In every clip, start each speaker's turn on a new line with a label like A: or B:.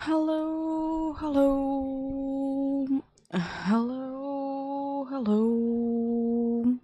A: Hello, hello, hello, hello.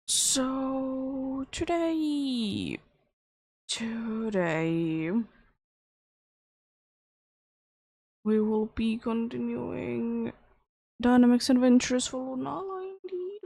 A: So today we will be continuing Dynamics Adventures for Lunala indeed.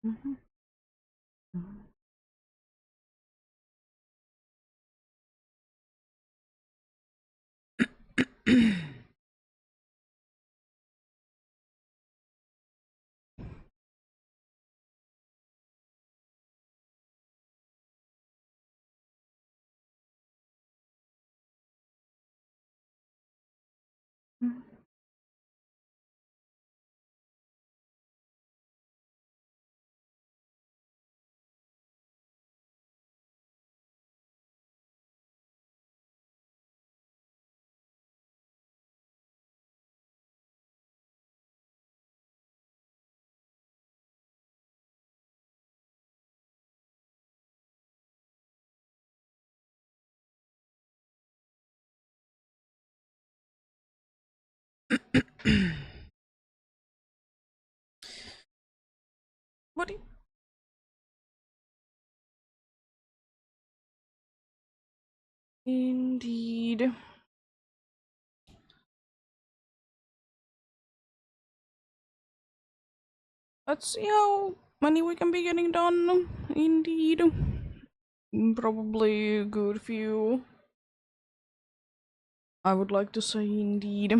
A: Mhm. What? Indeed. Let's see how many we can be getting done. Indeed. Probably a good few. I would like to say indeed.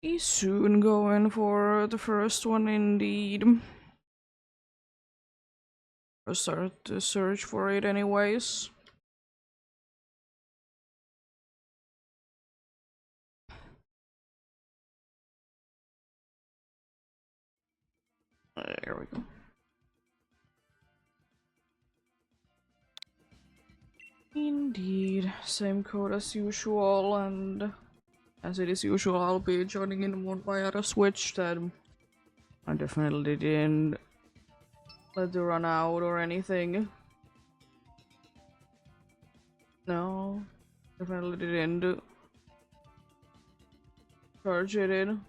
A: Be soon going for the first one indeed. I'll start to search for it anyways. There we go. Indeed, same code as usual, and as it is usual, I'll be joining in one via the Switch that I definitely didn't let it run out or anything. No, definitely didn't charge it in.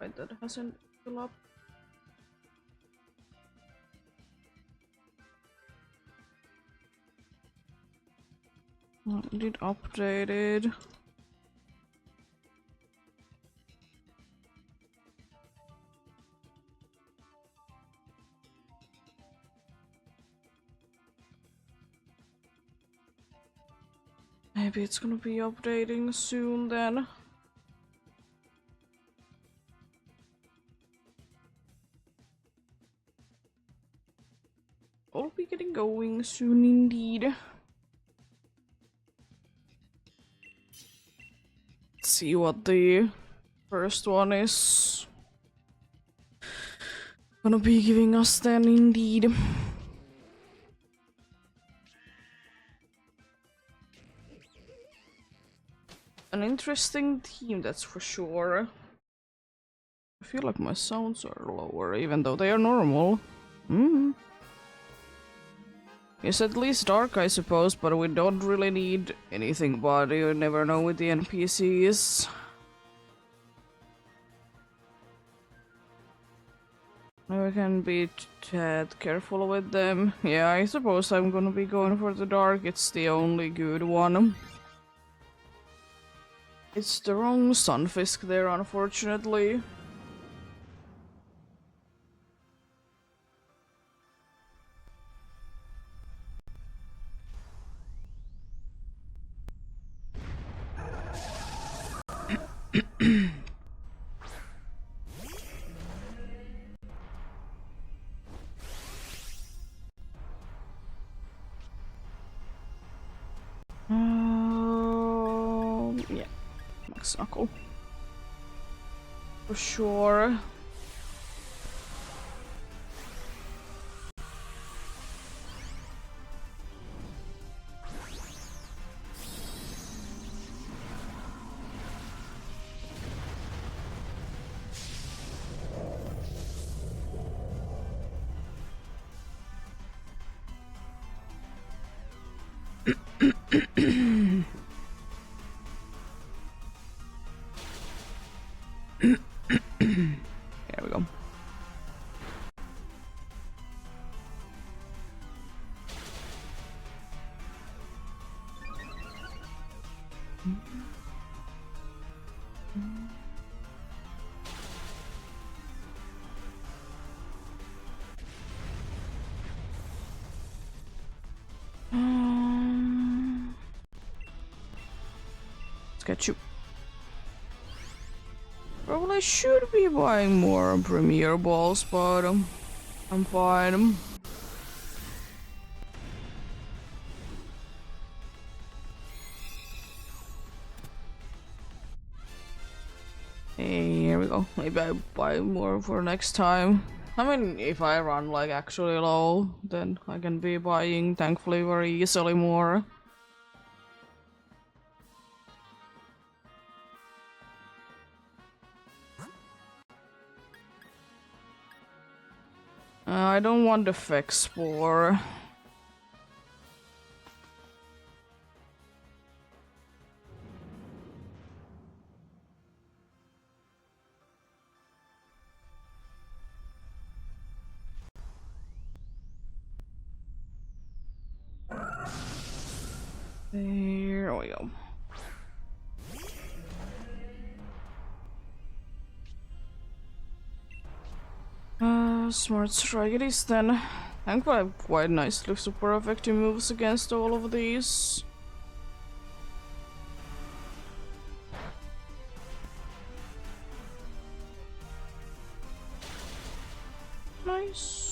A: Wait, that hasn't filled up. It updated. Maybe it's gonna be updating soon then. I'll be getting going soon indeed. Let's see what the first one is gonna be giving us then indeed. An interesting theme, that's for sure. I feel like my sounds are lower, even though they are normal. It's at least dark, I suppose, but we don't really need anything, but you never know with the NPCs. We can be tad careful with them. Yeah, I suppose I'm gonna be going for the dark, it's the only good one. It's the wrong sunfisk there, unfortunately. Yeah, Max Knuckle. For sure. There we go. Let's get you. Probably should be buying more Premier Balls, but I'm fine. Hey, here we go. Maybe I buy more for next time. I mean, if I run like actually low, then I can be buying thankfully very easily more. I don't want the Fex Spore. There we go. Smart strike it is then. Thankfully I have quite nicely super effective moves against all of these. Nice.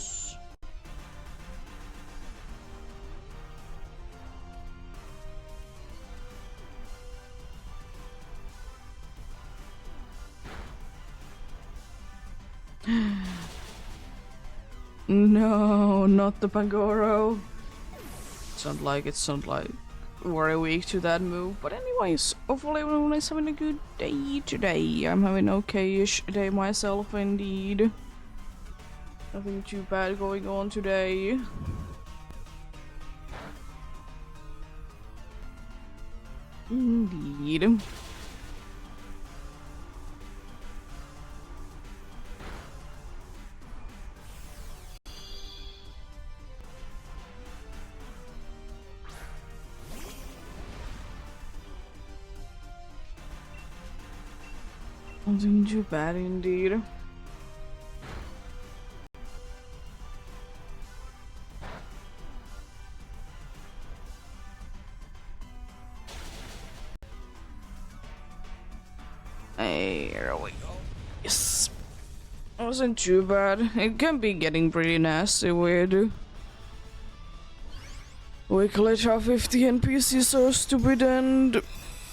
A: No, not the Pangoro. It's not like very weak to that move. But anyways, hopefully everyone is having a good day today. I'm having an okay-ish day myself indeed. Nothing too bad going on today. Indeed. Nothing too bad indeed. There we go. Yes. Wasn't too bad. It can be getting pretty nasty with glitch how 50 NPCs are stupid and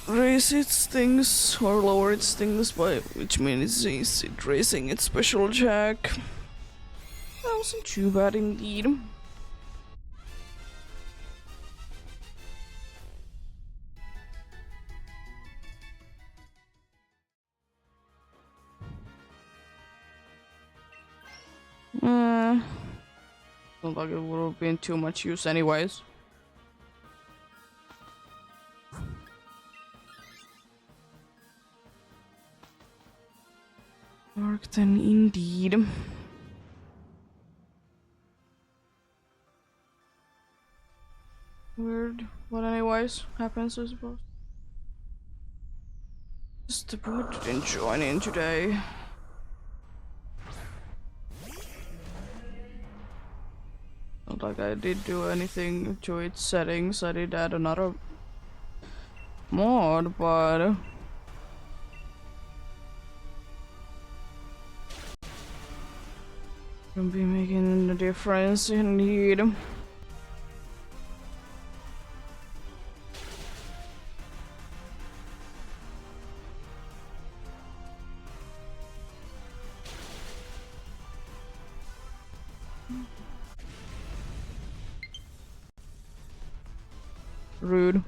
A: raise its things or lower its things by which means it's raising its special attack. That wasn't too bad indeed. Don't like it would have been too much use anyways. Dark then indeed. Weird. But anyways, happens I suppose. Just the boot didn't join in today. Not like I did do anything to its settings. I did add another mod, but can be making a difference indeed. Rude.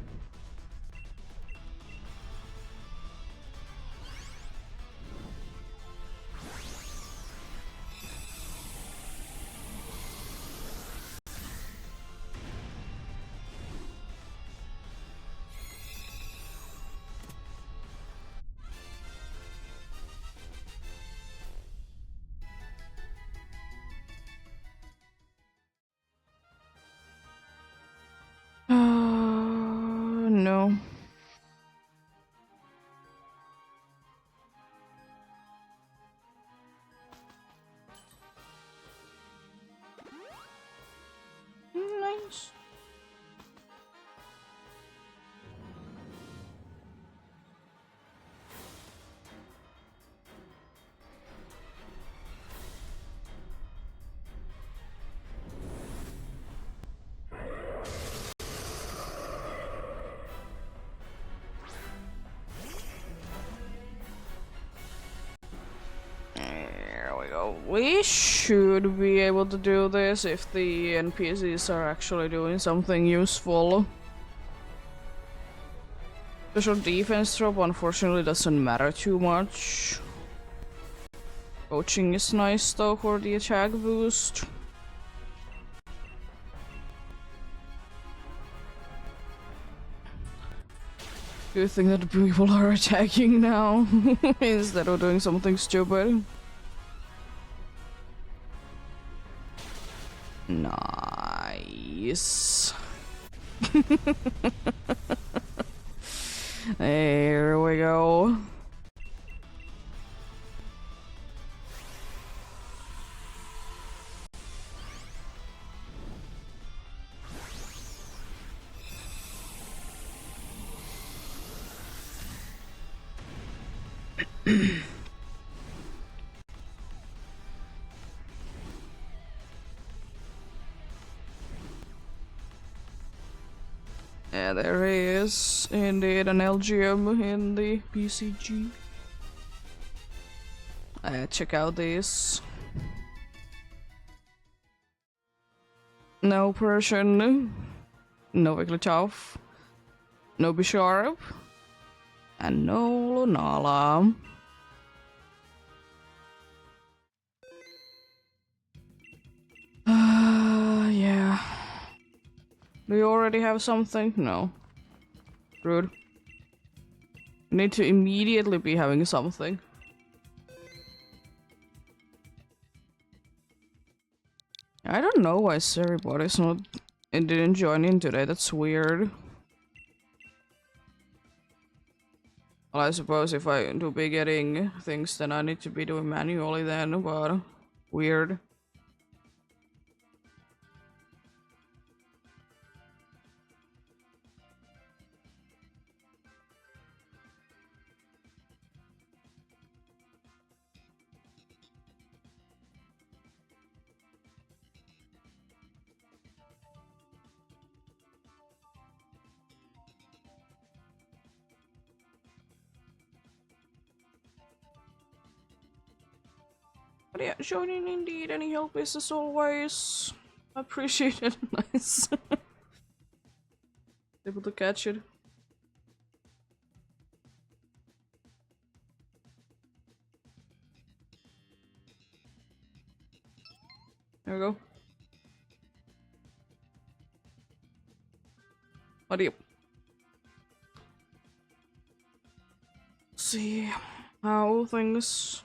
A: No. Nice. We should be able to do this if the NPCs are actually doing something useful. Special defense drop unfortunately doesn't matter too much. Coaching is nice though for the attack boost. Good thing that people are attacking now instead of doing something stupid. Nice. Here we go. Yeah, there is indeed an LGM in the BCG. Check out this. No Persian, no Wigglytuff, no Bisharp, and no Lunala. Yeah. Do you already have something? No. Rude. You need to immediately be having something. I don't know why everybody's not and didn't join in today. That's weird. Well, I suppose if I do be getting things, then I need to be doing manually then, but weird. But yeah, joining indeed. Any help is as always appreciated. Nice. Able to catch it. There we go. What do you see how things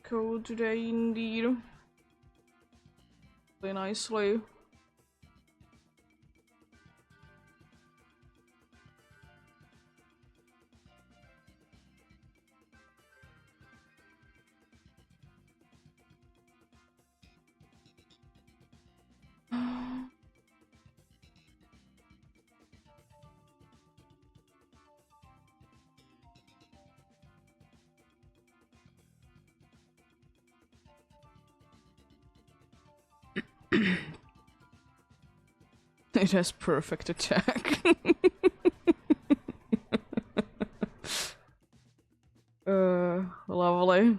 A: go today indeed? Play nicely. It has perfect attack. Lovely.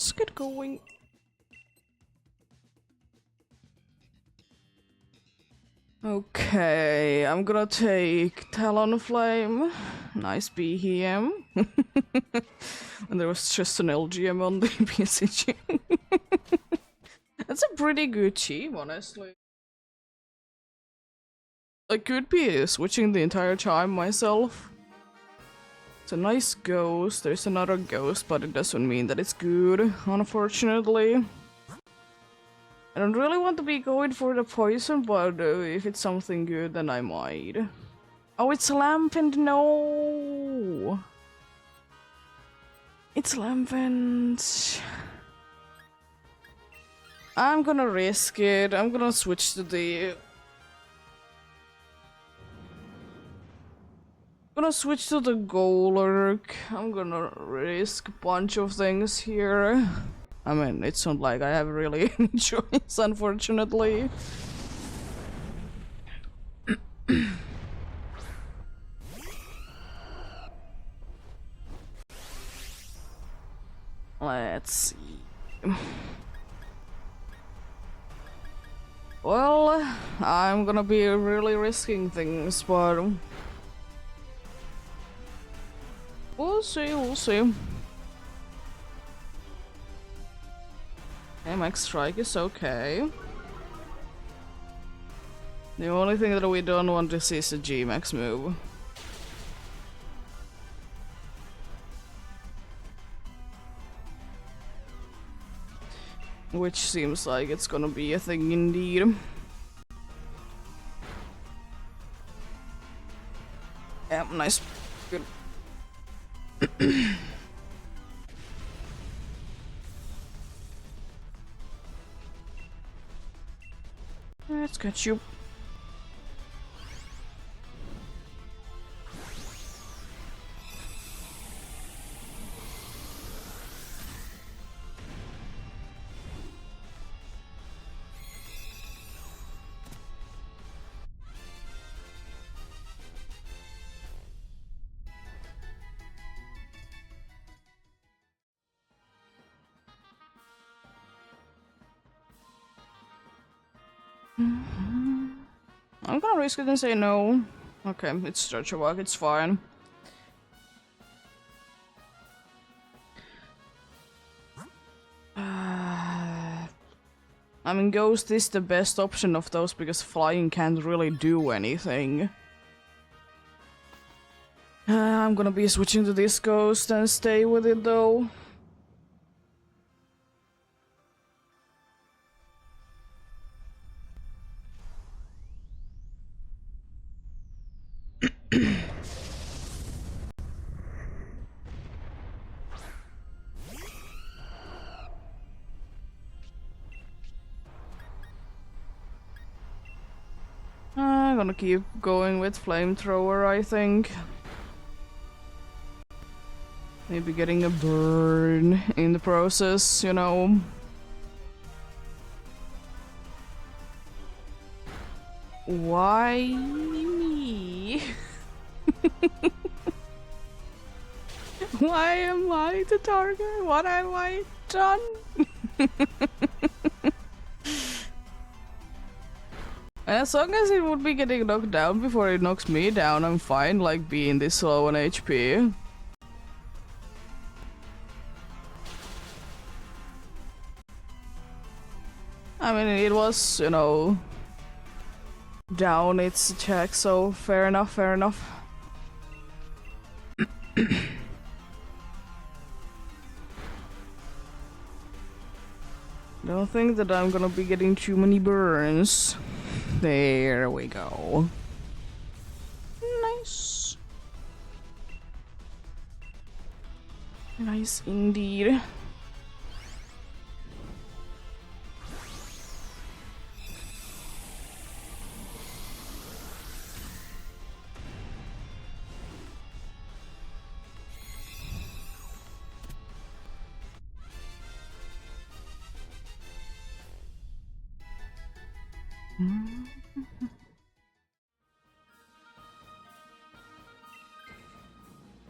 A: Let's get going. Okay, I'm gonna take Talonflame. Nice BHM. And there was just an LGM on the PCG. That's a pretty good team, honestly. I could be switching the entire time myself. It's a nice ghost. There's another ghost, but it doesn't mean that it's good, unfortunately. I don't really want to be going for the poison, but if it's something good, then I might. Oh, it's Lampent, no! It's Lampent. I'm gonna risk it. I'm gonna switch to the... Golurk. I'm gonna risk a bunch of things here. I mean, it's not like I have really any choice, unfortunately. Let's see. Well, I'm gonna be really risking things, but we'll see, we'll see. Max Strike is okay. The only thing that we don't want to see is a G-Max move. Which seems like it's gonna be a thing indeed. Yeah, nice. Good. Let's catch you. I'm gonna risk it and say no. Okay, it's stretch a walk, it's fine. I mean, Ghost is the best option of those because flying can't really do anything. I'm gonna be switching to this Ghost and stay with it though. I'm gonna keep going with Flamethrower, I think. Maybe getting a burn in the process, you know. Why me? Why am I the target? What have I done? As long as it would be getting knocked down before it knocks me down, I'm fine, like being this low on HP. I mean, it was, you know, down its attack, so fair enough, fair enough. Don't think that I'm gonna be getting too many burns. There we go. Nice. Nice indeed.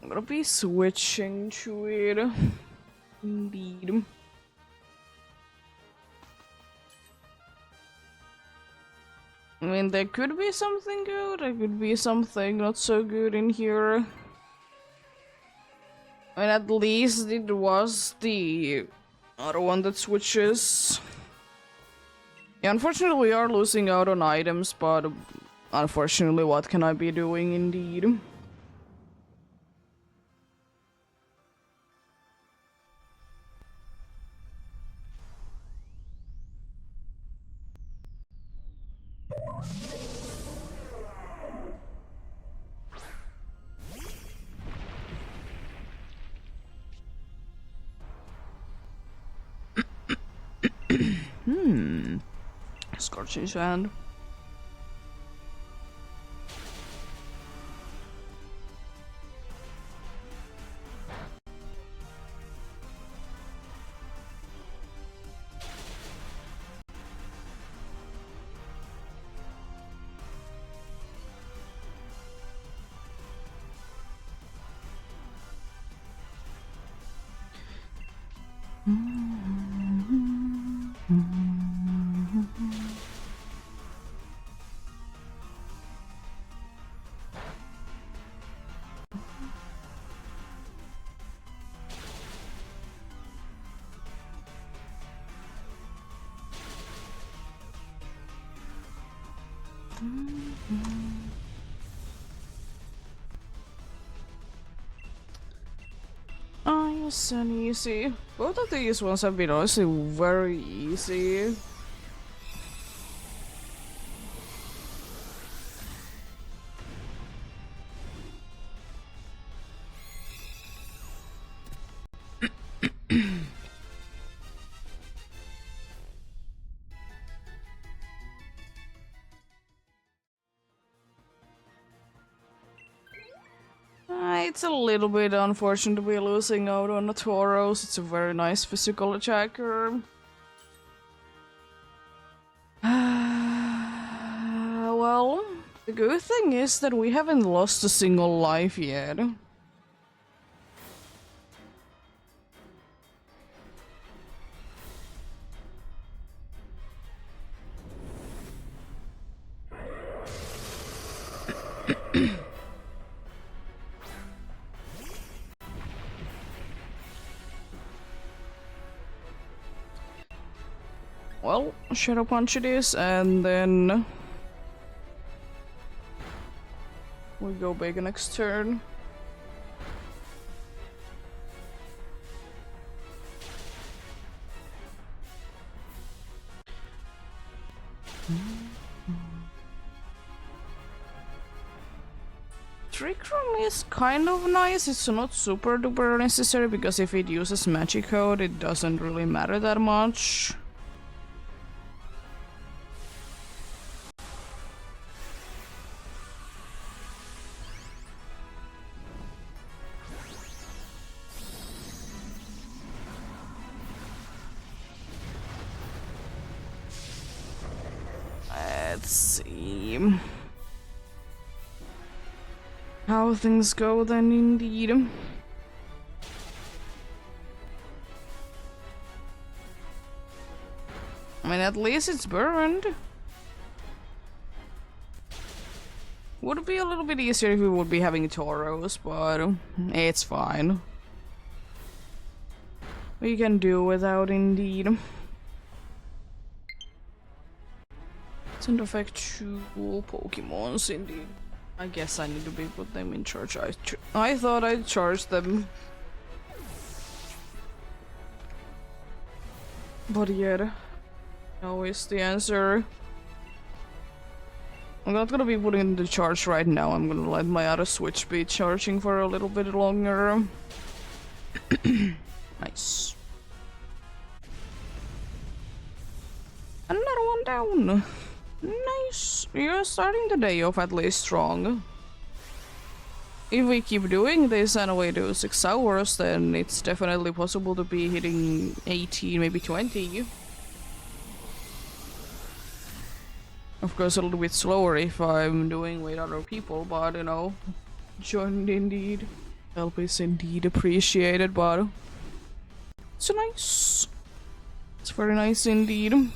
A: I'm gonna be switching to it. Indeed. I mean, there could be something good, there could be something not so good in here. I mean, at least it was the other one that switches. Yeah, unfortunately we are losing out on items, but unfortunately what can I be doing indeed? Scorching Sand. Nice and easy. Both of these ones have been honestly very easy. It's a little bit unfortunate to be losing out on the Tauros. It's a very nice physical attacker. Well, the good thing is that we haven't lost a single life yet. Well, Shadow Punch it is, and then we go big next turn. Trick Room is kind of nice. It's not super duper necessary because if it uses Magic Code, it doesn't really matter that much. Let's see how things go then, indeed. I mean, at least it's burned. Would be a little bit easier if we would be having Tauros, but it's fine. We can do without, indeed. Send effect two Pokemons, indeed. I guess I need to put them in charge. I thought I'd charge them. But yet, no is the answer. I'm not gonna be putting in the charge right now. I'm gonna let my other switch be charging for a little bit longer. Nice. Another one down. Nice. You're starting the day off at least strong. If we keep doing this and we do 6 hours, then it's definitely possible to be hitting 18, maybe 20. Of course, a little bit slower if I'm doing with other people, but you know, joined indeed. Help is indeed appreciated, but it's nice. It's very nice indeed.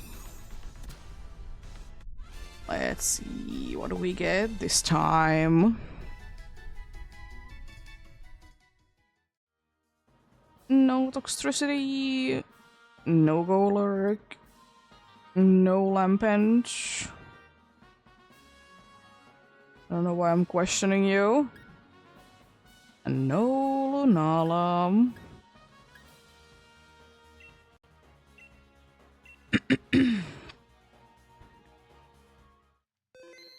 A: Let's see, what do we get this time? No Toxtricity, no Golurk, no Lampent. I don't know why I'm questioning you. And no Lunala.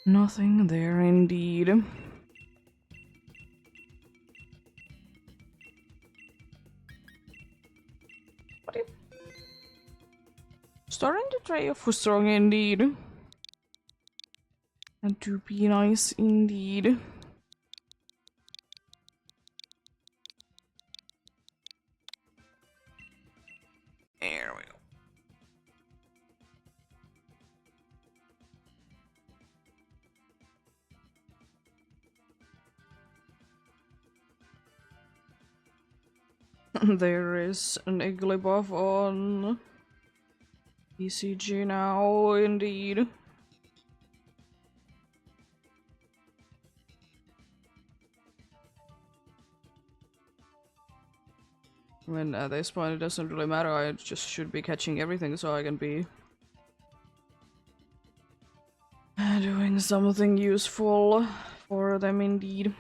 A: Nothing there indeed. Starting to tray of strong indeed. And to be nice indeed. There we go. There is an Iggly buff on ECG now, indeed. I mean, at this point it doesn't really matter, I just should be catching everything so I can be doing something useful for them indeed.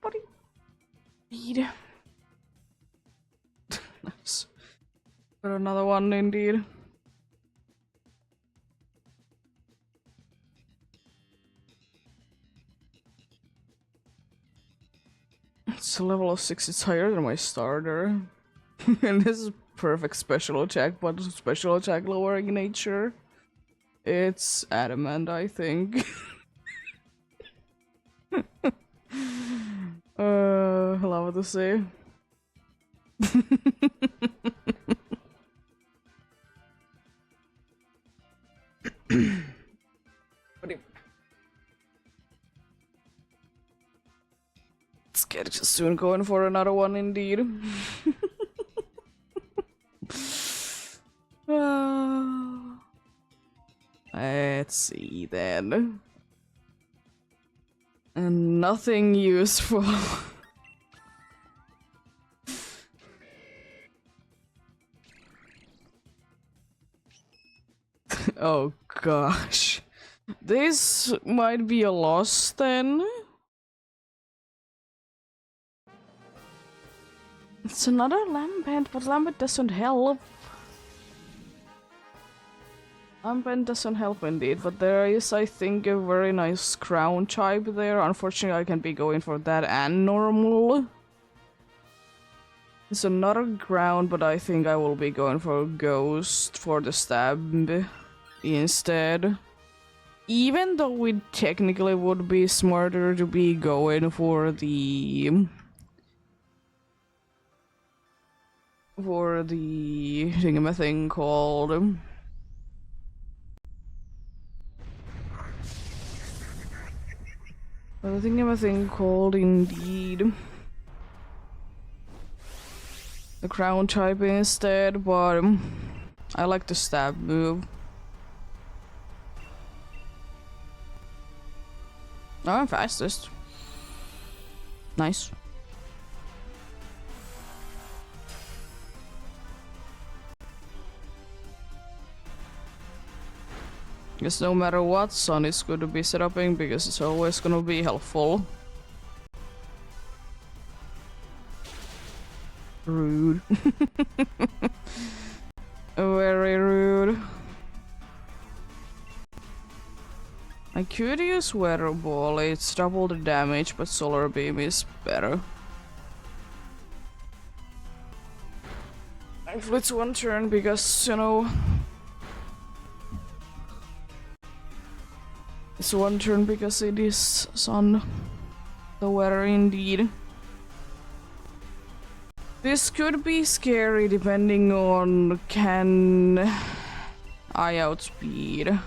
A: Buddy. Indeed. Nice. Got another one indeed. It's a level of 6, it's higher than my starter. And this is perfect special attack, but special attack lowering nature. It's adamant, I think. Allow it to say. Let's get soon going for another one indeed. Let's see then. And nothing useful. Oh gosh. This might be a loss then. It's another Lambent, but Lambent doesn't help. Lambent doesn't help indeed, but there is, I think, a very nice crown type there. Unfortunately, I can be going for that and normal. It's another ground, but I think I will be going for Ghost for the stab instead. Even though it technically would be smarter to be going for the thingamathing called indeed the crown type instead, but I like the stab move. Oh, I'm fastest. Nice. Guess no matter what, Sun is good to be set upping because it's always gonna be helpful. Rude. Very rude. I could use Weather Ball, it's double the damage, but Solar Beam is better. Actually, it's one turn because, you know... It's one turn because it is Sun. The weather indeed. This could be scary depending on can I outspeed.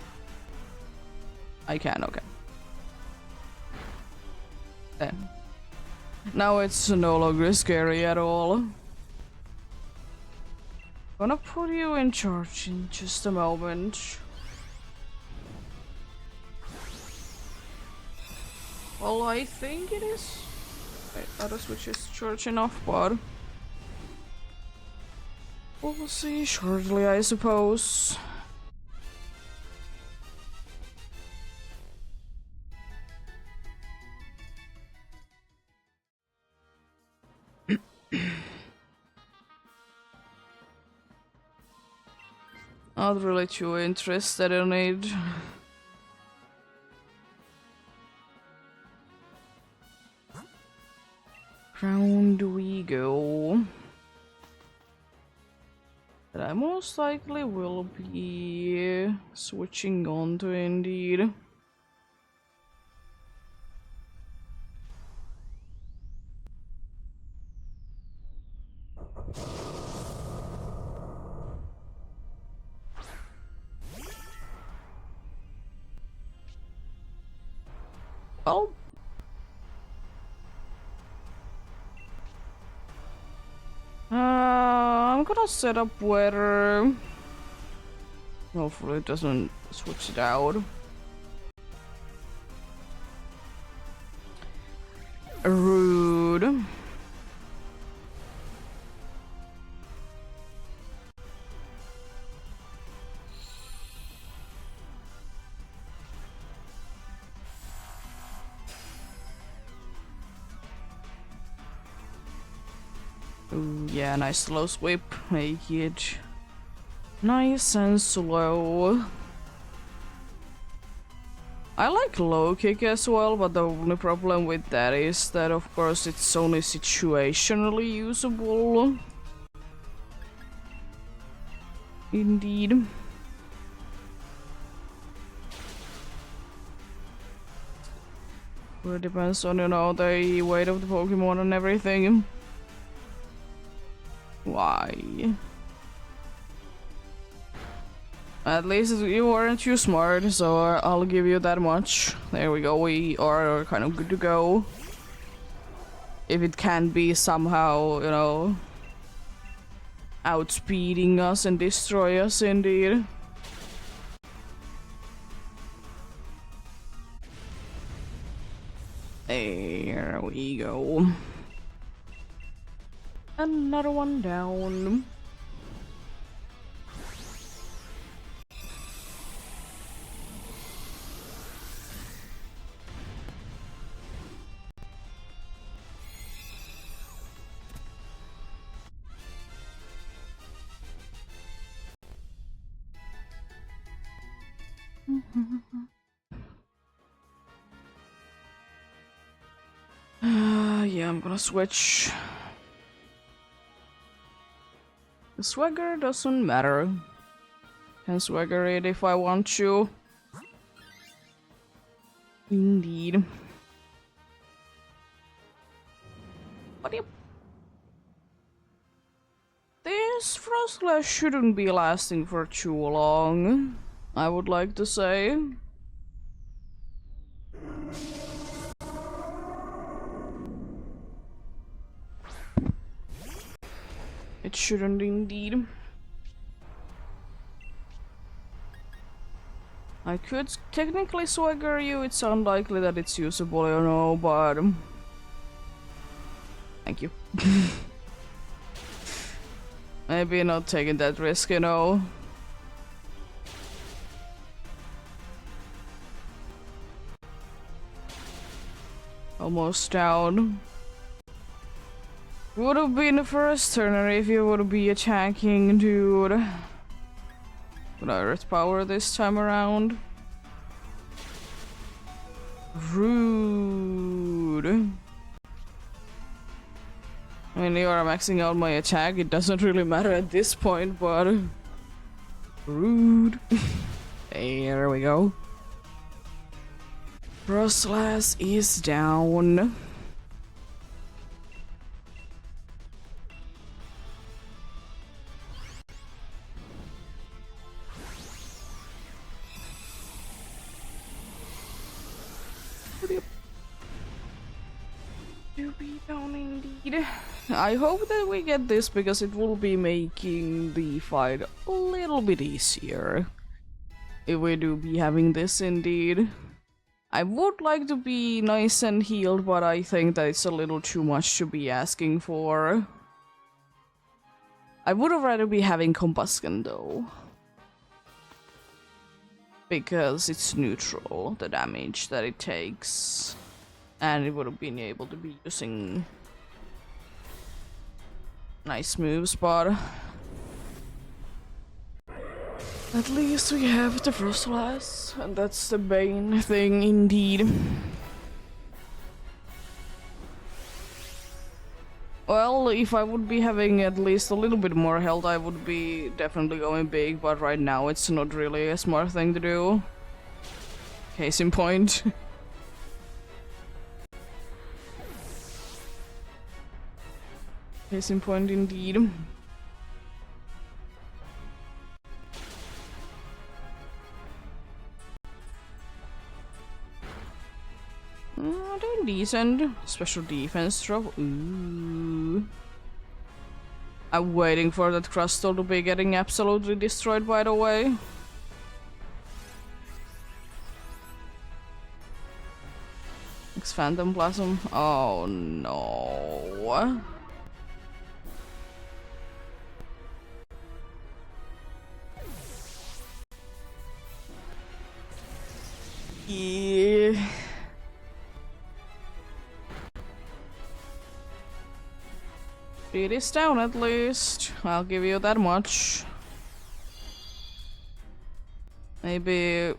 A: I can, okay. There. Now it's no longer scary at all. Gonna put you in charge in just a moment. Well, I think it is. Wait, other switch is charged enough, but we'll see shortly, I suppose. Not really too interested in it. Round we go. But I most likely will be switching on to indeed. Well, I'm gonna set up where hopefully it doesn't switch it out. Rude. Ooh, yeah, nice slow sweep. Make it nice and slow. I like low kick as well, but the only problem with that is that of course it's only situationally usable. Indeed. Well, it depends on, you know, the weight of the Pokemon and everything. Why? At least you weren't too smart, so I'll give you that much. There we go, we are kind of good to go. If it can be somehow, you know, outspeeding us and destroy us indeed. There we go. Another one down. Yeah, I'm gonna switch. The swagger doesn't matter. Can swagger it if I want to. Indeed. But yep. This Frostlash shouldn't be lasting for too long, I would like to say. It shouldn't indeed. I could technically swagger you, it's unlikely that it's usable, you know, but thank you. Maybe not taking that risk, you know. Almost down. Would have been the first turner if you would be attacking, dude. Would I Earth Power this time around? Rude. I mean, you are maxing out my attack, it doesn't really matter at this point, but rude. There we go. Frostlash is down. I hope that we get this because it will be making the fight a little bit easier. If we do be having this indeed. I would like to be nice and healed, but I think that it's a little too much to be asking for. I would have rather be having combustion though. Because it's neutral, the damage that it takes. And it would have been able to be using nice moves, but at least we have the first class, and that's the main thing indeed. Well, if I would be having at least a little bit more health, I would be definitely going big, but right now it's not really a smart thing to do. Case in point. Case in point indeed. Doing decent. Special defense drop. Ooh. I'm waiting for that crystal to be getting absolutely destroyed, by the way. Next Phantom Blossom. Oh no. Yeah. It is down at least. I'll give you that much. Maybe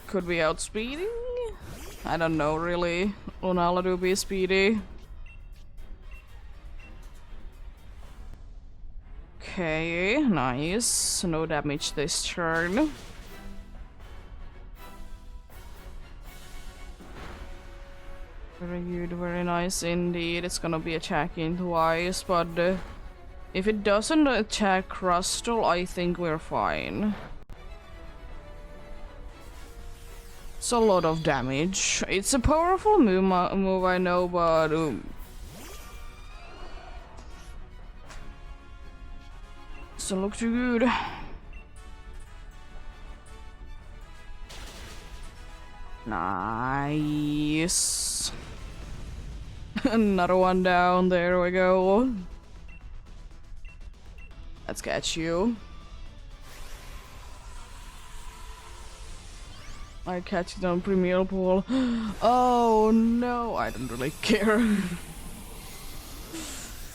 A: could be outspeeding? I don't know really. Lunala do be speedy. Okay, nice. No damage this turn. Very good, very nice indeed. It's gonna be attacking twice, but if it doesn't attack Crustle, I think we're fine. It's a lot of damage. It's a powerful move, I know, but doesn't look too good. Nice. Another one down. There we go. Let's catch you. I catch it on Premier Pool. Oh no, I don't really care.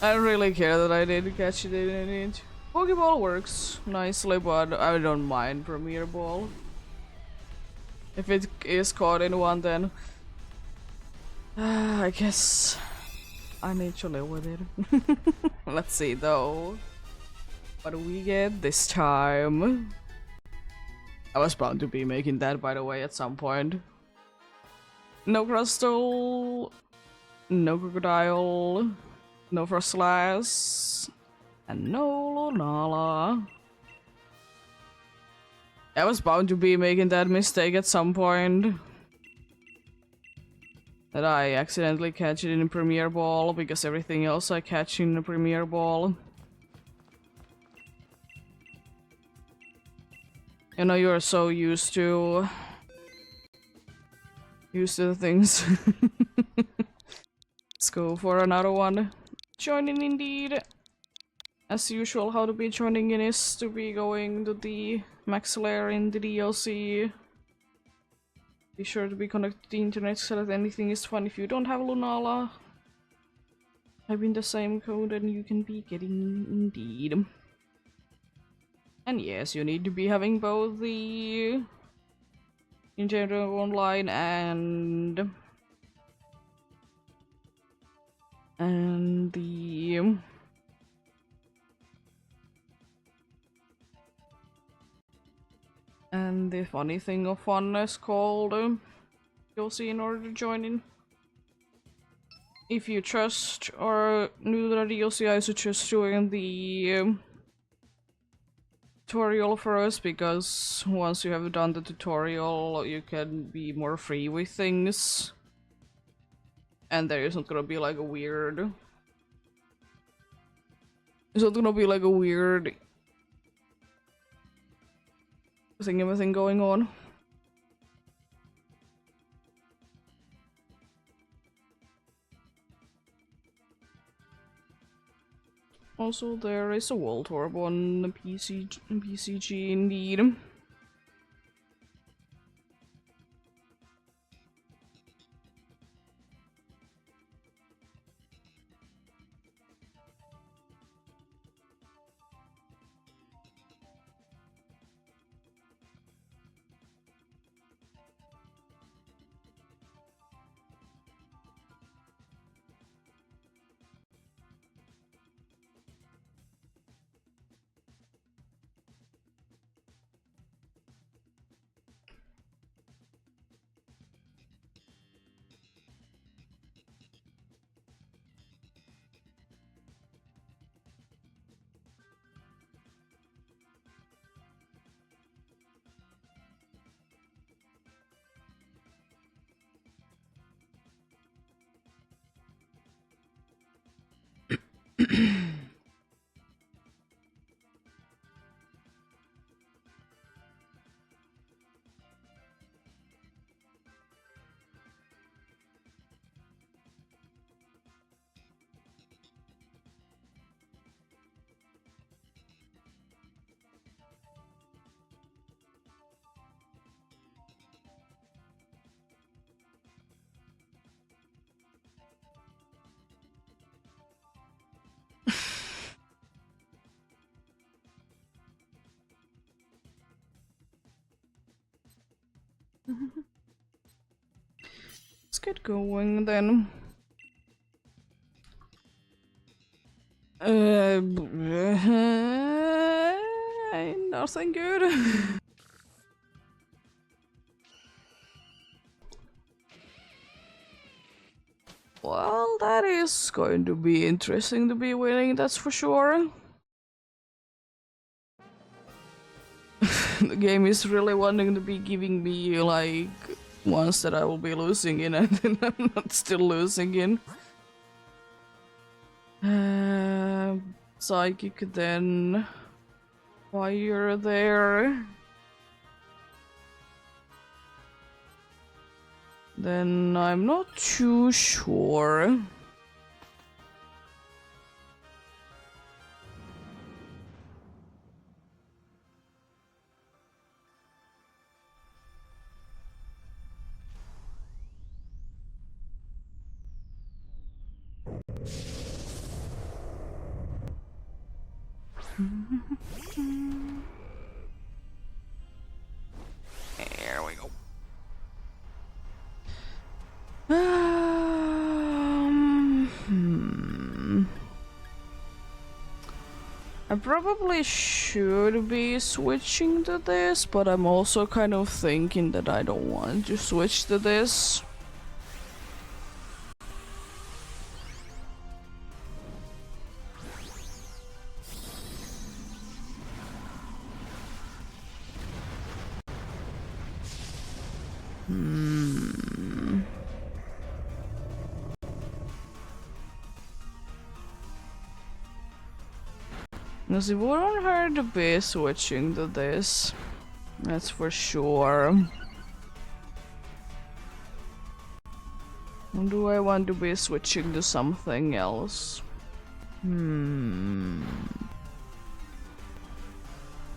A: I don't really care that I didn't catch it in it. Pokeball works nicely, but I don't mind Premier Ball. If it is caught in one, then I guess I need to live with it. Let's see though. What do we get this time? I was bound to be making that, by the way, at some point. No Crystal, no Crocodile, no Frostlass, and no Lunala. I was bound to be making that mistake at some point. That I accidentally catch it in a Premier Ball, because everything else I catch in a Premier Ball. You know, you're so used to the things. Let's go for another one. Joining indeed. As usual, how to be joining in is to be going to the max layer in the DLC. Be sure to be connected to the internet so that anything is fun. If you don't have Lunala, type in the same code and you can be getting indeed. And yes, you need to be having both the Nintendo Online and the funny thing of funness called you'll see in order to join in. If you trust or new to the DLC, I suggest doing the tutorial first, because once you have done the tutorial you can be more free with things and there isn't gonna be like a weird Is that gonna be like a weird thing going on? Also, there is a World War One PCG indeed. Let's get going then. Nothing good. Well, that is going to be interesting to be winning, that's for sure. The game is really wanting to be giving me, like, ones that I will be losing in and then I'm not still losing in. Psychic, then fire there. Then I'm not too sure. There we go. I probably should be switching to this, but I'm also kind of thinking that I don't want to switch to this. Because it wouldn't hurt to be switching to this. That's for sure. Or do I want to be switching to something else?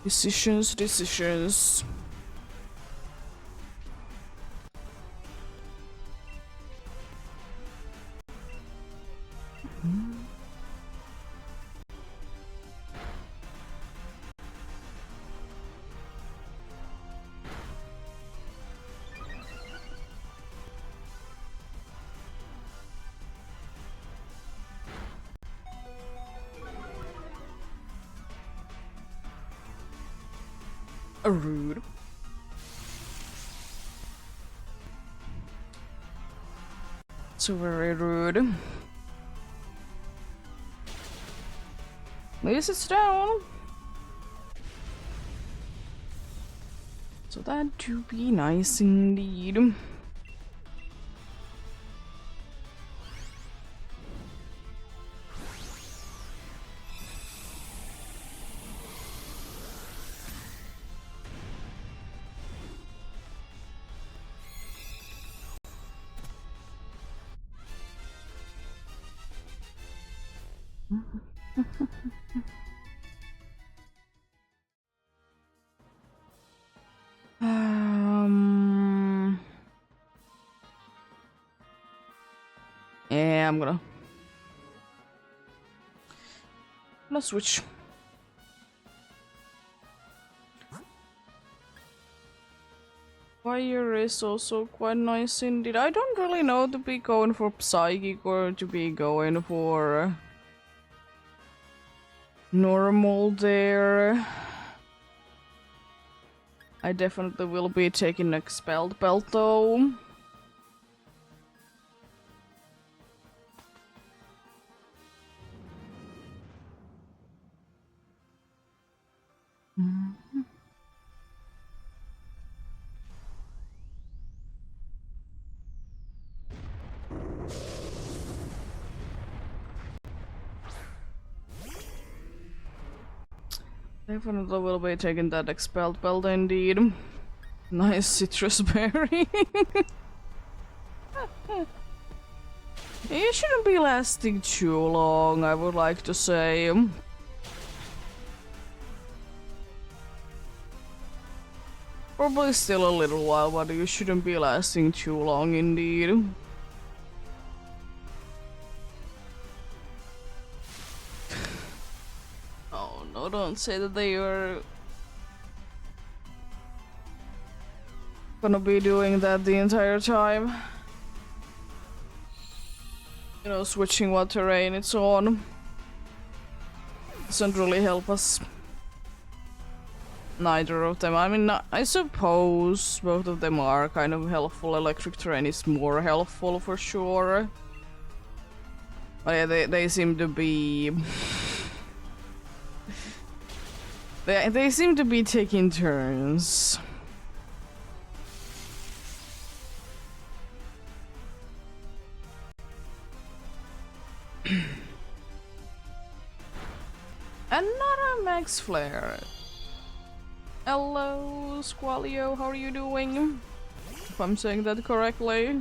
A: Decisions. Rude. So very rude. At least it's down. So that do be nice indeed. Yeah, I'm gonna switch. Fire is also quite nice indeed. I don't really know to be going for psychic or to be going for normal there. I definitely will be taking expelled belt though. Definitely will be taking that expelled belt indeed. Nice citrus berry. It shouldn't be lasting too long, I would like to say. Probably still a little while, but you shouldn't be lasting too long indeed. Oh no, don't say that they are gonna be doing that the entire time. You know, switching what terrain it's on doesn't really help us. Neither of them. I mean, I suppose both of them are kind of helpful. Electric terrain is more helpful for sure. But yeah, they seem to be... they seem to be taking turns. Another Max Flare. Hello, Squalio, how are you doing? If I'm saying that correctly.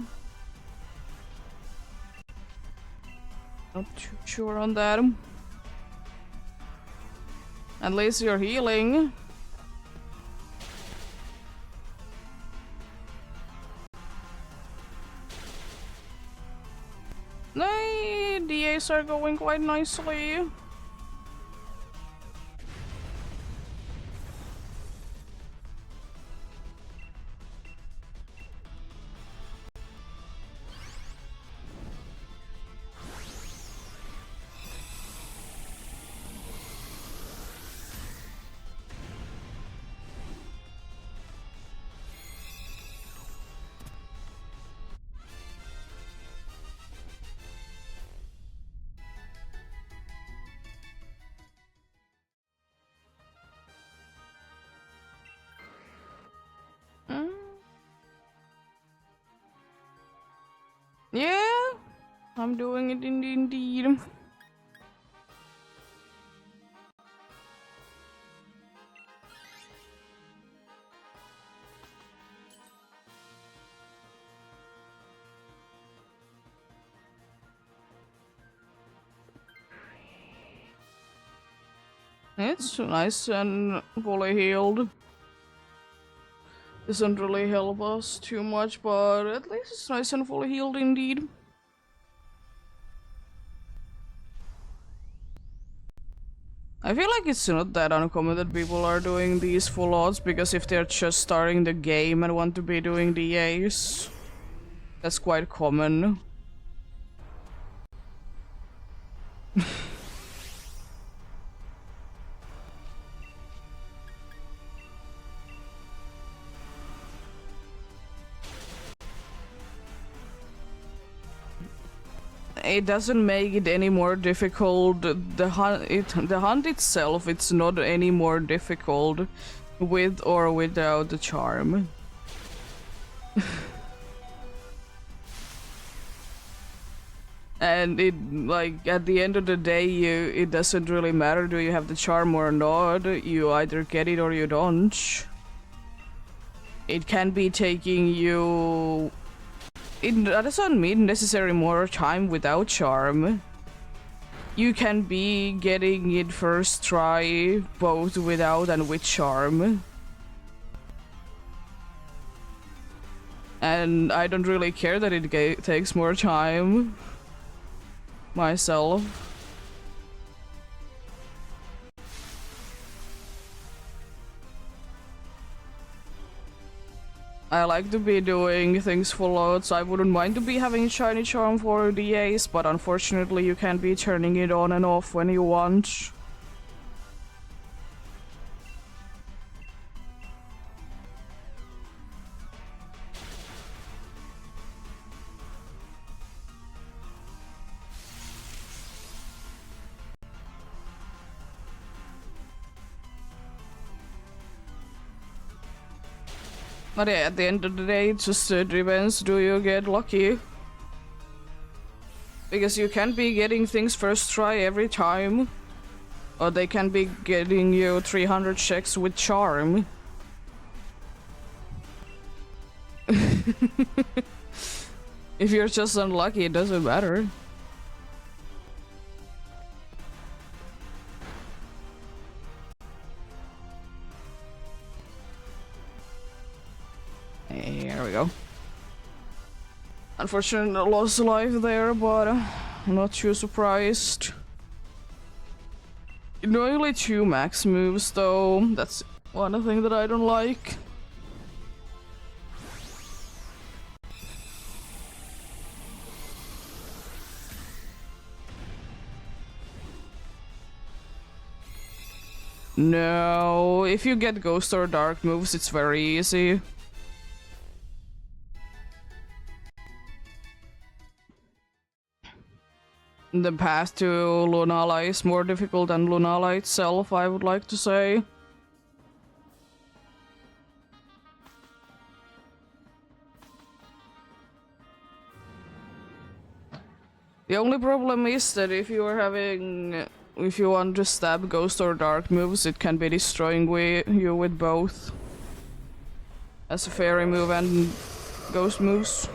A: Not too sure on that. At least you're healing. Nay, DAs are going quite nicely. Yeah, I'm doing it indeed. It's nice and fully healed. Doesn't really help us too much, but at least it's nice and fully healed indeed. I feel like it's not that uncommon that people are doing these full odds, because if they're just starting the game and want to be doing DAs, that's quite common. It doesn't make it any more difficult. The hunt itself, it's not any more difficult with or without the charm. And it, like, at the end of the day, it doesn't really matter do you have the charm or not. You either get it or you don't. It can be taking you... It doesn't mean necessarily more time without charm. You can be getting it first try, both without and with charm. And I don't really care that it takes more time myself. I like to be doing things full out, so I wouldn't mind to be having shiny charm for the ace, but unfortunately you can't be turning it on and off when you want. But yeah, at the end of the day, it just depends, do you get lucky? Because you can be getting things first try every time, or they can be getting you 300 checks with charm. If you're just unlucky, it doesn't matter. Here we go. Unfortunately, I lost a life there, but I'm not too surprised. Only 2 max moves, though. That's one thing that I don't like. No, if you get ghost or dark moves, it's very easy. The path to Lunala is more difficult than Lunala itself, I would like to say. The only problem is that if you want to stab ghost or dark moves, it can be destroying you with both. As a fairy move and ghost moves.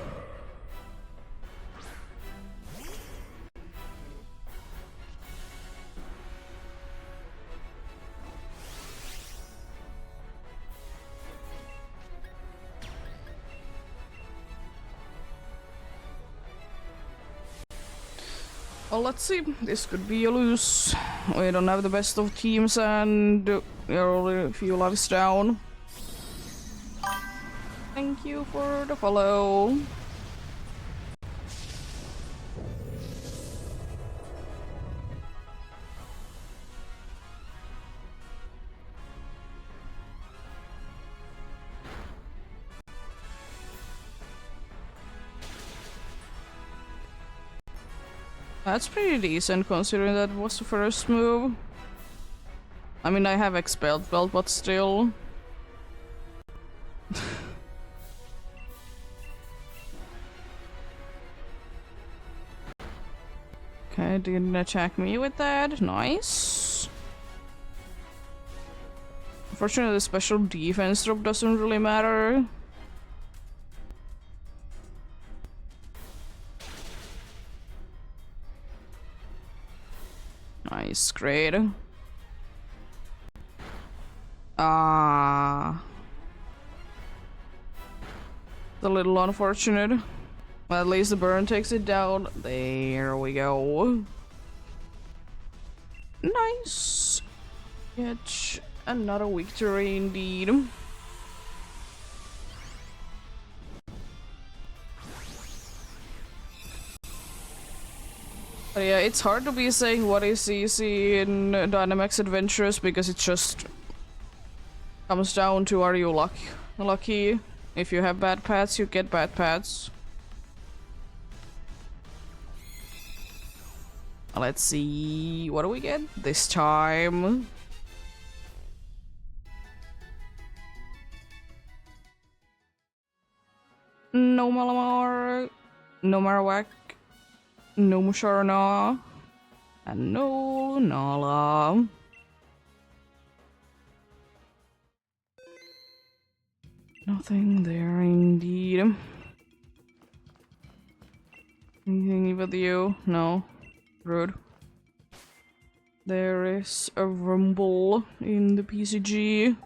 A: Well, let's see. This could be a lose. We don't have the best of teams and we're only a few lives down. Thank you for the follow. That's pretty decent considering that was the first move. I mean, I have expelled belt, but still. Okay, didn't attack me with that. Nice. Unfortunately, the special defense drop doesn't really matter. Nice, great. Ah. It's a little unfortunate. Well, at least the burn takes it down. There we go. Nice. Yet another victory indeed. But yeah, it's hard to be saying what is easy in Dynamax Adventures because it just comes down to are you lucky? If you have bad paths, you get bad paths. Let's see, what do we get this time? No Malamar, no Marowak, no Musharna, and no Nala. Nothing there indeed. Anything with you? No. Rude. There is a rumble in the PCG.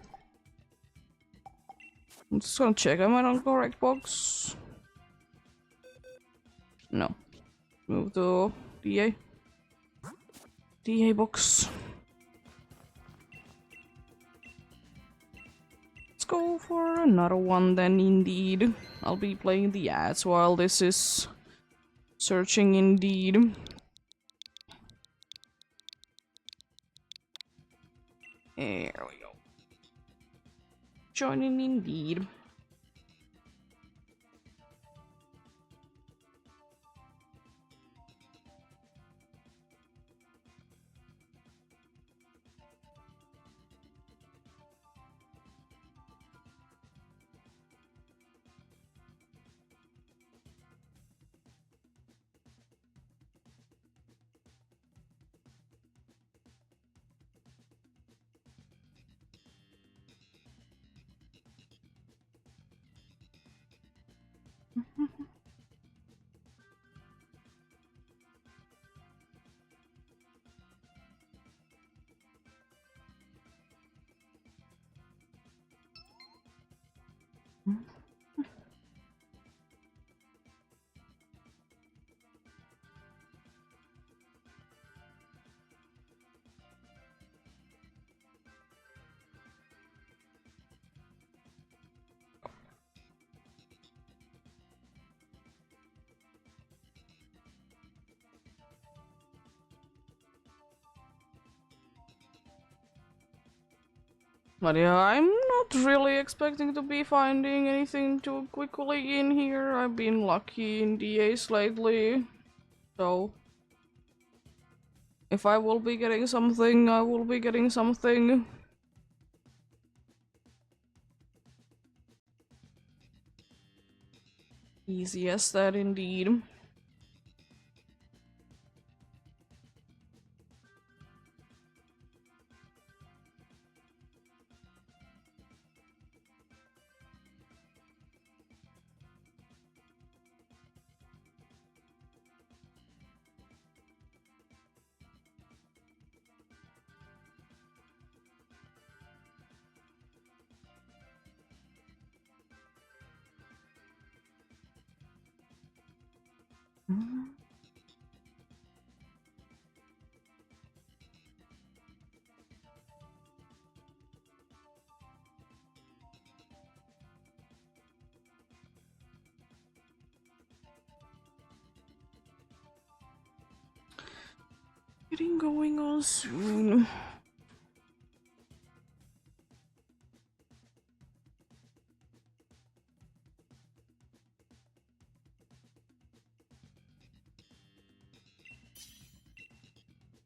A: I'm just gonna check, am I on the correct box? No. Move to DA. DA box. Let's go for another one then, indeed. I'll be playing the ads while this is searching, indeed. There we go. Joining, indeed. But yeah, I'm not really expecting to be finding anything too quickly in here. I've been lucky in DAs lately. So, if I will be getting something, I will be getting something. Easy as that, indeed. Getting going on soon.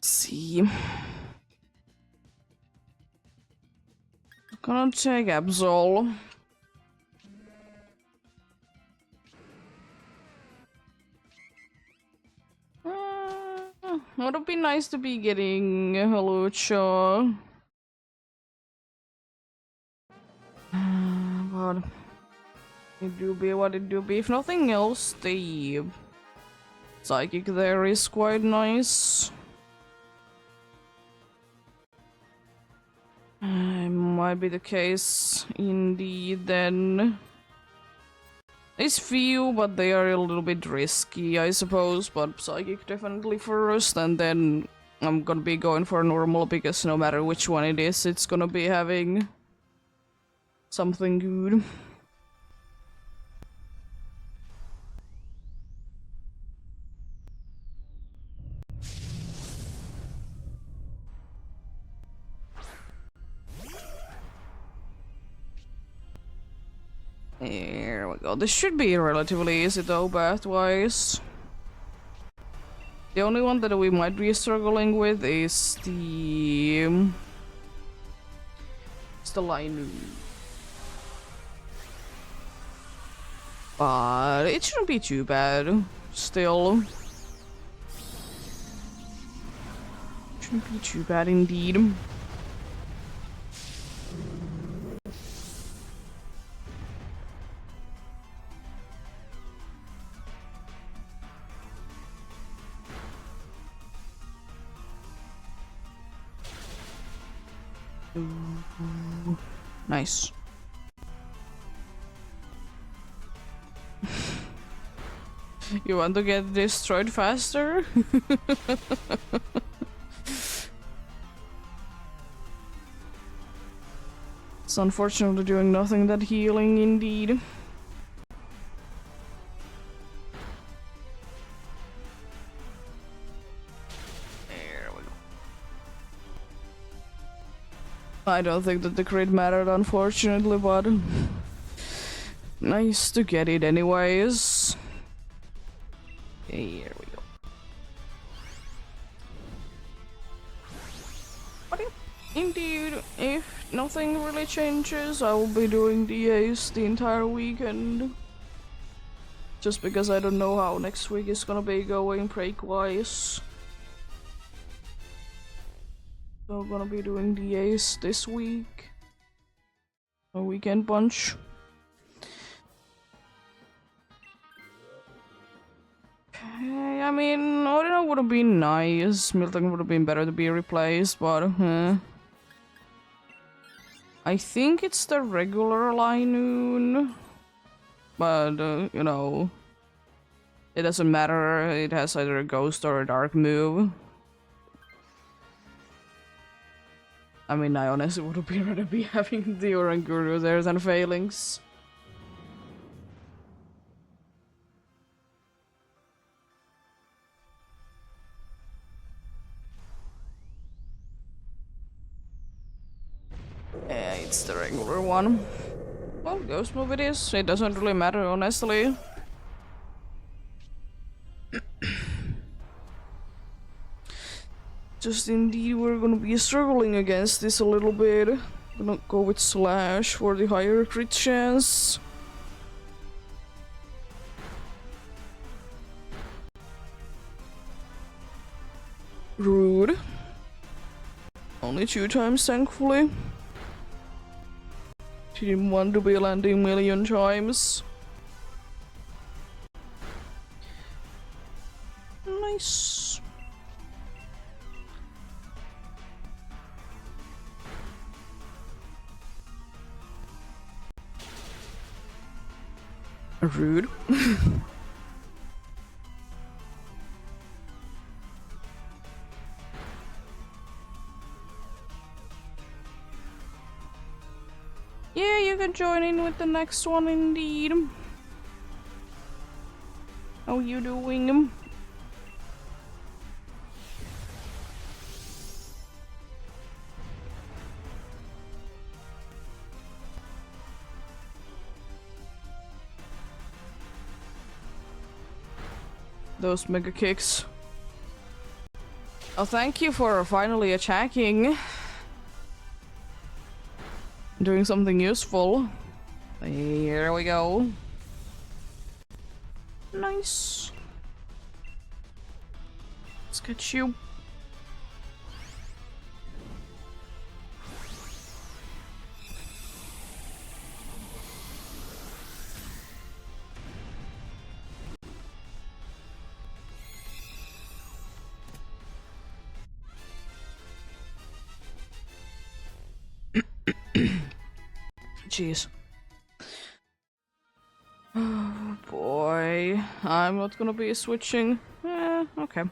A: See. Gonna take Absol. Would be nice to be getting a Lucha. But it do be what it do be. If nothing else, the psychic there is quite nice. Might be the case indeed then. There's few, but they are a little bit risky, I suppose, but psychic definitely first, and then I'm gonna be going for normal because no matter which one it is, it's gonna be having something good. There we go. This should be relatively easy though, path-wise. The only one that we might be struggling with is the Line. But it shouldn't be too bad. Still. Shouldn't be too bad indeed. Ooh, nice. You want to get destroyed faster? It's unfortunately doing nothing that healing indeed. There we go. I don't think that the crit mattered, unfortunately, but nice to get it anyways. Here we go. But indeed, if nothing really changes, I will be doing EEST the entire weekend. Just because I don't know how next week is gonna be going break-wise. So I'm gonna be doing EEST this week. A weekend bunch. I mean, Odin would have been nice. Milton would have been better to be replaced, but I think it's the regular Linoon. But, you know, it doesn't matter. It has either a ghost or a dark move. I mean, I honestly would have been rather be having the Oranguru there than Failings. Yeah, it's the regular one. Well, ghost move it is. It doesn't really matter, honestly. Just indeed, we're gonna be struggling against this a little bit. Gonna go with Slash for the higher crit chance. Rude. Only 2 times, thankfully. She didn't want to be landing a million times. Nice. Rude. Yeah, you can join in with the next one indeed. How you doing? Those mega kicks. Oh, thank you for finally attacking. Doing something useful. Here we go. Nice. Let's get you. Jeez. Oh boy. I'm not gonna be switching. Okay.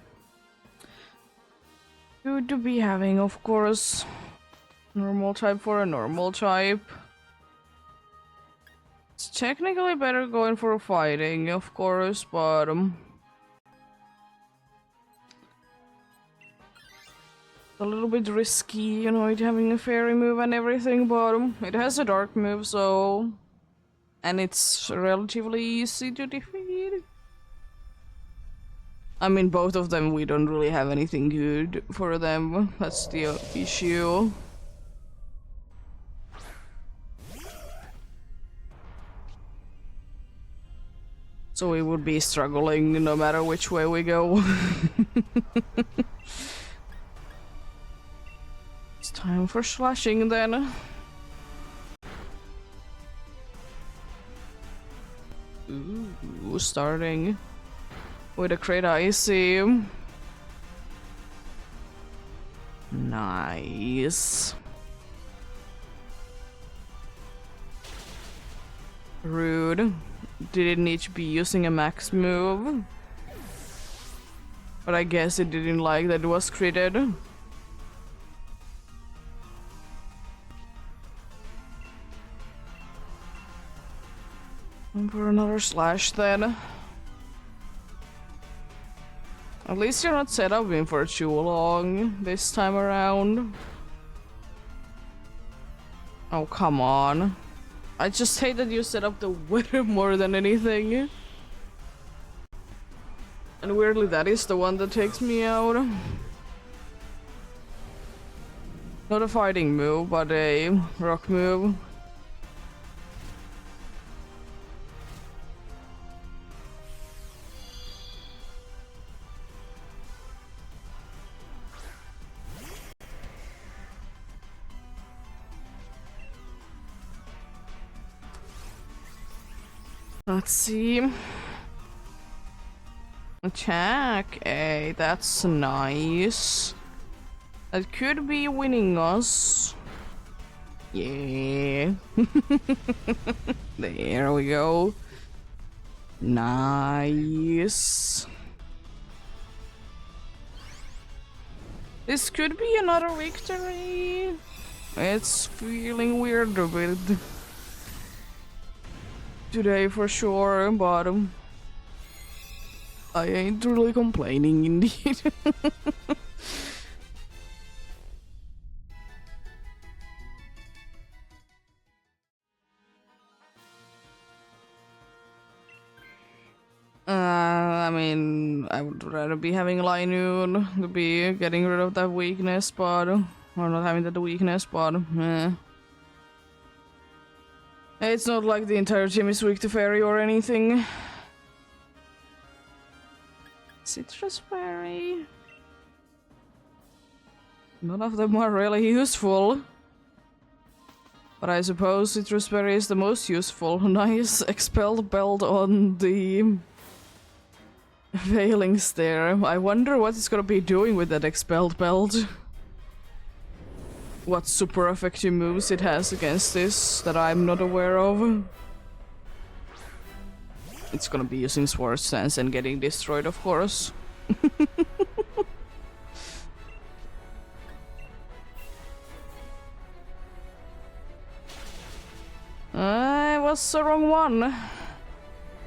A: Good to be having, of course. Normal type for a normal type. It's technically better going for fighting, of course, but a little bit risky, you know, it having a fairy move and everything, but it has a dark move, so... And it's relatively easy to defeat. I mean, both of them, we don't really have anything good for them. That's the issue. So we would be struggling no matter which way we go. It's time for slashing then. Ooh, starting with a crit icy. Nice. Rude. Didn't need to be using a max move. But I guess it didn't like that it was critted. And for another slash then. At least you're not set up in for too long this time around. Oh, come on. I just hate that you set up the weather more than anything. And weirdly, that is the one that takes me out. Not a fighting move, but a rock move. Let's see. Attack. Hey, that's nice. That could be winning us. Yeah. There we go. Nice. This could be another victory. It's feeling weird a bit today for sure, but I ain't really complaining indeed. I mean, I would rather be having Linoon to be getting rid of that weakness, but or not having that weakness, but it's not like the entire team is weak to fairy or anything. Citrus fairy. None of them are really useful. But I suppose citrus fairy is the most useful. Nice expelled belt on the Veilings there. I wonder what it's gonna be doing with that expelled belt. What super effective moves it has against this that I'm not aware of. It's gonna be using Sword Stance and getting destroyed, of course. I was the wrong one.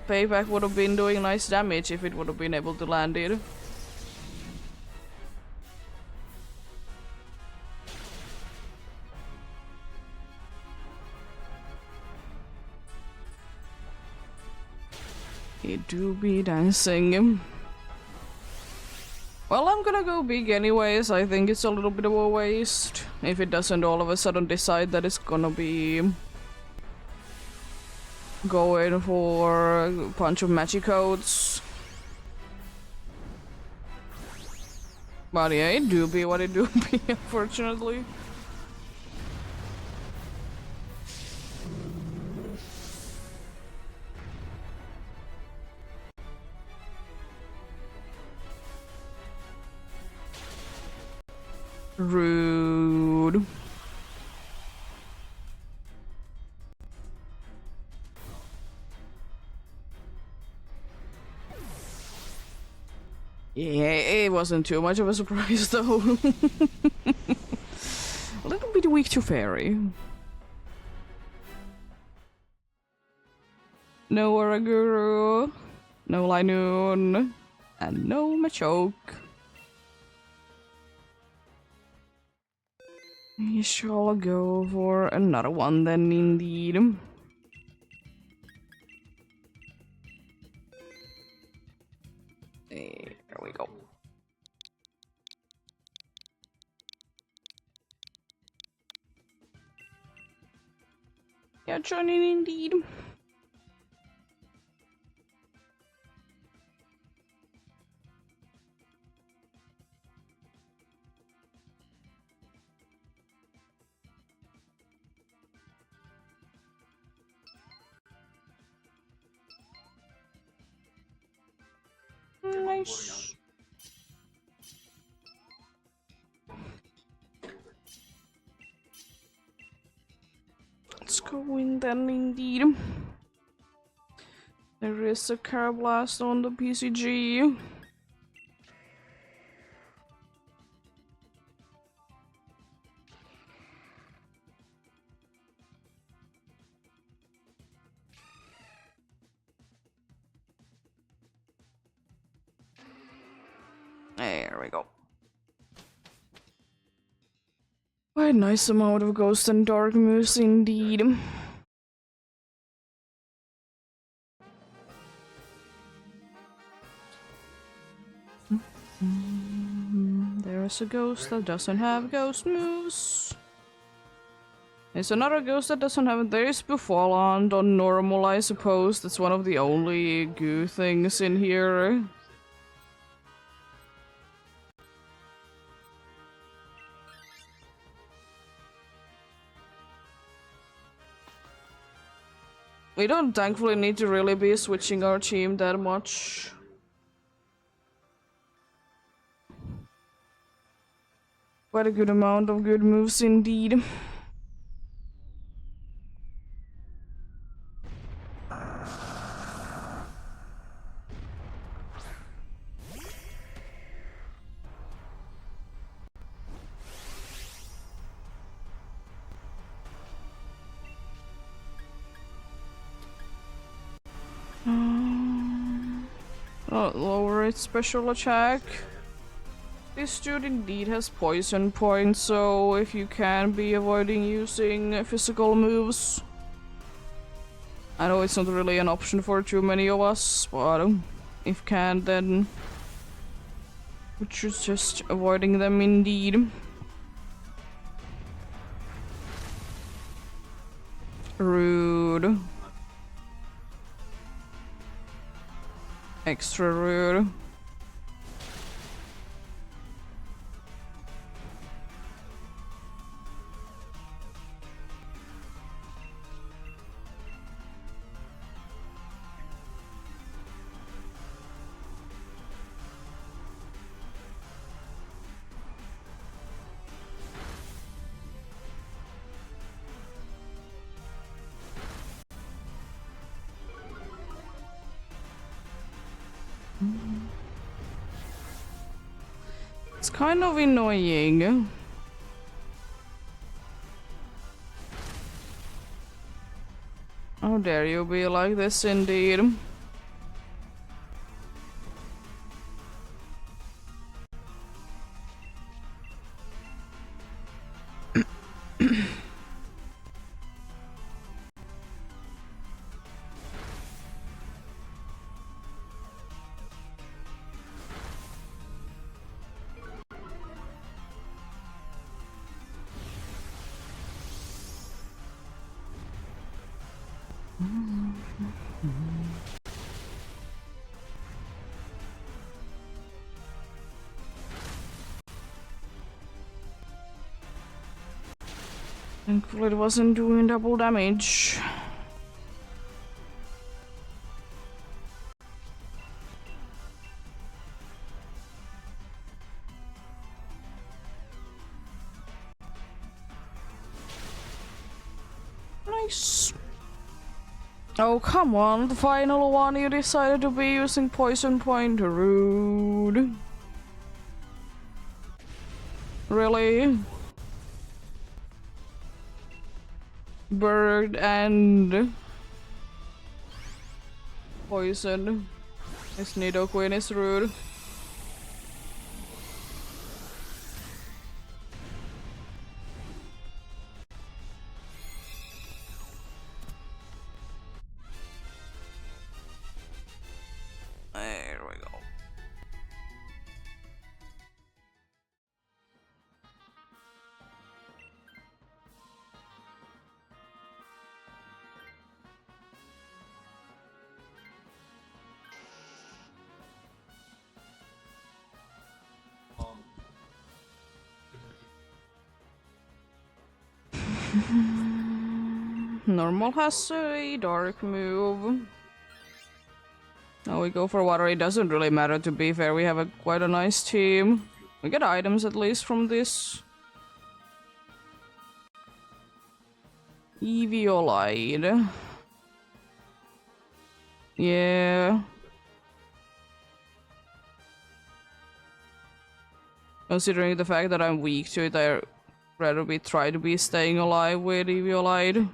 A: Payback would have been doing nice damage if it would have been able to land it. It do be dancing. Well, I'm gonna go big anyways. I think it's a little bit of a waste if it doesn't all of a sudden decide that it's gonna be going for a bunch of magic codes. But yeah, it do be what it do be, unfortunately. Rude. Yeah, it wasn't too much of a surprise though. A little bit weak to fairy. No Oraguru, no Linoon, and no Machoke. We shall go for another one then, indeed. There we go. Yeah, joining indeed. Nice. Let's go in then, indeed. There is a Carablast on the PCG. There we go. Quite a nice amount of Ghost and Dark moves indeed. There's a ghost that doesn't have ghost moves. There's another ghost that doesn't have it. There is Buffaland on normal, I suppose. That's one of the only goo things in here. We don't thankfully need to really be switching our team that much. Quite a good amount of good moves indeed. Lower its special attack. This dude indeed has poison points, so if you can be avoiding using physical moves. I know it's not really an option for too many of us, but if can, then we should just avoiding them indeed. Rude. Extra rude. It's kind of annoying. How dare you be like this indeed. Thankfully it wasn't doing double damage. Nice. Oh, come on, the final one you decided to be using poison point. Rude. Really? Bird and poison. This Nidoqueen is rude. There we go. Normal has a dark move. Now we go for water. It doesn't really matter, to be fair. We have quite a nice team. We get items at least from this. Eviolite. Yeah. Considering the fact that I'm weak to it, I'd rather try to be staying alive with Eviolite.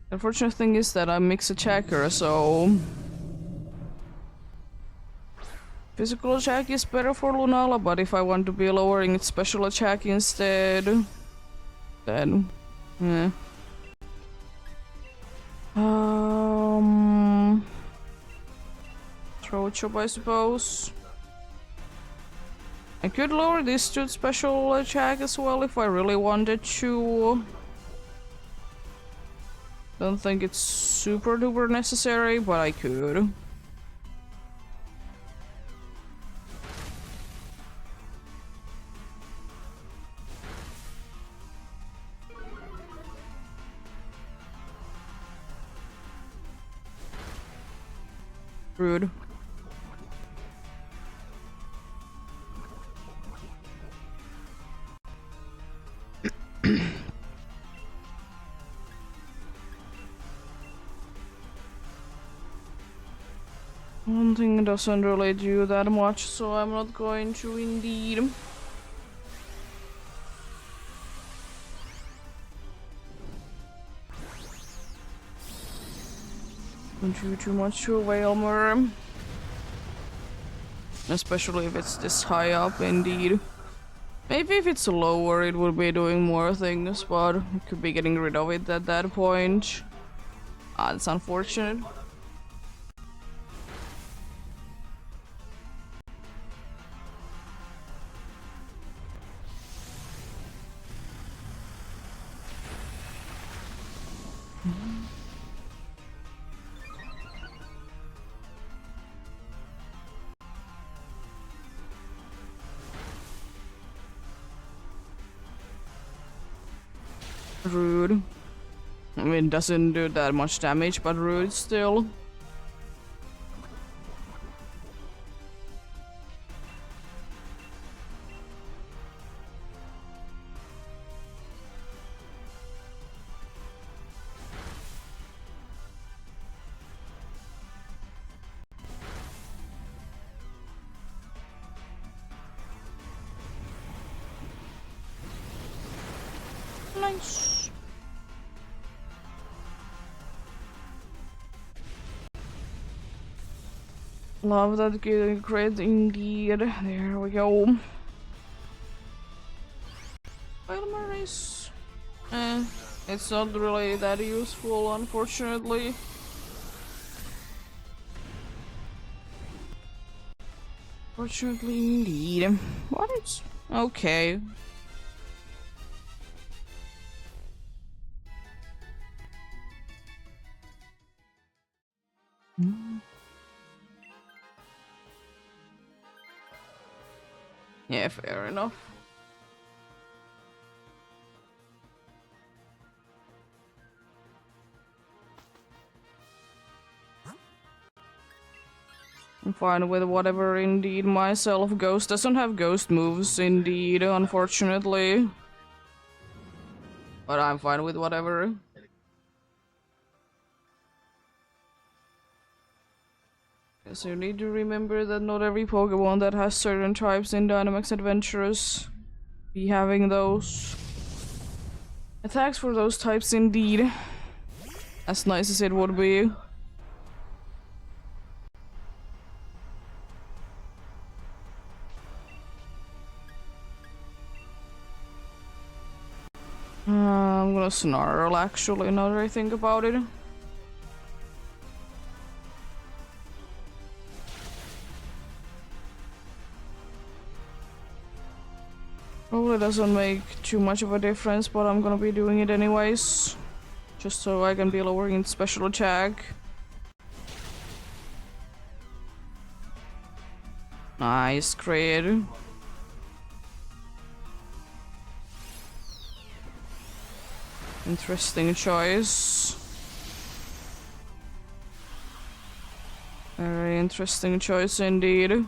A: The unfortunate thing is that I'm mixed attacker, so physical attack is better for Lunala, but if I want to be lowering its special attack instead, then yeah. Throw chop, I suppose. I could lower this to special attack as well if I really wanted to. Don't think it's super duper necessary, but I could. Rude. One thing doesn't really do that much, so I'm not going to indeed. Don't do too much to a Whalmer. Especially if it's this high up, indeed. Maybe if it's lower, it would be doing more things, but we could be getting rid of it at that point. Ah, that's unfortunate. Rude. I mean, doesn't do that much damage, but rude still. Nice. Love that grid indeed. There we go. Whalmer is... it's not really that useful, unfortunately. Fortunately indeed. What is... okay. Yeah, fair enough. I'm fine with whatever, indeed, myself. Ghost doesn't have ghost moves, indeed, unfortunately. But I'm fine with whatever. Guess you need to remember that not every Pokemon that has certain types in Dynamax Adventures be having those attacks for those types, indeed. As nice as it would be. I'm gonna snarl, actually, now that I think about it. Probably doesn't make too much of a difference, but I'm gonna be doing it anyways. Just so I can be lowering its special attack. Nice, crit. Interesting choice. Very interesting choice indeed.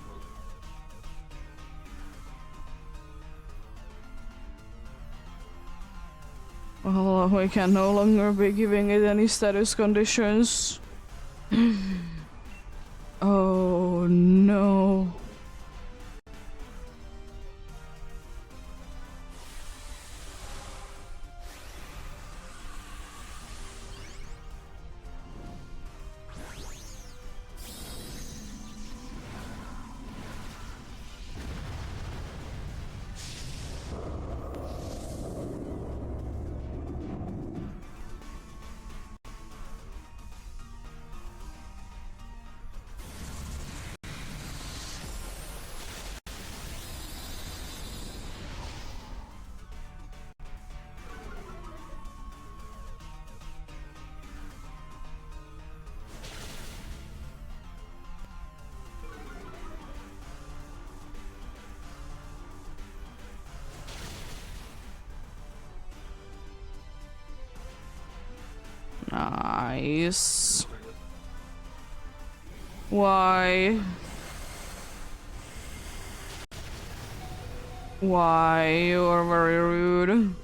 A: Well, we can no longer be giving it any status conditions. Oh no. Nice. Why? Why? You're very rude.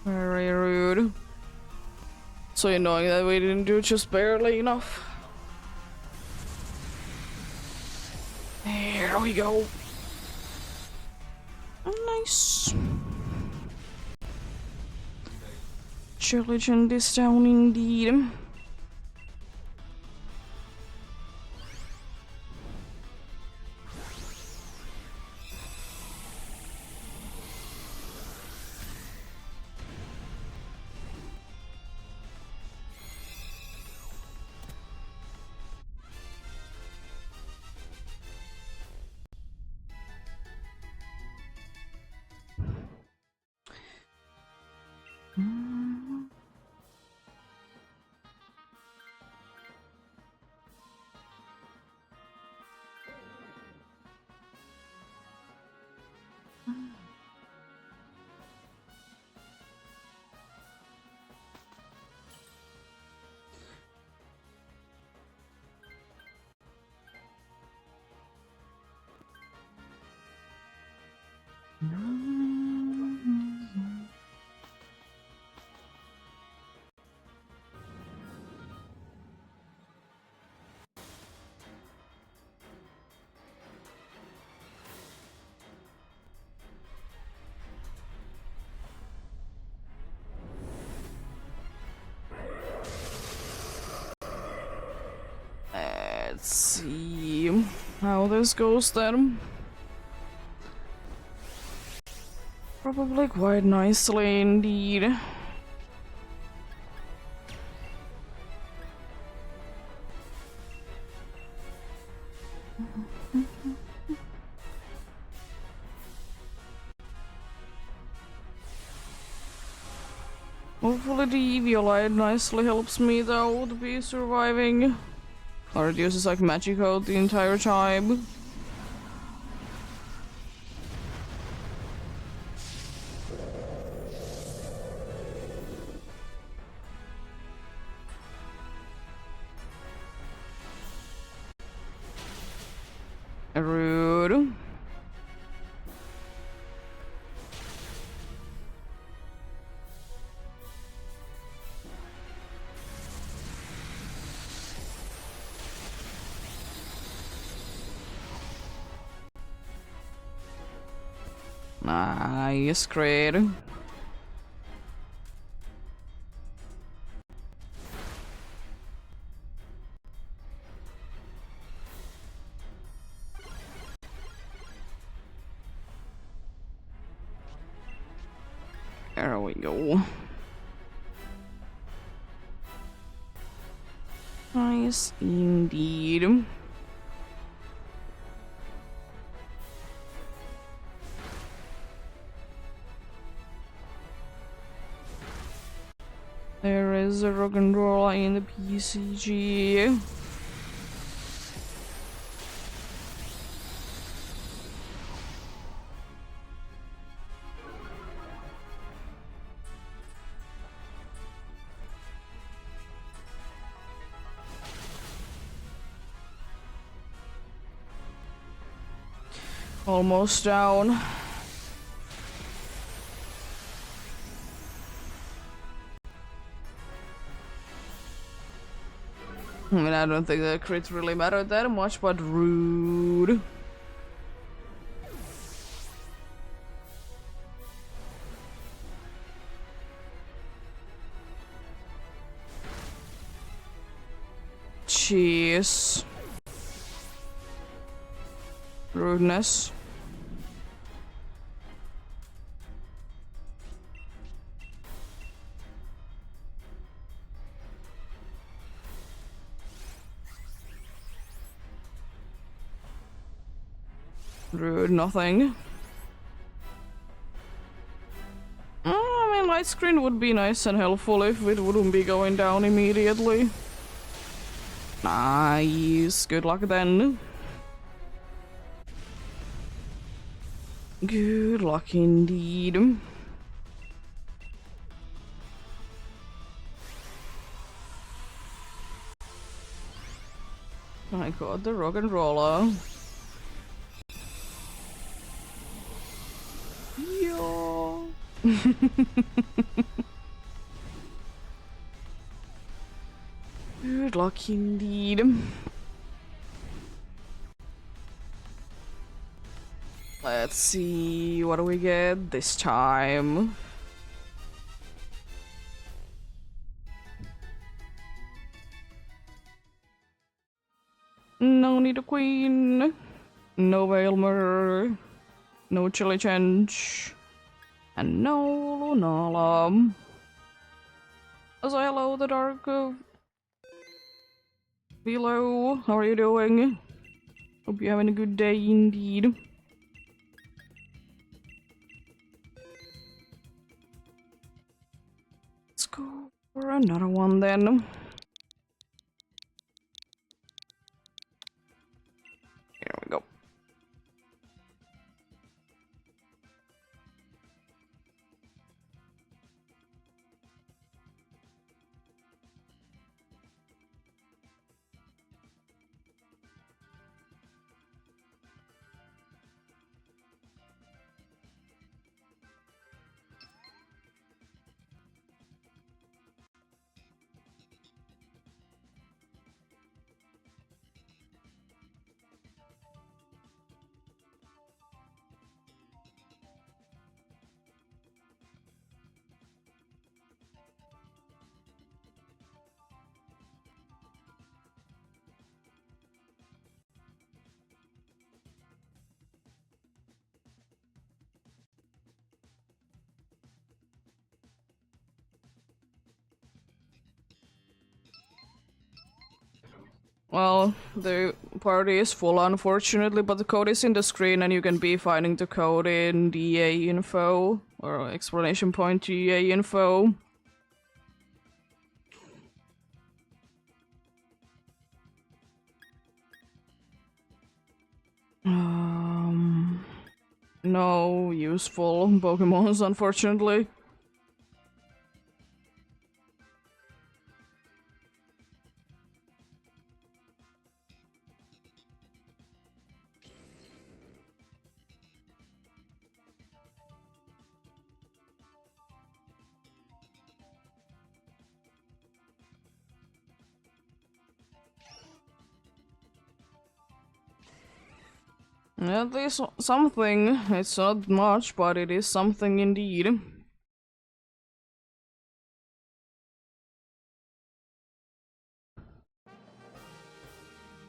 A: Very rude. So annoying that we didn't do just barely enough. There we go. Nice. Legend is down indeed. Let's see how this goes then. Probably quite nicely indeed. Hopefully the Eviolite nicely helps me though to be surviving. Or it uses like magic out the entire time. Rude. Nice, great. There we go. Nice indeed. There is a rock and roll in the PCG. Almost down. I mean, I don't think the crit really mattered that much, but rude. Jeez. Rudeness. Rude, nothing. I mean, light screen would be nice and helpful if it wouldn't be going down immediately. Nice, good luck then. Good luck indeed. I got the rock and roller. Yo. Good luck indeed. Let's see, what do we get this time? No need a queen. No Aylmer. No Chili Chench. And no Lunala. So hello, the dark below. How are you doing? Hope you're having a good day indeed. Let's go for another one then. Here we go. Well, the party is full unfortunately, but the code is in the screen and you can be finding the code in DA info or explanation point DA info. No useful Pokemons unfortunately. At least something. It's not much, but it is something indeed.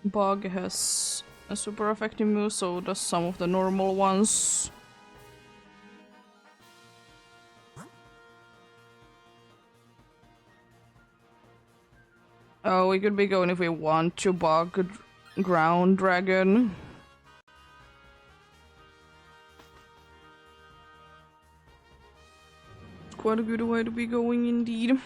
A: Bug has a super effective move, so does some of the normal ones. Oh, we could be going if we want to bug Ground Dragon. Quite a good way to be going indeed.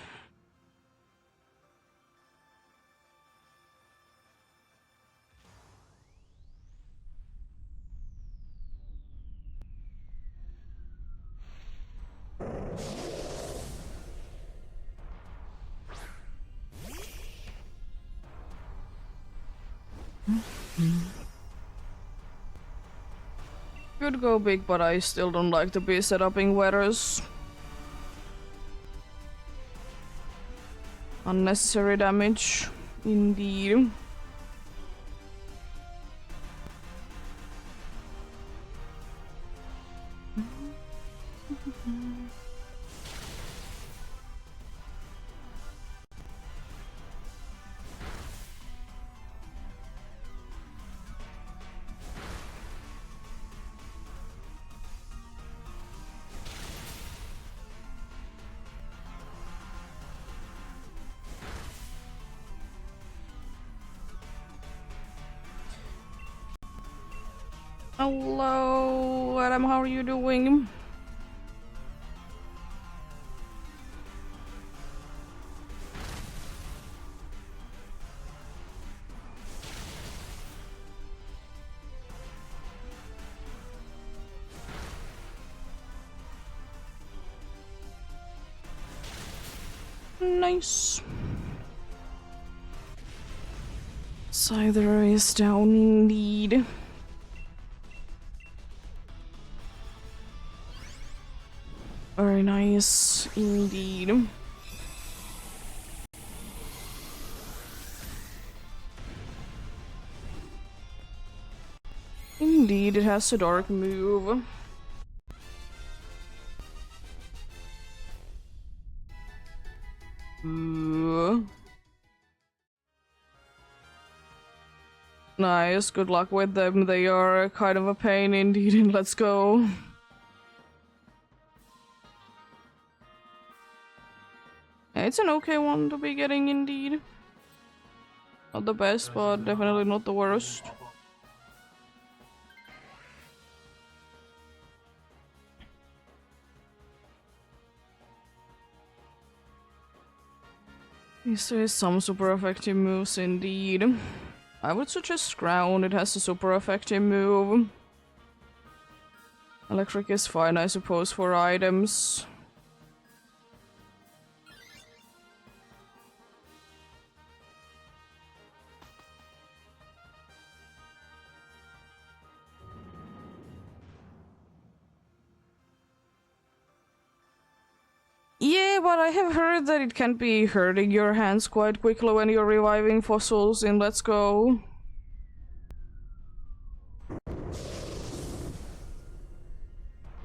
A: Could go big, but I still don't like to be setuping weathers. Unnecessary damage, indeed. Hello, Adam, how are you doing? Nice. Scyther is down indeed. Very nice indeed. Indeed, it has a dark move. Nice, good luck with them. They are kind of a pain indeed, and let's go. It's an okay one to be getting indeed. Not the best, but definitely not the worst. There is some super effective moves indeed. I would suggest Ground, it has a super effective move. Electric is fine, I suppose, for items. Yeah, but I have heard that it can be hurting your hands quite quickly when you're reviving fossils in Let's Go.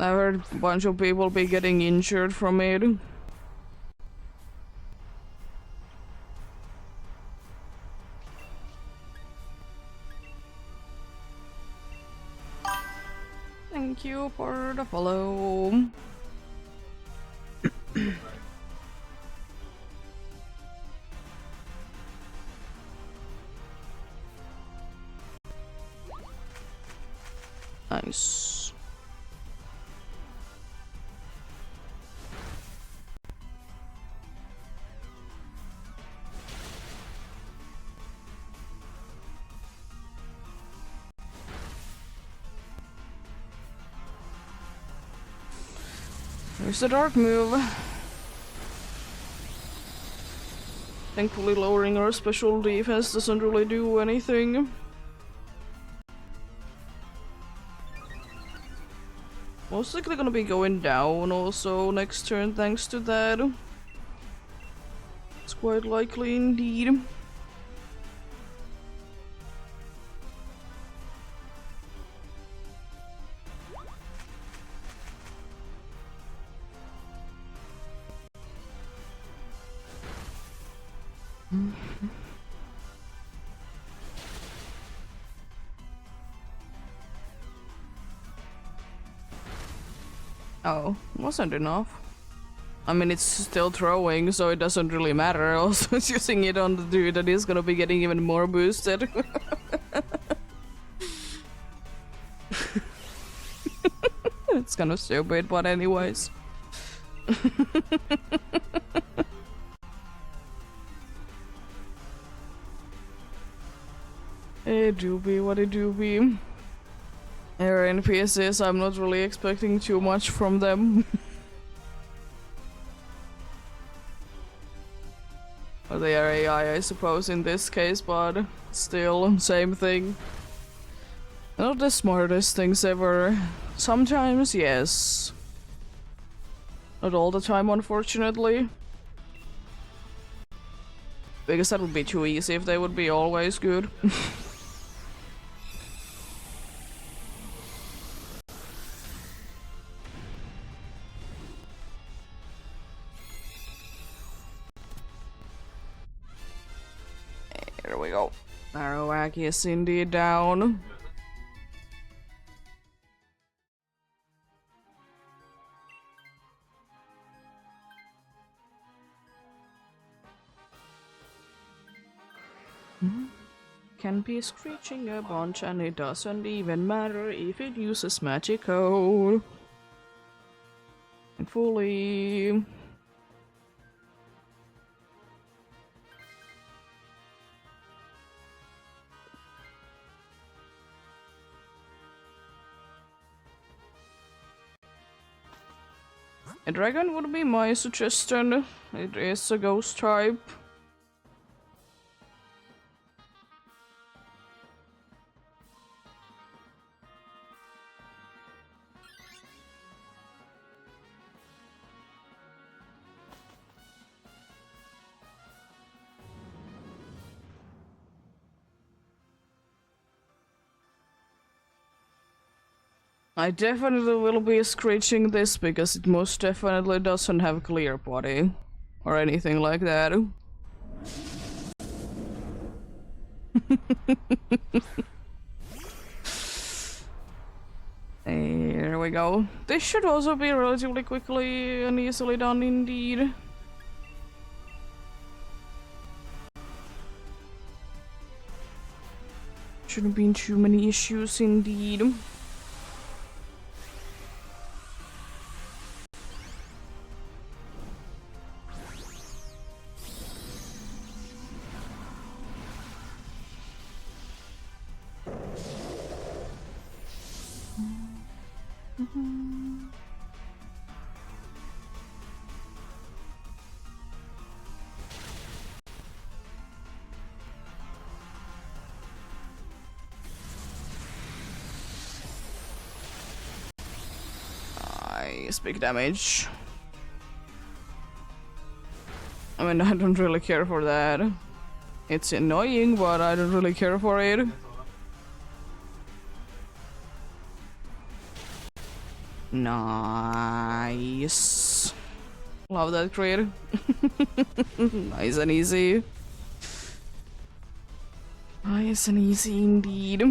A: I've heard a bunch of people be getting injured from it. Thank you for the follow. Nice. There's the dark move. Thankfully lowering our special defense doesn't really do anything. Most likely gonna be going down also next turn thanks to that. It's quite likely indeed. Oh, wasn't enough. I mean, it's still throwing, so it doesn't really matter. Also, it's using it on the dude that is gonna be getting even more boosted. It's kind of stupid, but anyways. It do be what it do be. Air NPCs, I'm not really expecting too much from them. Well, they are AI, I suppose, in this case, but still, same thing. Not the smartest things ever, Sometimes, yes. Not all the time, unfortunately. Because that would be too easy if they would be always good. Here we go. Marowak is indeed down. Can be screeching a bunch and it doesn't even matter if it uses magic code. And fully. A dragon would be my suggestion. It is a ghost type. I definitely will be screeching this because it most definitely doesn't have clear body or anything like that. There we go. This should also be relatively quickly and easily done indeed. Shouldn't be too many issues indeed. Nice, big damage. I mean, I don't really care for that. It's annoying, but I don't really care for it. Nice. Love that crit. Nice and easy. Nice and easy indeed.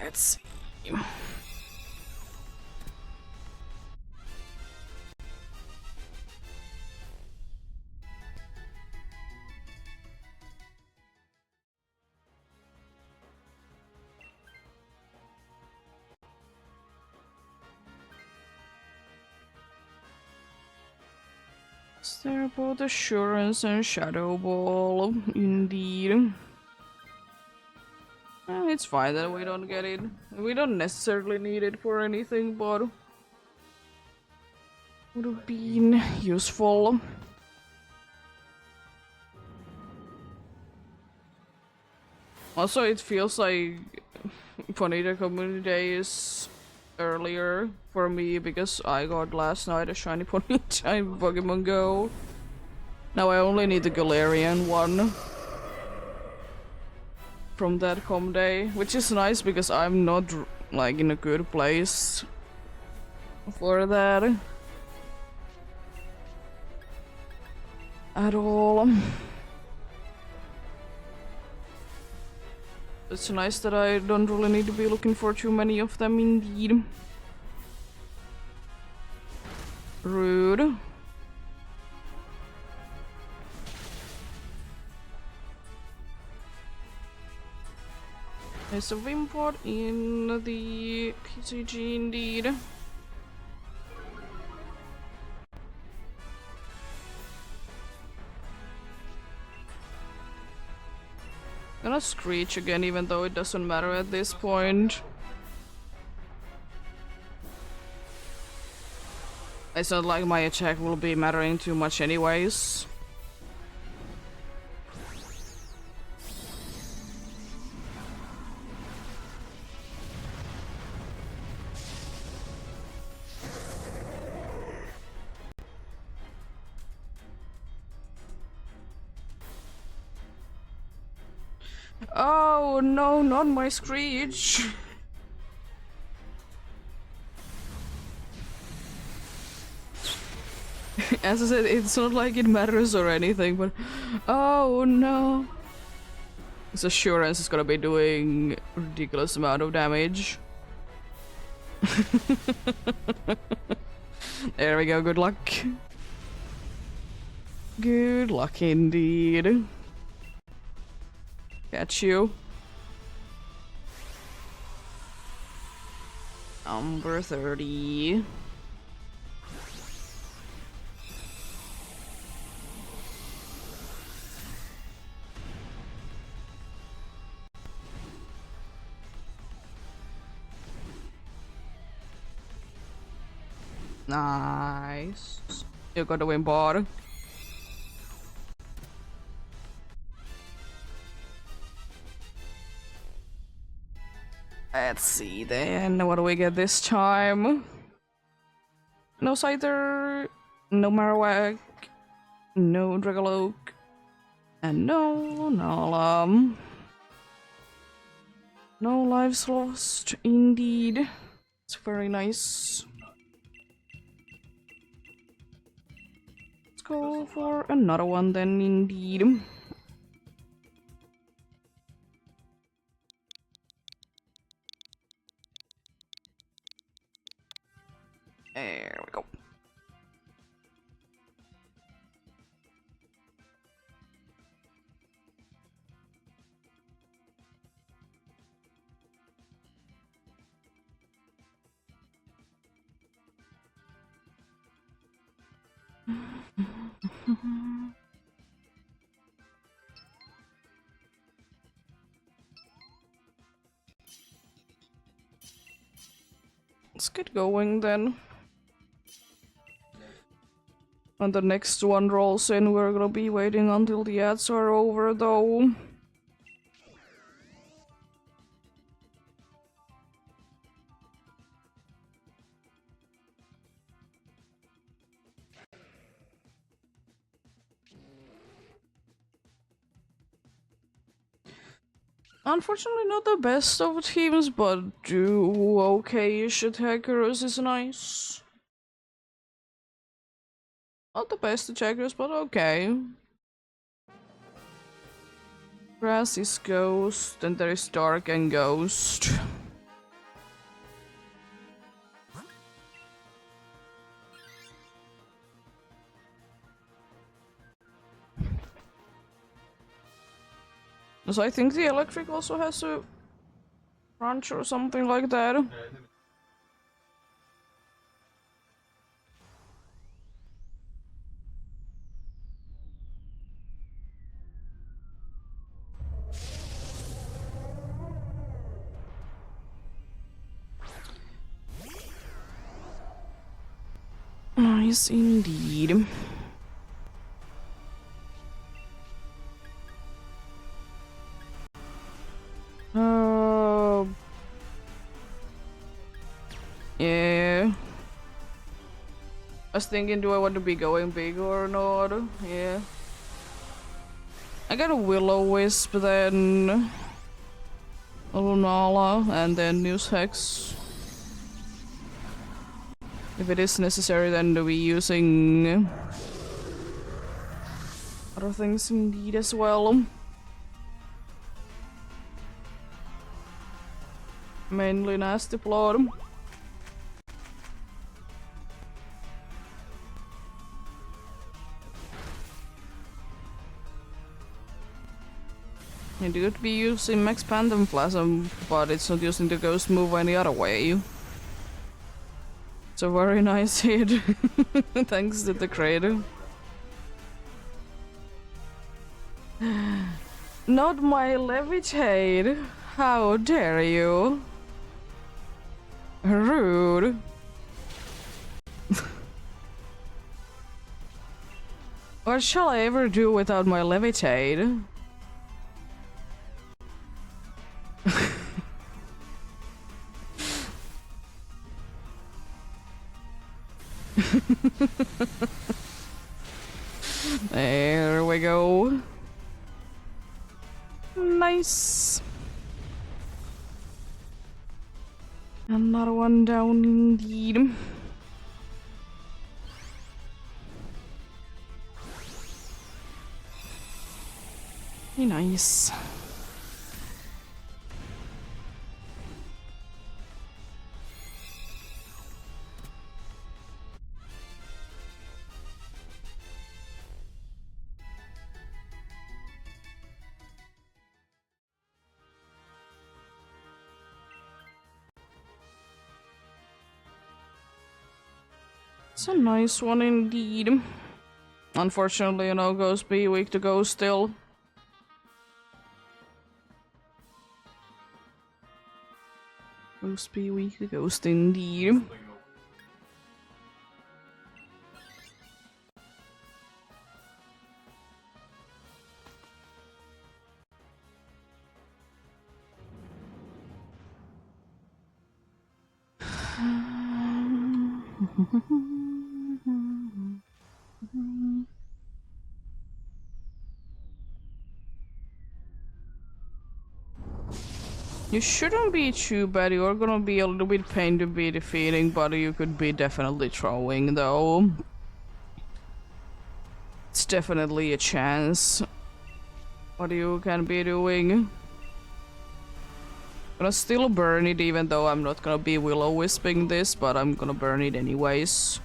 A: Let's see. Is there both assurance and shadow ball? Indeed. It's fine that we don't get it. We don't necessarily need it for anything, but would have been useful. Also, it feels like Ponyta Community Day is earlier for me because I got last night a shiny Ponyta in Pokemon Go. Now I only need the Galarian one from that com day, which is nice because I'm not like in a good place for that at all. It's nice that I don't really need to be looking for too many of them indeed. Rude. There's a Wimpod in the PCG indeed. Gonna Screech again, even though it doesn't matter at this point. It's not like my attack will be mattering too much anyways. Oh no, not my Screech! As I said, it's not like it matters or anything, but oh no. This assurance is gonna be doing ridiculous amount of damage. There we go, good luck. Good luck indeed. Catch you. Number 30. Nice. You got the win bar. Let's see then, what do we get this time? No Scyther, no Marowak, no Dragaloak, and no Nala. No lives lost, indeed. It's very nice. Let's go for another one then, indeed. There we go. Let's get going then. When the next one rolls in, we're gonna be waiting until the ads are over though. Unfortunately not the best of teams, but do okay-ish attackers is nice. Not the best attackers, but okay. Grass is Ghost, and there is Dark and Ghost. So I think the electric also has a crunch or something like that. Nice indeed. Yeah. I was thinking, do I want to be going big or not? Yeah. I got a Will-O-Wisp, then a Lunala, and then News Hex. If it is necessary, then to be using other things indeed as well. Mainly Nasty Plot. You could be using Max Phantom Plasm, but it's not using the Ghost move any other way. It's a very nice hit. Thanks to the creator. Not my Levitate! How dare you! What shall I ever do without my levitate? There we go. Nice. Another one down indeed. Nice. It's a nice one indeed. Unfortunately, you know, Ghost be weak to go still. Ghost be weak to ghost indeed. You shouldn't be too bad. You're gonna be a little bit pain to be defeating, but you could be definitely throwing though. It's definitely a chance. What you can be doing. Gonna still burn it even though I'm not gonna be will-o-wisping this, but I'm gonna burn it anyways.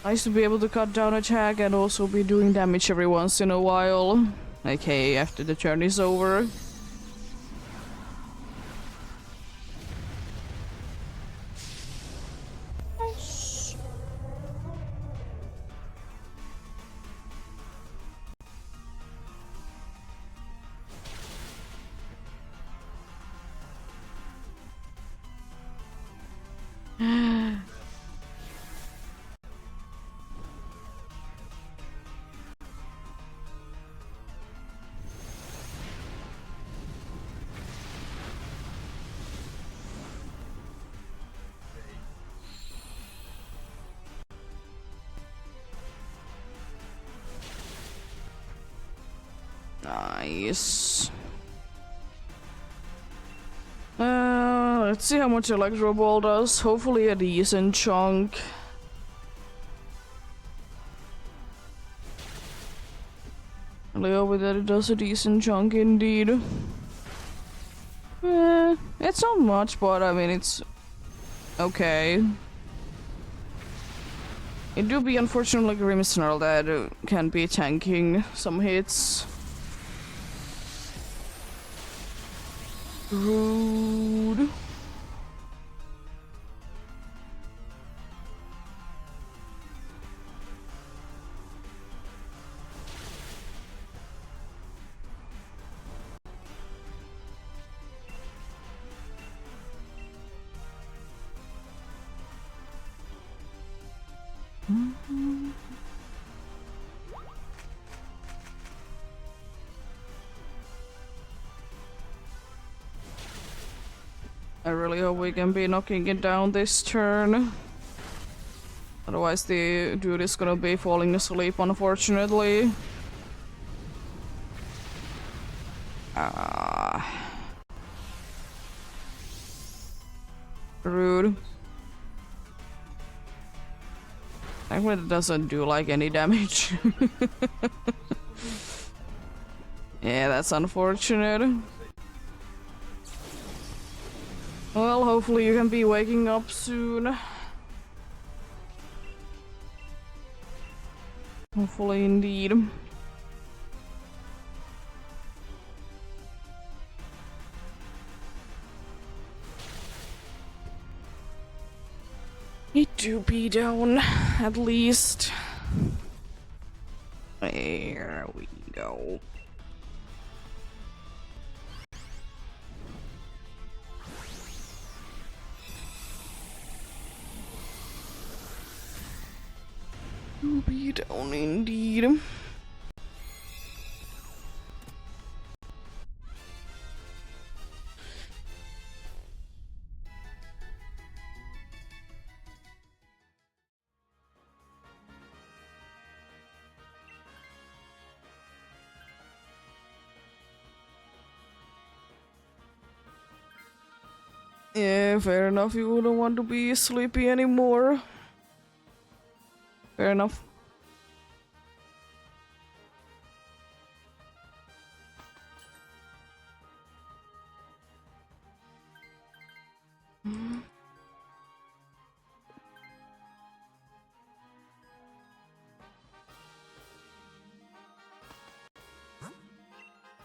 A: Nice to be able to cut down attack and also be doing damage every once in a while. Okay, after the turn is over. Nice. Nice. Let's see how much Electro Ball does. Hopefully a decent chunk. I hope that it does a decent chunk indeed. It's not much, but I mean it's okay. It do be unfortunately Grimmsnarl that can be tanking some hits. Rude. I really hope we can be knocking it down this turn. Otherwise the dude is gonna be falling asleep, unfortunately. Rude. Actually, it doesn't do like any damage. Yeah, that's unfortunate. Well, hopefully you can be waking up soon. Hopefully indeed. Need to be down, at least. There we go. be down indeed. Yeah, fair enough. You wouldn't want to be sleepy anymore. Fair enough.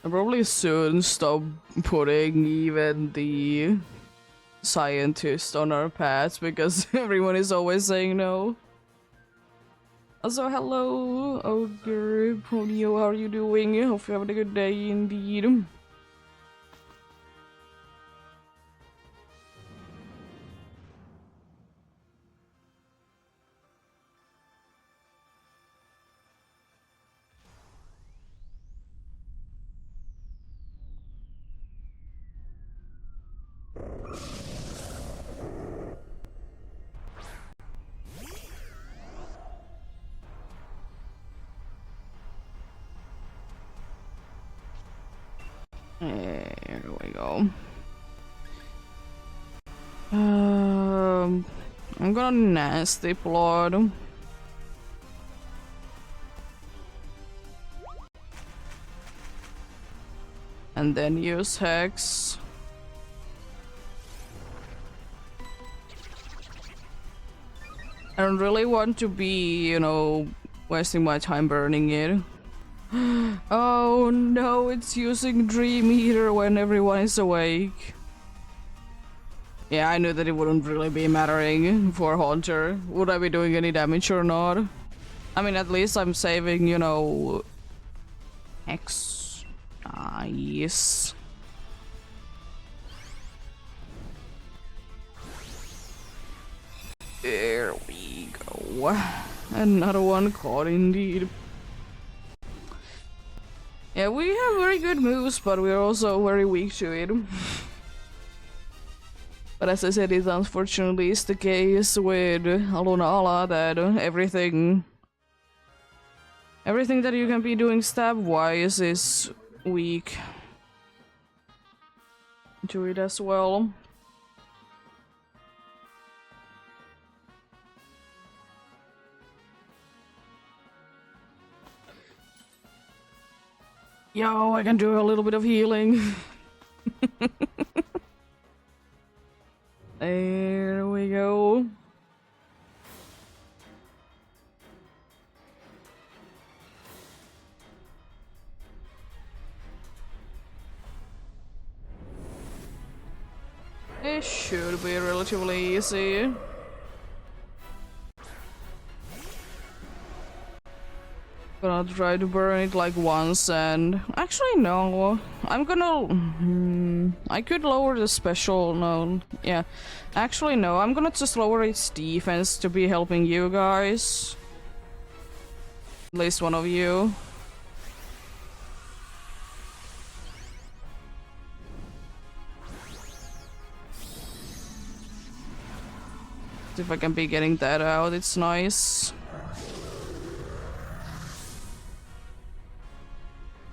A: I probably soon stop putting even the scientist on our path because everyone is always saying no. Also, hello, Ogre Ponyo, how are you doing? Hope you're having a good day indeed. There we go. I'm gonna nasty plot. And then use Hex. I don't really want to be, you know, wasting my time burning it. Oh no, it's using Dream Eater when everyone is awake. Yeah, I knew that it wouldn't really be mattering for Haunter. Would I be doing any damage or not? I mean, at least I'm saving, you know... X. Nice. There we go. Another one caught indeed. Yeah, we have very good moves, but we're also very weak to it. But as I said, it unfortunately is the case with Lunala that everything that you can be doing stab-wise is weak to it as well. Yo, I can do a little bit of healing. There we go. It should be relatively easy. Gonna try to burn it like once and... Actually, no. I'm gonna... I could lower the special... No. Yeah. Actually, no. I'm gonna just lower its defense to be helping you guys. At least one of you. See if I can be getting that out. It's nice.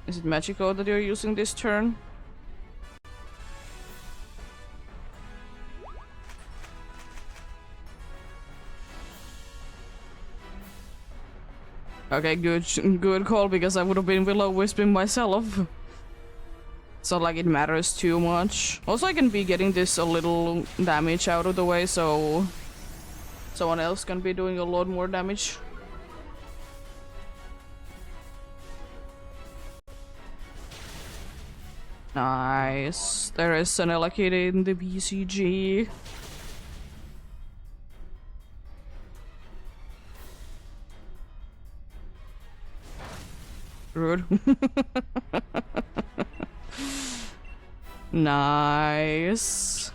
A: Is it Magico that you're using this turn? Okay, good call, because I would have been Willow Wisping myself. It's not like it matters too much. Also, I can be getting this a little damage out of the way, so someone else can be doing a lot more damage. Nice. There is an Elekid in the BCG. Rude. Nice.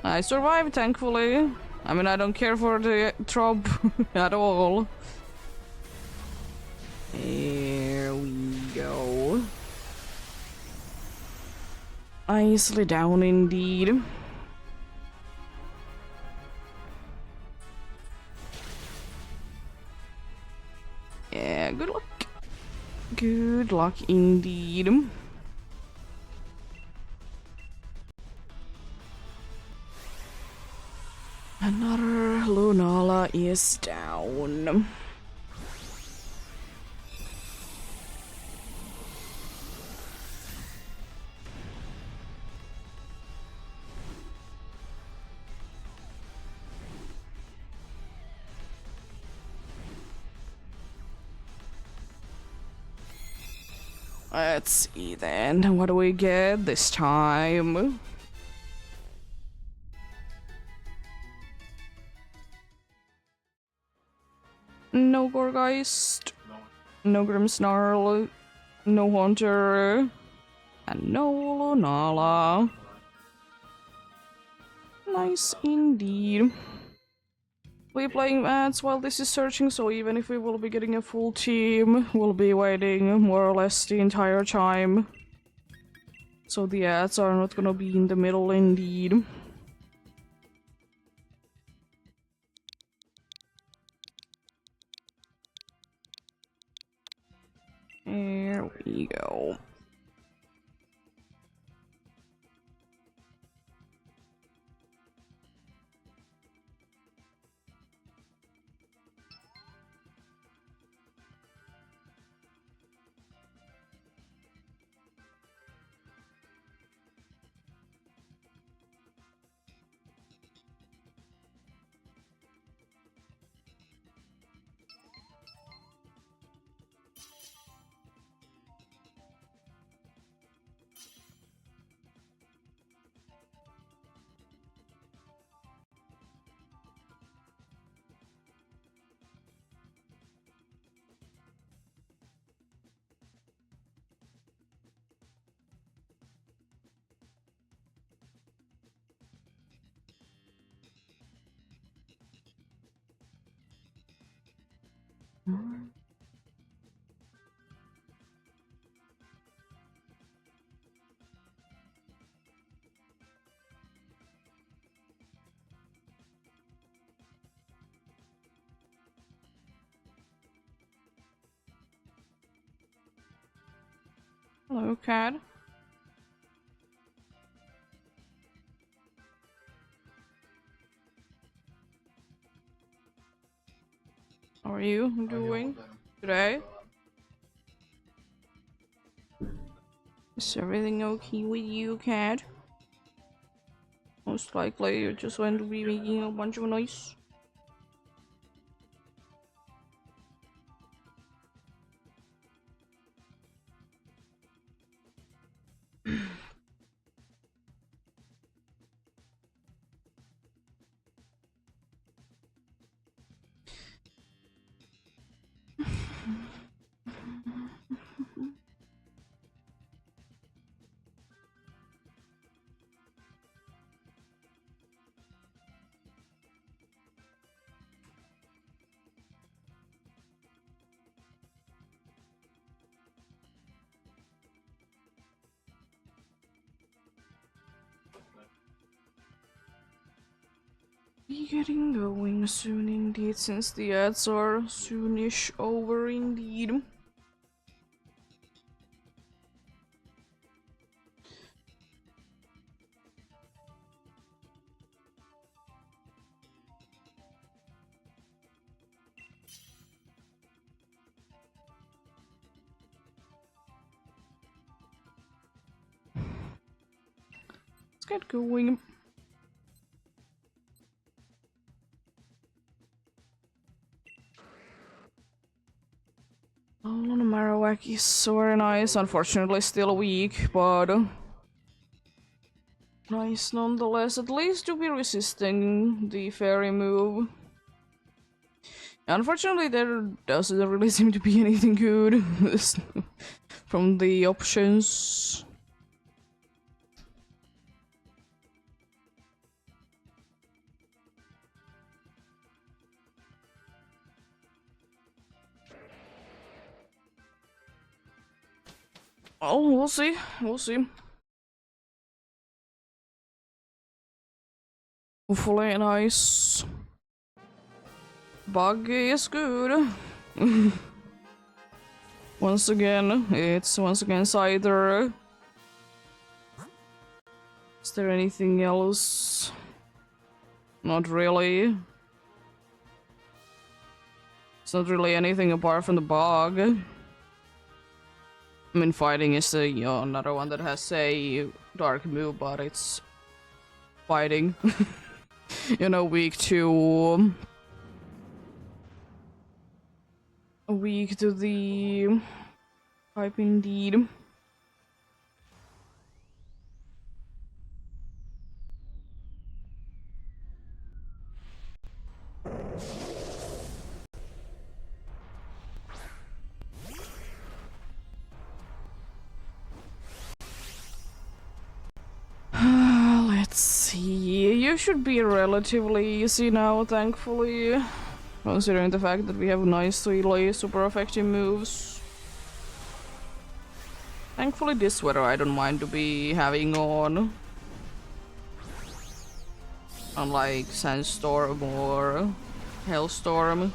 A: I survived, thankfully. I mean, I don't care for the drop at all. Here we go. Nicely down indeed. Yeah, good luck. Good luck indeed. Another Lunala is down. Let's see then, what do we get this time? No Gorgeist, no Grimmsnarl, no Haunter, and no Lunala. Nice indeed. We're playing ads while this is searching, so even if we will be getting a full team, we'll be waiting more or less the entire time. So the ads are not gonna be in the middle indeed. Here we go. Hello, cat. How are you doing today? Is everything okay with you, cat? Most likely you're just going to be making a bunch of noise. Be getting going soon indeed, since the ads are soonish over indeed. Let's get going. Oh, Marowak is so very nice. Unfortunately, still weak, but nice nonetheless. At least to be resisting the fairy move. Unfortunately, there doesn't really seem to be anything good from the options. Oh, we'll see. We'll see. Hopefully nice. Buggy is good. Once again cider. Is there anything else? Not really. It's not really anything apart from the bug. I mean, fighting is another one that has a dark move, but it's fighting. Weak to the type indeed. Let's see. You should be relatively easy now, thankfully. Considering the fact that we have nicely super effective moves. Thankfully this sweater I don't mind to be having on. Unlike Sandstorm or Hailstorm.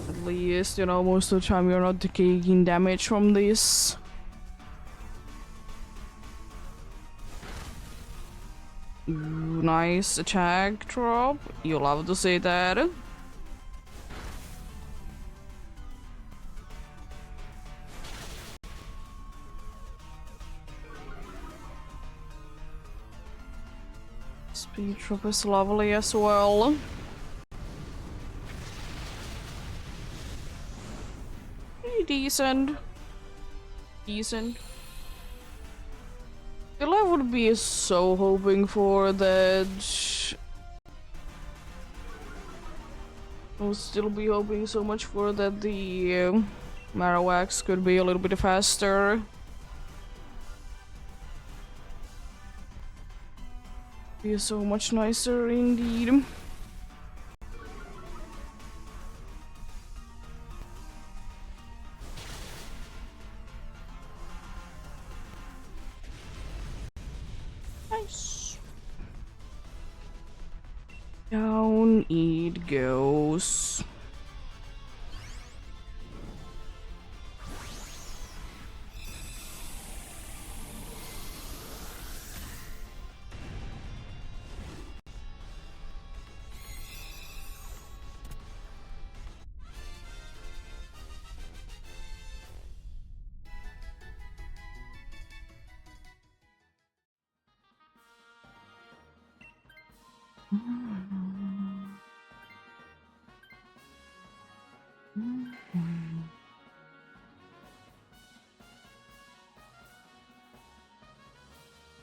A: At least, most of the time you're not taking damage from this. Ooh, nice attack drop. You love to see that. Speed drop is lovely as well. Pretty decent. Decent. Still, I would be so hoping for that. I would still be hoping so much for that the Marowaks could be a little bit faster. Be so much nicer indeed. Nice. Down it goes.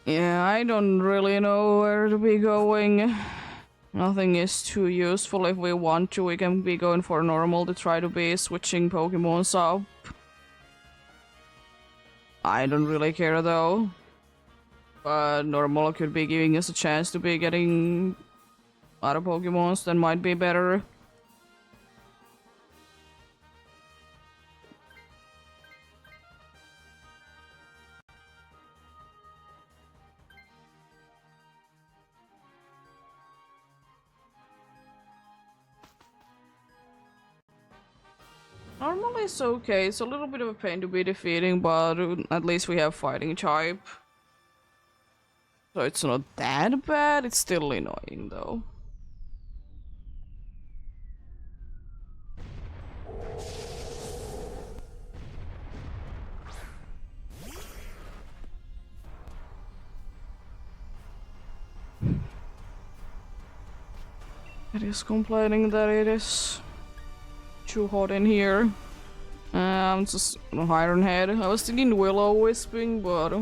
A: Yeah, I don't really know where to be going. Nothing is too useful. If we want to, we can be going for normal to try to be switching Pokemons up. I don't really care though. But normal could be giving us a chance to be getting other Pokemons that might be better. Normally it's okay, it's a little bit of a pain to be defeating, but at least we have fighting type. So it's not that bad, it's still annoying though. It is complaining that it is too hot in here. I'm just Iron Head. I was thinking Willow Wisping, but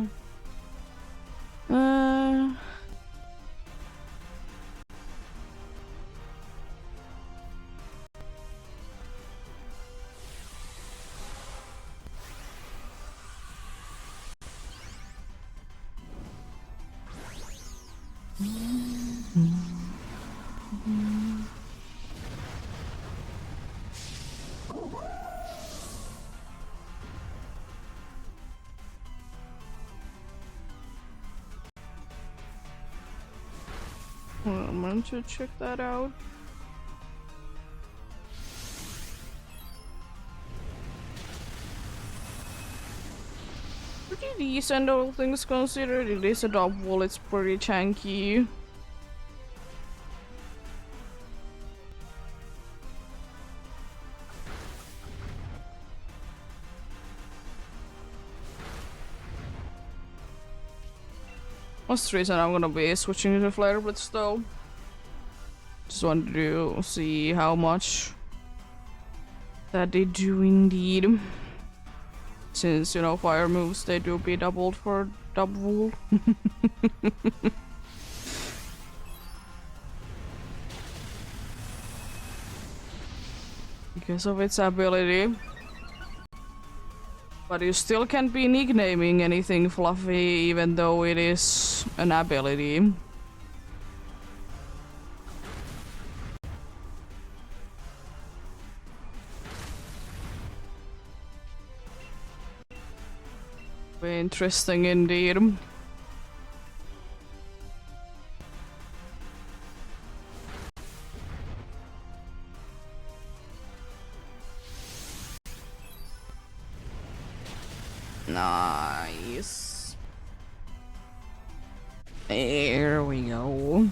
A: moment to check that out. Pretty decent, all things considered. It is a double, it's pretty chunky. What's the reason I'm gonna be switching to Flare Blitz though? Just wanted to see how much that they do indeed. Since, you know, fire moves, they do be doubled for double. Because of its ability. But you still can't be nicknaming anything fluffy, even though it is an ability. Very interesting indeed. Nice. There we go.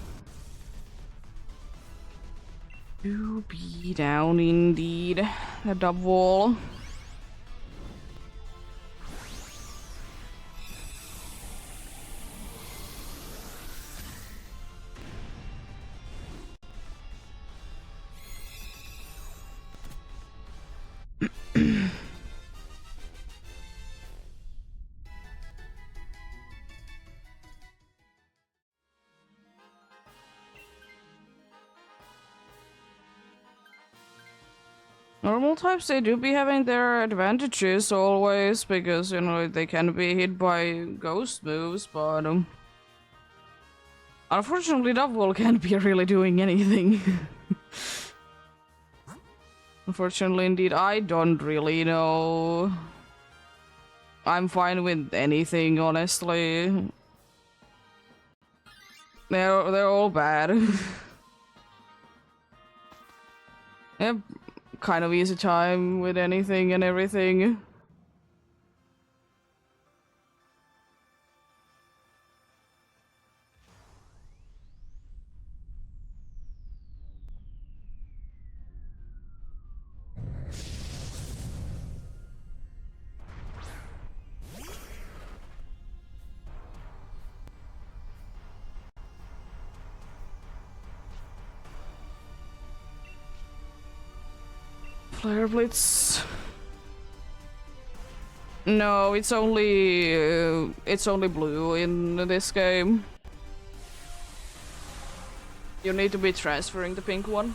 A: To be down indeed. A double. Normal types, they do be having their advantages always, because, you know, they can be hit by ghost moves, but unfortunately double can't be really doing anything. Unfortunately indeed, I don't really know. I'm fine with anything, honestly. They're all bad. Yep. Kind of easy time with anything and everything. Flare Blitz. No, it's only blue in this game. You need to be transferring the pink one.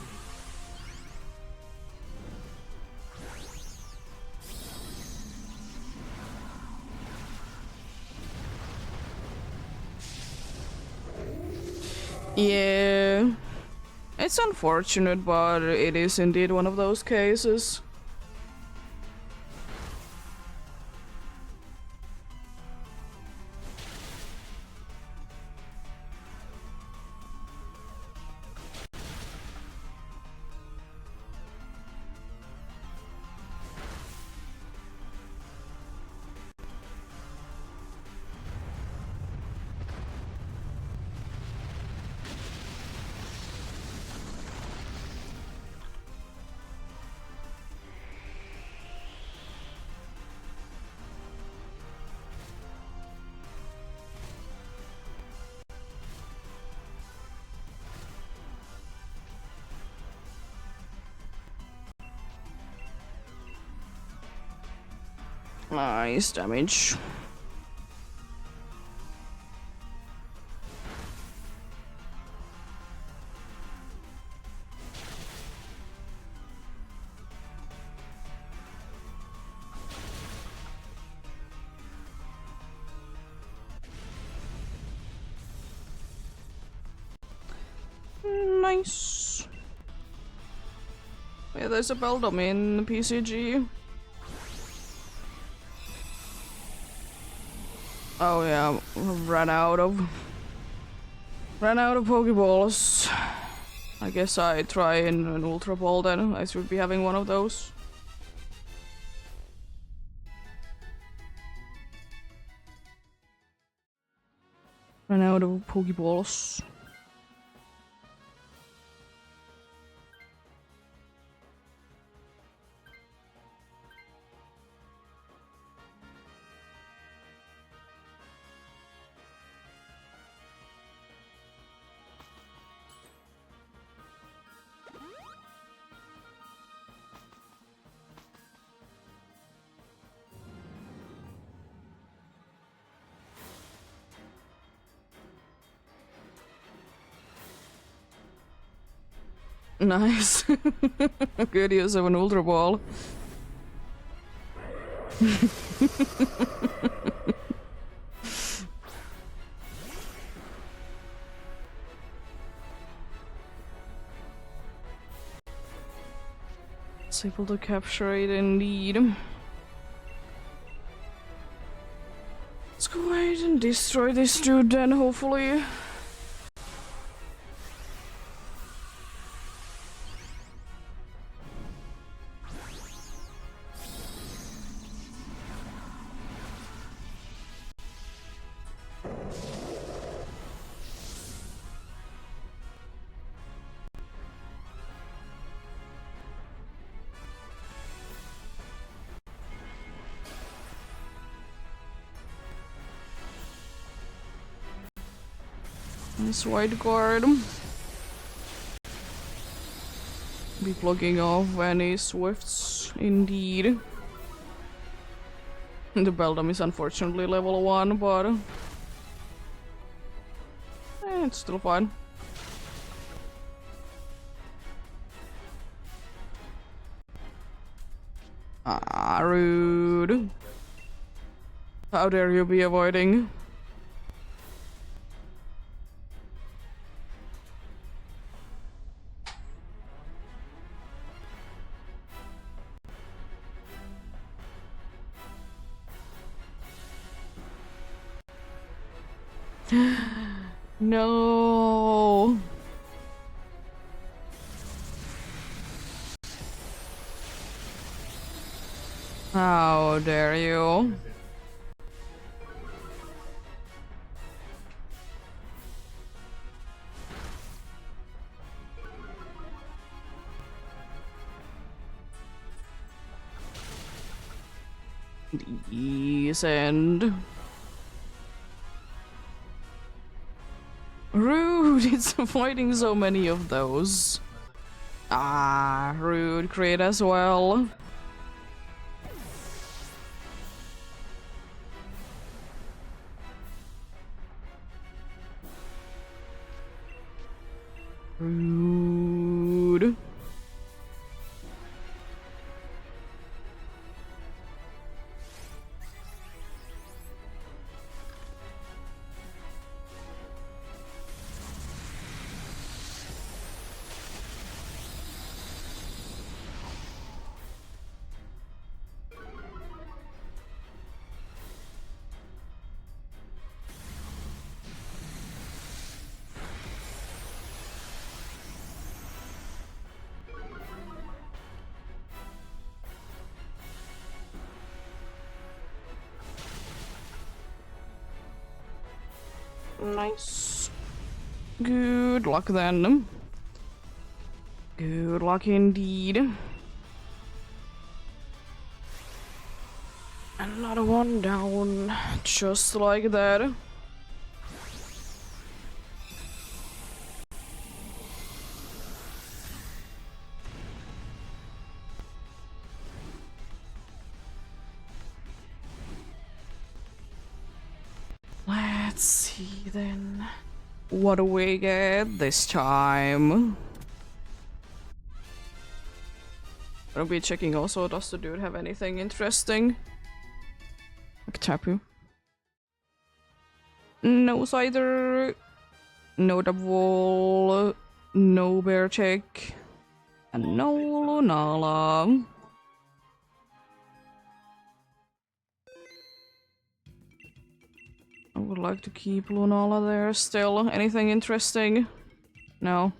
A: Yeah. It's unfortunate, but it is indeed one of those cases. Nice damage. Nice. Yeah, there's a Beldum in PCG. Oh yeah, ran out of. Ran out of Pokeballs. I guess I try in an Ultra Ball then. I should be having one of those. Ran out of Pokeballs. Nice. Good use of an Ultra Ball. It's able to capture it indeed. Let's go ahead and destroy this dude then, hopefully. This white guard. Be blocking off any swifts, indeed. The Beldam is unfortunately level 1, but it's still fine. Ah, rude. How dare you be avoiding? No. How dare you? Decent. Rude, it's avoiding so many of those. Ah, rude, crit as well. Rude. Nice. Good luck then. Good luck indeed. Another one down. Just like that. Let's see then. What do we get this time? I'll be checking also, does the dude have anything interesting? Like Tapu? No Scyther. No Double. No Bear Check. And no Lunala. I would like to keep Lunala there still. Anything interesting? No.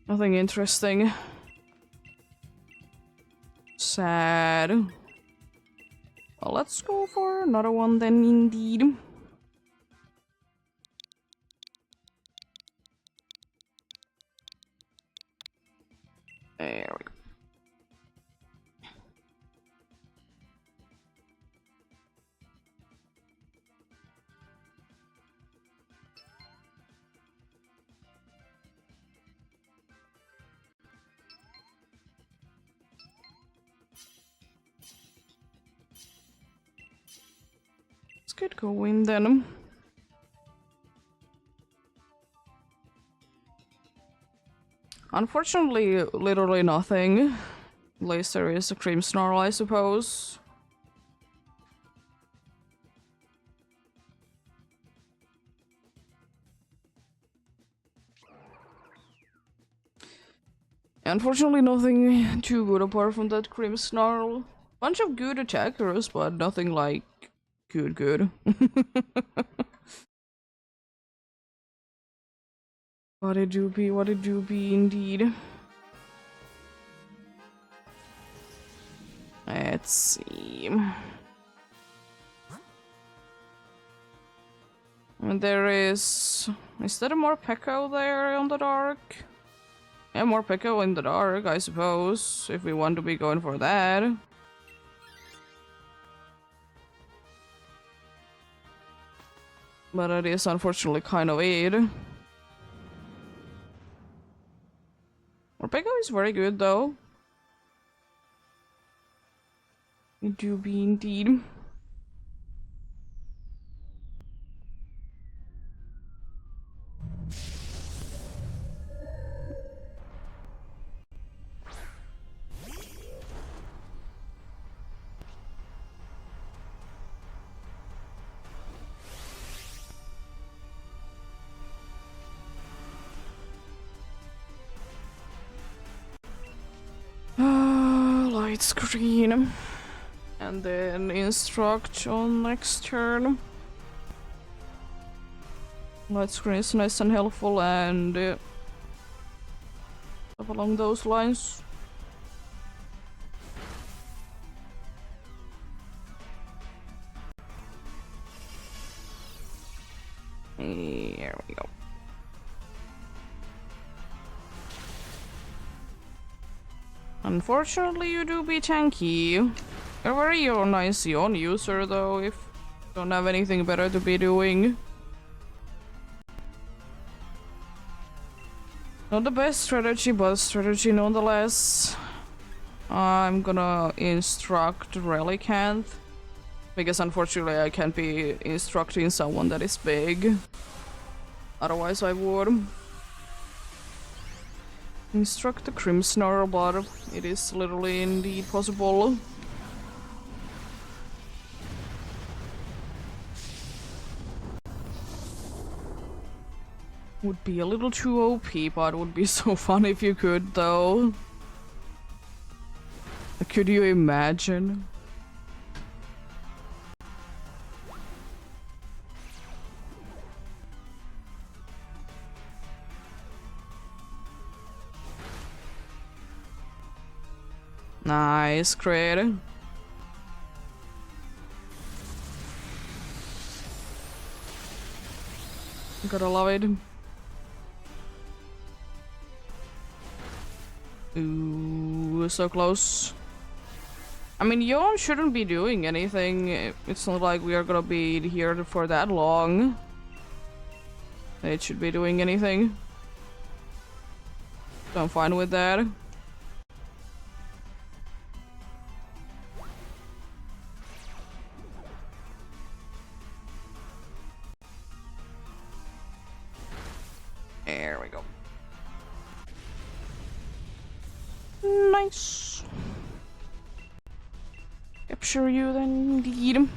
A: Nothing interesting. Sad. Well, let's go for another one then, indeed. There we go. Let's get going then. Unfortunately, literally nothing. At least there is a cream snarl, I suppose. Unfortunately, nothing too good apart from that cream snarl. Bunch of good attackers, but nothing like good. What it do be indeed. Let's see. And there is there a more Pekko there on the dark? Yeah, more Pekko in the dark, I suppose, if we want to be going for that. But it is unfortunately kind of it. More Pekko is very good though. It do be indeed. Light screen. And then instruct on next turn. Light screen is nice and helpful and stuff along those lines. Here we go. Unfortunately, you do be tanky. You're very nice Yon user though, if you don't have anything better to be doing. Not the best strategy, but strategy nonetheless. I'm gonna instruct Relicanth. Because unfortunately I can't be instructing someone that is big. Otherwise I would. Instruct the Crimsnarl, but it is literally indeed possible. Would be a little too OP, but would be so fun if you could, though. Could you imagine? Nice, crit. Gotta love it. Ooh, so close. I mean, Yon shouldn't be doing anything. It's not like we are gonna be here for that long. It should be doing anything. So I'm fine with that. There we go. Nice. Capture you then, indeed.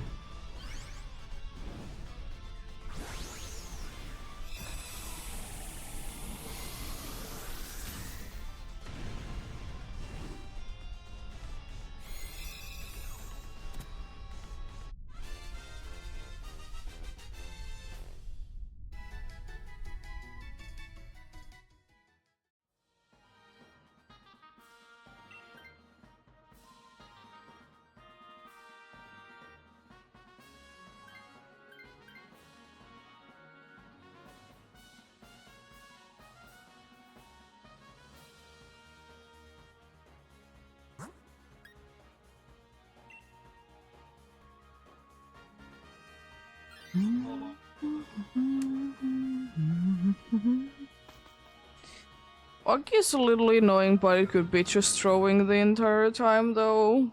A: Bug is a little annoying, but it could be just throwing the entire time though.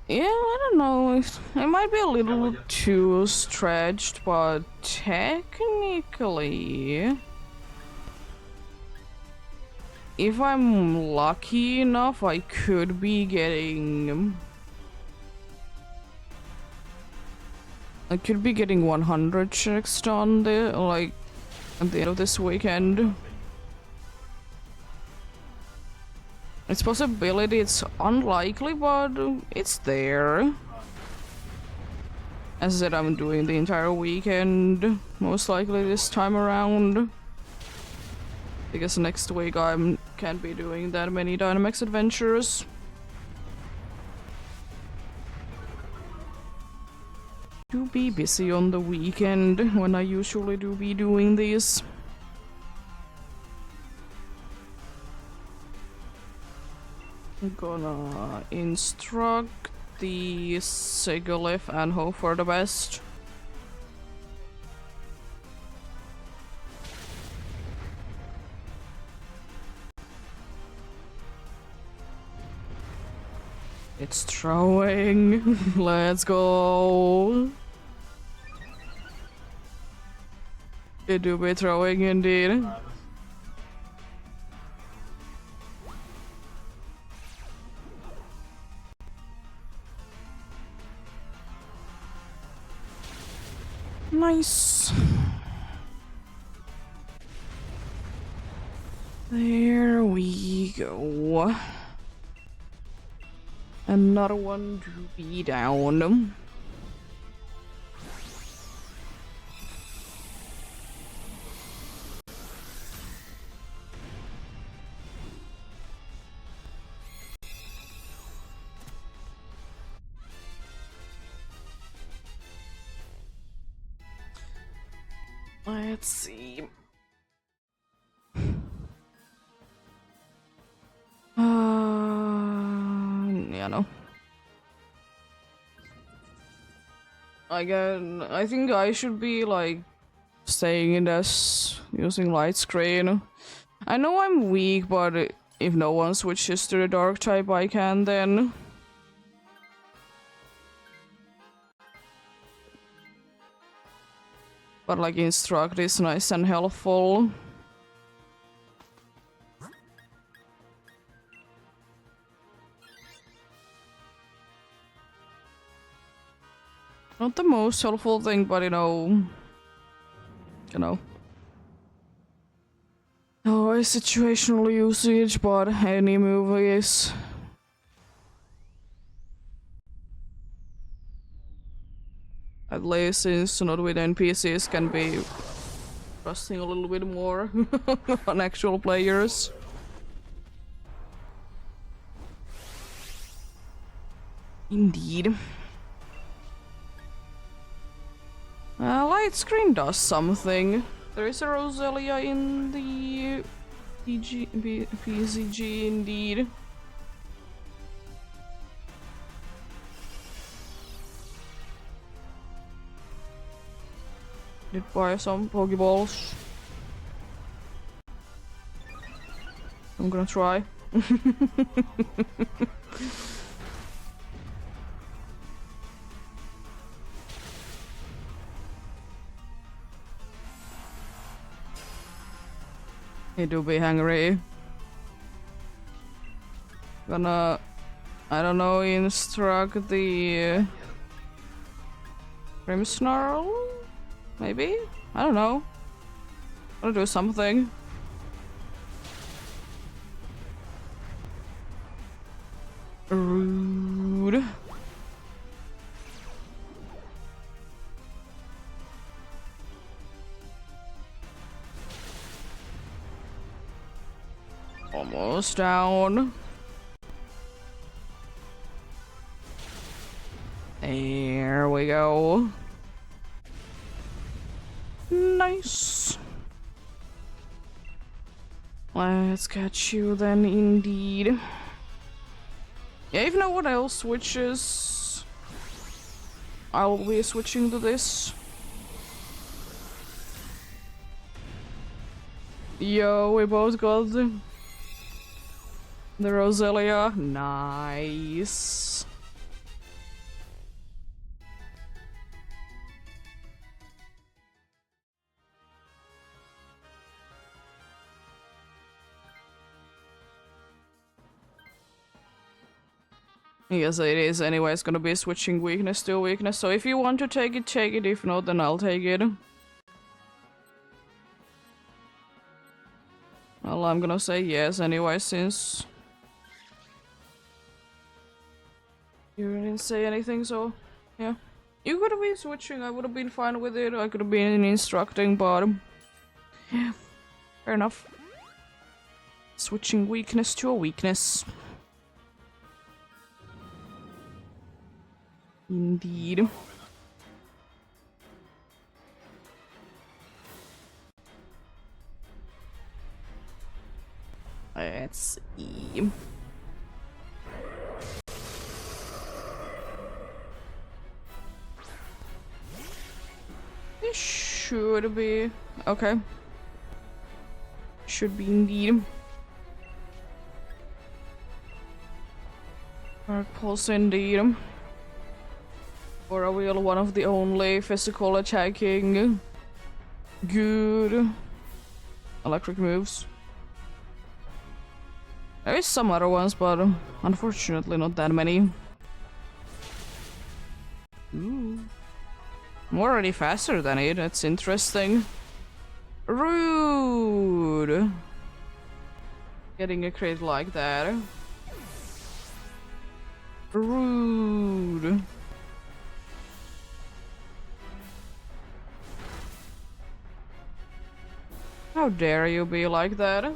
A: Yeah, I don't know. It might be a little too stretched, but technically, if I'm lucky enough, I could be getting... I could be getting 100 checks done there, like, at the end of this weekend. It's a possibility, it's unlikely, but it's there. As I said, I'm doing the entire weekend, most likely this time around. Because next week I can't be doing that many Dynamax adventures. To be busy on the weekend, when I usually do be doing these. I'm gonna instruct the Sigilyph and hope for the best. It's throwing. Let's go. It do be throwing indeed. Nice. There we go. Another one to be down. Let's see. Yeah, no. Again, I think I should be like staying in this using light screen. I know I'm weak, but if no one switches to the dark type, I can then. But like instruct is nice and helpful. Not the most helpful thing, but you know. Always situational usage, but any movies. At least since not with NPCs can be trusting a little bit more on actual players. Indeed. Light screen does something. There is a Roselia in the PCG indeed. Did buy some Pokeballs. I'm gonna try. He do be hungry. Gonna, I don't know, instruct the Grimmsnarl? Maybe? I don't know. Gonna do something. Rude. Almost down. There we go. Nice. Let's catch you then, indeed. Yeah, if no one else switches, I'll be switching to this. Yo, we both got the Roselia. Nice. Yes, it is. Anyway, it's gonna be switching weakness to weakness. So if you want to take it, take it. If not, then I'll take it. Well, I'm gonna say yes anyway, since you didn't say anything, so yeah. You could have been switching, I would have been fine with it. I could have been instructing, but yeah, fair enough. Switching weakness to a weakness. Indeed. Let's see. This should be okay. Should be indeed. Dark Pulse indeed. For a real one of the only physical attacking good electric moves. There is some other ones, but unfortunately not that many. Ooh. I'm already faster than it, that's interesting. Rude! Getting a crit like that. Rude. How dare you be like that?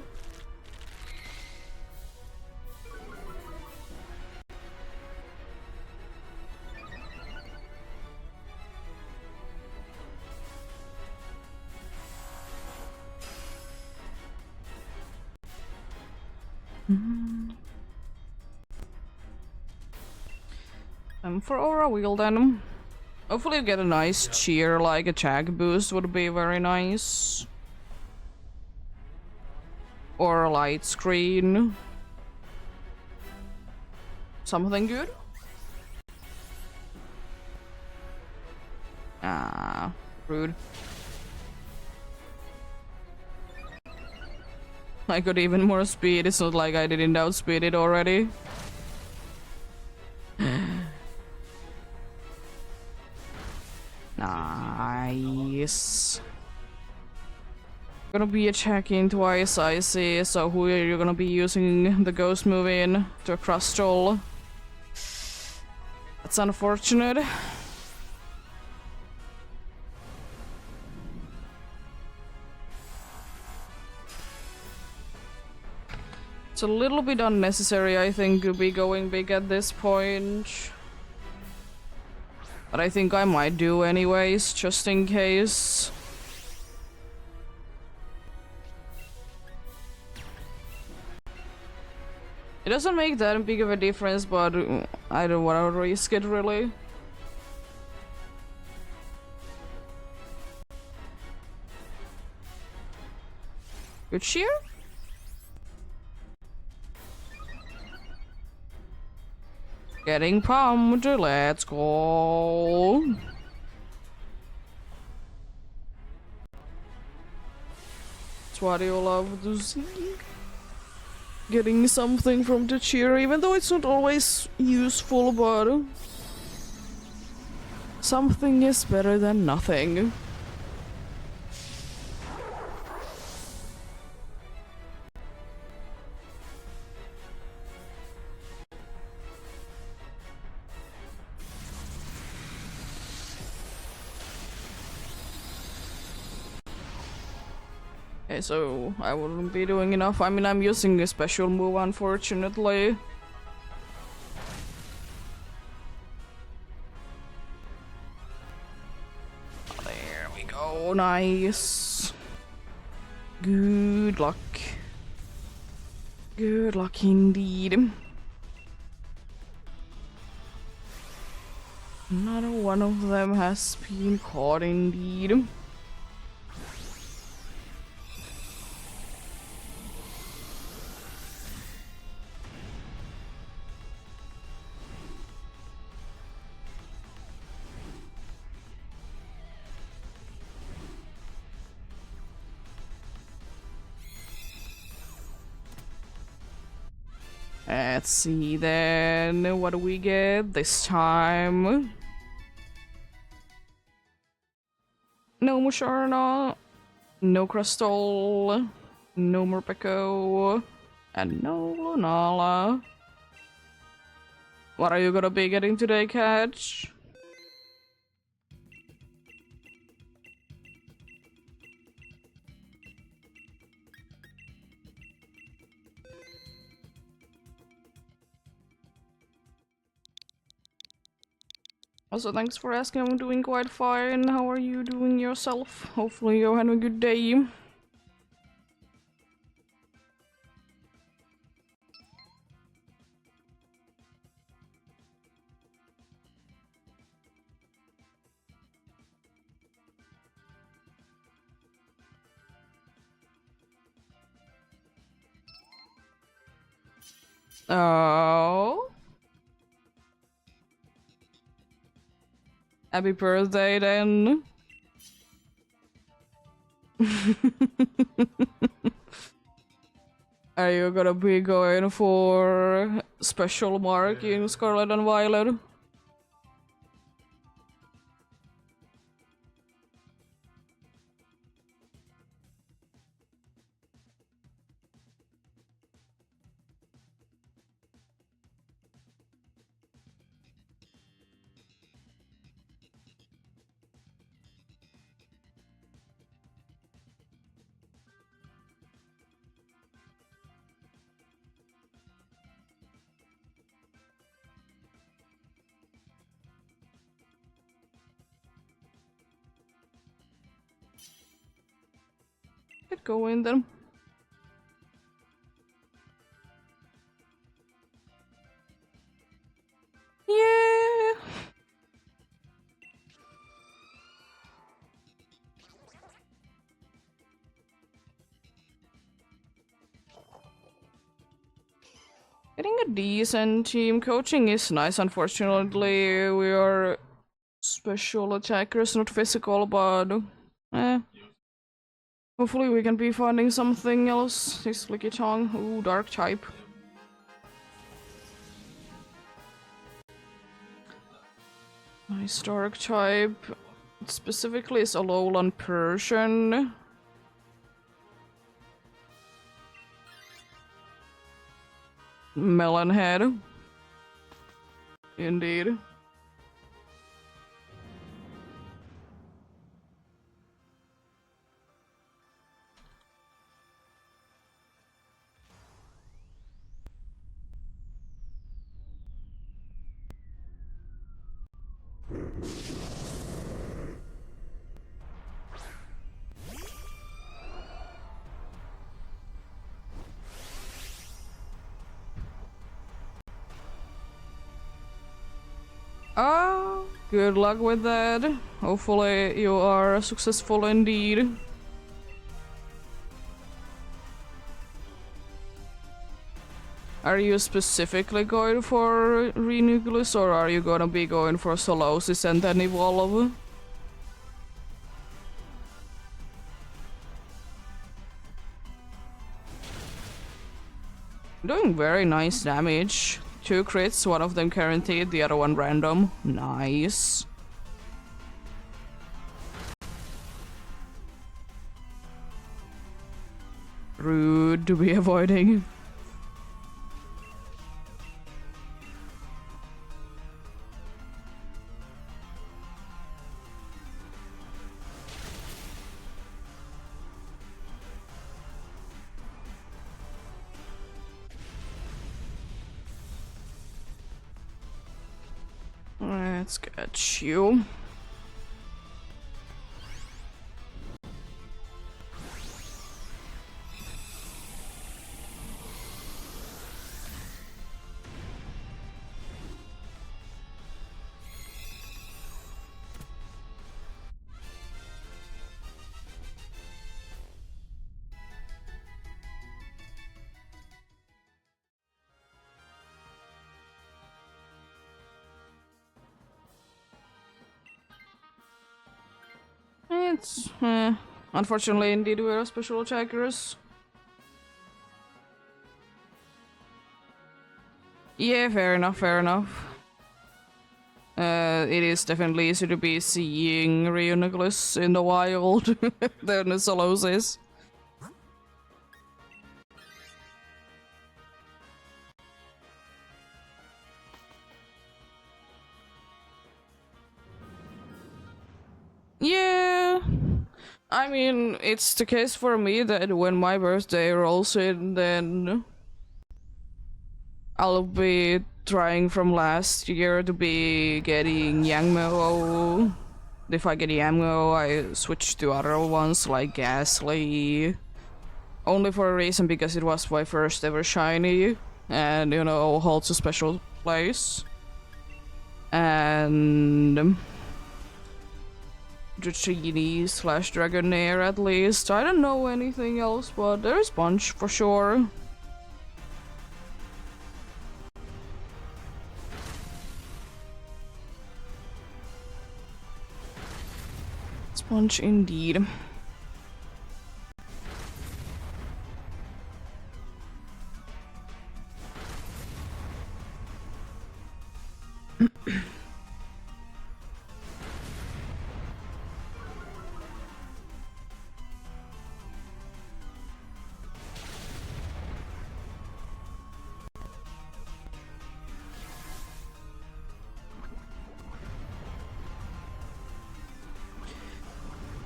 A: For Aura Wheel then. Hopefully you get a nice cheer, like attack boost would be very nice. Or a light screen. Something good? Ah, rude. I got even more speed, it's not like I didn't outspeed it already. Nice. Gonna be attacking twice, I see. So who are you gonna be using the ghost move in to Crustal? That's unfortunate. It's a little bit unnecessary, I think, to be going big at this point. But I think I might do anyways, just in case. It doesn't make that big of a difference, but I don't want to risk it really. Good cheer? Getting pumped, let's go. That's what you love to see. Getting something from the cheer, even though it's not always useful, but something is better than nothing. Okay, so I wouldn't be doing enough. I mean, I'm using a special move, unfortunately. Oh, there we go. Nice. Good luck. Good luck indeed. Not one of them has been caught indeed. Let's see then, what do we get this time? No Musharna, no Crystal, no Murpeko, and no Lunala. What are you gonna be getting today, Catch? Also, thanks for asking. I'm doing quite fine. How are you doing yourself? Hopefully you're having a good day. Oh. Happy birthday then. Are you gonna be going for special mark in Scarlet and Violet? Get going then. Yeah. Getting a decent team coaching is nice. Unfortunately, we are special attackers, not physical, but eh. Hopefully we can be finding something else. This Licky Tongue. Ooh, dark type. Nice dark type. It specifically is Alolan Persian. Melonhead. Indeed. Oh, good luck with that. Hopefully you are successful indeed. Are you specifically going for Renucleus or are you gonna be going for Solosis and then Evolve? Doing very nice damage. 2 crits, one of them guaranteed, the other one random. Nice. Rude to be avoiding. Let's get you. it's... Unfortunately, indeed, we are special attackers. Yeah, fair enough, fair enough. It is definitely easier to be seeing Reuniclus in the wild than the solos is. Yeah, I mean, it's the case for me that when my birthday rolls in, then I'll be trying from last year to be getting Yangmo. If I get Yangmo, I switch to other ones like Ghastly. Only for a reason, because it was my first ever shiny, and you know, holds a special place. And the Genie slash Dragonair at least. I don't know anything else, but there's Punch for sure. Punch indeed.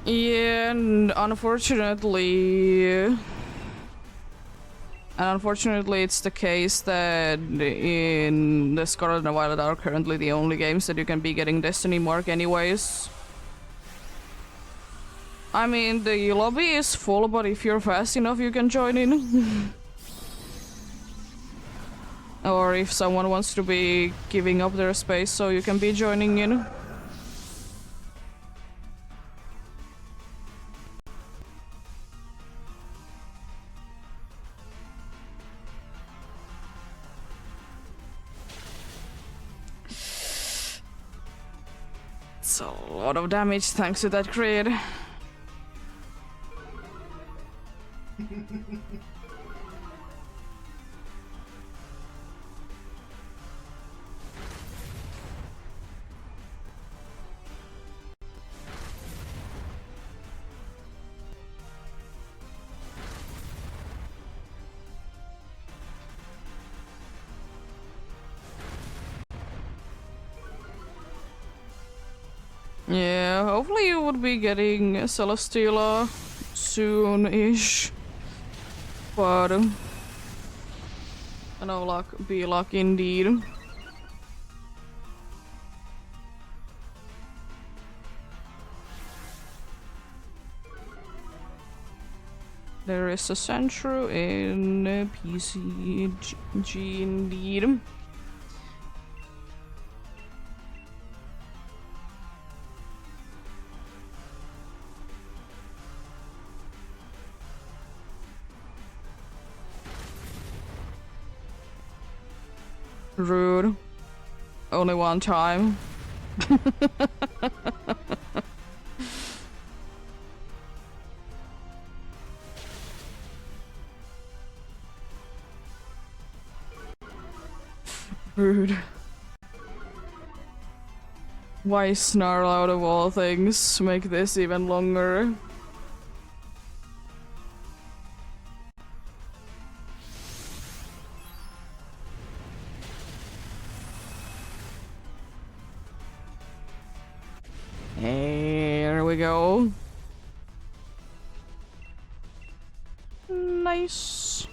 A: Yeah, and unfortunately, it's the case that in the Scarlet and Violet are currently the only games that you can be getting Destiny Mark anyways. I mean, the lobby is full, but if you're fast enough, you can join in. Or if someone wants to be giving up their space, so you can be joining in. It's a lot of damage thanks to that crit. Yeah, hopefully you would be getting Celesteela soon-ish. But no luck, be luck indeed. There is a Sentry in PCG indeed. Rude. Only one time. Rude. Why Snarl out of all things make this even longer? There we go. Nice.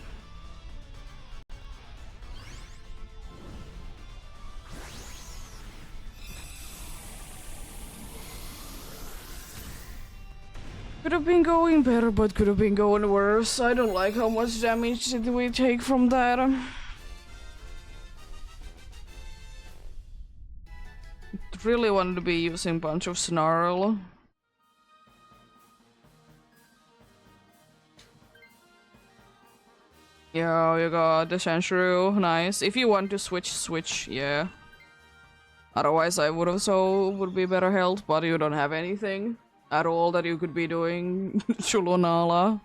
A: Could have been going better, but could have been going worse. I don't like how much damage did we take from that. Really wanted to be using Bunch of Snarl. Yeah, you got the Shenshru, nice. If you want to switch, yeah. Otherwise I would have, so would be better health, but you don't have anything. at all that you could be doing to Lunala.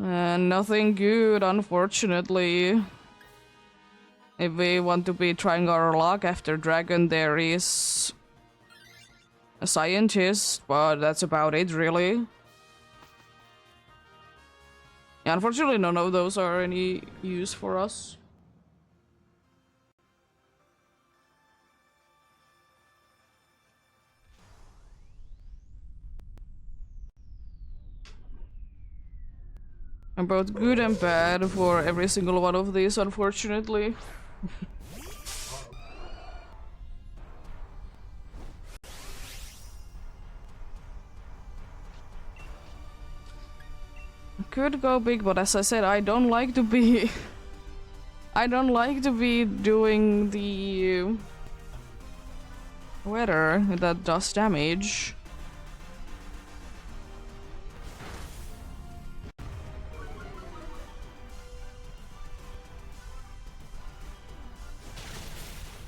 A: And nothing good, unfortunately. If we want to be trying our luck after Dragon, there is a scientist, but that's about it, really. Yeah, unfortunately, none of those are any use for us. I'm both good and bad for every single one of these, unfortunately. Could go big, but as I said, I don't like to be... I don't like to be doing the... weather that does damage.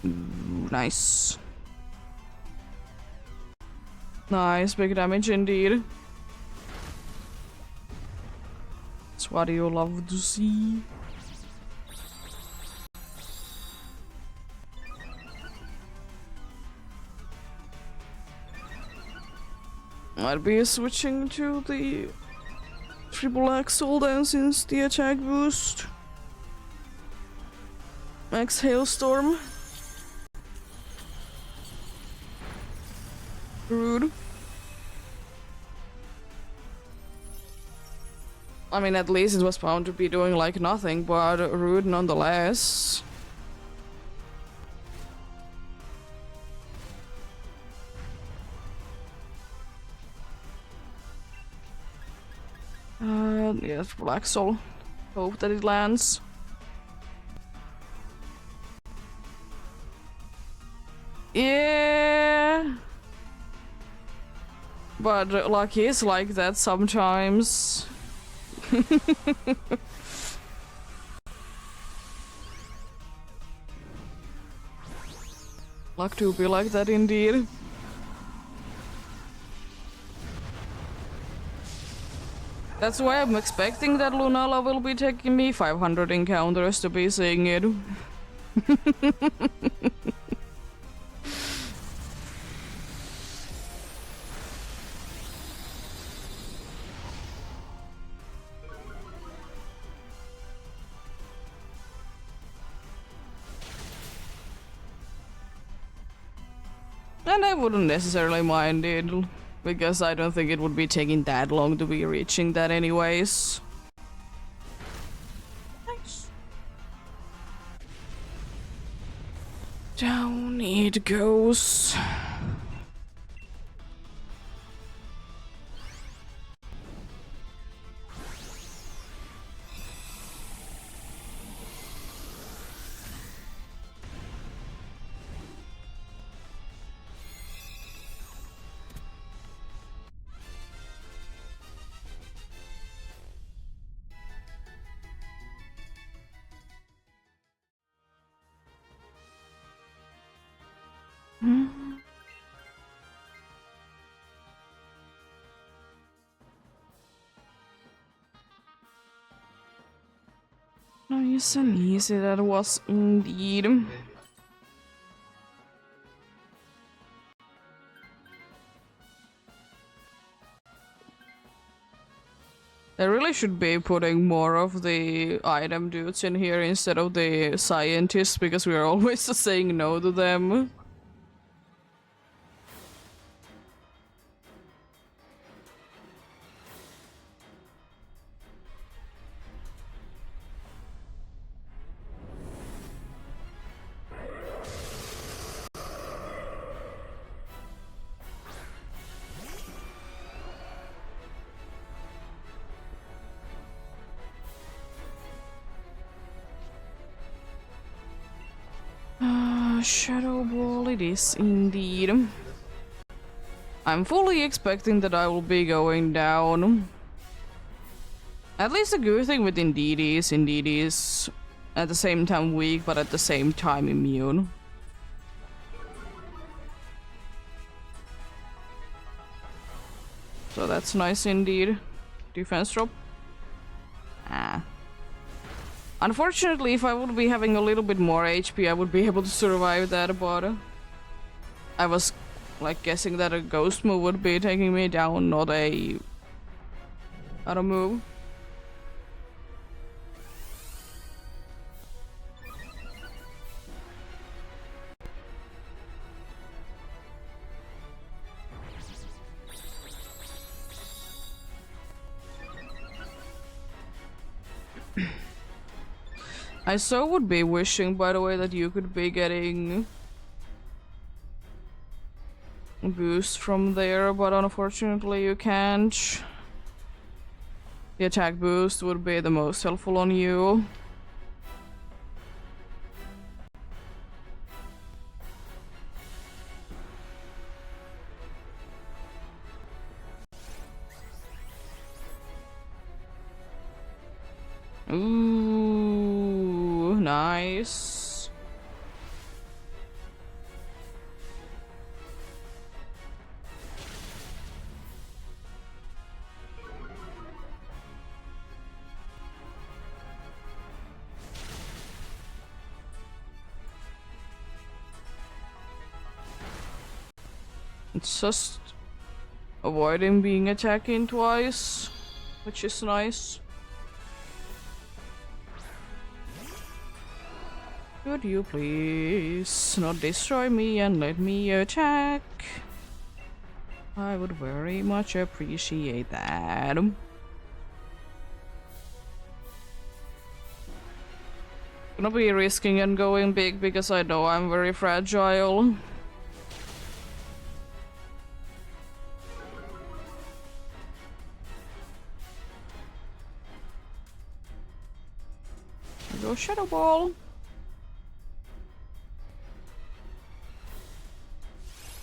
A: Ooh, nice. Nice, big damage indeed. That's what you love to see. I'd be switching to the triple axle then, since the attack boost. Max hailstorm. Rude. I mean, at least it was bound to be doing like nothing, but rude nonetheless. Yes, Black Soul. Hope that it lands. Yeah. But luck is like that sometimes. Luck to be like that indeed. That's why I'm expecting that Lunala will be taking me 500 encounters to be seeing it. And I wouldn't necessarily mind it, because I don't think it would be taking that long to be reaching that anyways. Nice. Down it goes. Nice and easy that was indeed. They really should be putting more of the item dudes in here instead of the scientists, because we are always saying no to them. Shadow Ball it is indeed. I'm fully expecting that I will be going down. At least the good thing with Indeedee is at the same time weak, but at the same time immune. So that's nice indeed. Defense drop. Ah. Unfortunately, if I would be having a little bit more HP, I would be able to survive that, but I was like guessing that a ghost move would be taking me down, not a other move. I so would be wishing, by the way, that you could be getting a boost from there, but unfortunately you can't. The attack boost would be the most helpful on you. Ooh, nice. It's just avoiding being attacking twice, which is nice. Could you please not destroy me and let me attack? I would very much appreciate that. Gonna be risking and going big because I know I'm very fragile. Go Shadow Ball.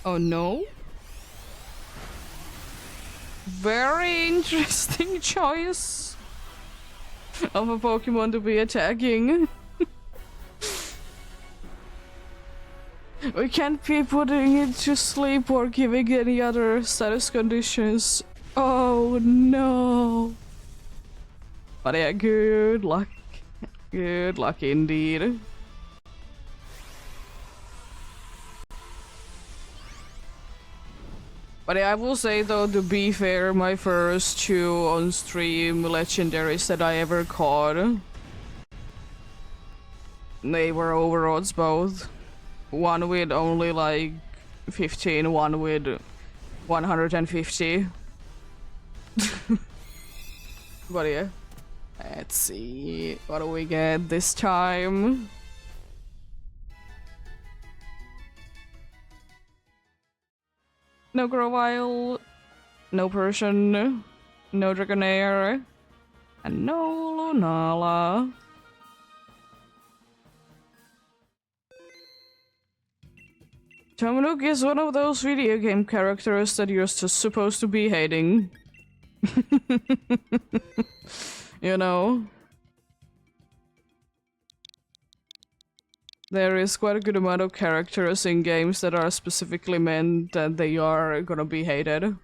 A: Oh no. Very interesting choice of a Pokemon to be attacking. We can't be putting it to sleep or giving any other status conditions. Oh no. But yeah, good luck. Good luck indeed. But yeah, I will say though, to be fair, my first two on-stream legendaries that I ever caught, they were overodds both. One with only like 15, one with 150. But yeah, let's see what do we get this time. No Grovyle, no Persian, no Dragonair, and no Lunala. Tomanuk is one of those video game characters that you're just supposed to be hating. You know? There is quite a good amount of characters in games that are specifically meant that they are gonna be hated.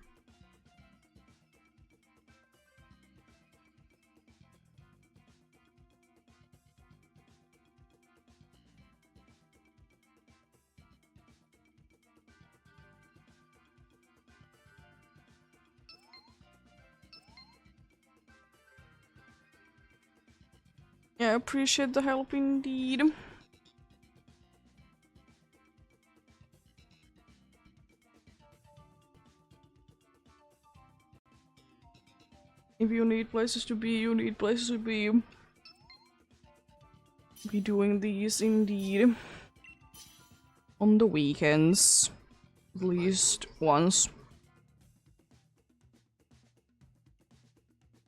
A: Yeah, I appreciate the help indeed. If you need places to be, you need places to be. Be doing these indeed. On the weekends. At least once.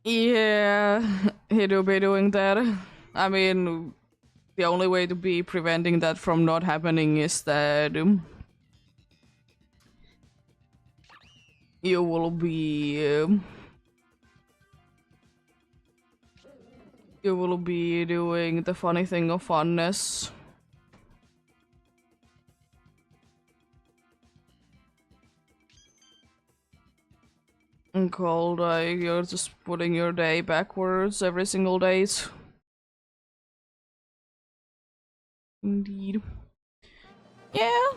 A: Yeah, he do be doing that. I mean, the only way to be preventing that from not happening is that you will be doing the funny thing of funness. called like you're just putting your day backwards every single day. Indeed. Yeah.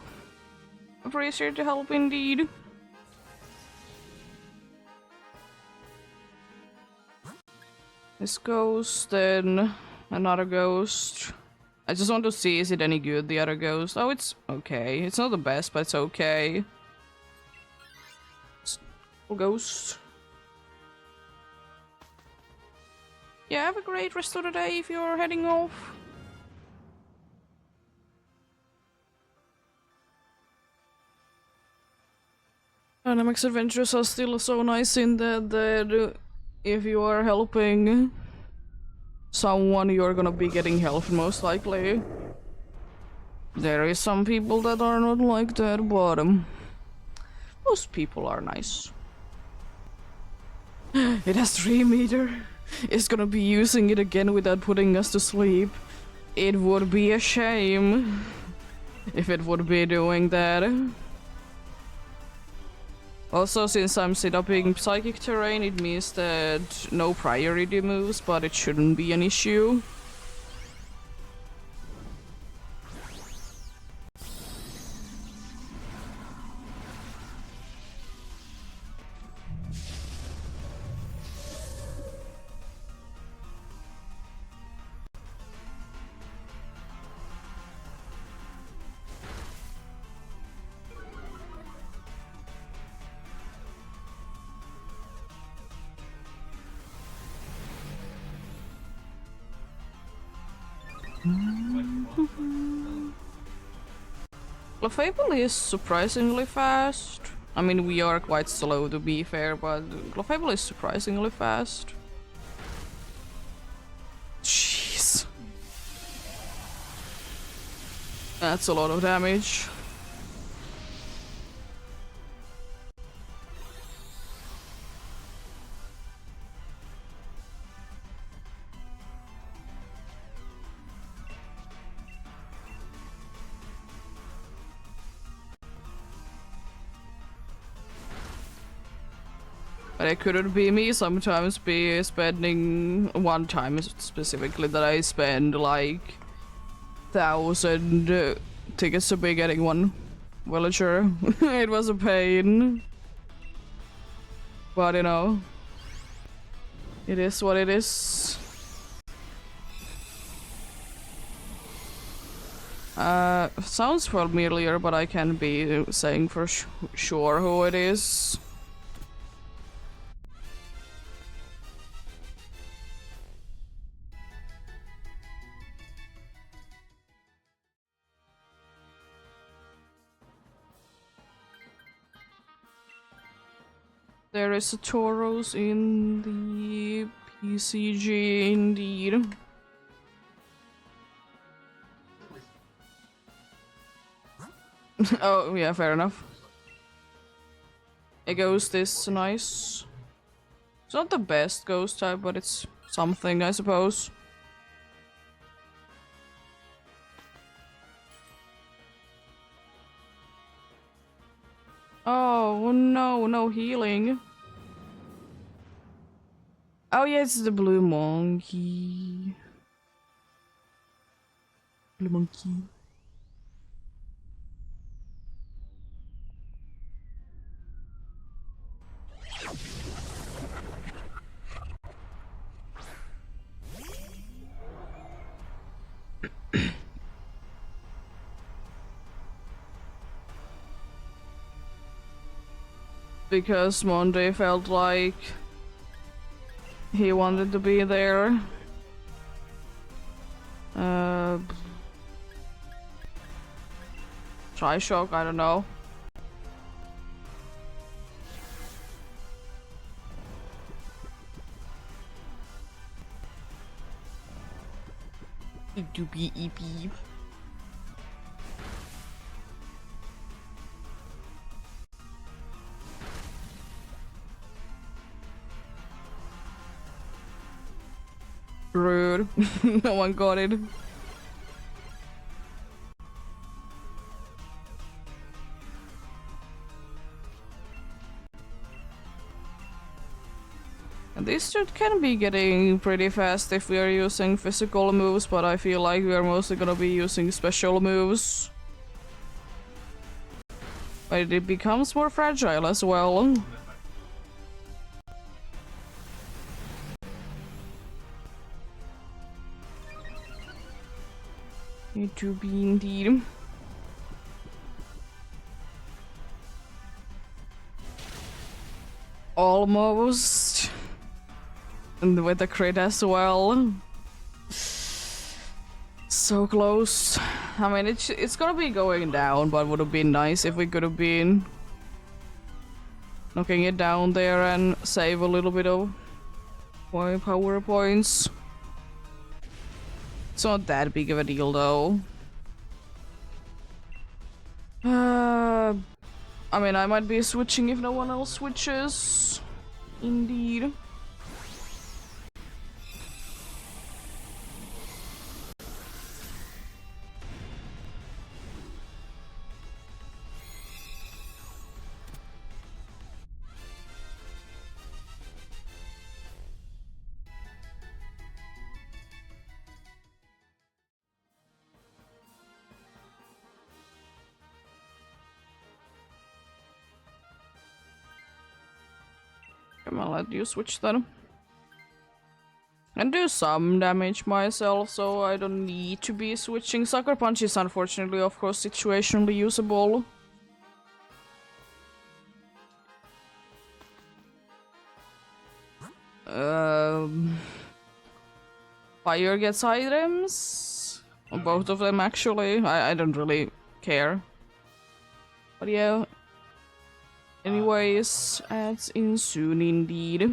A: Appreciate the help indeed. This ghost, then another ghost. I just want to see, is it any good, the other ghost? Oh, it's okay. It's not the best, but it's okay. Ghost. Yeah, have a great rest of the day if you're heading off. Dynamics adventures are still so nice in that if you are helping someone, you're gonna be getting help most likely. There is some people that are not like that, but most people are nice. It has 3 meter. It's gonna be using it again without putting us to sleep. It would be a shame if it would be doing that. Also, since I'm set-upping psychic terrain, it means that no priority moves, but it shouldn't be an issue. Clefable is surprisingly fast. I mean, we are quite slow to be fair, but Clefable is surprisingly fast. Jeez. That's a lot of damage. But it couldn't be me sometimes be spending one time specifically that I spend like 1,000 tickets to be getting one villager. It was a pain. But you know, it is what it is. Sounds familiar, but I can't be saying for sure who it is. There is a Tauros in the PCG indeed. Oh, yeah, fair enough. A ghost is nice. It's not the best ghost type, but it's something, I suppose. Oh no, no healing. Oh yeah, it's the blue monkey. Blue monkey. Because Monday felt like he wanted to be there. Try shock, I don't know. Doopy EP. Rude. No one got it. And this shit can be getting pretty fast if we are using physical moves, but I feel like we are mostly gonna be using special moves. But it becomes more fragile as well. Need to be indeed. Almost. And with the crit as well. So close. I mean, it's gonna be going down, but would have been nice if we could have been knocking it down there and save a little bit of power points. It's not that big of a deal though. I mean, I might be switching if no one else switches. Indeed. I'm gonna let you switch then. And do some damage myself, so I don't need to be switching. Sucker Punch is unfortunately, of course, situationally usable. Fire gets items. Both of them, actually. I don't really care. But yeah. Anyways, adds in soon indeed.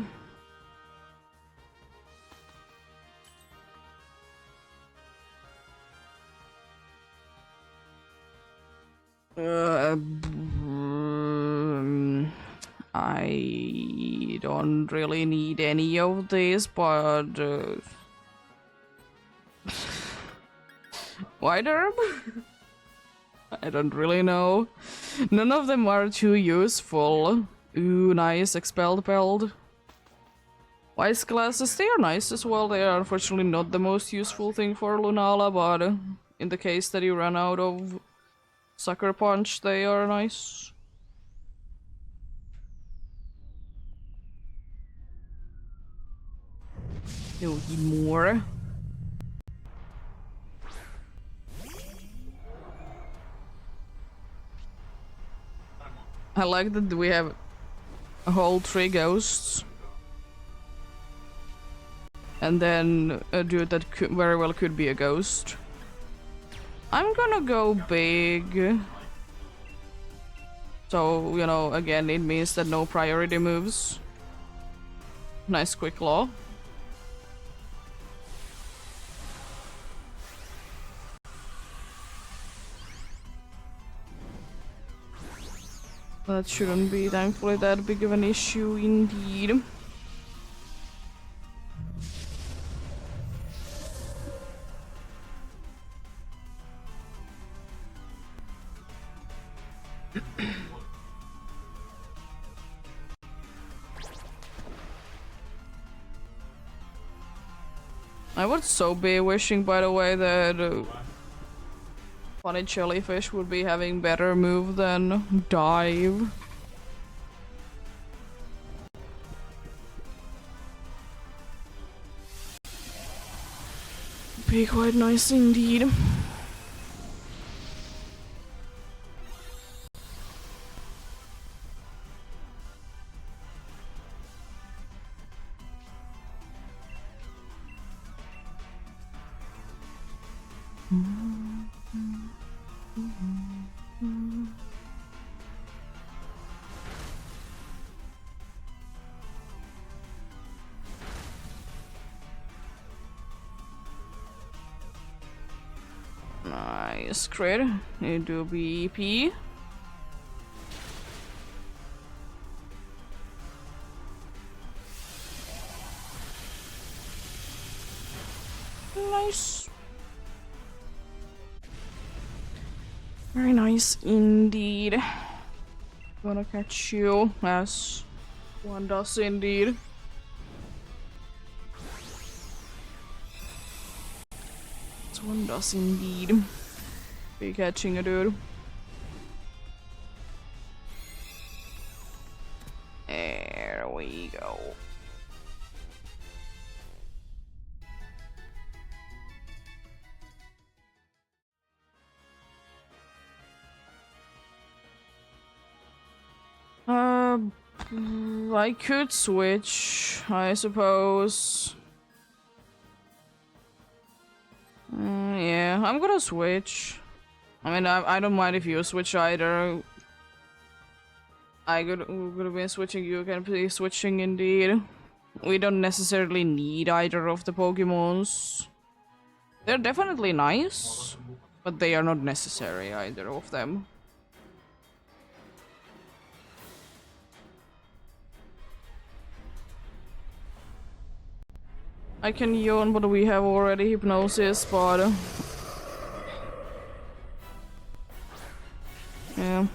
A: I don't really need any of this, but White herb? I don't really know. None of them are too useful. Ooh, nice. Expelled Peld. Wise glasses, they are nice as well. They are unfortunately not the most useful thing for Lunala, but in the case that you run out of Sucker Punch, they are nice. No, more. I like that we have a whole 3 ghosts. And then a dude that very well could be a ghost. I'm gonna go big. So, you know, again, it means that no priority moves. Nice quick law. That shouldn't be, thankfully, that big of an issue indeed. I would so be wishing, by the way, that funny jellyfish would be having better move than dive. Be quite nice indeed. Nice crit. Need to be EP. Nice. Very nice indeed. Gonna catch you, as one does indeed. one does indeed. Be catching a dude. There we go. I could switch, I suppose. Yeah, I'm gonna switch. I mean, I don't mind if you switch either. I could have been switching, you can be switching indeed. We don't necessarily need either of the Pokemons. They're definitely nice, but they are not necessary, either of them. I can yawn, but we have already Hypnosis, but... yeah.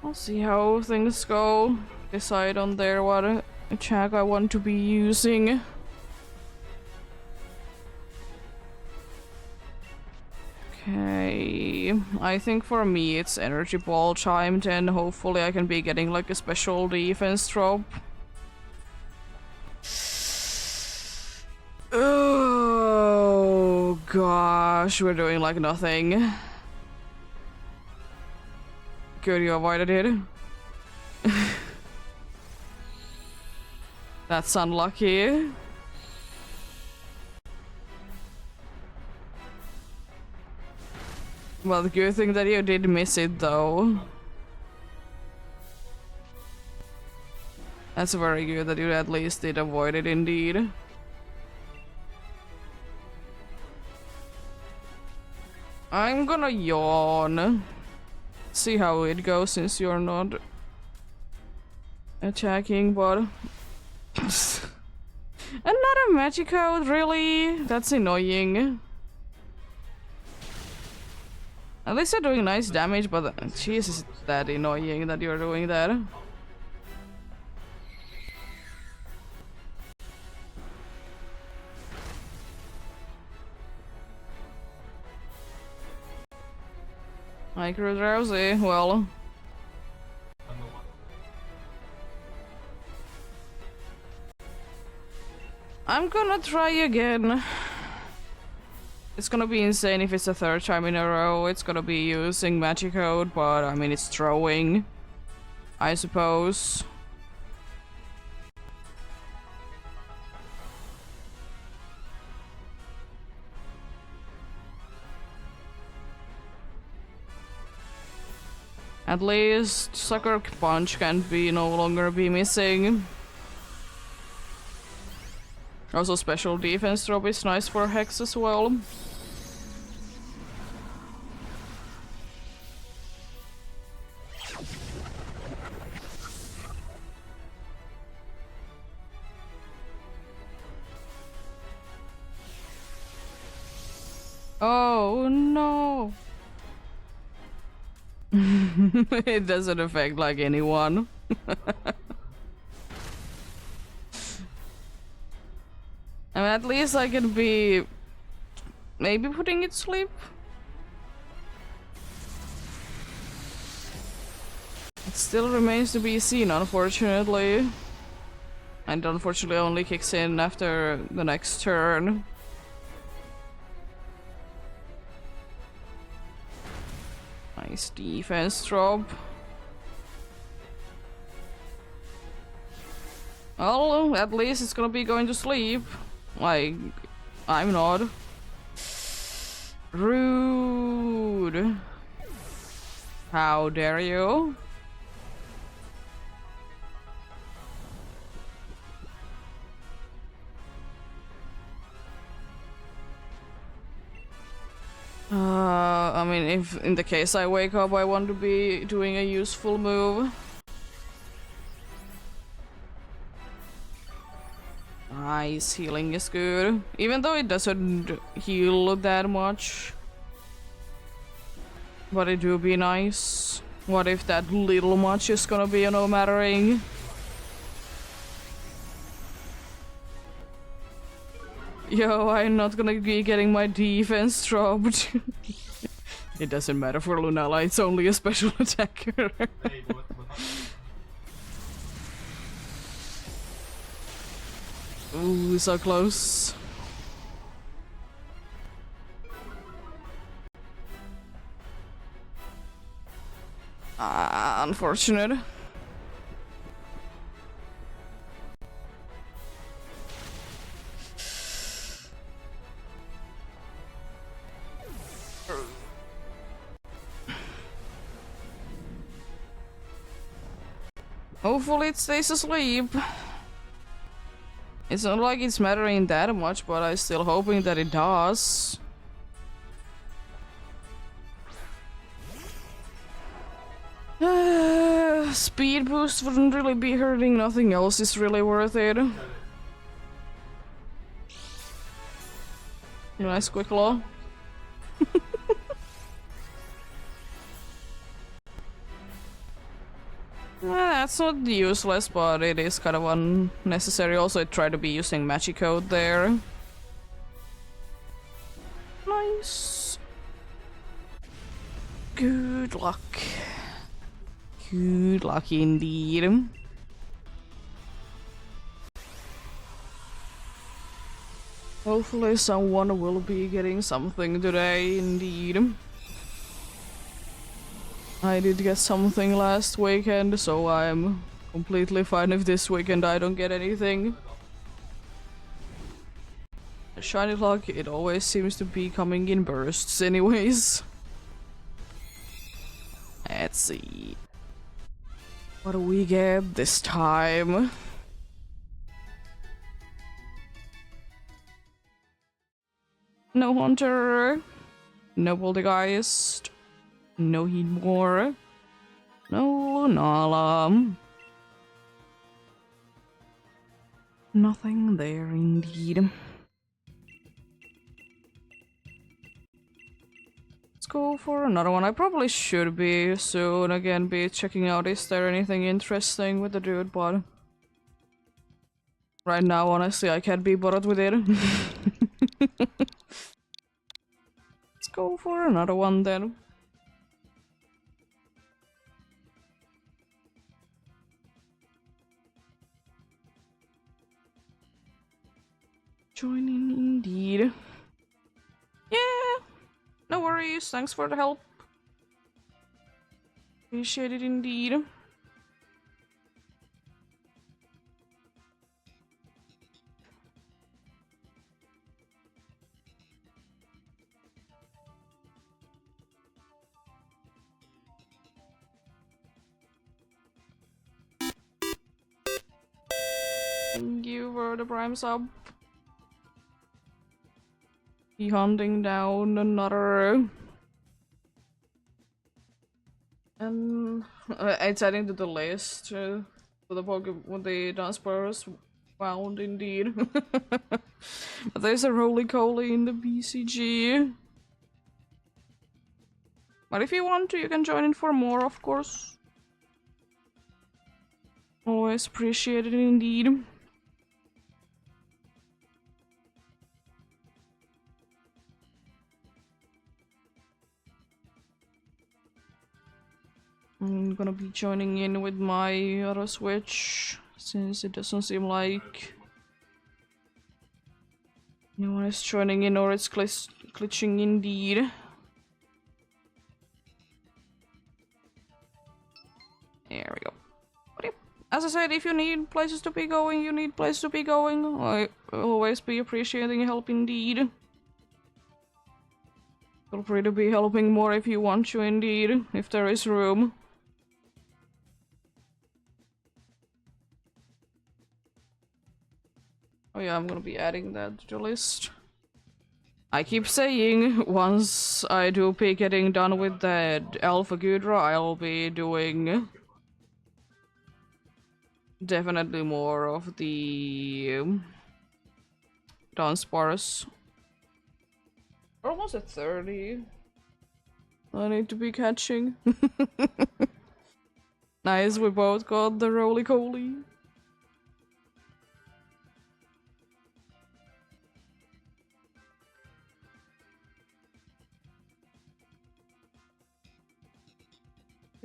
A: I'll see how things go. Decide on there what attack I want to be using. Okay, I think for me it's Energy Ball timed, and hopefully I can be getting like a special defense drop. Oh gosh, we're doing like nothing. Good, you avoided it. That's unlucky. Well, the good thing that you did miss it, though. That's very good that you at least did avoid it, indeed. I'm gonna yawn. See how it goes since you're not attacking, but... Another Magikarp, really? That's annoying. At least you're doing nice damage, but jeez, is that annoying that you're doing that? Micro drowsy, well. I'm gonna try again. It's gonna be insane if it's a third time in a row. It's gonna be using Magikarp, but I mean, it's throwing, I suppose. At least Sucker Punch can be no longer be missing. Also, special defense drop is nice for Hex as well. Oh no! It doesn't affect like anyone. I mean, at least I can be maybe putting it to sleep. It still remains to be seen, unfortunately. And unfortunately only kicks in after the next turn. Nice defense drop. Well, at least it's gonna be going to sleep. Like, I'm not. Rude. How dare you? I mean, if in the case I wake up, I want to be doing a useful move. Nice, healing is good. Even though it doesn't heal that much. But it do be nice. What if that little much is gonna be no mattering? Yo, I'm not gonna be getting my defense dropped. It doesn't matter for Lunala, it's only a special attacker. Ooh, so close. Ah, unfortunate. Hopefully it stays asleep. It's not like it's mattering that much, but I'm still hoping that it does. Speed boost wouldn't really be hurting, nothing else is really worth it. Nice quick law. That's not useless, but it is kind of unnecessary. Also, it tried to be using magic code there. Nice. Good luck. Good luck indeed. Hopefully someone will be getting something today, indeed. I did get something last weekend, so I'm completely fine if this weekend I don't get anything. The shiny luck, it always seems to be coming in bursts anyways. Let's see. What do we get this time? No Hunter, no Poltergeist, no Heatmore, no Lunala. Nothing there indeed. Let's go for another one. I probably should be soon again be checking out is there anything interesting with the dude, but right now honestly I can't be bothered with it. Let's go for another one then. Joining indeed. Yeah, no worries, thanks for the help. Appreciate it indeed. Thank you for the prime sub. Be hunting down another. It's adding to the list for the Pokemon the dance players found indeed. But there's a roly-coly in the BCG. But if you want to, you can join in for more, of course. Always appreciated indeed. I'm gonna be joining in with my other Switch, since it doesn't seem like anyone is joining in or it's glitching indeed. There we go. But yeah, as I said, if you need places to be going, you need places to be going. I always be appreciating help indeed. Feel free to be helping more if you want to indeed, if there is room. Oh yeah, I'm gonna be adding that to the list. I keep saying, once I do be getting done with that Alpha Gudra, I'll be doing definitely more of the Dunsparce. We're almost at 30. I need to be catching. Nice, we both got the roly-coly.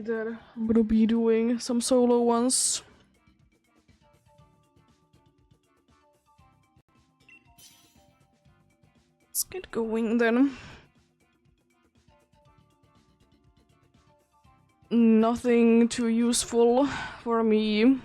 A: that I'm gonna be doing some solo ones. Let's get going then. Nothing too useful for me.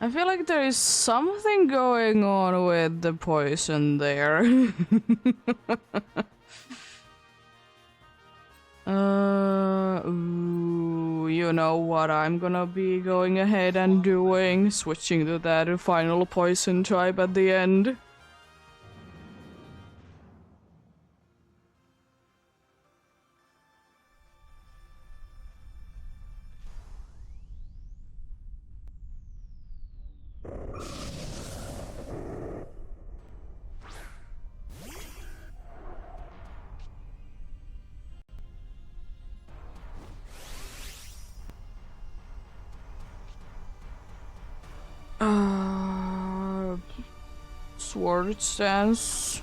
A: I feel like there is something going on with the poison there. Ooh, you know what I'm gonna be going ahead and doing? Switching to that final poison type at the end. Sword stance.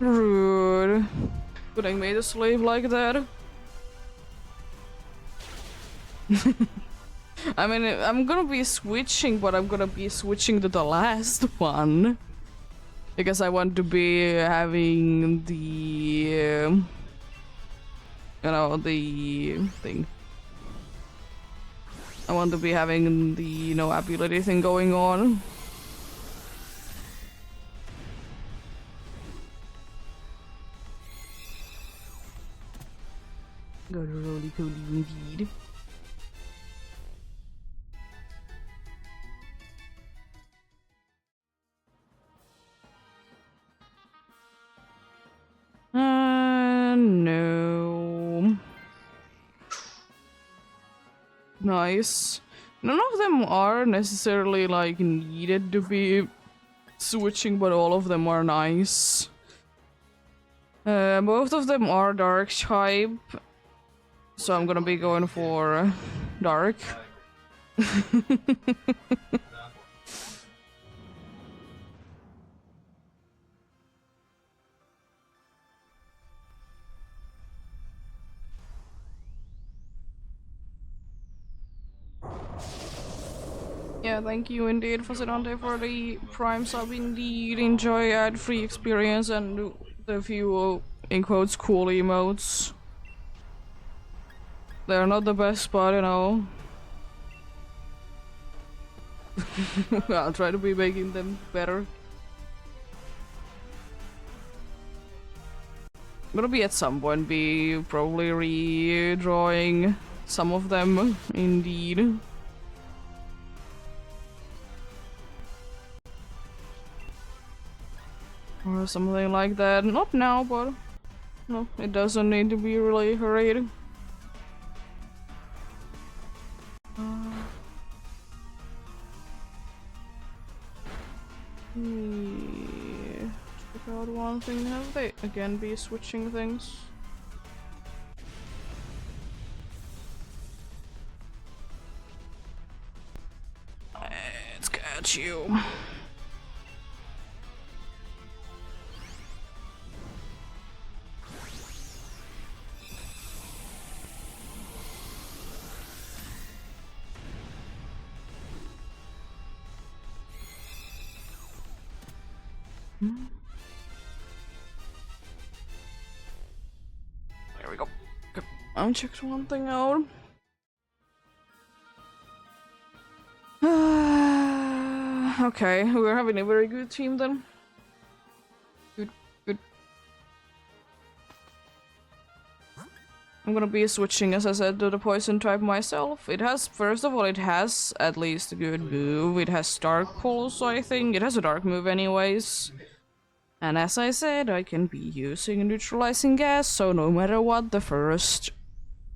A: Rude. Putting me to sleep like that. I mean, I'm gonna be switching, but I'm gonna be switching to the last one. Because I want to be having the... you know, the thing. I want to be having the, you know, ability thing going on. Got a roly poly indeed. No. Nice. None of them are necessarily like needed to be switching, but all of them are nice. Both of them are dark type, so I'm gonna be going for dark. Yeah, thank you indeed, Fasidante, for the Prime sub. Indeed, enjoy ad-free experience and the few, in quotes, cool emotes. They're not the best, but you know. I'll try to be making them better. I'm gonna be at some point be probably redrawing some of them, indeed. Or something like that. Not now, but no, it doesn't need to be really hurried. Check out one thing. Have they again be switching things? Let's catch you. There we go. Good. I checked one thing out. Okay, we're having a very good team then. Good, good. I'm gonna be switching, as I said, to the poison type myself. It has, first of all, it has at least a good move. It has Dark Pulse, I think. It has a dark move anyways. And as I said, I can be using neutralizing gas, so no matter what, the first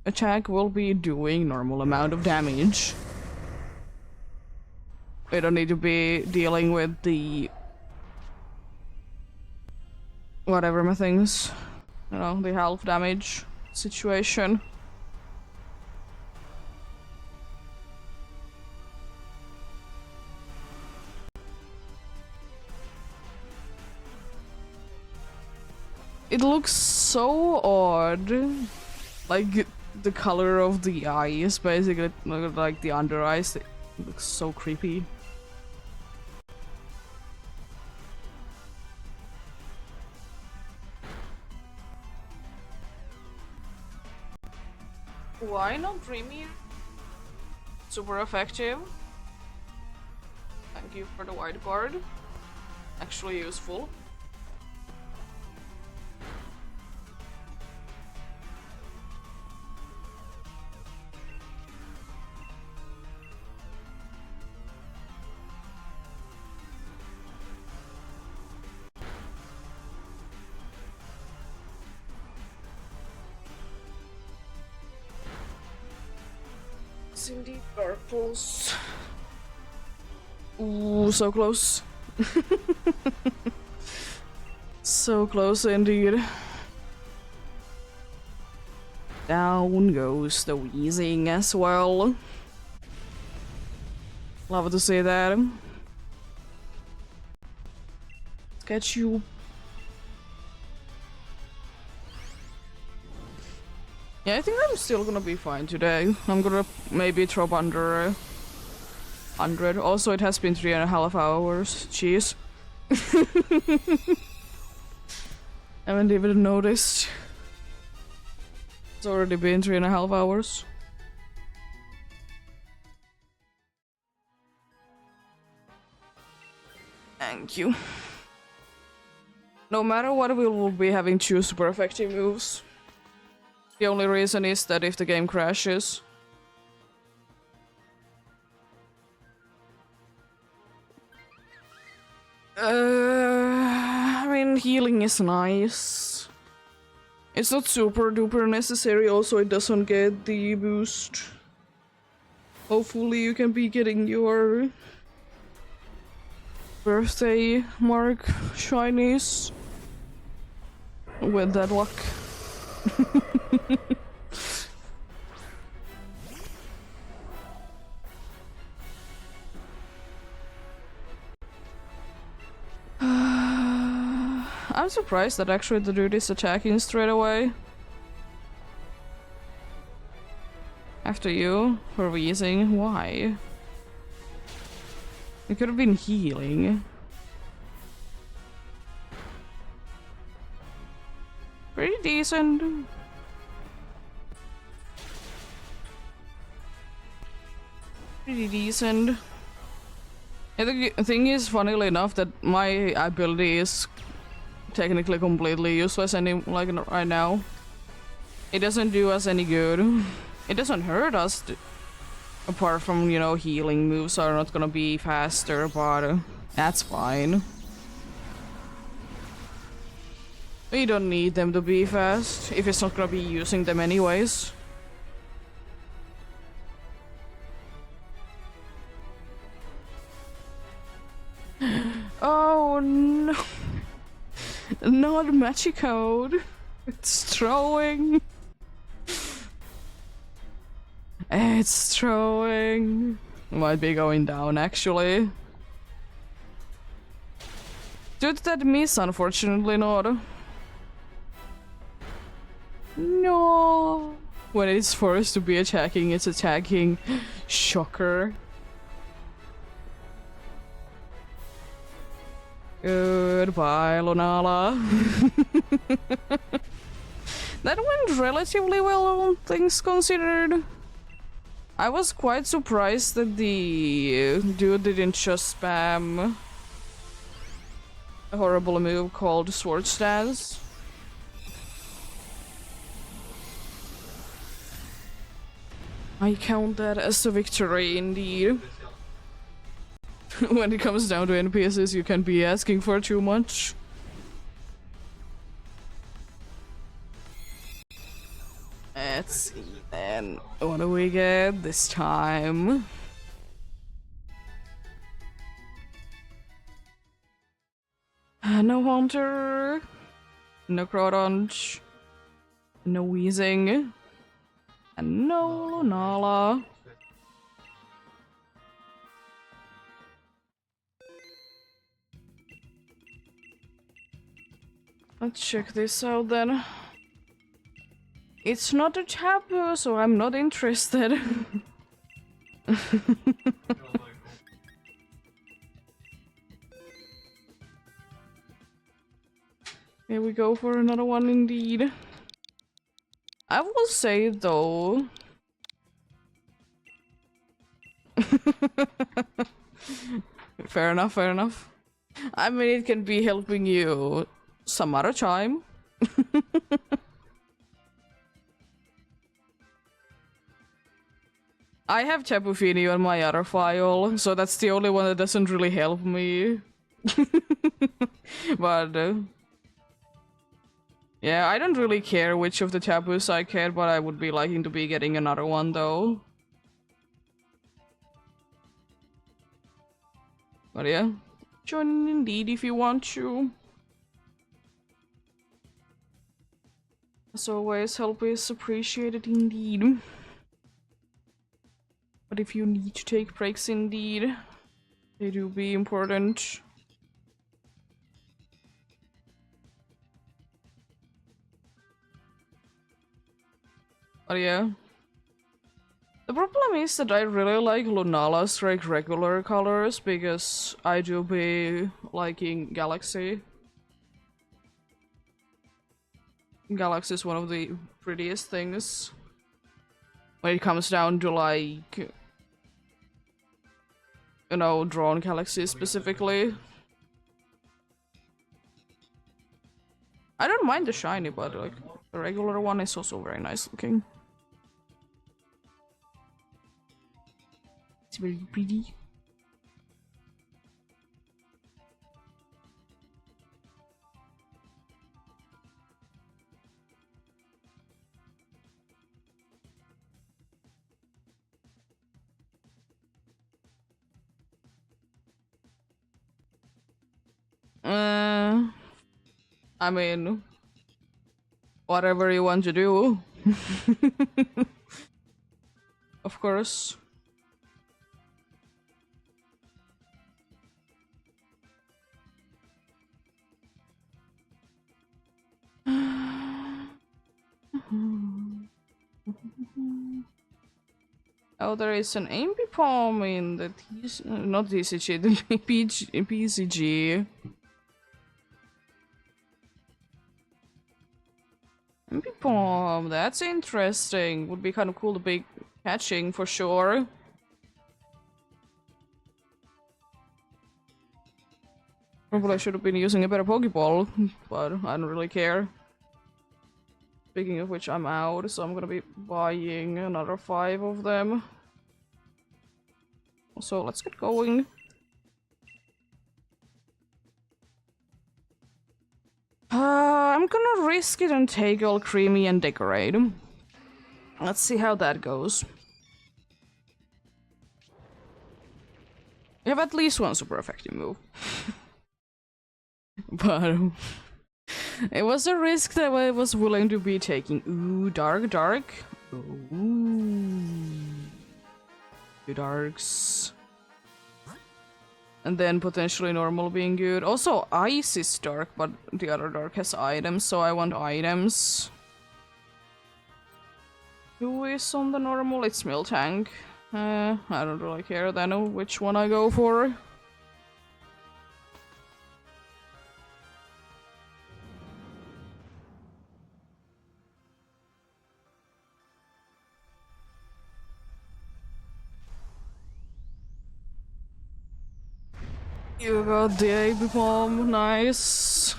A: attack will be doing normal amount of damage. We don't need to be dealing with the whatever my things, you know, the half damage situation. It looks so odd. Like, the color of the eyes, basically, like the under eyes, it looks so creepy. Why not Premium? Super effective. Thank you for the white card. Actually useful. Indeed, purples. Ooh, so close. So close indeed. Down goes the wheezing as well. Love to see that. Catch you. Yeah, I think I'm still gonna be fine today. I'm gonna maybe drop under 100. Also, it has been 3.5 hours. Jeez. Haven't even noticed. It's already been 3.5 hours. Thank you. No matter what, we will be having 2 super effective moves. The only reason is that if the game crashes. I mean, healing is nice. It's not super duper necessary, also it doesn't get the boost. Hopefully you can be getting your birthday mark shinies with that luck. I'm surprised that actually the dude is attacking straight away. After you, for wheezing. Why? It could have been healing. Pretty decent. Pretty decent. Yeah, the thing is, funnily enough, that my ability is technically completely useless like right now. It doesn't do us any good. It doesn't hurt us. Apart from, you know, healing moves are not gonna be faster, but that's fine. We don't need them to be fast, if it's not gonna be using them anyways. Oh no! Not magic code. It's throwing. It's throwing. Might be going down actually. Did that miss? Unfortunately not. No. When it's forced to be attacking, it's attacking. Shocker. Goodbye, Lunala. That went relatively well, all things considered. I was quite surprised that the dude didn't just spam a horrible move called Sword Stance. I count that as a victory indeed. When it comes down to NPCs, you can't be asking for too much. Let's see then. What do we get this time? No Hunter, no Crotons, no Wheezing, and no Lunala. Let's check this out then. It's not a taboo, so I'm not interested. Here we go for another one indeed. I will say though... Fair enough, fair enough. I mean, it can be helping you some other time. I have Tapu Fini on my other file, so that's the only one that doesn't really help me. But... yeah, I don't really care which of the taboos I get, but I would be liking to be getting another one though. But yeah, join indeed if you want to. As always, help is appreciated indeed. But if you need to take breaks indeed, they do be important. But yeah. The problem is that I really like Lunala's like regular colors because I do be liking Galaxy. Galaxy is one of the prettiest things when it comes down to like, you know, drawn Galaxy specifically. I don't mind the shiny, but like the regular one is also very nice looking. It's very pretty. I mean, whatever you want to do. Of course. Oh, there is an MP palm in the not TCG, the PCG. MP palm, that's interesting. Would be kind of cool to be catching for sure. Probably I should have been using a better Pokeball, but I don't really care. Speaking of which, I'm out, so I'm gonna be buying another 5 of them. So let's get going. I'm gonna risk it and take all creamy and decorate. Let's see how that goes. We have at least one super effective move. But it was a risk that I was willing to be taking. Ooh, dark. Ooh. Good darks. And then potentially normal being good. Also, ice is dark, but the other dark has items, so I want items. Who is on the normal? It's Miltank. I don't really care then which one I go for. You got the AB bomb, nice.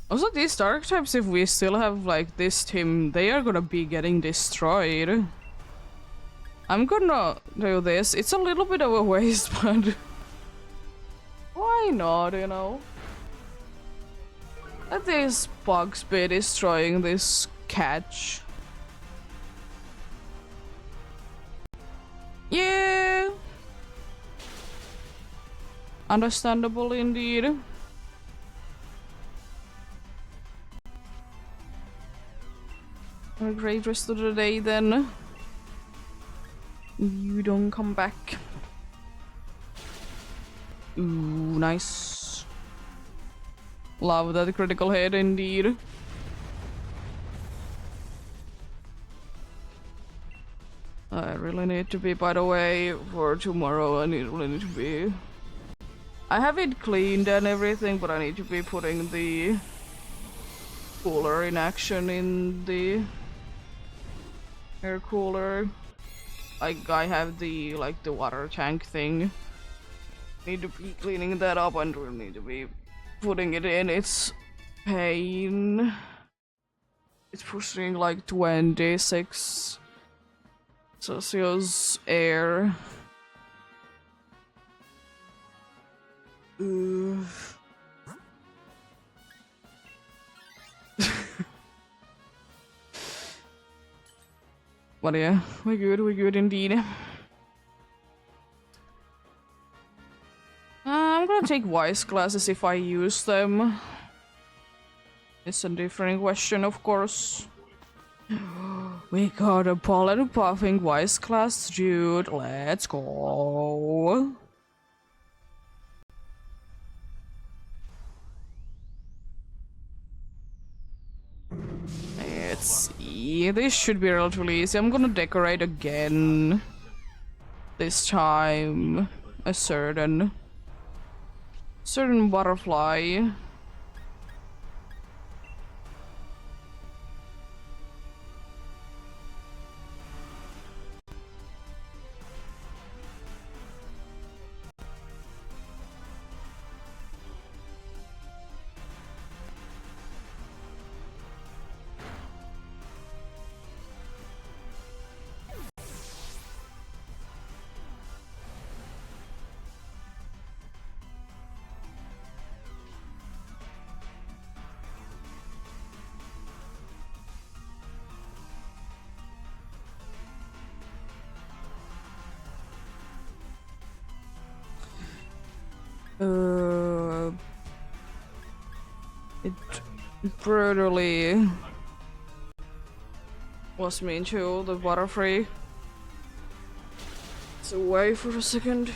A: Also, these dark types, if we still have like this team, they are gonna be getting destroyed. I'm gonna do this. It's a little bit of a waste, but why not, you know? That this bugs be destroying this catch. Yeah. Understandable indeed. Have a great rest of the day then. You don't come back. Ooh, nice. Love that critical hit indeed. I really need to be, by the way, for tomorrow. I really need to be. I have it cleaned and everything, but I need to be putting the cooler in action in the air cooler. Like I have the the water tank thing. Need to be cleaning that up and really need to be putting it in. It's pain. It's pushing like 26 Celsius air. But yeah, we're good indeed. I'm gonna take wise classes if I use them. It's a different question, of course. We got a pollen puffing wise class, dude. Let's go. Let's see. This should be relatively easy. I'm gonna decorate again. This time, a certain butterfly. It brutally was mean to the Butterfree. It's away for a second.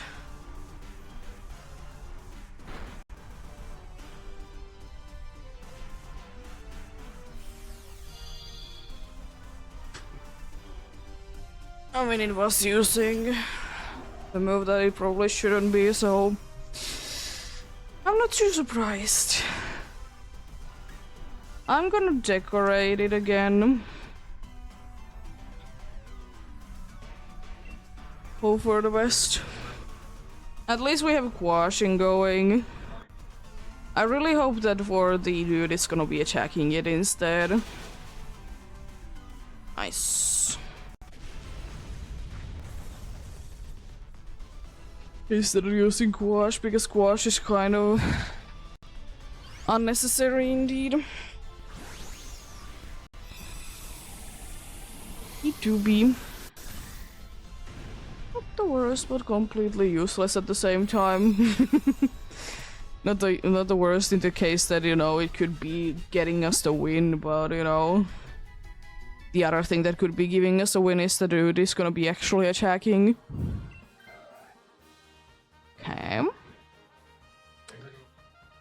A: I mean, it was using the move that it probably shouldn't be, so I'm not too surprised. I'm gonna decorate it again. Hope for the best. At least we have quashing going. I really hope that for the dude it's gonna be attacking it instead. Nice. Instead of using quash, because quash is kind of unnecessary indeed. It do be. Not the worst, but completely useless at the same time. Not the worst in the case that, you know, it could be getting us the win, but, you know, the other thing that could be giving us a win is the dude is gonna be actually attacking. Okay.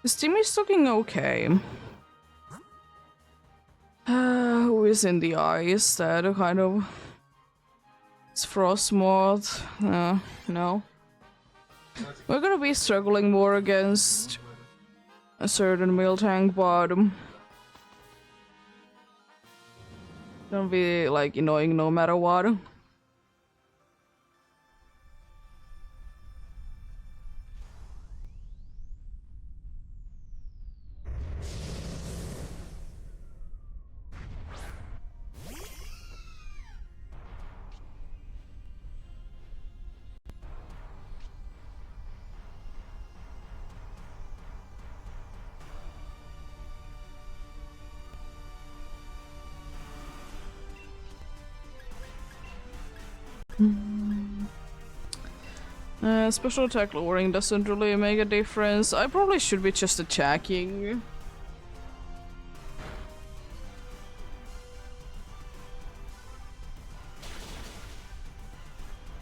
A: This team is looking okay. Who is in the ice? That kind of... It's Frostmoth. No. We're gonna be struggling more against a certain Miltank, but gonna be like annoying no matter what. Special attack lowering doesn't really make a difference. I probably should be just attacking.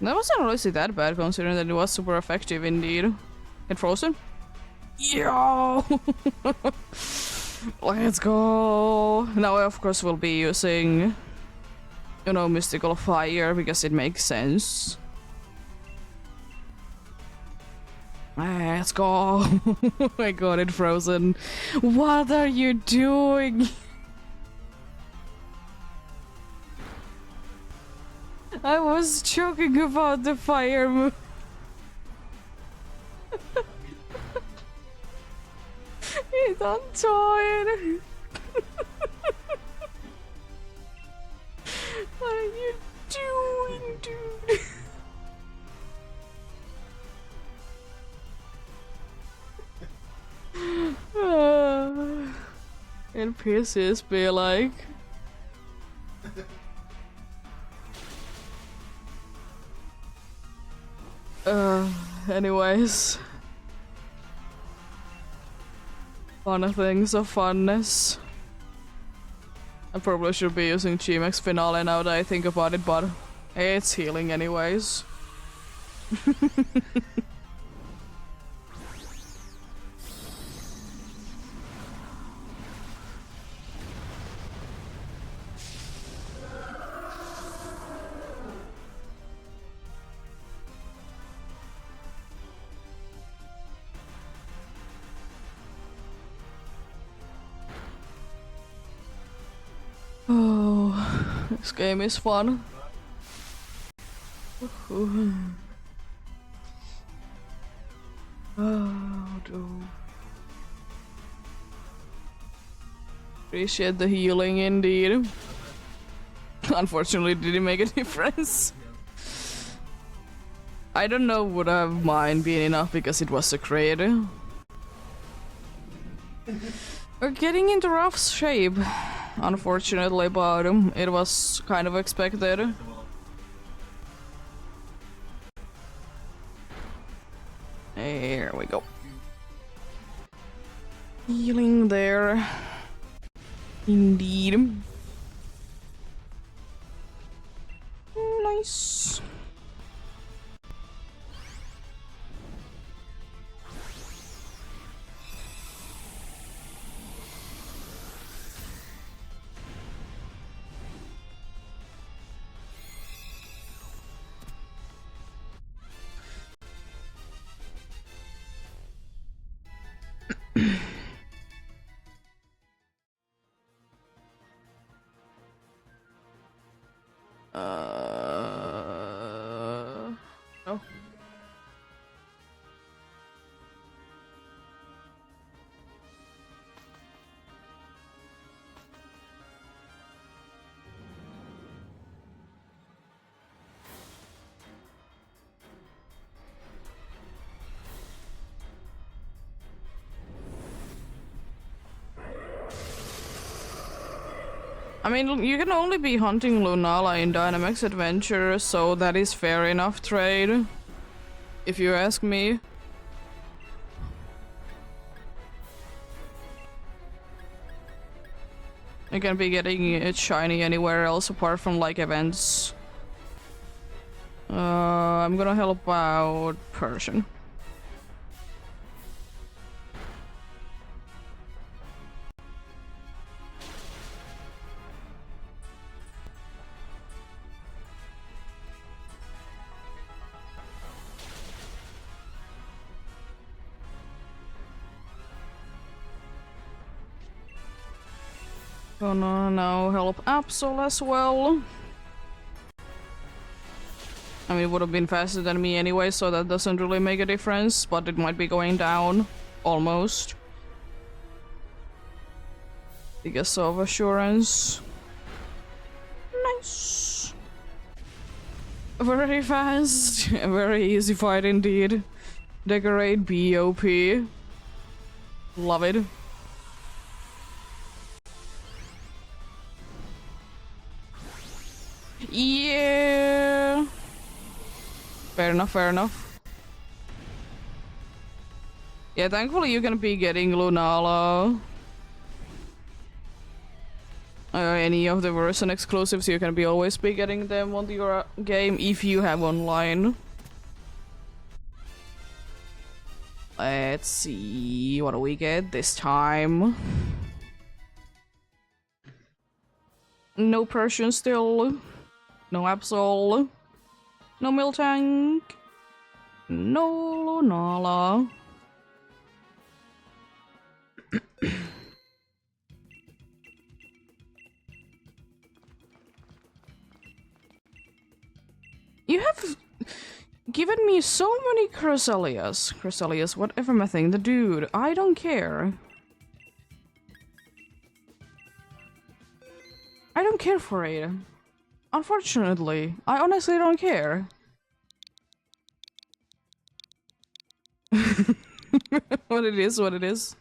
A: That wasn't honestly that bad considering that it was super effective indeed. Hit frozen? Yo! Let's go! Now I of course will be using, you know, mystical fire because it makes sense. Let's go! I got it frozen. What are you doing? I was joking about the fire move. He's on tired. What are you doing, dude? It pisses me like. Anyways. Fun things of funness. I probably should be using G-Max Finale now that I think about it, but it's healing anyways. Oh, this game is fun. Oh, dude. Appreciate the healing indeed. Unfortunately, didn't make a difference. I don't know would have mine been enough because it was a crit. We're getting into rough shape, unfortunately, but it was kind of expected. There we go. Healing there. Indeed. Nice. Oh. I mean, you can only be hunting Lunala in Dynamax Adventure, so that is fair enough trade, if you ask me. You can be getting it shiny anywhere else apart from like events. I'm gonna help out Persian. Gonna now help Absol as well. I mean, it would have been faster than me anyway, so that doesn't really make a difference, but it might be going down. Almost. Because of assurance. Nice. Very fast. A very easy fight indeed. Decorate BOP. Love it. Yeah. Fair enough, fair enough. Yeah, thankfully you can be getting Lunala. Any of the version exclusives, you can be always be getting them on your game if you have online. Let's see, what do we get this time? No Persian still. No Absol. No Miltank. No Lunala. You have given me so many Creselius, whatever my thing, the dude, I don't care. I don't care for it. Unfortunately, I honestly don't care. What it is, what it is.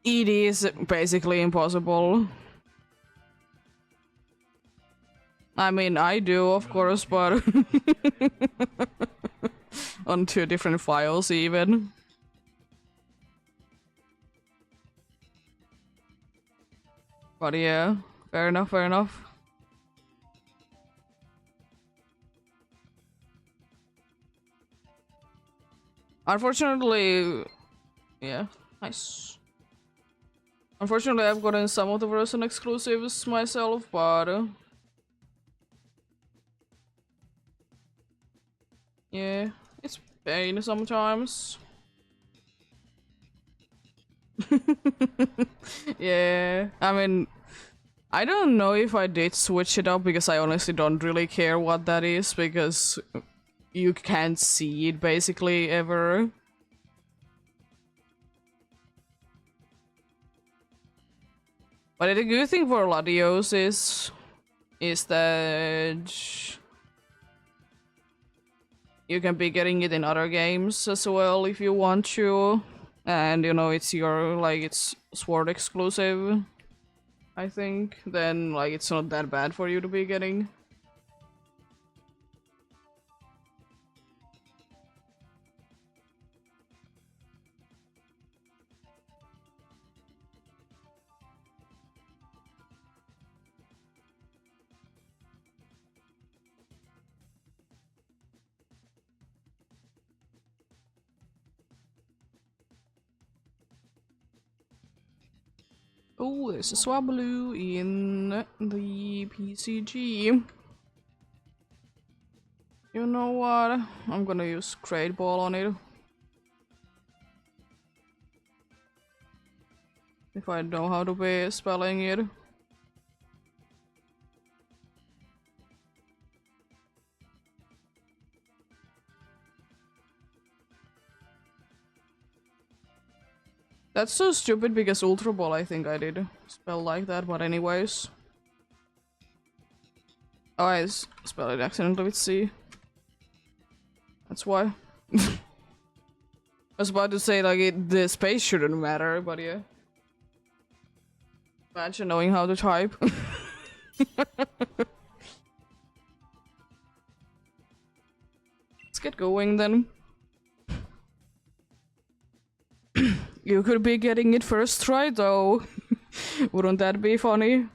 A: It is basically impossible. I mean, I do, of course, but on 2 different files even. But yeah, fair enough, fair enough. Unfortunately, yeah, nice. Unfortunately, I've gotten some of the version exclusives myself, but yeah, it's pain sometimes. Yeah, I mean, I don't know if I did switch it up because I honestly don't really care what that is because you can't see it basically ever. But the good thing for Latios is that you can be getting it in other games as well if you want to. And you know, it's your, like, it's Sword exclusive, I think. Then, like, it's not that bad for you to be getting. Oh, there's a Swablu in the PCG. You know what? I'm gonna use Great Ball on it. If I know how to be spelling it. That's so stupid because Ultra Ball I think I did spell like that, but anyways. Oh, I spelled it accidentally with C. That's why. I was about to say, like, the space shouldn't matter, but yeah. Imagine knowing how to type. Let's get going then. You could be getting it first try though. Wouldn't that be funny?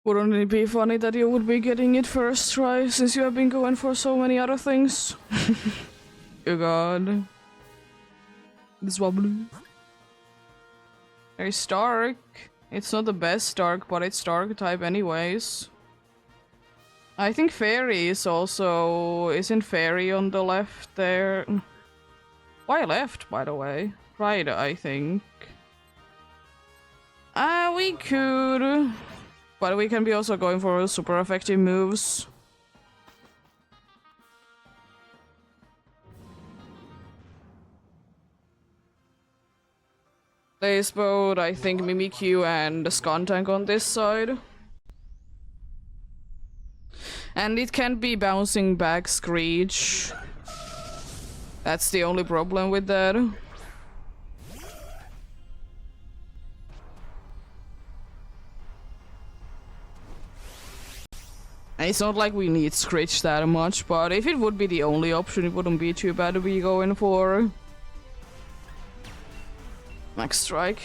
A: Wouldn't it be funny that you would be getting it first try since you have been going for so many other things? Oh god. This wobbly. Very Stark. It's not the best Stark, but it's Stark type anyways. I think Fairy is also... Isn't Fairy on the left there? Why left, by the way? Right, I think. We could... But we can be also going for super effective moves. Place boat, I think Mimikyu and the Skuntank on this side. And it can't be bouncing back Screech. That's the only problem with that. And it's not like we need Screech that much, but if it would be the only option, it wouldn't be too bad to be going for Max Strike.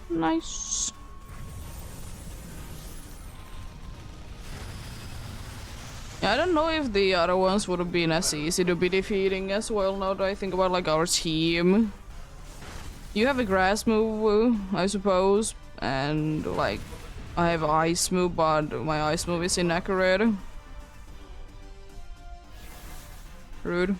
A: Nice. Yeah, I don't know if the other ones would have been as easy to be defeating as well, now that I think about like our team. You have a grass move, I suppose, and like I have ice move, but my ice move is inaccurate. Rude.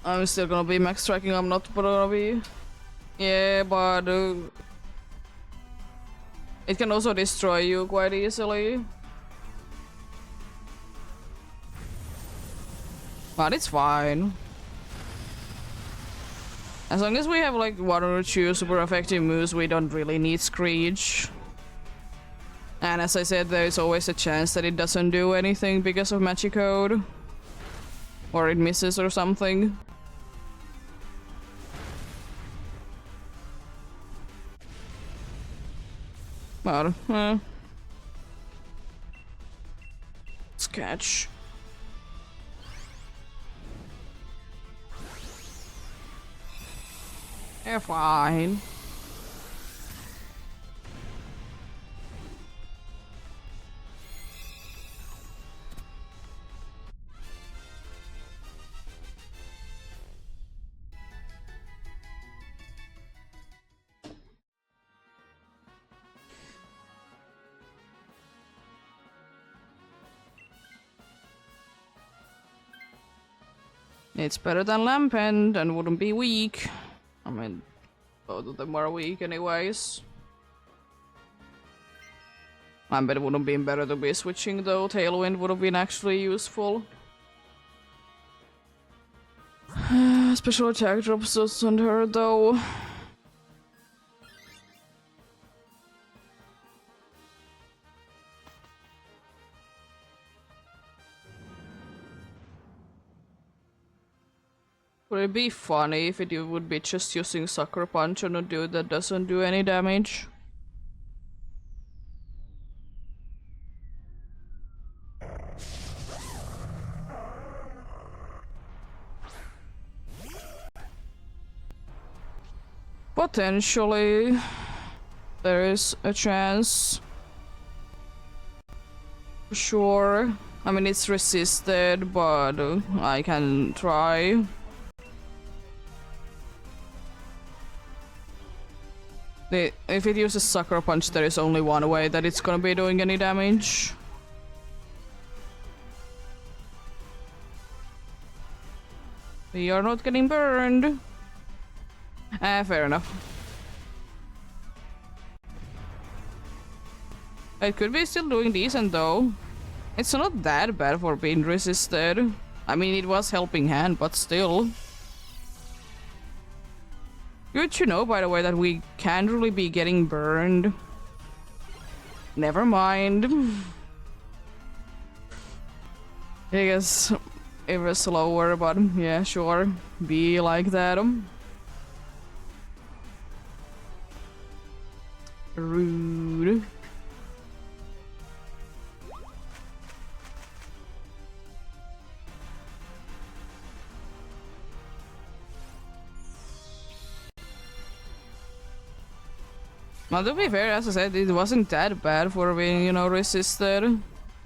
A: I'm still gonna be max striking, I'm not gonna be. Yeah, but it can also destroy you quite easily. But it's fine. As long as we have like one or two super effective moves, we don't really need Screech. And as I said, there is always a chance that it doesn't do anything because of magic code. Or it misses or something. But, let's catch. They're fine. It's better than Lampent and wouldn't be weak. I mean, both of them are weak anyways. Lampent would have been better to be switching though. Tailwind would have been actually useful. Special attack drops doesn't hurt though. Would it be funny if it would be just using Sucker Punch on a dude that doesn't do any damage? Potentially, there is a chance. For sure. I mean, it's resisted, but I can try. If it uses Sucker Punch, there is only one way that it's gonna be doing any damage. We are not getting burned. Fair enough. It could be still doing decent though. It's not that bad for being resisted. I mean, it was helping hand, but still. Good to know, by the way, that we can't really be getting burned. Never mind. I guess it was slower, but yeah, sure. Be like that. Rude. Well, to be fair, as I said, it wasn't that bad for being, you know, resisted.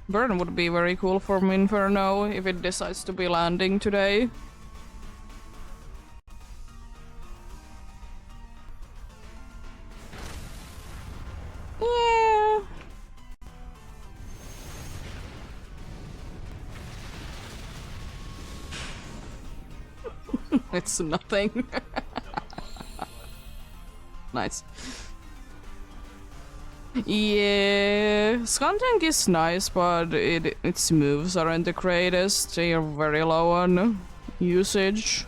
A: Burn would be very cool from Inferno if it decides to be landing today. Yeah. It's nothing. Nice. Yeah, Skuntank is nice, but its moves aren't the greatest. They are very low on usage.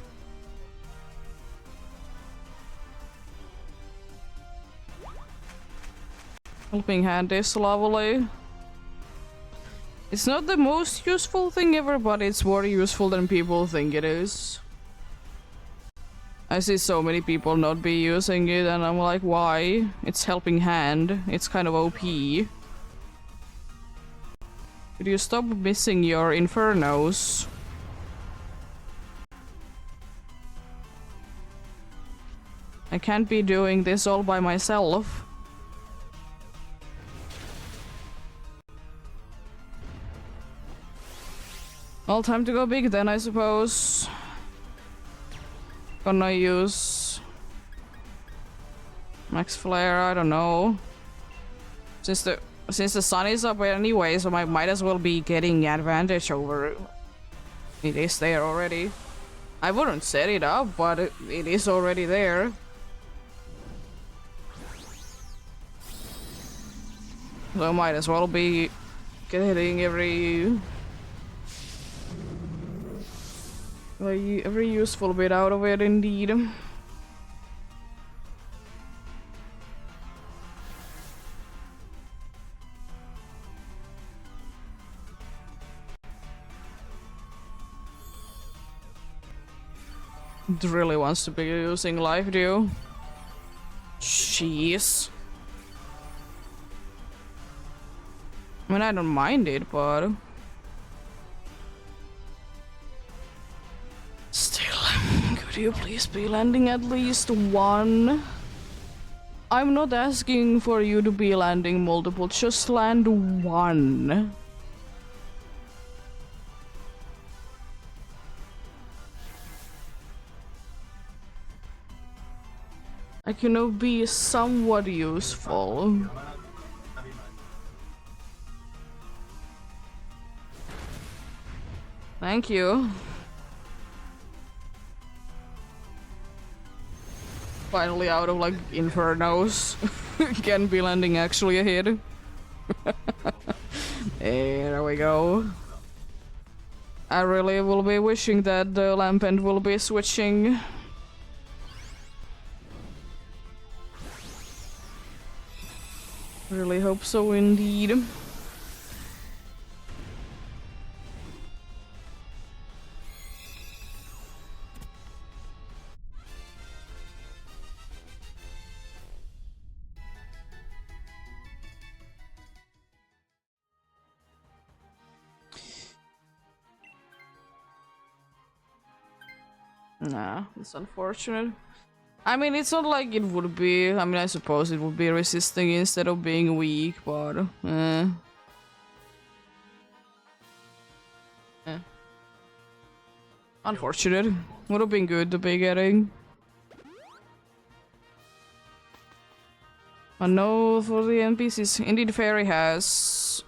A: Helping Hand is lovely. It's not the most useful thing ever, but it's more useful than people think it is. I see so many people not be using it and I'm like, why? It's Helping Hand. It's kind of OP. Could you stop missing your Infernos? I can't be doing this all by myself. Well, time to go big then, I suppose. Gonna use Max Flare, I don't know. Since the sun is up anyway, so I might as well be getting advantage over it. It is there already. I wouldn't set it up, but it is already there. So I might as well be getting every useful bit out of it, indeed. It really wants to be using Life Dew. Jeez. I mean, I don't mind it, but still, could you please be landing at least one? I'm not asking for you to be landing multiple, just land one. I can be somewhat useful. Thank you. Finally out of like Infernos. Can be landing actually ahead. There we go. I really will be wishing that the Lampent will be switching. Really hope so indeed. Nah, it's unfortunate. I mean, it's not like it would be. I mean, I suppose it would be resisting instead of being weak, but unfortunate. Would have been good to be getting. A no for the NPCs. Indeed, Fairy has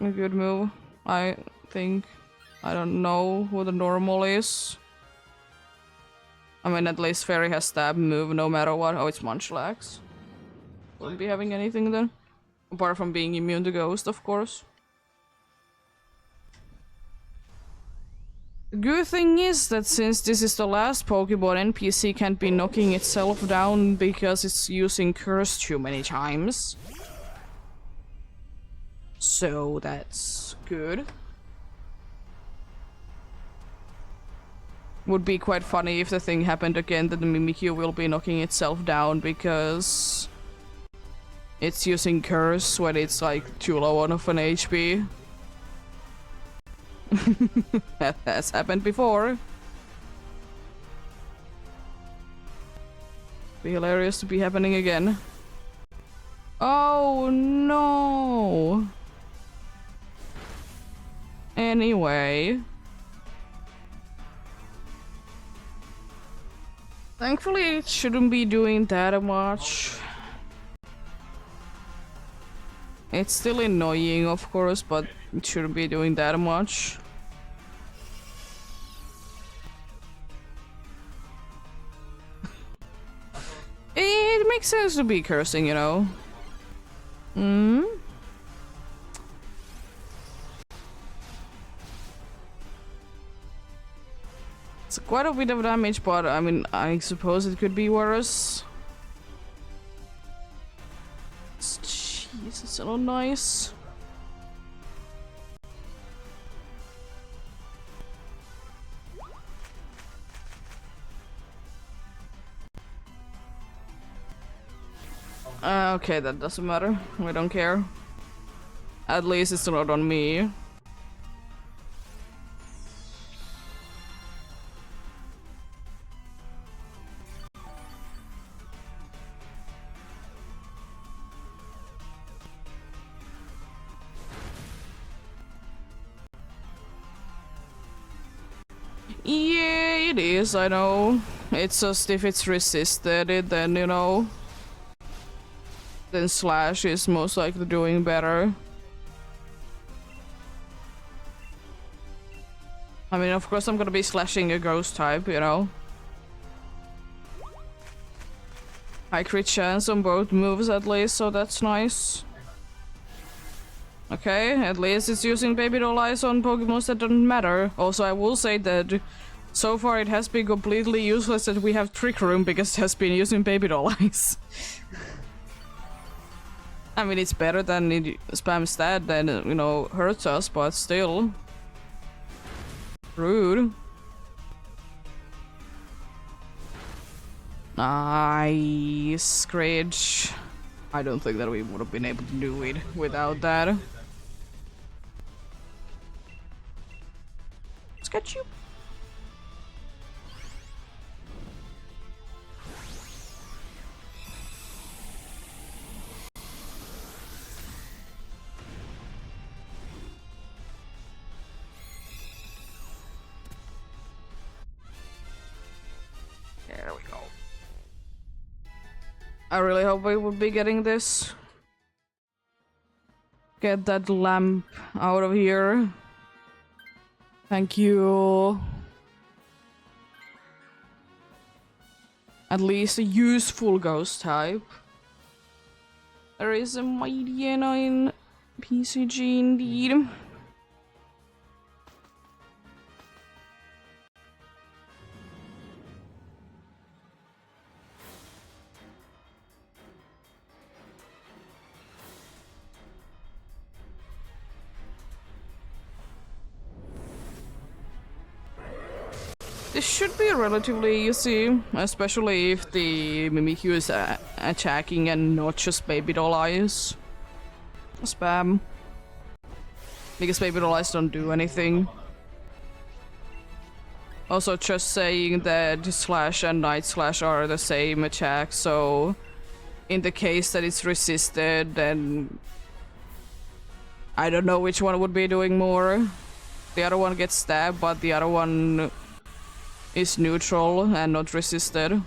A: a good move, I think. I don't know who the normal is. I mean, at least Fairy has stab move no matter what. Oh, it's Munchlax. Wouldn't be having anything then. Apart from being immune to Ghost, of course. The good thing is that since this is the last Pokemon, NPC can't be knocking itself down because it's using Curse too many times. So that's good. Would be quite funny if the thing happened again that the Mimikyu will be knocking itself down because it's using Curse when it's like too low on of an HP. That has happened before. Be hilarious to be happening again. Oh no! Anyway. Thankfully, it shouldn't be doing that much. It's still annoying, of course, but it shouldn't be doing that much. It makes sense to be cursing, you know. It's quite a bit of damage, but I mean, I suppose it could be worse. Jeez, it's so nice. Okay, that doesn't matter. We don't care. At least it's not on me. Yeah, it is, I know. It's just if it's resisted it, then, you know, then Slash is most likely doing better. I mean, of course I'm gonna be slashing a ghost type, you know. High crit chance on both moves at least, so that's nice. Okay, at least it's using Baby Doll Eyes on Pokemons that don't matter. Also, I will say that so far it has been completely useless that we have Trick Room because it has been using Baby Doll Eyes. I mean, it's better than it spams stat than, you know, hurts us, but still. Rude. Nice, Screech. I don't think that we would have been able to do it without that. Let's get you. There we go. I really hope we would be getting this. Get that lamp out of here. Thank you. At least a useful ghost type. There is a Mightyena in PCG indeed. This should be relatively easy, especially if the Mimikyu is attacking and not just Baby Doll Eyes. Spam. Because Baby Doll Eyes don't do anything. Also, just saying that Slash and Night Slash are the same attack, so in the case that it's resisted, then I don't know which one would be doing more. The other one gets stabbed, but the other one is neutral and not resisted.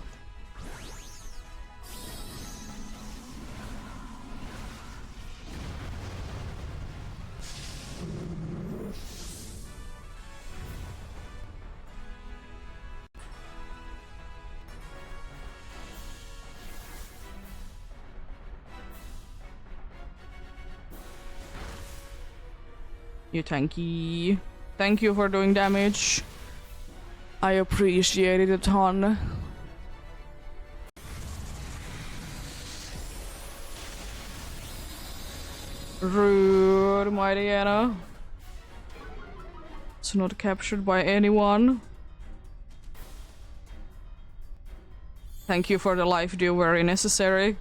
A: You tanky. Thank you for doing damage. I appreciate it a ton. Rude, Mightyena. It's not captured by anyone. Thank you for the life deal, very necessary.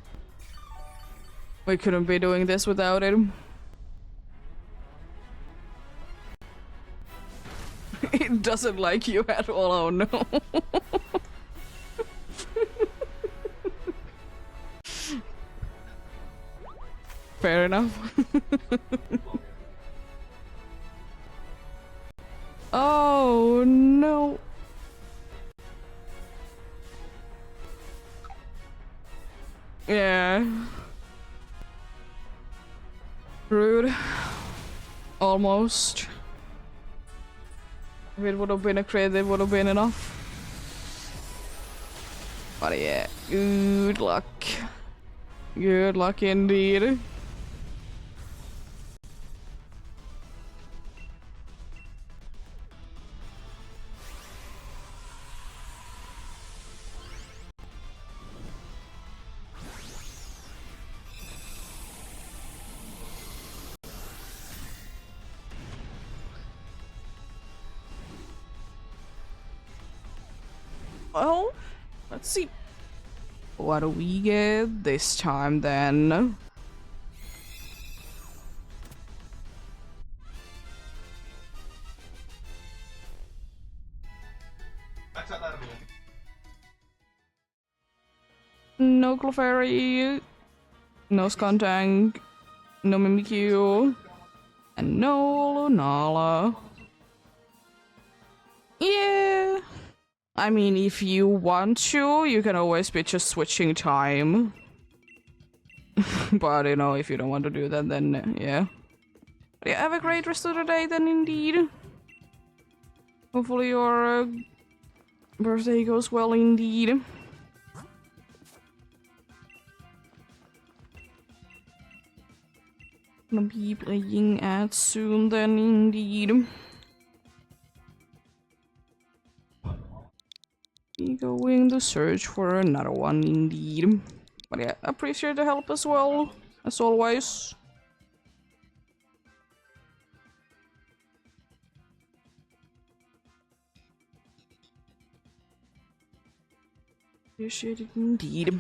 A: We couldn't be doing this without it. It doesn't like you at all, oh no. Fair enough. Oh no. Yeah. Rude. Almost. If it would have been a crit, it would have been enough. But yeah, good luck. Good luck indeed. Well, let's see. What do we get this time then? No Clefairy, no Skuntank, no Mimikyu, and no Lunala. Yeah. I mean, if you want to, you can always pitch a switching time. But, you know, if you don't want to do that, then, yeah. But yeah, have a great rest of the day then, indeed. Hopefully your birthday goes well, indeed. Gonna be playing at soon then, indeed. Be going to search for another one, indeed. But yeah, appreciate the help as well, as always. Appreciate it indeed.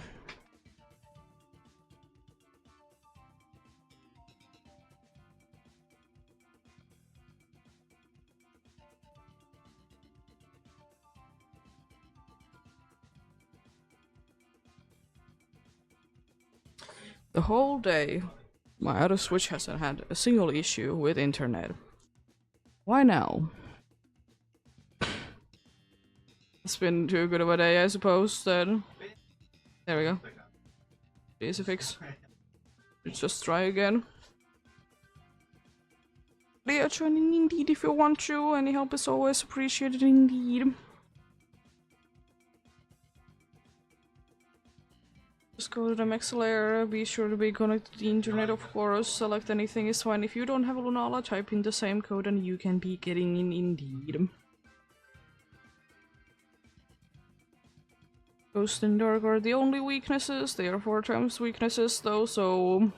A: The whole day, my other Switch hasn't had a single issue with internet. Why now? It's been too good of a day, I suppose, then. There we go. Easy fix. Let's just try again. But yeah, join in indeed if you want to. Any help is always appreciated indeed. Just go to the max layer, be sure to be connected to the internet, of course. Select anything is fine. If you don't have a Lunala, type in the same code and you can be getting in indeed. Ghost and Dark are the only weaknesses. They are 4 times weaknesses though, so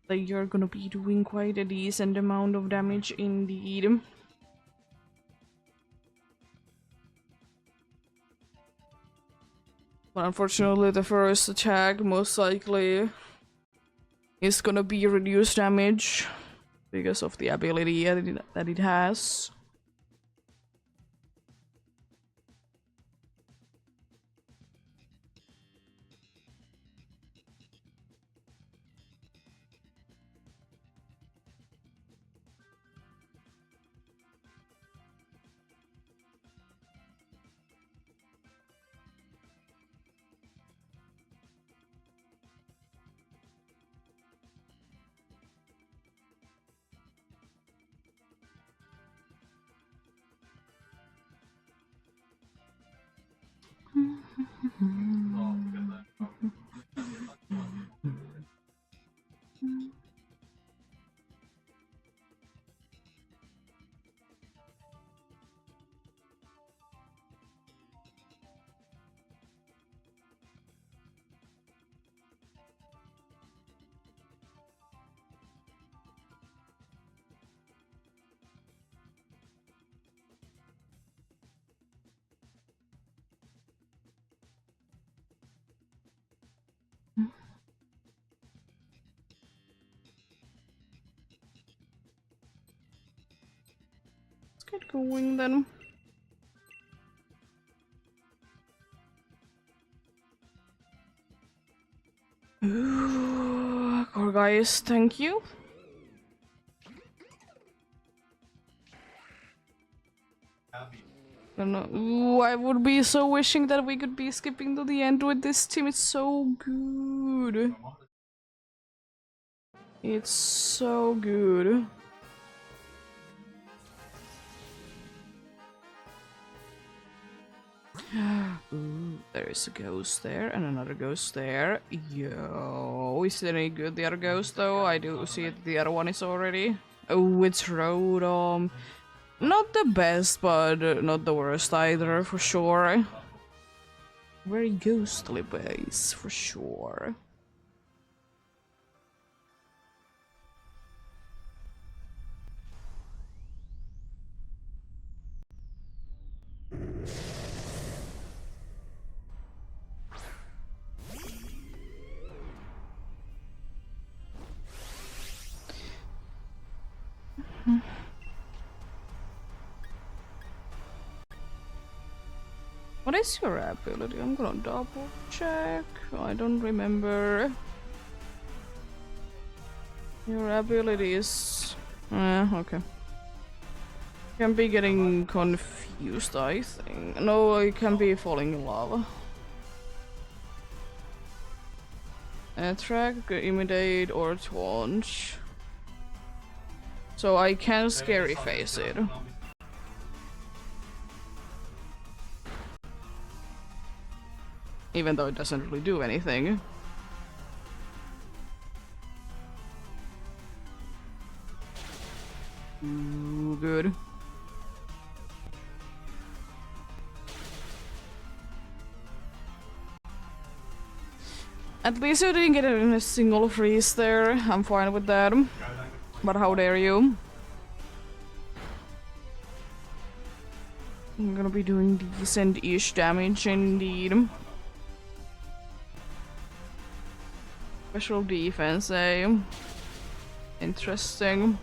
A: they are gonna be doing quite a decent amount of damage indeed. But unfortunately, the first attack most likely is gonna be reduced damage because of the ability that it has. Let's get going then. Ooh, core guys, thank you. And, ooh, I would be so wishing that we could be skipping to the end with this team. It's so good. It's so good. Ooh, there is a ghost there and another ghost there. Yo, is it any good, the other ghost though? I do see it, the other one is already. Oh, it's Rodom. Not the best, but not the worst either, for sure. Very ghostly base, for sure. What is your ability? I'm gonna double check. I don't remember. Your ability is... okay. Can be getting confused, I think. No, it can be falling in lava. Attract, imitate, or taunt. So I can scary face it. Even though it doesn't really do anything. Ooh, good. At least you didn't get a single freeze there. I'm fine with that. But how dare you? I'm gonna be doing decent-ish damage indeed. Special defense, eh? Interesting.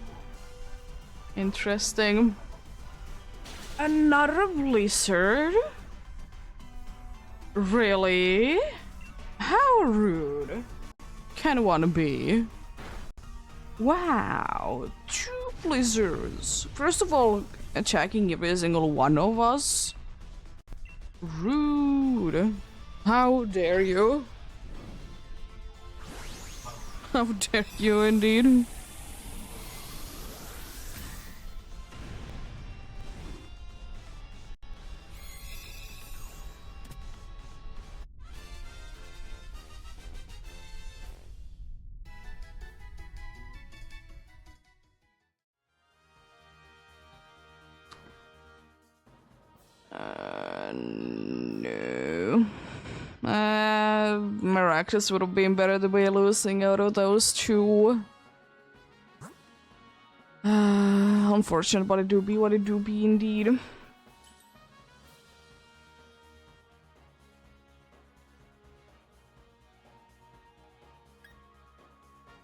A: Interesting. Another blizzard? Really? How rude can one be? Wow, 2 blizzards. First of all, attacking every single one of us? Rude. How dare you? How dare you indeed? No. Miraculous would have been better to be losing out of those 2. Unfortunate, but it do be what it do be indeed.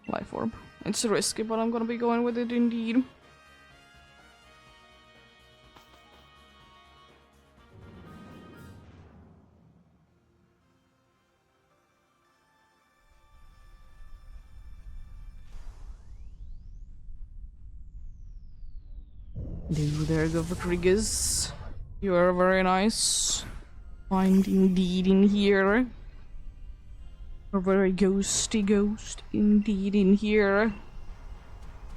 A: Life orb. It's risky, but I'm gonna be going with it indeed. There go Rodriguez. You are very nice. Find indeed in here. A very ghosty ghost indeed in here.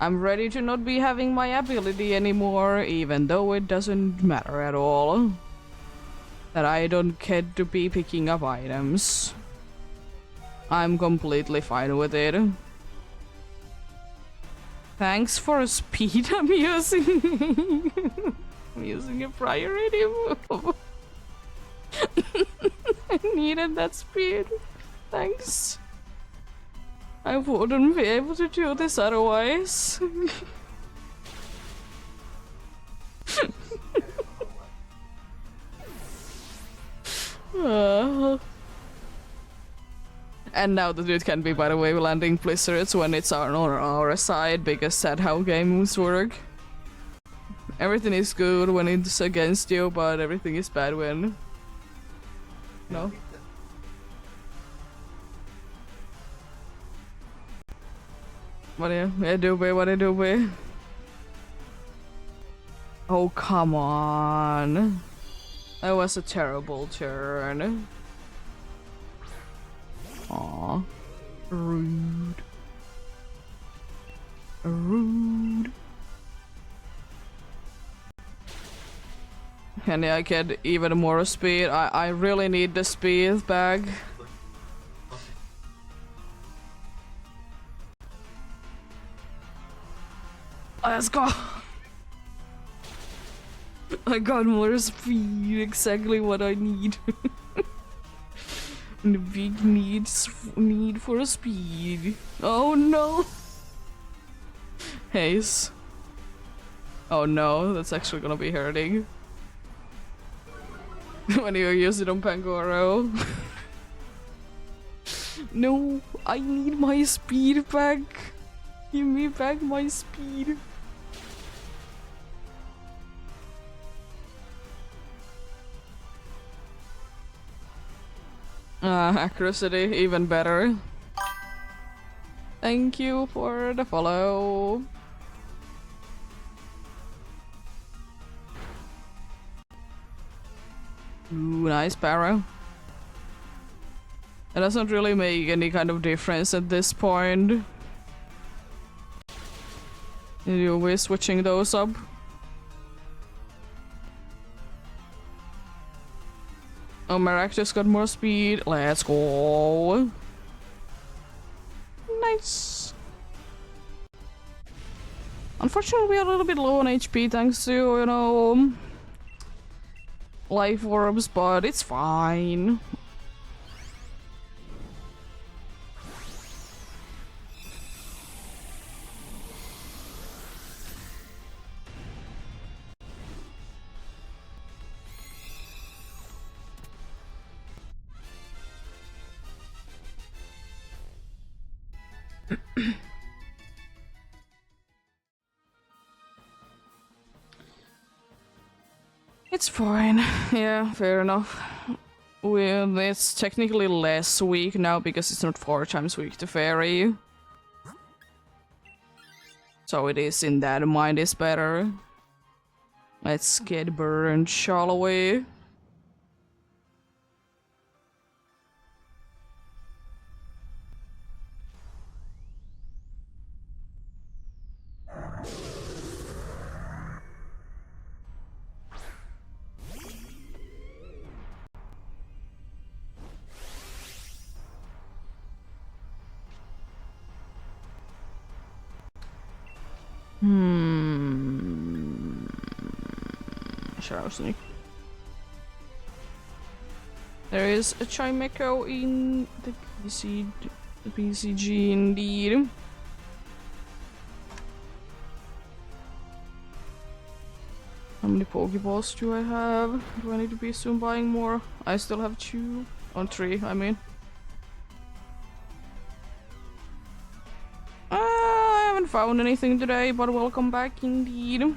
A: I'm ready to not be having my ability anymore, even though it doesn't matter at all. That I don't care to be picking up items. I'm completely fine with it. Thanks for speed I'm using. I'm using a priority move. I needed that speed. Thanks. I wouldn't be able to do this otherwise. And now the dude can be, by the way, landing blizzards when it's on our side, because that's how games work. Everything is good when it's against you, but everything is bad when... No? What do we? Oh, come on. That was a terrible turn. Aw. Rude. Rude. Can I get even more speed? I really need the speed back. Let's go! I got more speed, exactly what I need. The big need for speed. Oh no! Haze. Oh no, that's actually gonna be hurting. When you use it on Pangoro. No, I need my speed back. Give me back my speed. Accuracy, even better. Thank you for the follow. Ooh, nice Barrow. It doesn't really make any kind of difference at this point. You're always switching those up. Oh, Maractus got more speed. Let's go. Nice. Unfortunately, we are a little bit low on HP thanks to, you know, life orbs, but it's fine. It's fine. Yeah, fair enough. Well, it's technically less weak now because it's not 4 times weak to fairy. So it is in that mind is better. Let's get burned, shall we? Shadow Sneak. There is a Chimecho in the PCG indeed. How many Pokeballs do I have? Do I need to be soon buying more? I still have 2. On 3, I mean. I haven't found anything today, but welcome back indeed.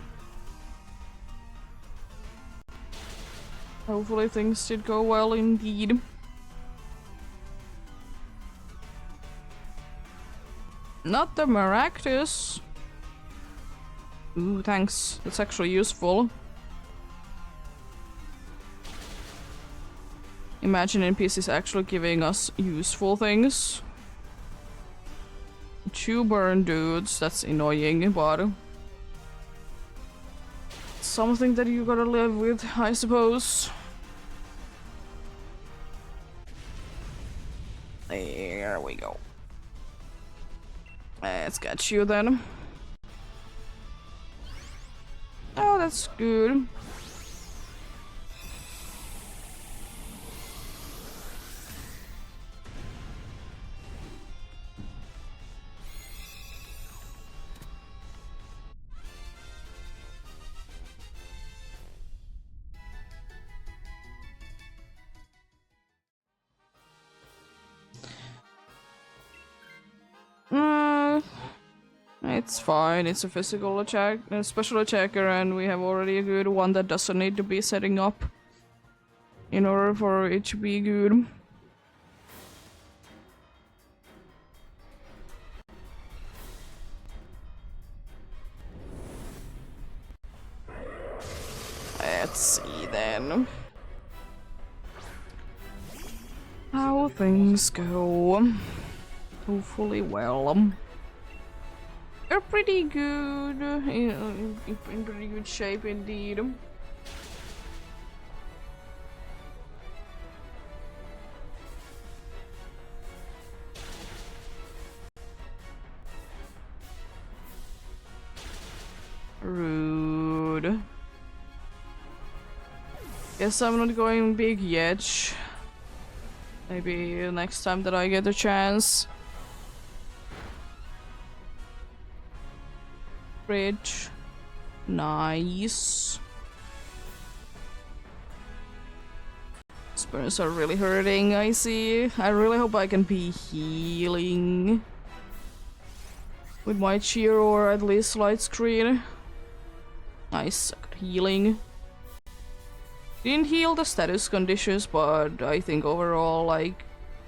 A: Hopefully things did go well indeed. Not the Maractus. Ooh, thanks. That's actually useful. Imagine NPCs actually giving us useful things. 2 burn dudes, that's annoying, but something that you gotta live with, I suppose. There we go. Let's get you then. Oh, that's good. It's fine, it's a physical attack, a special attacker, and we have already a good one that doesn't need to be setting up in order for it to be good. Let's see then. things go. Hopefully well. You're pretty good. In pretty good shape indeed. Rude. Guess I'm not going big yet. Maybe next time that I get a chance. Bridge. Nice. Spurs are really hurting, I see. I really hope I can be healing with my cheer or at least light screen. Nice, I got healing. Didn't heal the status conditions, but I think overall, like,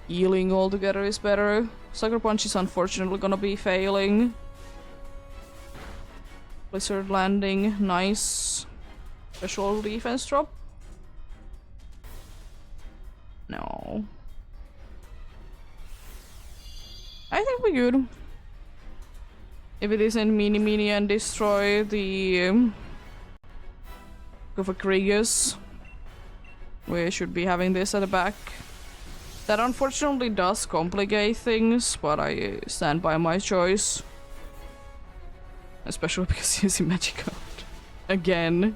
A: healing altogether is better. Sucker Punch is unfortunately gonna be failing. Blizzard landing, nice. Special defense drop? No. I think we're good. If it isn't mini and destroy the go for Kriegers, we should be having this at the back. That unfortunately does complicate things, but I stand by my choice. Especially because using magic out. Again.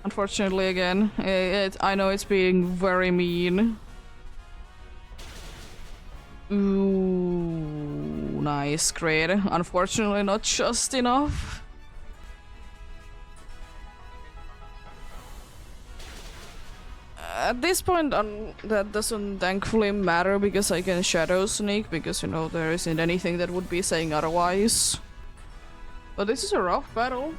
A: Unfortunately again. I know it's being very mean. Ooh, nice, great. Unfortunately not just enough. At this point, that doesn't thankfully matter because I can shadow sneak because, you know, there isn't anything that would be saying otherwise. But this is a rough battle.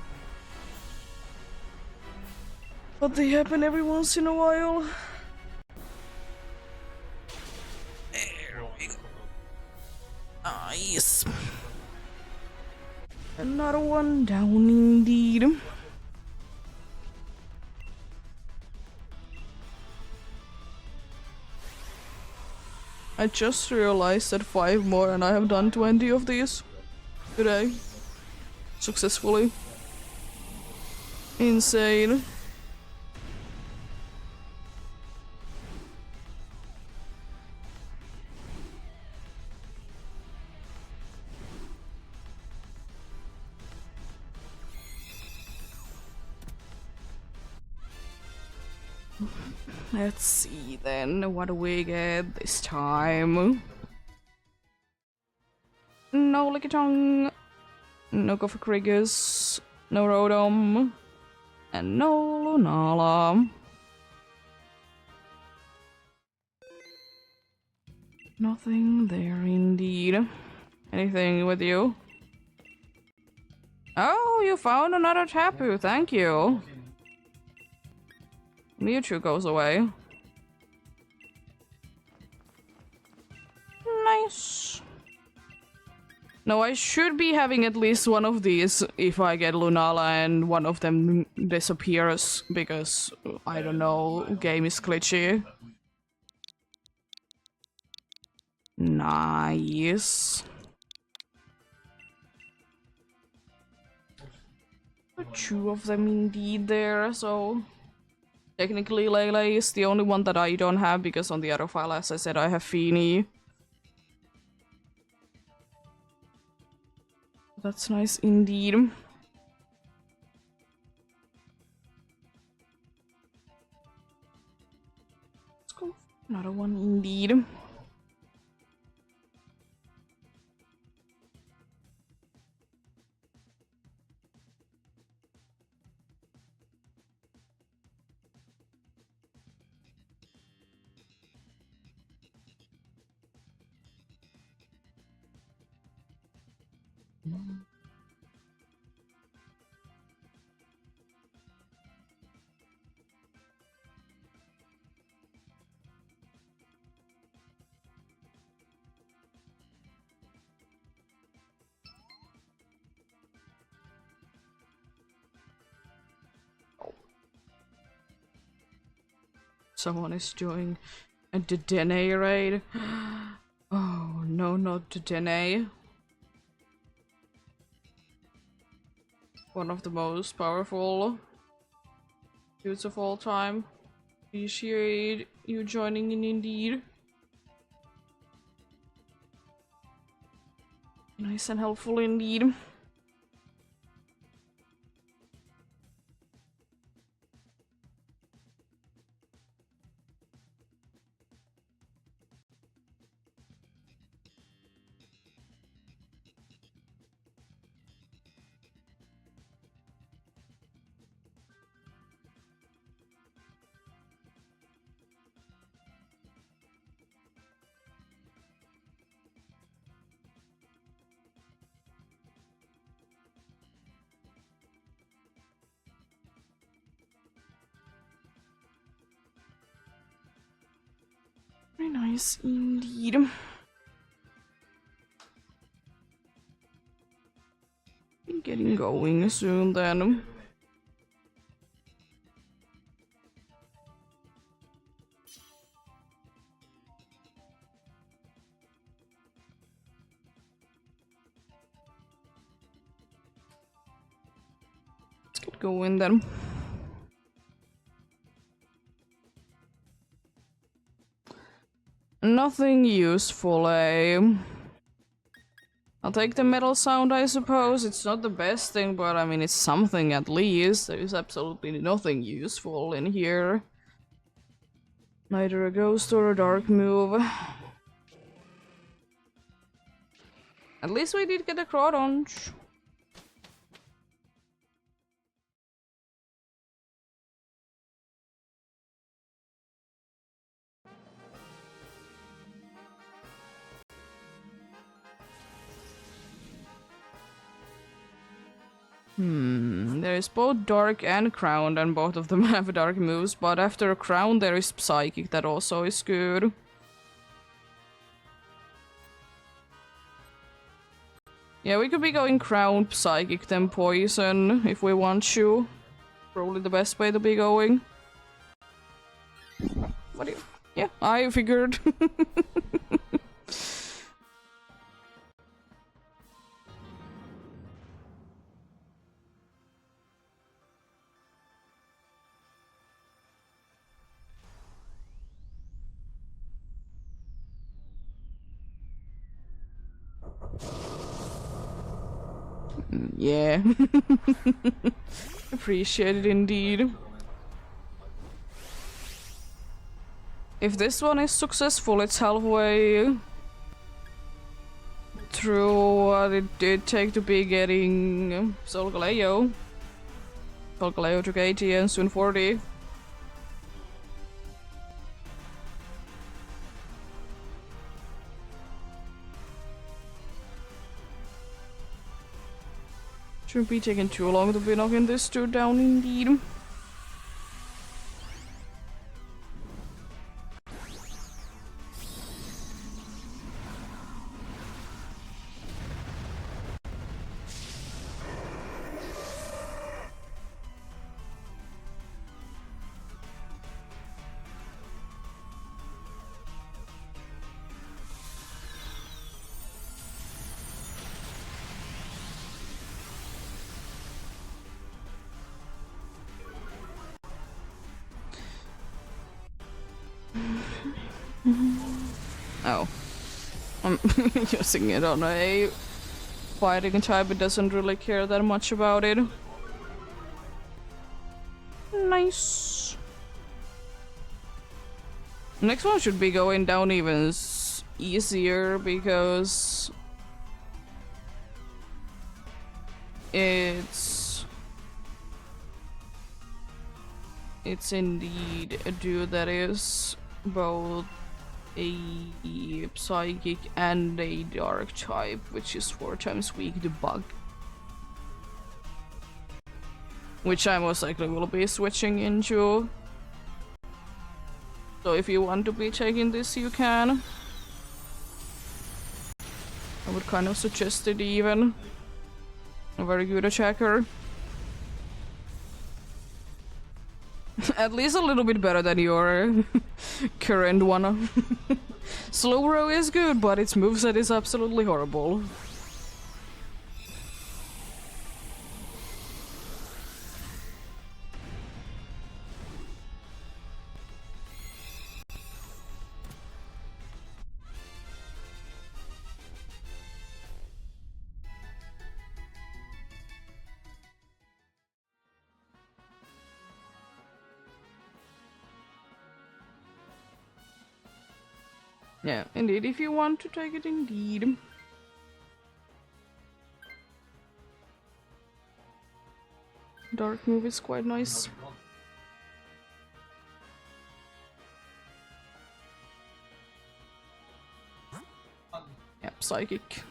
A: But they happen every once in a while. There we go. Nice. Another one down indeed. I just realized that 5 more and I have done 20 of these today. Successfully. Insane. Let's see then, what do we get this time? No Lickitung, no Go for Kriegers, no Rotom, and no Lunala. Nothing there indeed. Anything with you? Oh, you found another Tapu, thank you. Mewtwo goes away. Nice. No, I should be having at least one of these if I get Lunala and one of them disappears because, I don't know, game is glitchy. Nice. 2 of them indeed there, so... Technically, Lele is the only one that I don't have because on the other file, as I said, I have Feeny. That's nice indeed. Let's go. Another one indeed. Someone is doing a Dedenne raid. Oh no, not Dedenne. One of the most powerful dudes of all time. Appreciate you joining in indeed. Nice and helpful indeed. Very nice indeed. Getting going soon then. Let's get going then. Nothing useful, eh? I'll take the metal sound, I suppose. It's not the best thing, but I mean, it's something at least. There is absolutely nothing useful in here. Neither a ghost or a dark move. At least we did get a crotch. There is both dark and crowned, and both of them have dark moves, but after crown there is psychic that also is good. Yeah, we could be going crown, psychic, then poison if we want to. Probably the best way to be going. What do you... Yeah, I figured. Yeah. Appreciate it indeed. If this one is successful, it's halfway through what it did take to be getting Solgaleo. Solgaleo took 80 and soon 40. Shouldn't be taking too long to be knocking this dude down indeed. Oh. I'm using it on a fighting type, it doesn't really care that much about it. Nice. Next one should be going down even easier because it's indeed a dude that is both a psychic and a dark type, which is 4 times weak to bug. Which I most likely will be switching into. So if you want to be taking this, you can. I would kind of suggest it even. A very good attacker. At least a little bit better than your current one. Slowbro is good, but its moveset is absolutely horrible. Yeah, indeed, if you want to take it, indeed. Dark move is quite nice. Yep, psychic.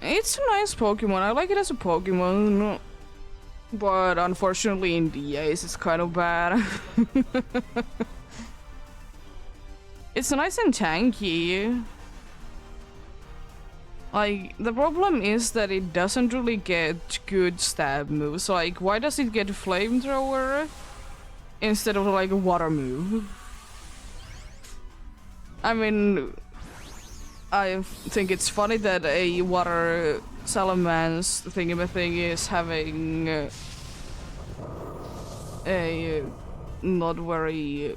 A: It's a nice Pokemon. I like it as a Pokemon. But unfortunately in DAs it's kind of bad. It's nice and tanky. Like, the problem is that it doesn't really get good stab moves. Like, why does it get Flamethrower instead of like a water move? I mean, I think it's funny that a water salamence thingamathing is having a not very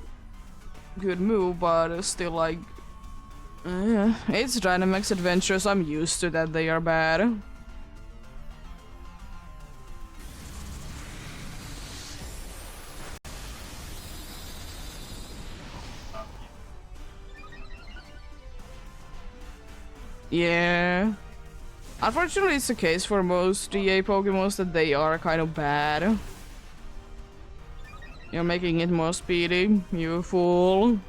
A: good move, but still like it's Dynamax Adventures. I'm used to that they are bad. Yeah. Unfortunately, it's the case for most DA Pokemons that they are kind of bad. You're making it more speedy, you fool.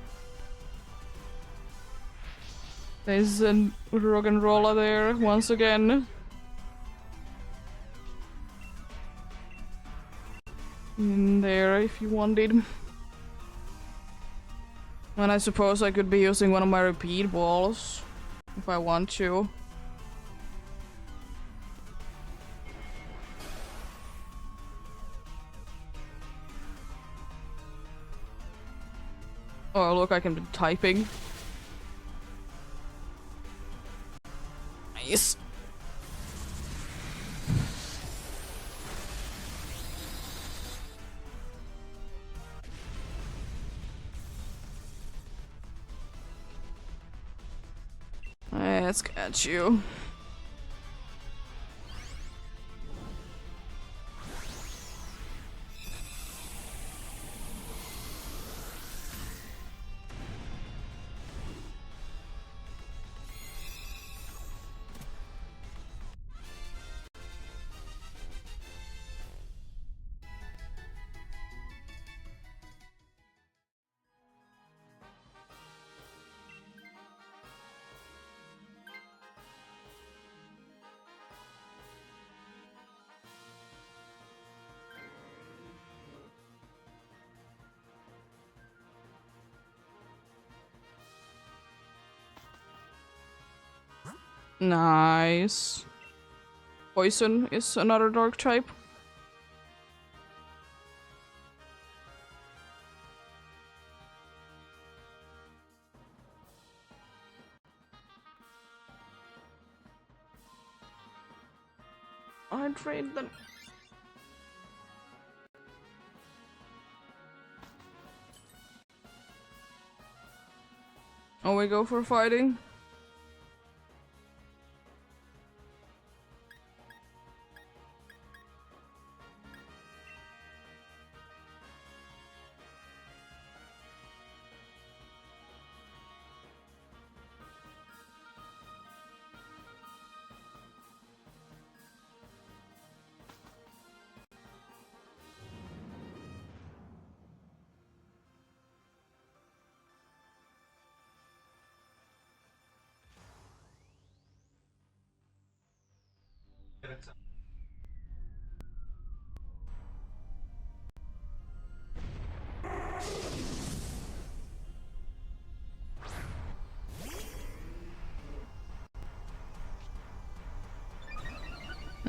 A: There's a Roggenrola there once again. In there if you wanted. And I suppose I could be using one of my repeat balls if I want to. Oh look, I can be typing. Nice. Let's catch you. Nice. Poison is another dark type. I trade them. Oh, we go for fighting.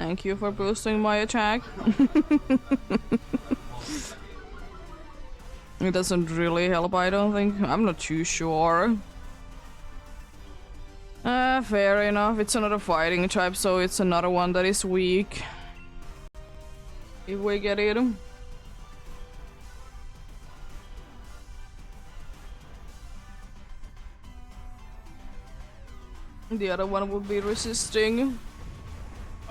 A: Thank you for boosting my attack. It doesn't really help, I don't think. I'm not too sure. Fair enough. It's another fighting type, so it's another one that is weak. If we get it. The other one would be resisting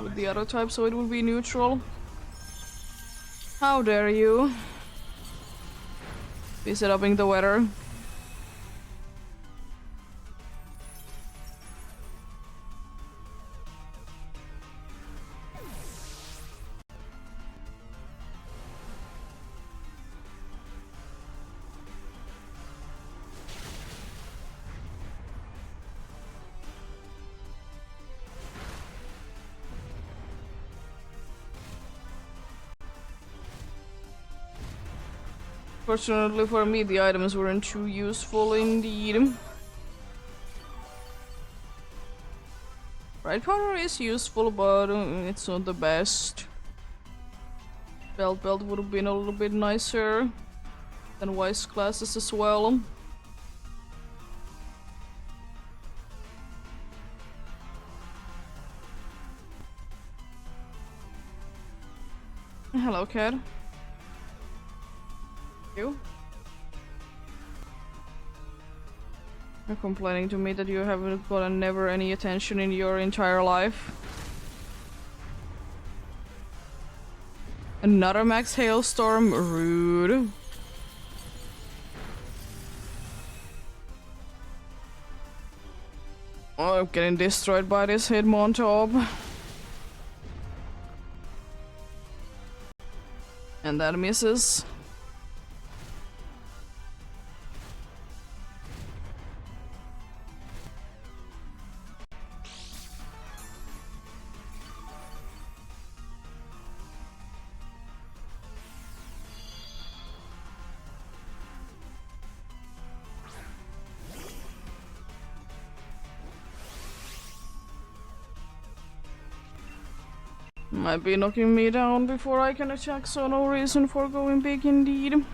A: with the other type, so it would be neutral. How dare you? Be set upping the weather. Fortunately for me, the items weren't too useful indeed. Right powder is useful, but it's not the best. Belt would have been a little bit nicer than wise classes as well. Hello, cat. You? You're complaining to me that you haven't gotten never any attention in your entire life. Another max hailstorm? Rude. Oh, I'm getting destroyed by this Hitmontop. And that misses. Might be knocking me down before I can attack, so no reason for going big indeed.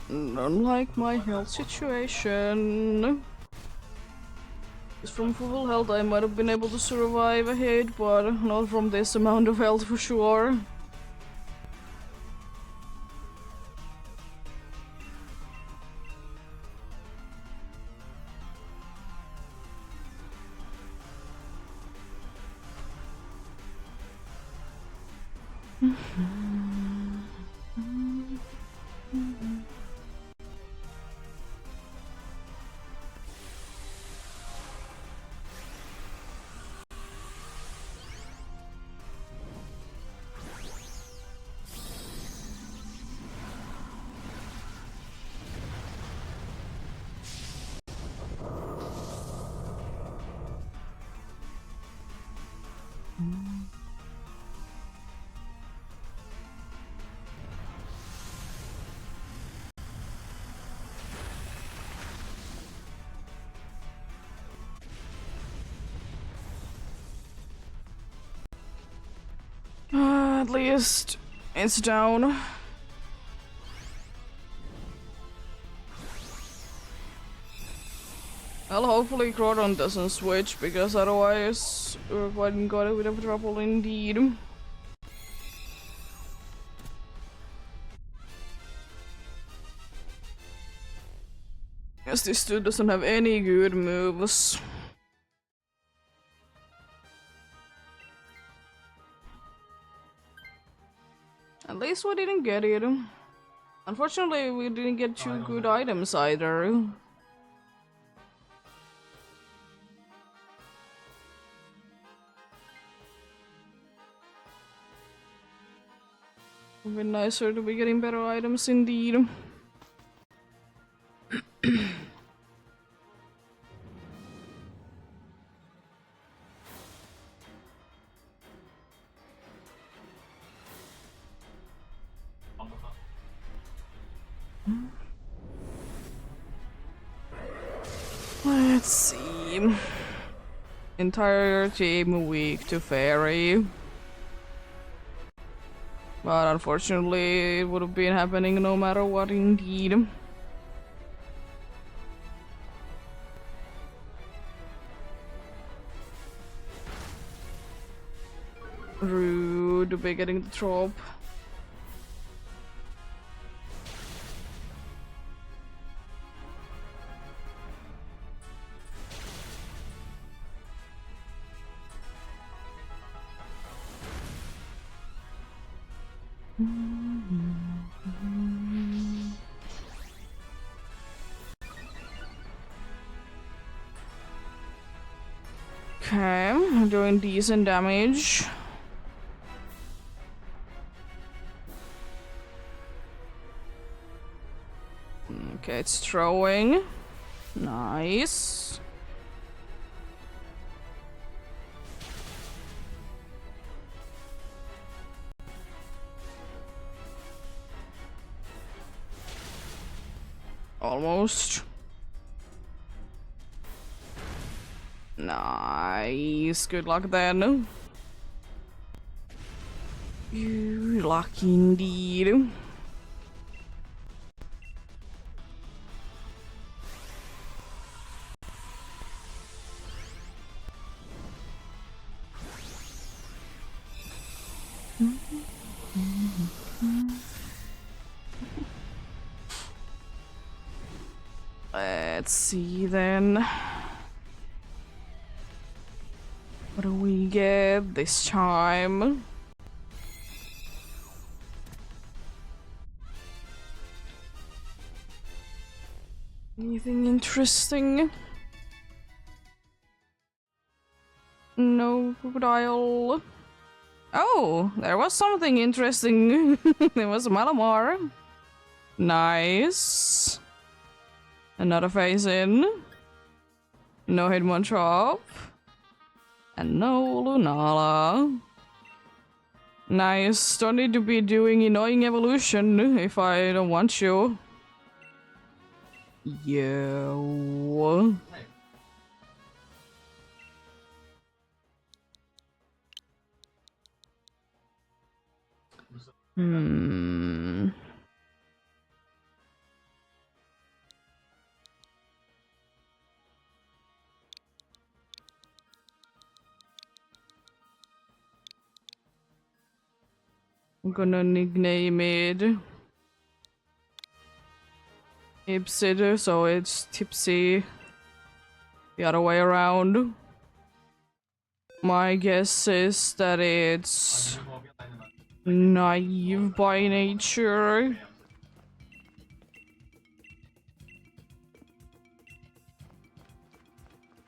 A: Don't like my health situation. Just from full health I might have been able to survive a hit, but not from this amount of health for sure. At least it's down. Well, hopefully Crodon doesn't switch, because otherwise we're quite in got a bit of trouble indeed. Guess this dude doesn't have any good moves. At least we didn't get it. Unfortunately, we didn't get two good items either. Would be nicer to be getting better items indeed. Let's see. Entire team weak to fairy. But unfortunately, it would have been happening no matter what indeed. Rude to be getting the trop. Okay, I'm doing decent damage. Okay, it's throwing. Nice. Almost. Nice. Good luck then. You lucky indeed. Let's see then. What do we get this time? Anything interesting? No crocodile. Oh, there was something interesting. There was Malamar. Nice. Another phase in. No Hitmonchan. And no Lunala. Nice. Don't need to be doing annoying evolution if I don't want you. Yo. I'm gonna nickname it Ipsid, so it's Tipsy. The other way around. My guess is that it's naive by nature.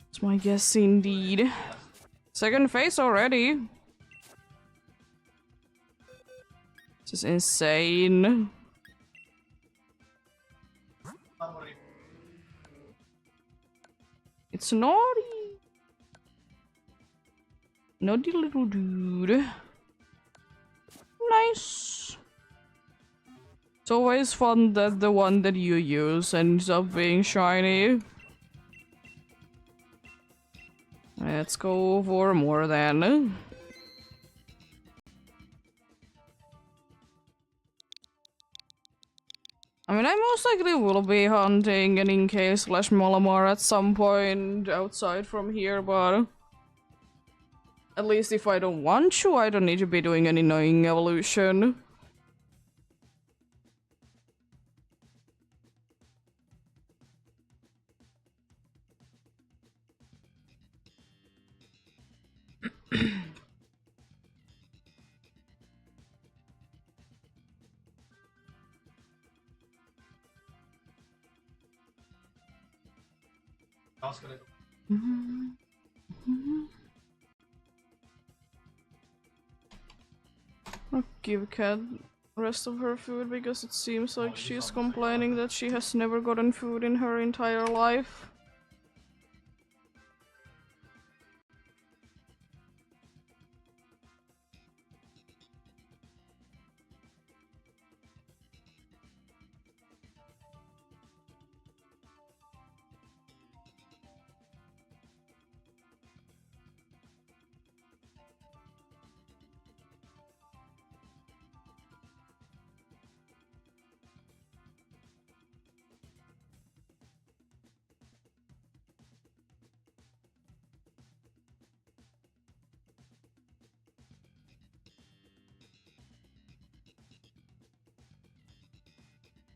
A: It's my guess indeed. Second phase already. This is insane. It's naughty. Naughty little dude. Nice. It's always fun that the one that you use ends up being shiny. Let's go for more then. I mean, I most likely will be hunting an Inkay / Malamar at some point outside from here, but at least if I don't want to, I don't need to be doing an annoying evolution. I'll give cat rest of her food because it seems like she's complaining that she has never gotten food in her entire life.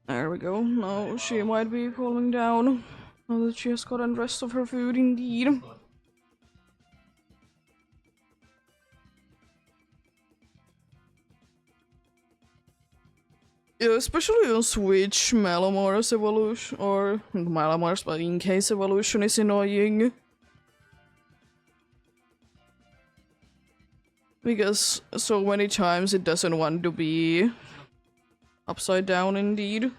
A: There we go. Now she might be cooling down. Now that she has gotten rest of her food, indeed. Yeah, especially on Switch, Malamar's evolution, or Malamar's, but in case evolution is annoying. Because so many times it doesn't want to be upside down, indeed.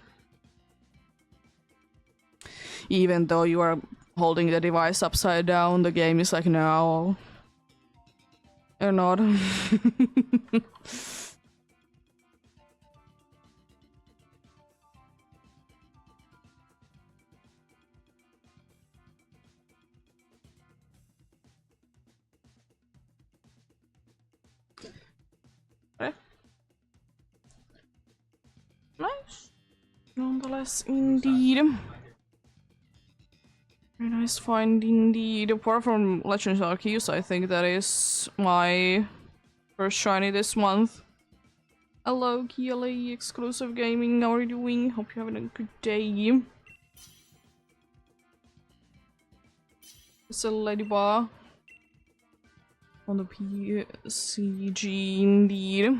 A: Even though you are holding the device upside down, the game is like, no. You're not. Okay. Nice. Nonetheless, indeed. Very nice find indeed. Apart from Legends Arceus, I think that is my first shiny this month. Hello, KLA Exclusive Gaming. How are you doing? Hope you're having a good day. It's a Ladybug on the PCG indeed.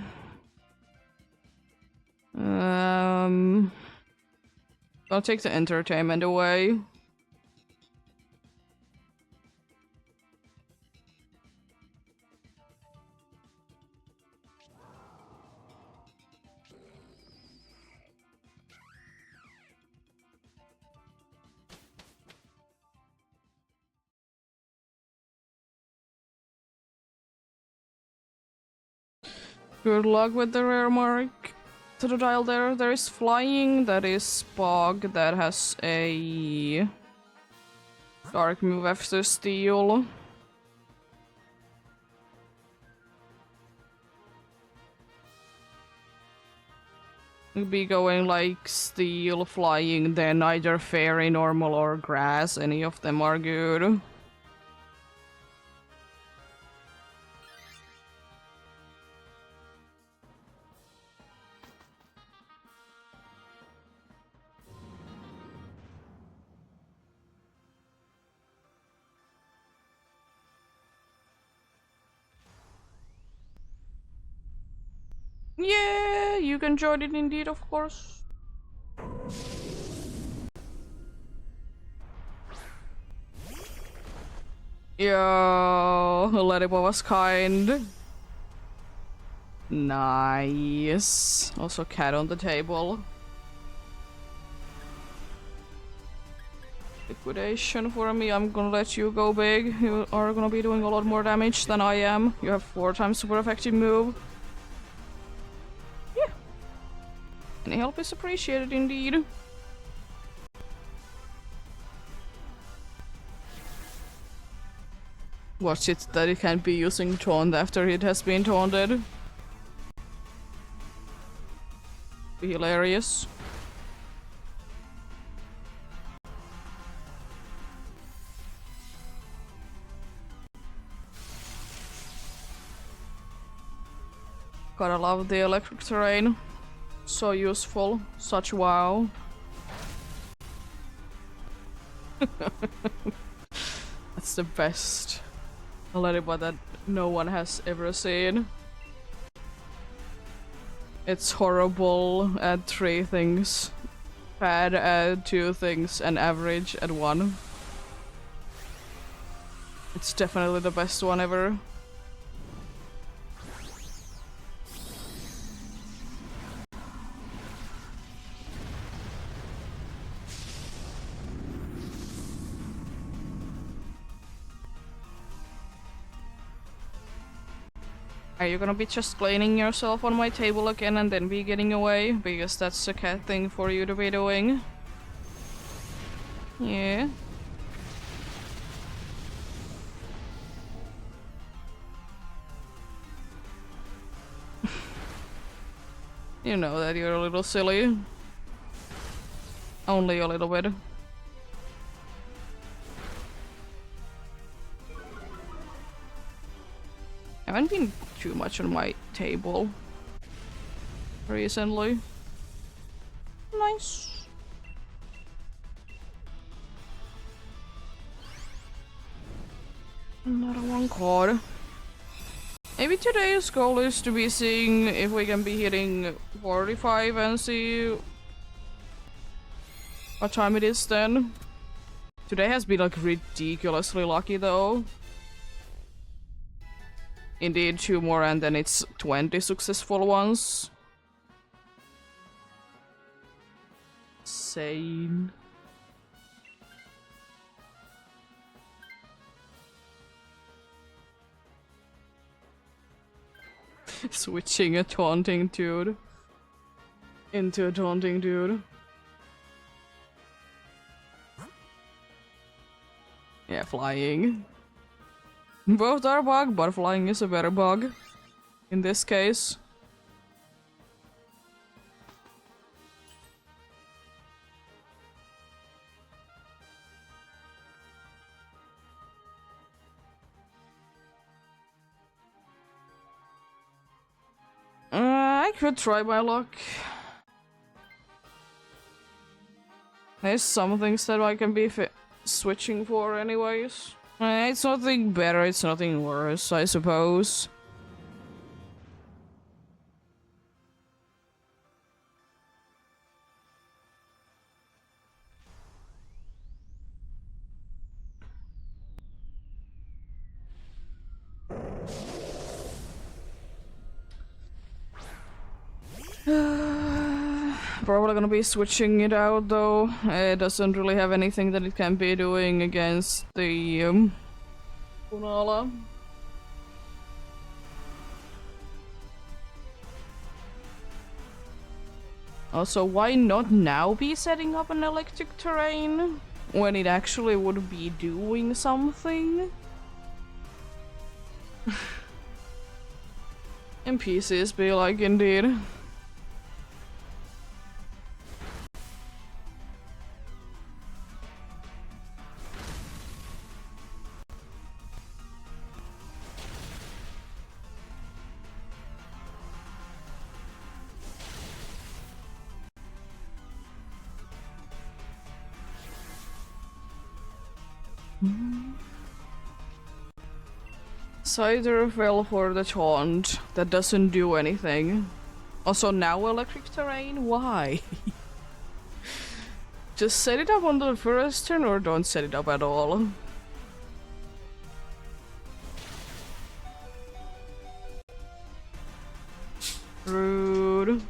A: I'll take the entertainment away. Good luck with the rare mark to the dial there. There is flying, that is Bog, that has a dark move after steel. It'll be going like steel, flying, then either fairy, normal, or grass. Any of them are good. Yeah, you can join it indeed, of course. Yo, Ladybug was kind. Nice. Also cat on the table. Liquidation for me. I'm gonna let you go big. You are gonna be doing a lot more damage than I am. You have 4 times super effective move. Yeah. Any help is appreciated indeed. Watch it that it can't be using taunt after it has been taunted. Be hilarious. Gotta love the electric terrain. So useful. Such wow. That's the best Ladybug that no one has ever seen. It's horrible at 3 things. Bad at 2 things and average at 1. It's definitely the best one ever. Are you gonna be just cleaning yourself on my table again and then be getting away? Because that's a cat thing for you to be doing. Yeah. You know that you're a little silly. Only a little bit. I haven't been too much on my table recently. Nice. Another one card. Maybe today's goal is to be seeing if we can be hitting 45 and see what time it is then. Today has been like ridiculously lucky though. Indeed, 2 more and then it's 20 successful ones. Insane. Switching a taunting dude into a taunting dude. Yeah, flying. Both are bug, but flying is a better bug. In this case. I could try my luck. There's some things that I can be switching for anyways. It's nothing better, it's nothing worse, I suppose. Probably gonna be switching it out though. It doesn't really have anything that it can be doing against the Punala. Also, why not now be setting up an electric terrain when it actually would be doing something? NPCs be like, indeed. Cider fell for the taunt. That doesn't do anything. Also, now electric terrain? Why? Just set it up on the first turn or don't set it up at all. Rude.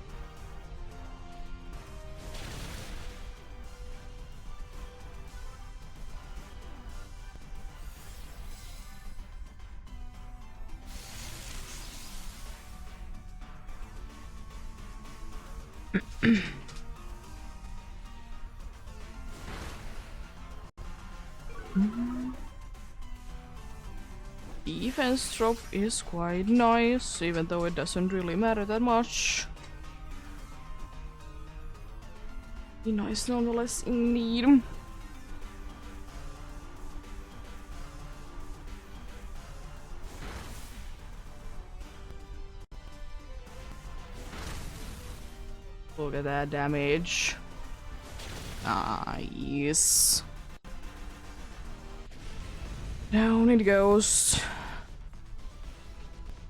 A: Defense drop is quite nice, even though it doesn't really matter that much. Be nice nonetheless, indeed. Look at that damage. Nice. Down it goes.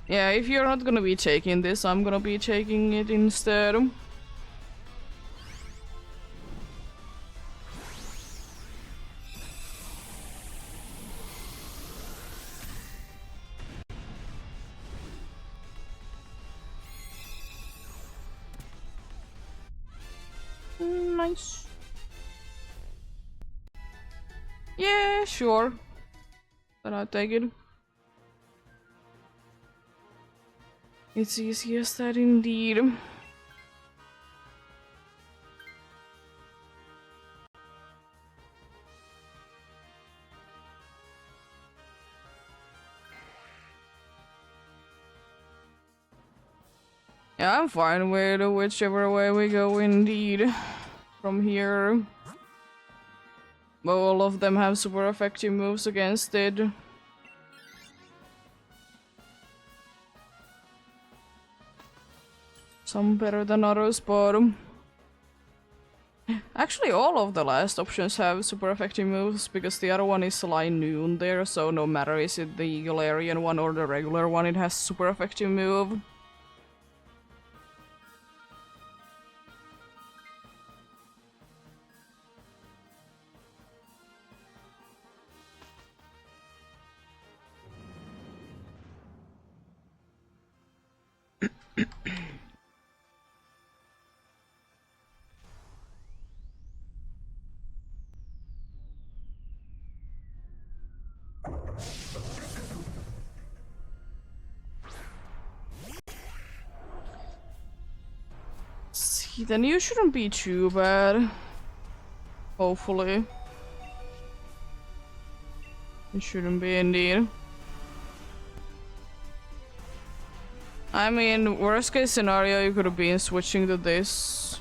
A: Yeah, if you're not gonna be taking this, I'm gonna be taking it instead. Nice. Yeah, sure. Then I'll take it. It's easiest that indeed. Yeah, I'm fine with whichever way we go indeed from here. But all of them have super effective moves against it. Some better than others, but actually all of the last options have super effective moves because the other one is like noon there, so no matter is it the Galarian one or the regular one, it has super effective move. See, then you shouldn't be too bad. Hopefully. It shouldn't be indeed. I mean, worst case scenario, you could have been switching to this.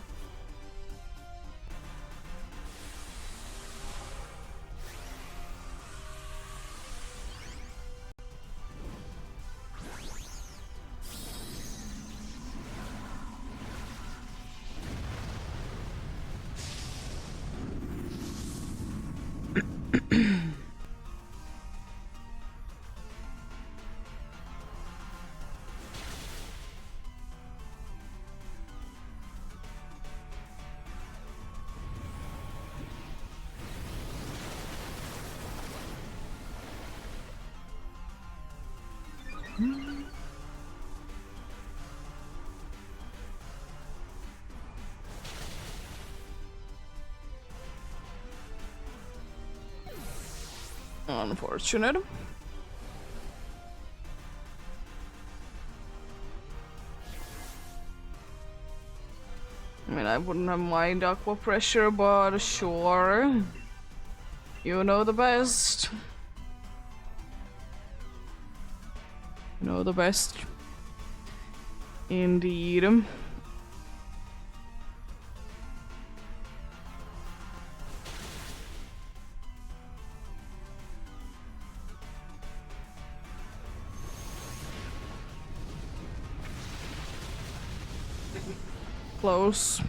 A: Unfortunate. I mean, I wouldn't have mind aqua pressure, but sure. You know the best. You know the best. Indeed. Close.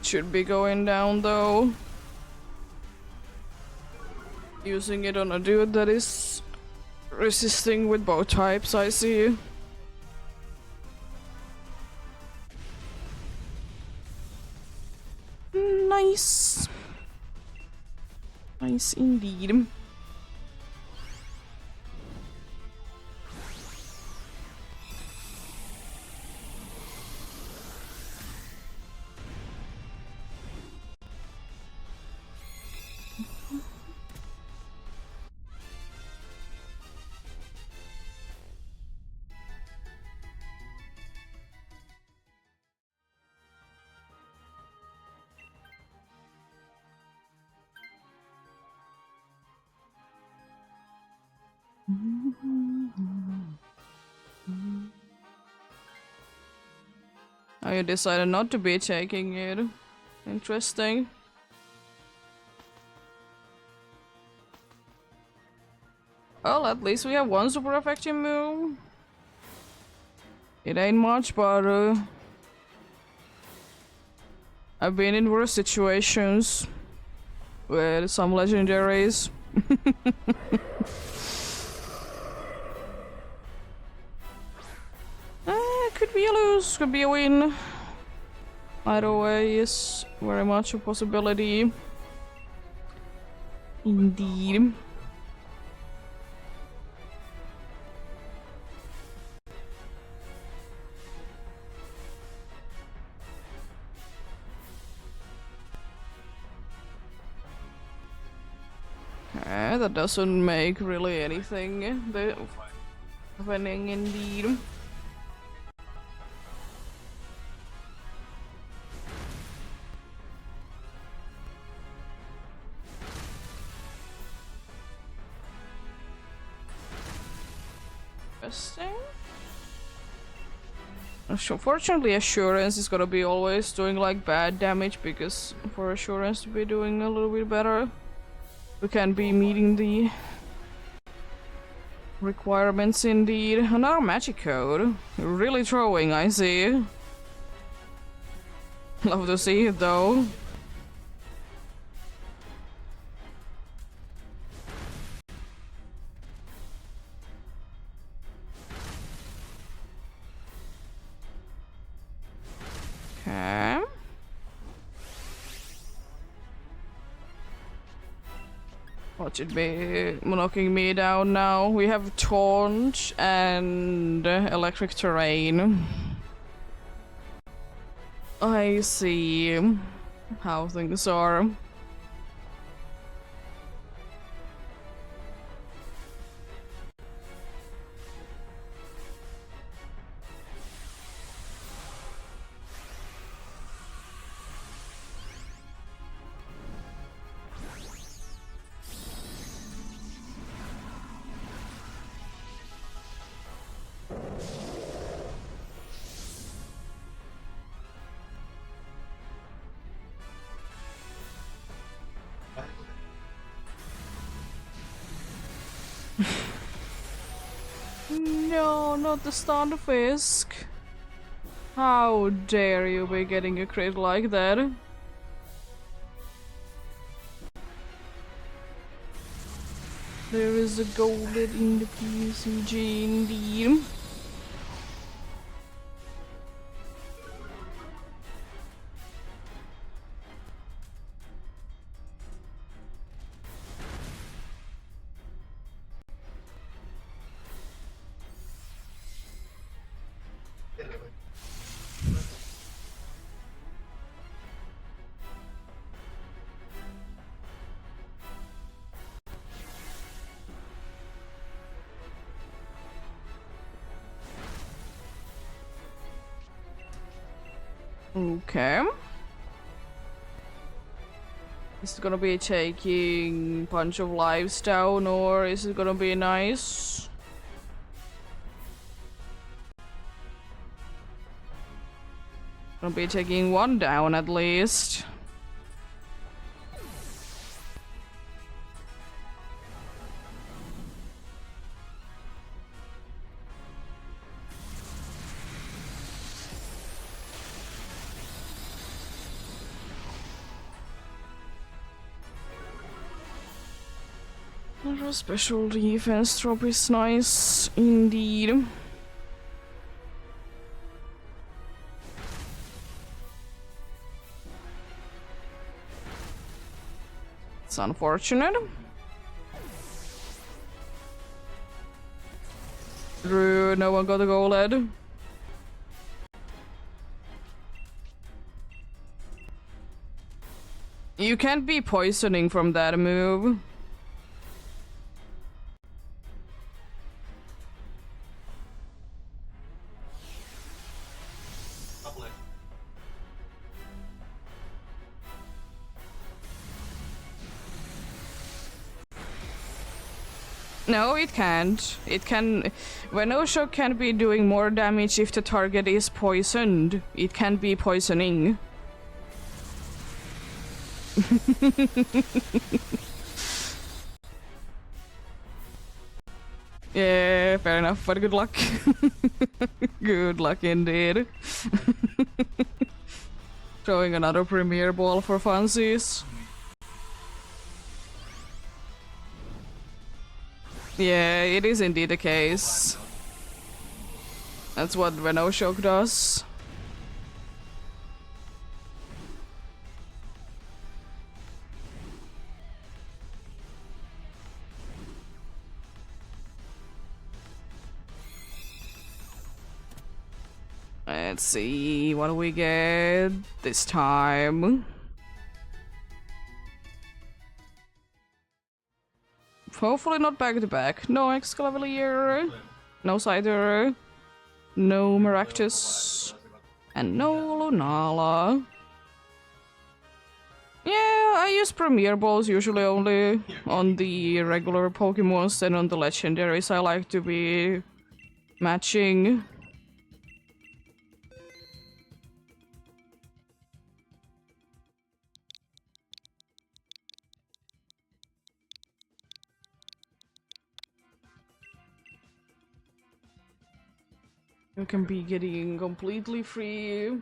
A: Should be going down though. Using it on a dude that is resisting with both types, I see. Nice. Nice indeed. Oh, you decided not to be taking it. Interesting. Well, at least we have one super effective move. It ain't much, but I've been in worse situations with some legendaries. Could be a lose, could be a win. Either way is very much a possibility. Indeed. That doesn't make really anything. happening indeed. Interesting. Fortunately, Assurance is gonna be always doing like bad damage because for Assurance to be doing a little bit better, we can be meeting the requirements indeed. Another magic code. Really throwing, I see. Love to see it though. Okay. Watch it be knocking me down now. We have Taunt and Electric Terrain. I see how things are. No, not the Stunfisk. How dare you be getting a crit like that? There is a golden in the PCG indeed. Okay. Is it gonna be taking bunch of lives down or is it gonna be nice? Gonna be taking one down at least. Another special defense drop is nice indeed. It's unfortunate. No one got a goal lead. You can't be poisoning from that move. No, it can't. It can... Venoshock can be doing more damage if the target is poisoned. It can be poisoning. Yeah, fair enough, but good luck. Good luck indeed. Throwing another Premier Ball for funsies. Yeah, it is indeed the case. That's what Venoshock does. Let's see, what do we get this time? Hopefully not back to back. No Excalibur. No Scyther, no Maractus, and no Lunala. Yeah, I use Premier Balls usually only on the regular Pokemons, and on the legendaries I like to be matching. You can be getting completely free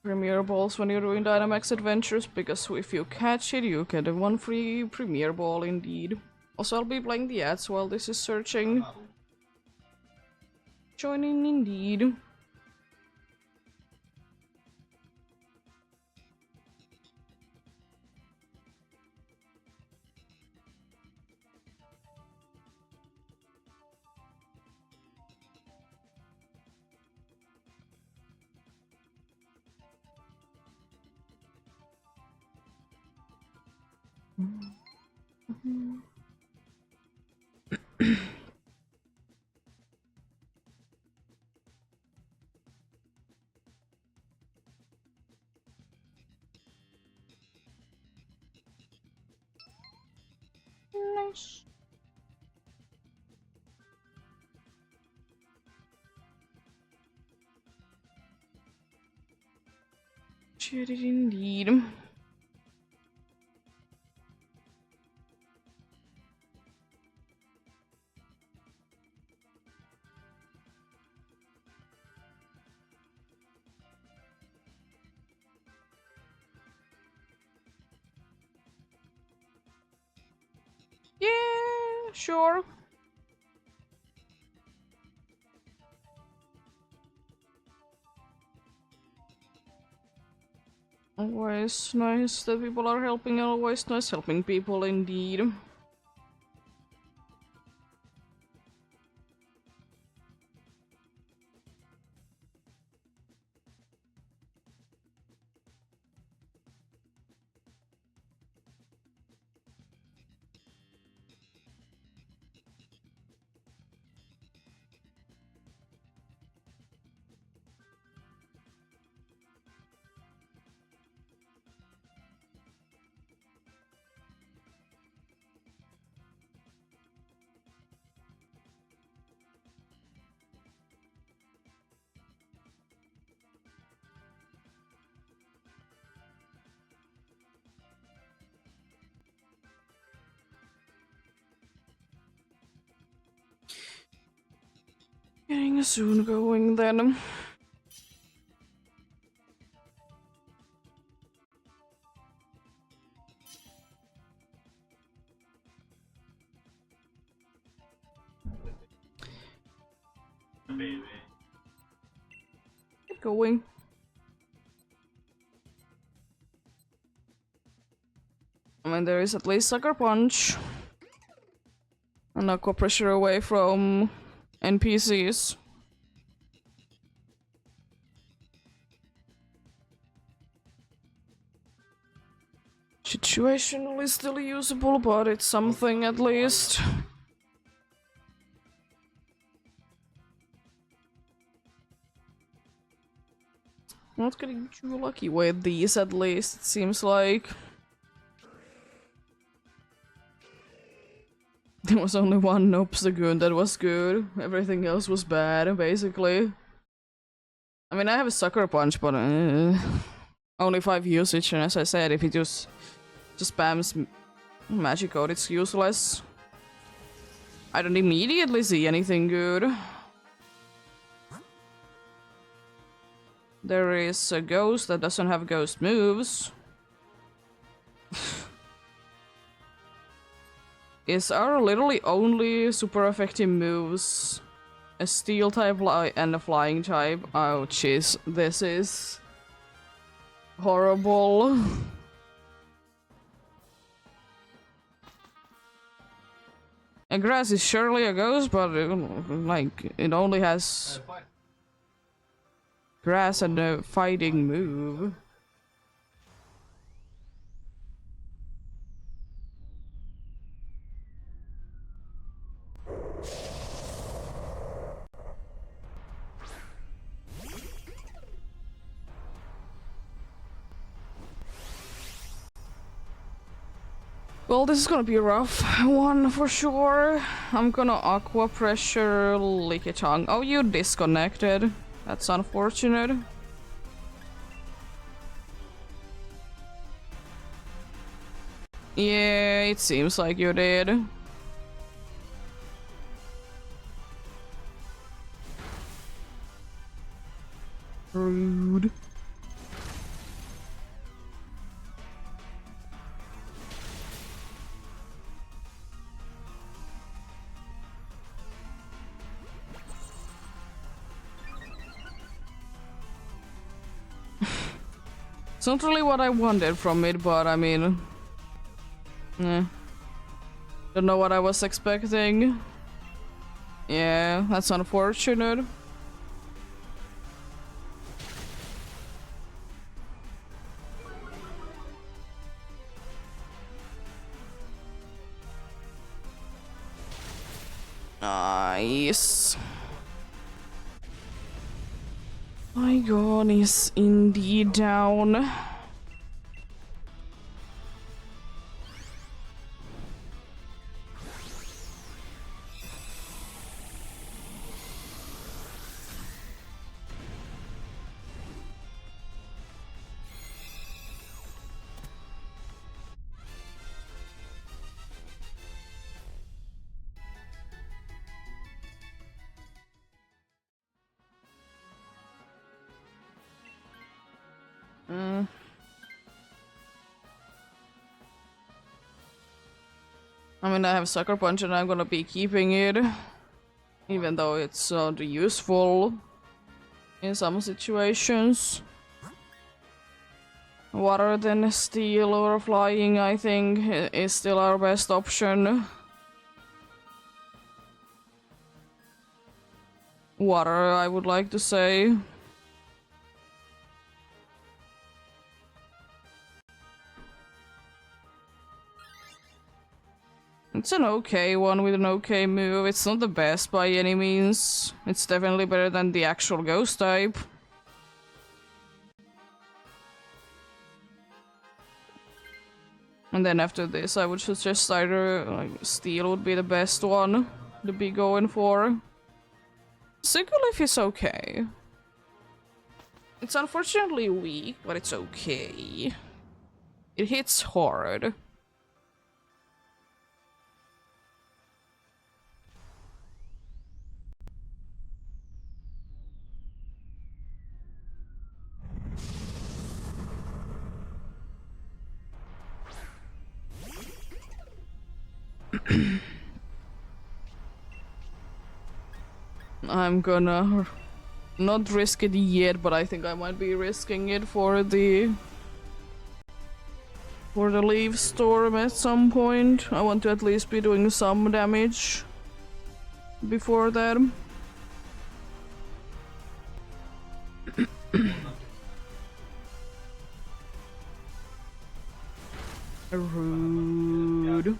A: Premier Balls when you're doing Dynamax Adventures, because if you catch it, you get a one free Premier Ball indeed. Also, I'll be playing the ads while this is searching. Joining indeed. Nice. Cheated indeed. Yeah, sure. Always nice that people are helping, always nice helping people indeed. Getting soon going then. Get going. I mean, there is at least Sucker Punch. And Aqua Pressure away from NPCs. Situationally still usable, but it's something at least. Not getting too lucky with these at least, it seems like. There was only one Obstagoon that was good, everything else was bad, basically. I mean, I have a Sucker Punch, but only 5 usage, and as I said, if he just spams Magic Code, it's useless. I don't immediately see anything good. There is a Ghost that doesn't have Ghost moves. Is our literally only super effective moves a Steel type and a Flying type? Oh jeez, this is horrible. And Grass is surely a Ghost, but like it only has Grass and a fighting move. Well, this is gonna be a rough one for sure. I'm gonna aqua pressure Licky Tongue. Oh, you disconnected. That's unfortunate. Yeah, it seems like you did. Rude. It's not really what I wanted from it, but I mean... Eh. Don't know what I was expecting. Yeah, that's unfortunate. Nice. My god is indeed down. I mean, I have Sucker Punch and I'm gonna be keeping it. Even though it's not useful in some situations. Water than steel or flying, I think, is still our best option. Water, I would like to say. It's an okay one with an okay move. It's not the best by any means. It's definitely better than the actual ghost type. And then after this, I would suggest either like, steel would be the best one to be going for. Single Leaf is okay. It's unfortunately weak, but it's okay. It hits hard. I'm gonna not risk it yet, but I think I might be risking it for the leaf storm at some point. I want to at least be doing some damage before that. Rude.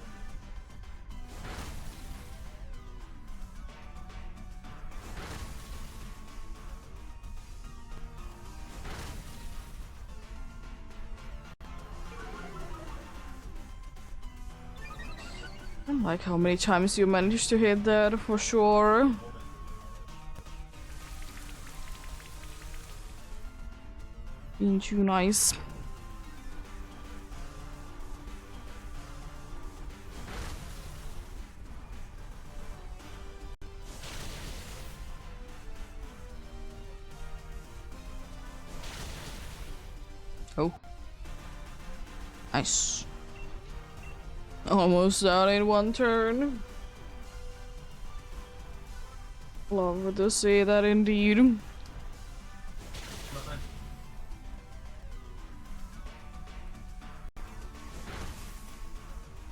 A: I don't like how many times you managed to hit that for sure. Being too nice. Oh. Nice. Almost out in one turn. Love to see that indeed.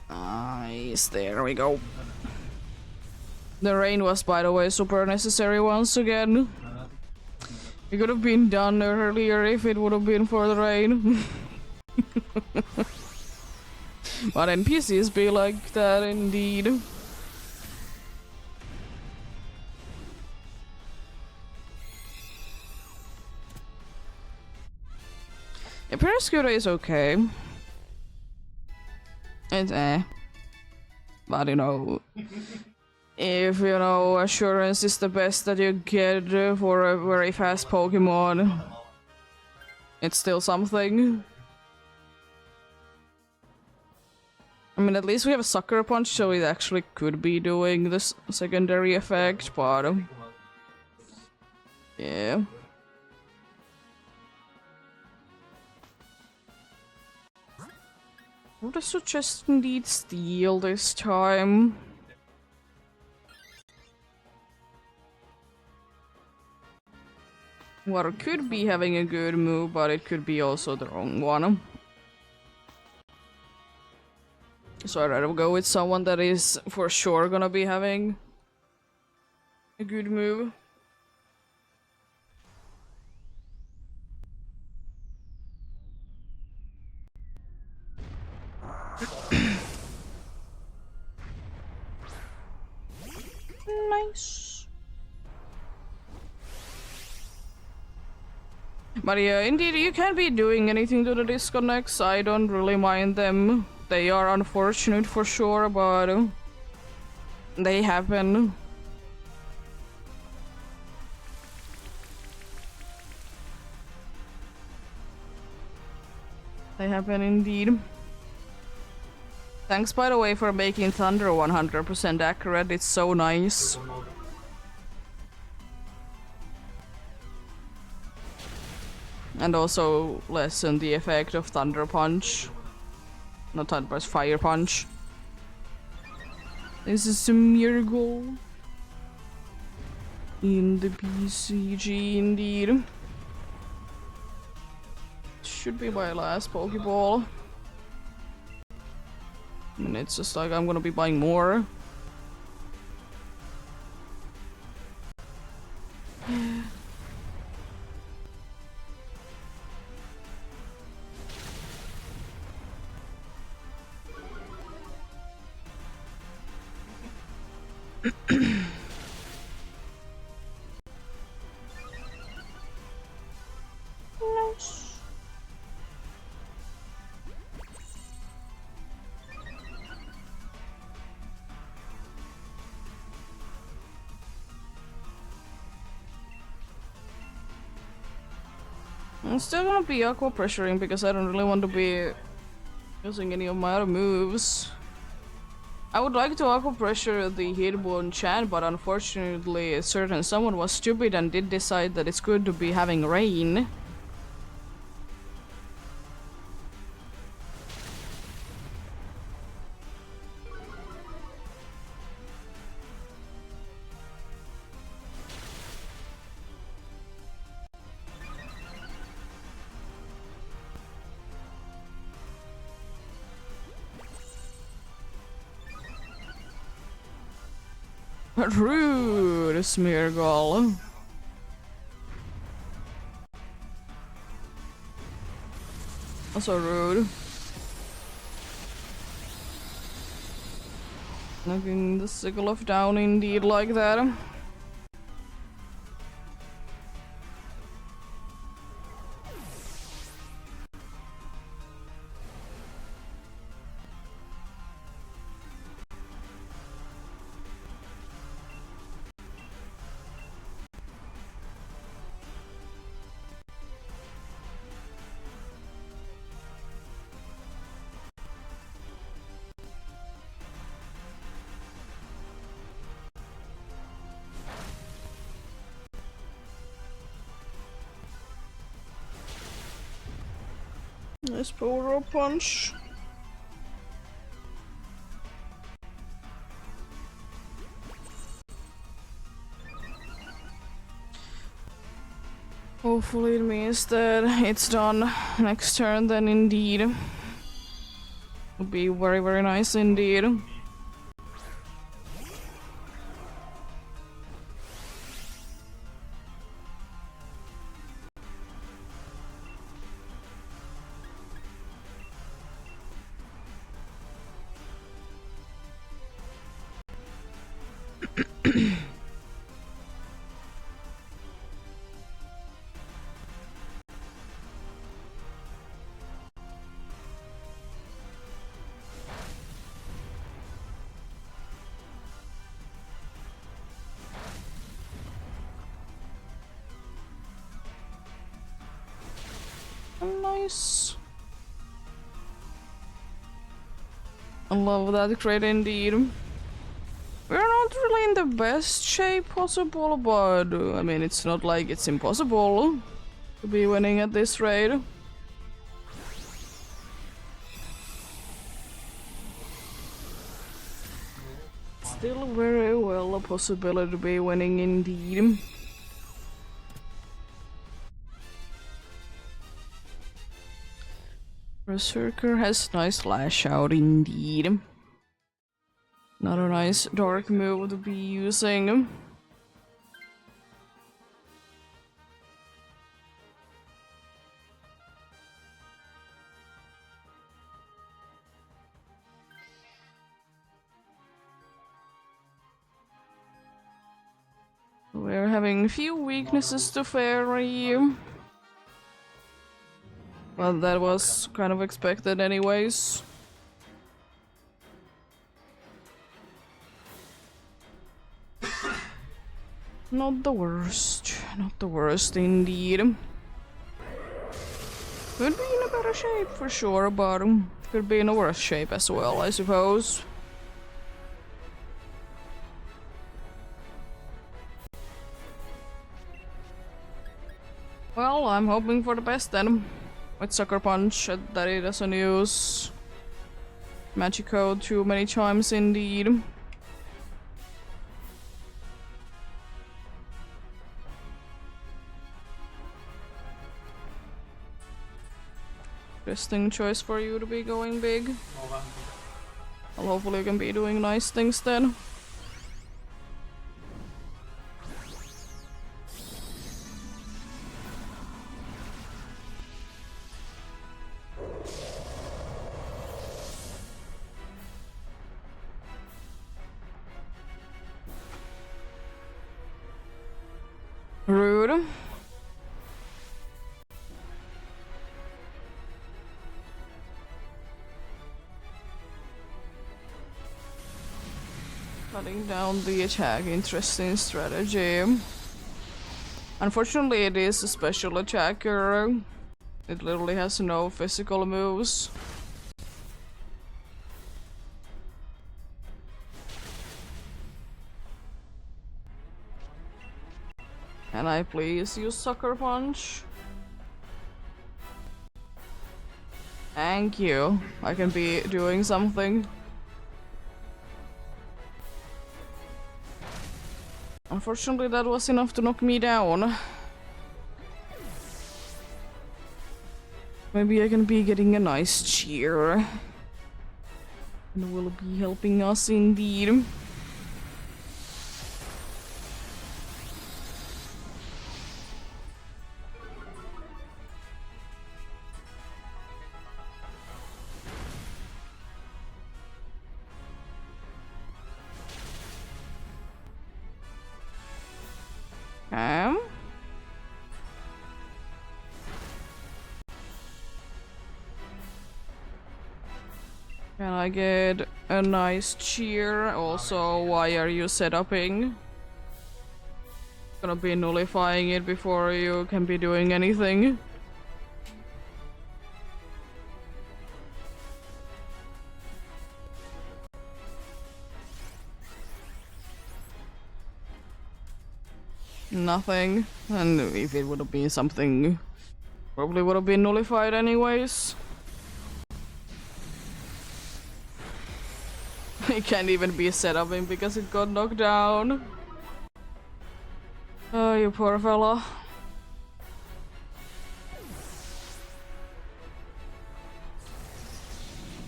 A: Nice, there we go. The rain was, by the way, super necessary once again. It could have been done earlier if it would have been for the rain. But NPCs be like that indeed. Yeah, Periscuda is okay. It's But you know, if you know assurance is the best that you get for a very fast Pokemon, it's still something. I mean, at least we have a Sucker Punch, so it actually could be doing this secondary effect, but yeah. I would suggest indeed Steel this time. Water could be having a good move, but it could be also the wrong one. So I'd rather go with someone that is for sure gonna be having a good move. Nice. But yeah, indeed, you can't be doing anything to the disconnects. I don't really mind them. They are unfortunate for sure, but they happen. They happen indeed. Thanks, by the way, for making Thunder 100% accurate. It's so nice. And also lessen the effect of Thunder Punch. Not Thunder Punch, Fire Punch. This is a miracle. In the BCG, indeed. Should be my last Pokeball. And it's just like I'm gonna be buying more. Nice. I'm still gonna be aqua pressuring because I don't really want to be using any of my other moves. I would like to aqua pressure the Hitbone Chan, but unfortunately a certain someone was stupid and did decide that it's good to be having rain. Rude, Smeargle. Also rude. Knocking the Sigilyph down indeed like that. Nice power punch. Hopefully it means that it's done next turn then indeed. Would be very, very nice indeed. nice. I love that crit indeed. We're not really in the best shape possible, but I mean, it's not like it's impossible to be winning at this rate. Still very well a possibility to be winning indeed. Berserker has nice lash out indeed. Not a nice dark move to be using. We're having few weaknesses to fairy. Well, that was kind of expected anyways. Not the worst. Not the worst indeed. Could be in a better shape for sure, but could be in a worse shape as well, I suppose. Well, I'm hoping for the best then. With Sucker Punch, that it doesn't use Magic Code too many times indeed. Interesting choice for you to be going big. Well, hopefully you can be doing nice things then. Rude. Cutting down the attack, interesting strategy. Unfortunately, it is a special attacker. It literally has no physical moves. Can I please use Sucker Punch? Thank you. I can be doing something. Unfortunately, that was enough to knock me down. Maybe I can be getting a nice cheer. And will be helping us indeed. Can I get a nice cheer? Also, why are you setuping? Gonna be nullifying it before you can be doing anything. Nothing. And if it would have been something, probably would have been nullified anyways. It can't even be set up in because it got knocked down. Oh, you poor fella.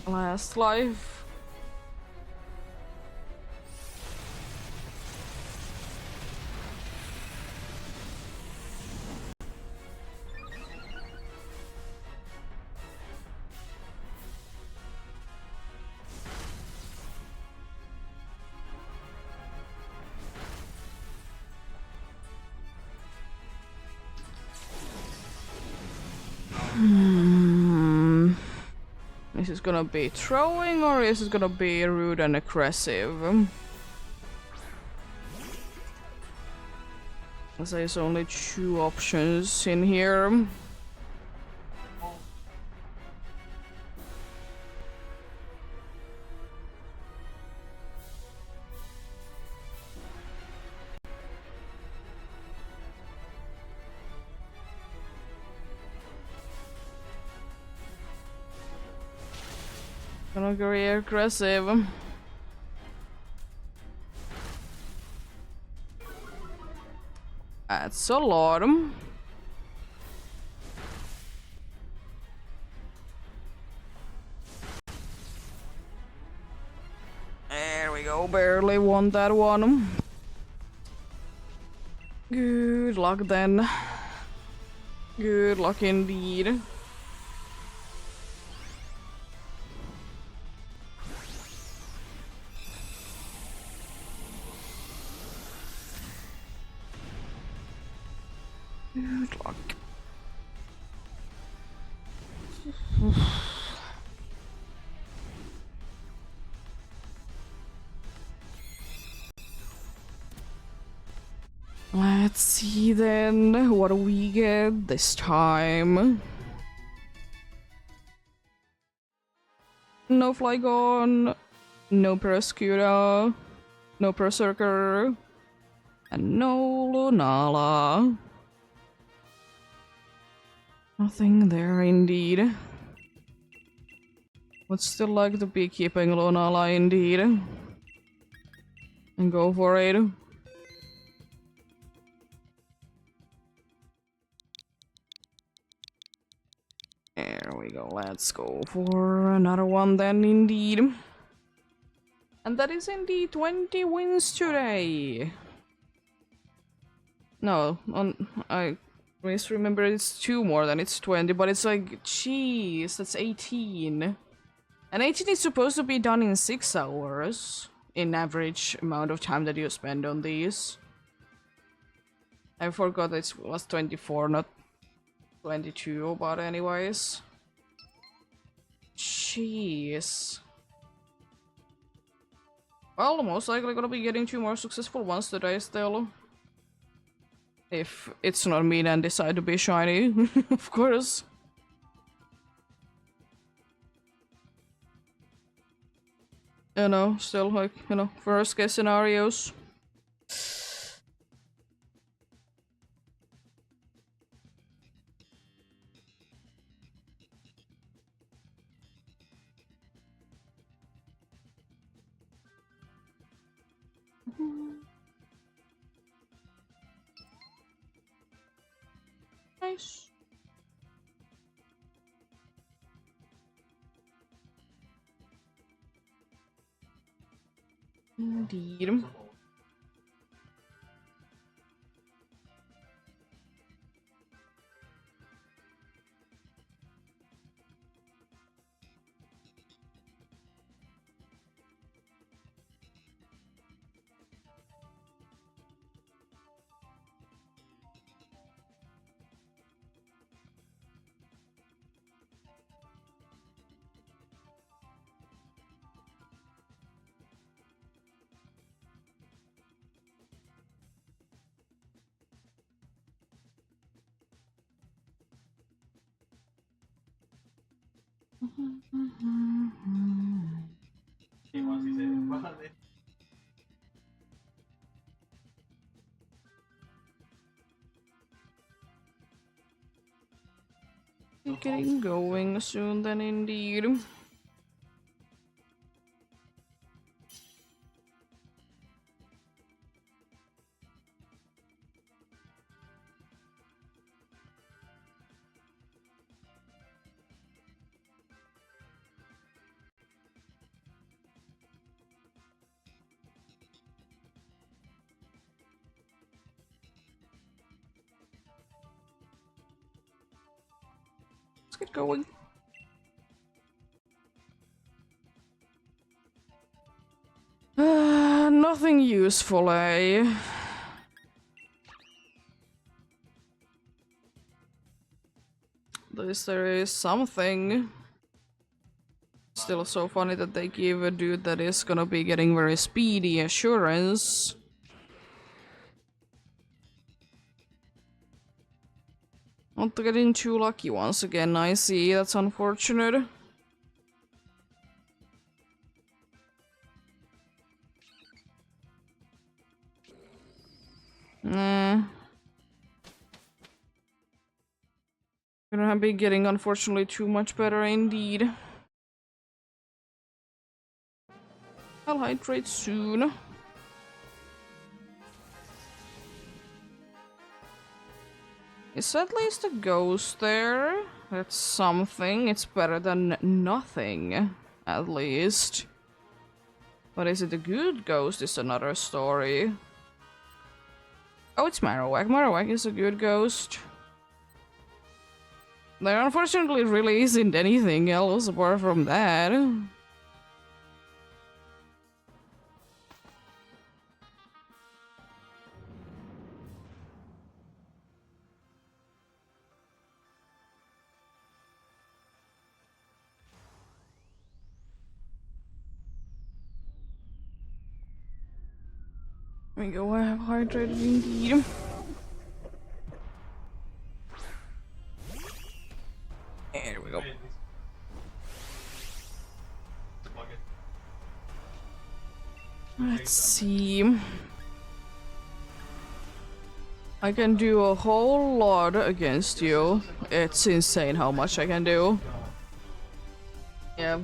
A: Last life. Is this gonna be throwing or is it gonna be rude and aggressive? There's only two options in here. Definitely very aggressive. That's a lot. There we go, barely won that one. Good luck then. Good luck indeed. Good luck. Let's see then what do we get this time. No Flygon, no Persecutor, no Berserker, and no Lunala. Nothing there indeed. Would still like to be keeping Lunala indeed. And go for it. There we go, let's go for another one then indeed. And that is indeed 20 wins today. No, I misremember it's 2 more than it's 20, but it's like, jeez, that's 18. And 18 is supposed to be done in 6 hours, in average amount of time that you spend on these. I forgot it was 24, not 22, but anyways. Jeez. Well, most likely gonna be getting 2 more successful ones today still. If it's not me then decide to be shiny, of course. You know, still like, you know, worst case scenarios. Nice. Indeed. Getting going soon then indeed. Let's get going. Nothing useful, eh? At least there is something. Still so funny that they give a dude that is gonna be getting very speedy assurance. Not getting too lucky once again, I see. That's unfortunate. Gonna be getting unfortunately too much better indeed. I'll hydrate soon. Is at least a ghost there? That's something. It's better than nothing, at least. But is it a good ghost is another story. Oh, it's Marowak. Marowak is a good ghost. There unfortunately really isn't anything else apart from that. There we go, I have hydrated indeed. There we go. Let's see. I can do a whole lot against you. It's insane how much I can do. Yeah.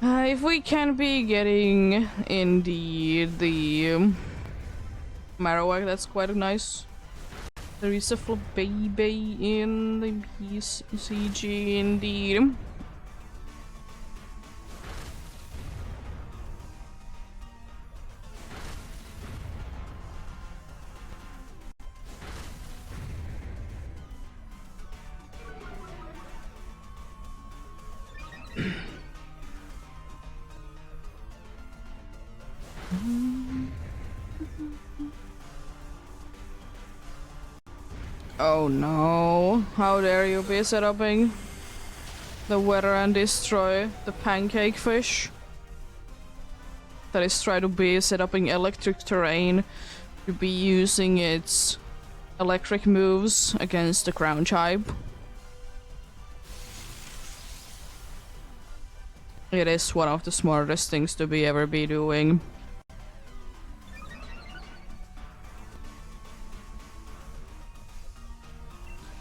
A: If we can be getting indeed the Marowak, that's quite nice. There is a baby in the CG indeed. Oh no, how dare you be setting the weather and destroy the pancake fish that is trying to be setting electric terrain to be using its electric moves against the crown chibe. It is one of the smartest things to be ever be doing.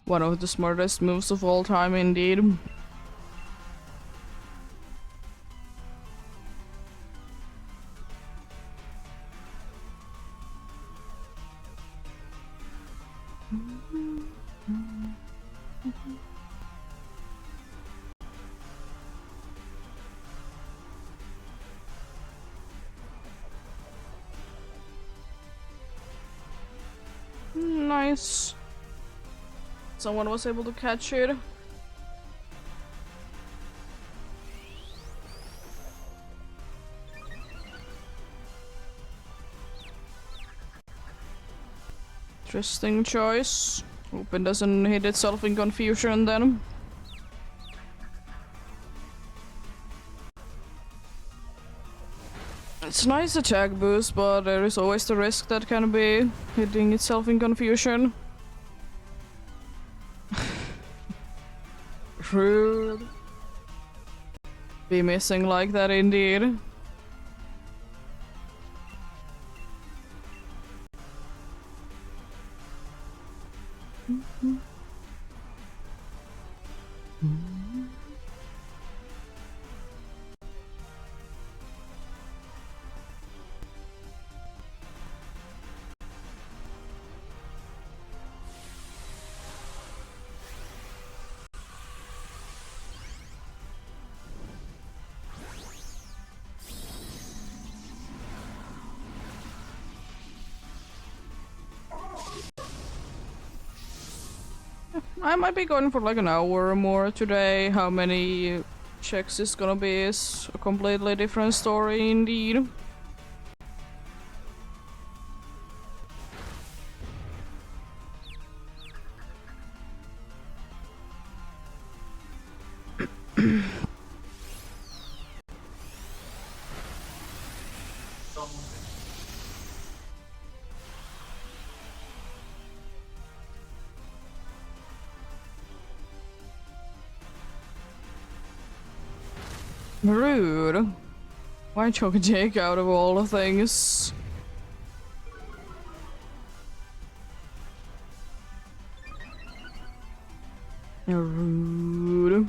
A: One of the smartest moves of all time, indeed. Nice. Someone was able to catch it. Interesting choice. Hope it doesn't hit itself in confusion then. It's nice attack boost, but there is always the risk that can be hitting itself in confusion. Rude. Be missing like that indeed. I might be going for like an hour or more today. How many checks is gonna be is a completely different story indeed. Rude. Why choke Jake out of all the things? Rude.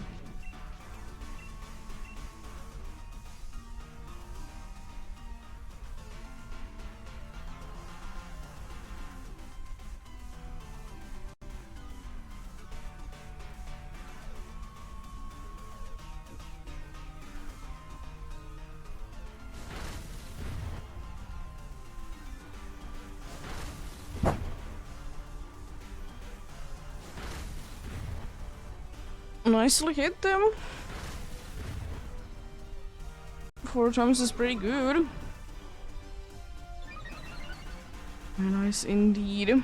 A: Nicely hit them. 4 times is pretty good. Nice indeed.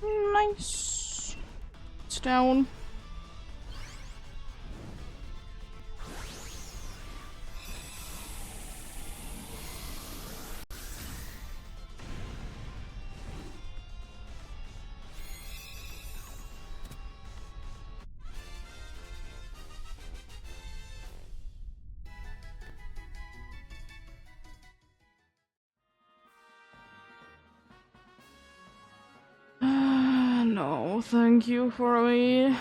A: Nice. It's down. No, thank you for me.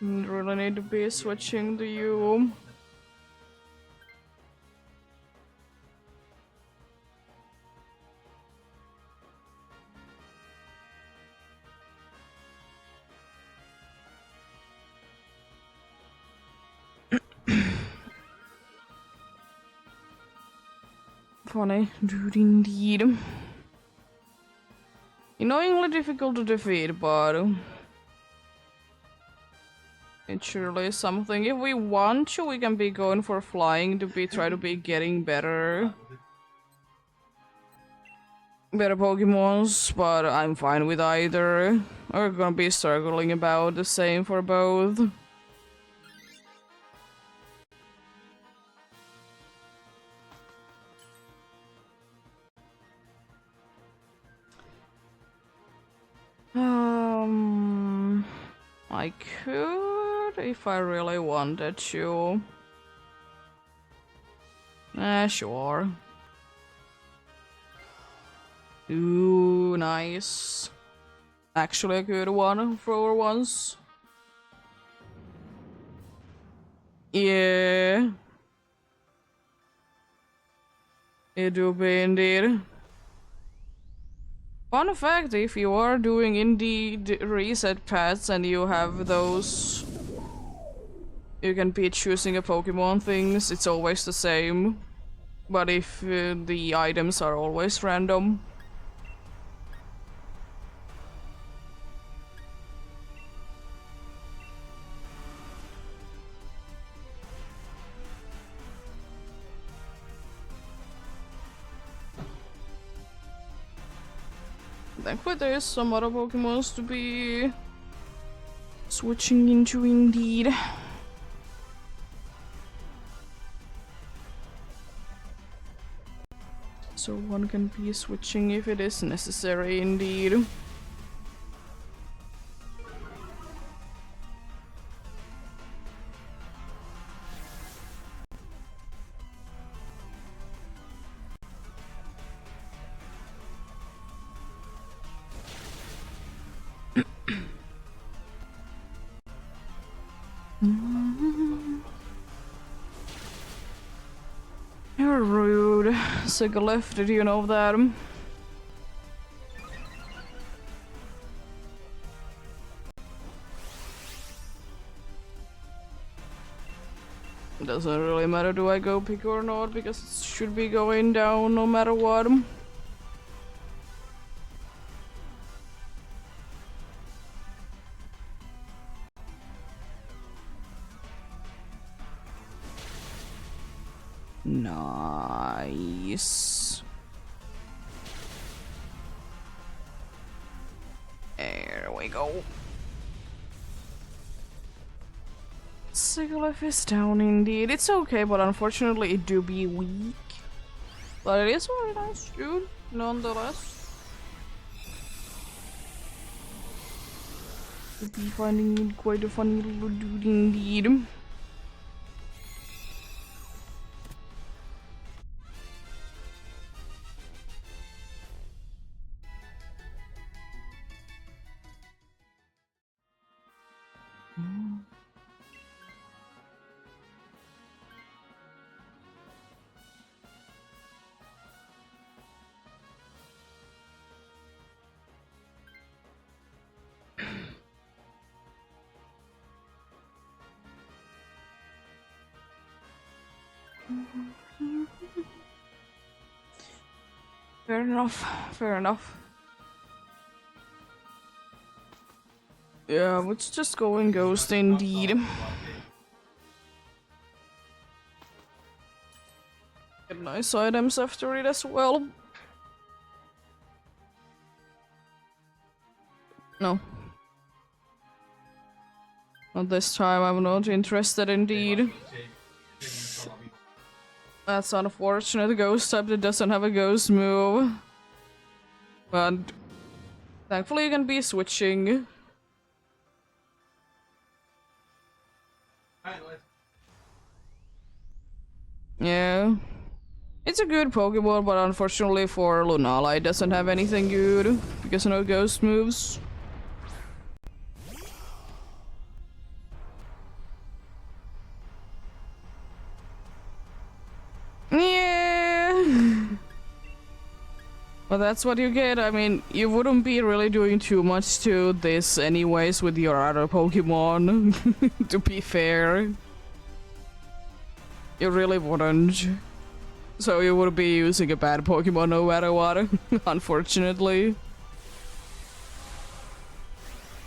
A: Really need to be switching to you. Funny, dude, indeed. Annoyingly difficult to defeat, but it surely is something. If we want to, we can be going for flying to try to be getting better Pokemons, but I'm fine with either. We're gonna be struggling about the same for both. I could if I really wanted to. Sure. Ooh, nice. Actually a good one for once. Yeah. It do be indeed. Fun fact, if you are doing indeed reset paths and you have those, you can be choosing a Pokemon things, it's always the same. But if the items are always random. Thankfully there is some other Pokemons to be switching into indeed. So one can be switching if it is necessary indeed. You're rude. Sigalef, did you know that? Doesn't really matter do I go pick or not, because it should be going down no matter what. Nice. There we go. Sigalef is down indeed. It's okay, but unfortunately it do be weak. But it is very nice, dude, nonetheless. To be finding it quite a funny little dude indeed. Fair enough, fair enough. Yeah, let's just go and ghost indeed. Get nice items after it as well. No. Not this time, I'm not interested indeed. That's unfortunate, the ghost type that doesn't have a ghost move. But thankfully you can be switching. Yeah. It's a good Pokemon, but unfortunately for Lunala it doesn't have anything good, because no ghost moves. Yeah. Well, that's what you get. I mean, you wouldn't be really doing too much to this anyways with your other Pokemon, to be fair. You really wouldn't. So you would be using a bad Pokemon no matter what, unfortunately.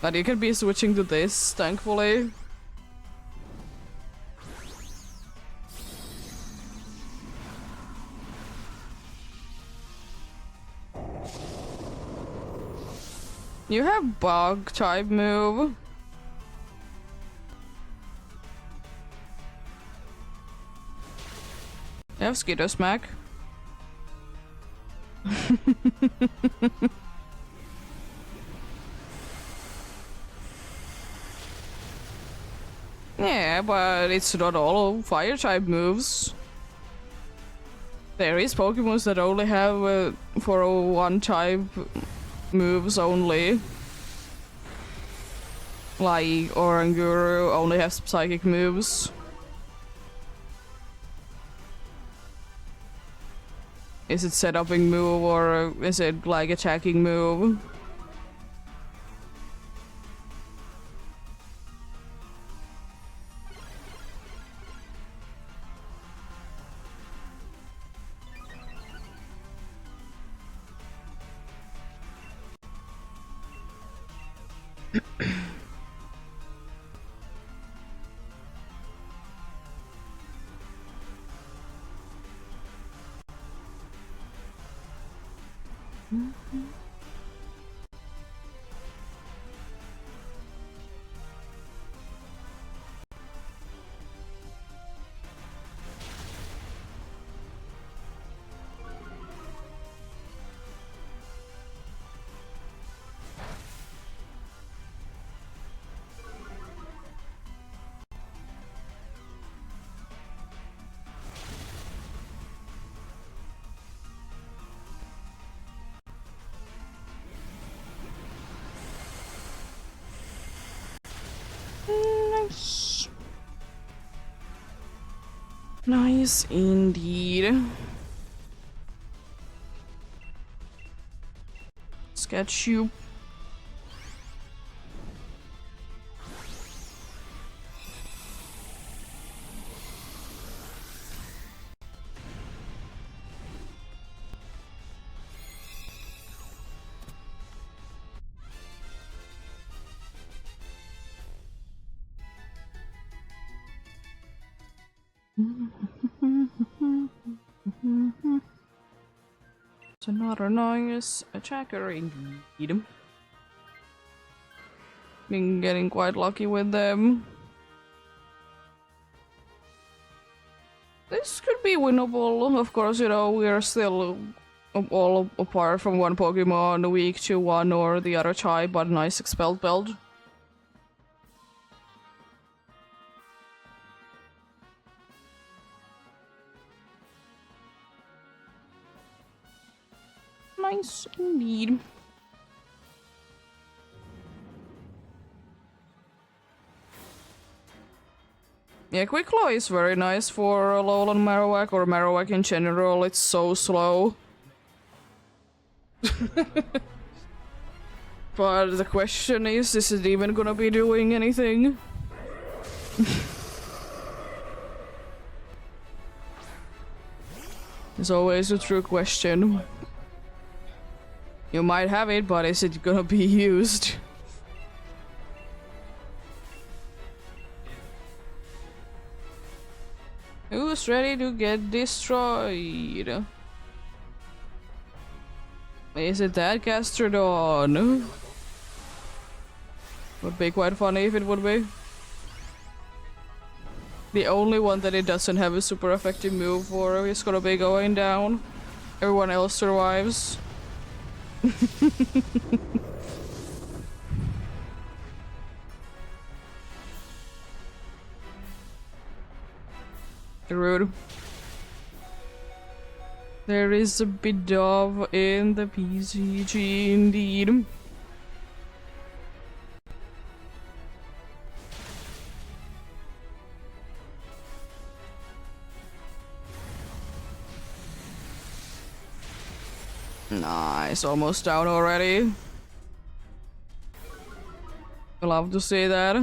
A: But you can be switching to this, thankfully. You have bug type move. You have Skiddo Smack. Yeah, but it's not all fire type moves. There is Pokemon that only have for one type moves only. Like Oranguru only has psychic moves. Is it set-upping move or is it like attacking move? Nice. Nice indeed. Sketch you. It's another nice attacker indeed. Been getting quite lucky with them. This could be winnable. Of course, you know, we are still all apart from one Pokemon, weak to one or the other type, but nice expelled belt. Nice indeed. Yeah, Quick Claw is very nice for Alolan Marowak or Marowak in general. It's so slow. But the question is it even gonna be doing anything? It's always a true question. You might have it, but is it gonna be used? Who's ready to get destroyed? Is it that Gastrodon? Would be quite funny if it would be. The only one that it doesn't have a super effective move for is gonna be going down. Everyone else survives. Rude. There is a bit of in the PCG indeed. Nice, almost down already. I love to see that.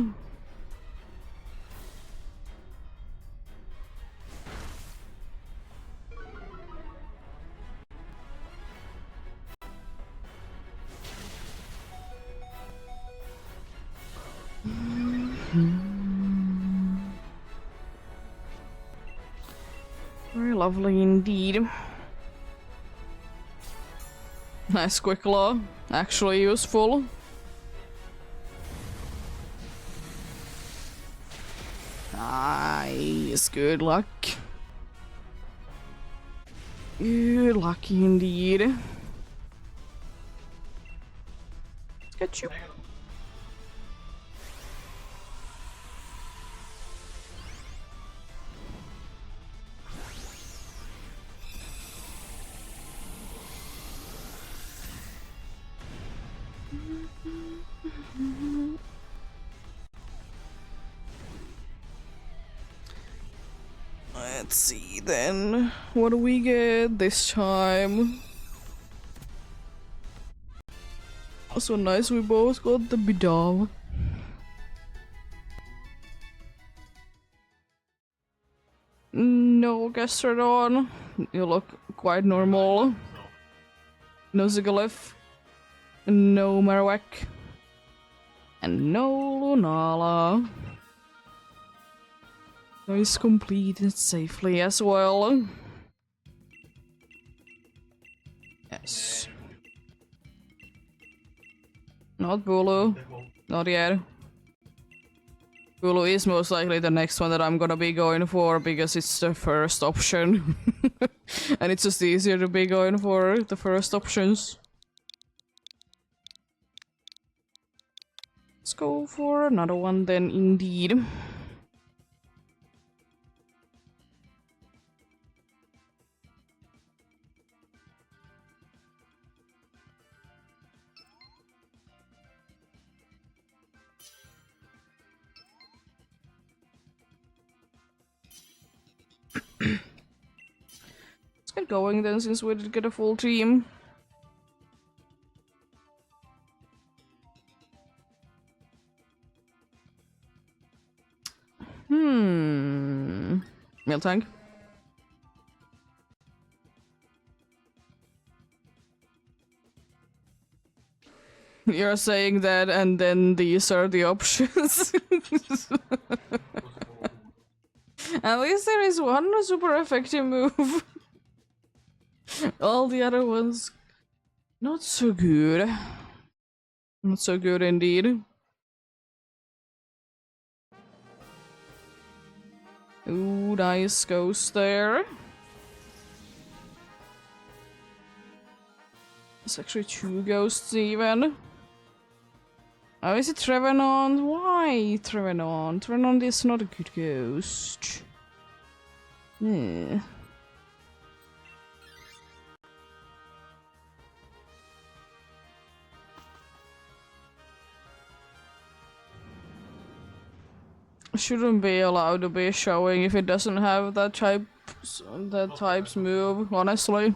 A: Very lovely indeed. Nice quick claw, actually useful. Nice, good luck. Good luck indeed. Let's get you. Let's see then. What do we get this time? So nice, we both got the Bidal. No Gastrodon. You look quite normal. No Zigalith. No Marowak. And no Lunala. It's completed safely as well. Yes. Not Bulu. Not yet. Bulu is most likely the next one that I'm gonna be going for because it's the first option. And it's just easier to be going for the first options. Let's go for another one then indeed. Let's get going then, since we did get a full team. Miltank. You're saying that and then these are the options. At least there is one super effective move. All the other ones, not so good. Not so good indeed. Ooh, nice ghost there. It's actually 2 ghosts even. Oh, is it Trevenant? Why Trevenant? Trevenant is not a good ghost. Yeah. Shouldn't be allowed to be showing if it doesn't have that type's move, honestly.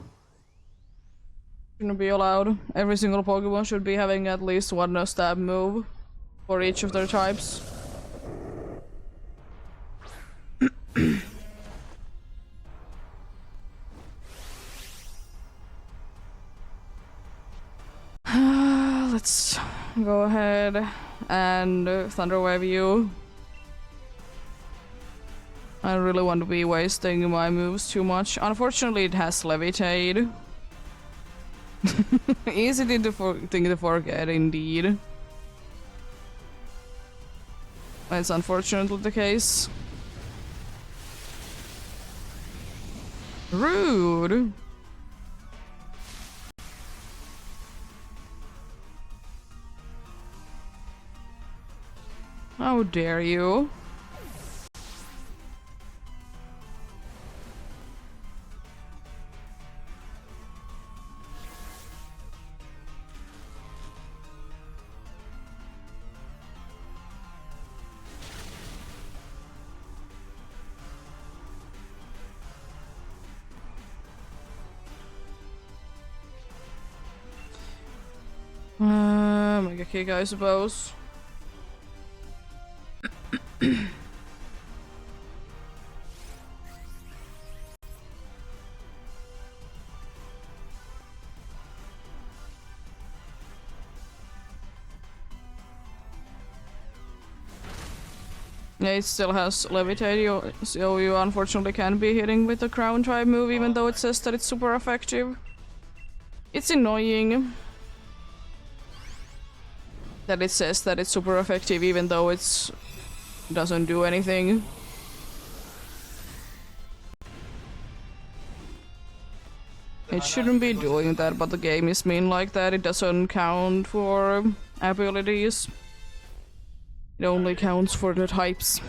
A: Shouldn't be allowed. Every single Pokemon should be having at least one no-stab move for each of their types. go ahead and Thunder Wave you. I don't really want to be wasting my moves too much. Unfortunately, it has Levitate. Easy thing to forget, indeed. That's unfortunately the case. Rude! How dare you? Mega kick, I suppose. Yeah, it still has Levitate, so you unfortunately can't be hitting with the Crown Tribe move, even though it says that it's super effective. It's annoying that it says that it's super effective, even though it doesn't do anything. It shouldn't be doing that, but the game is mean like that. It doesn't count for abilities. It only counts for the types.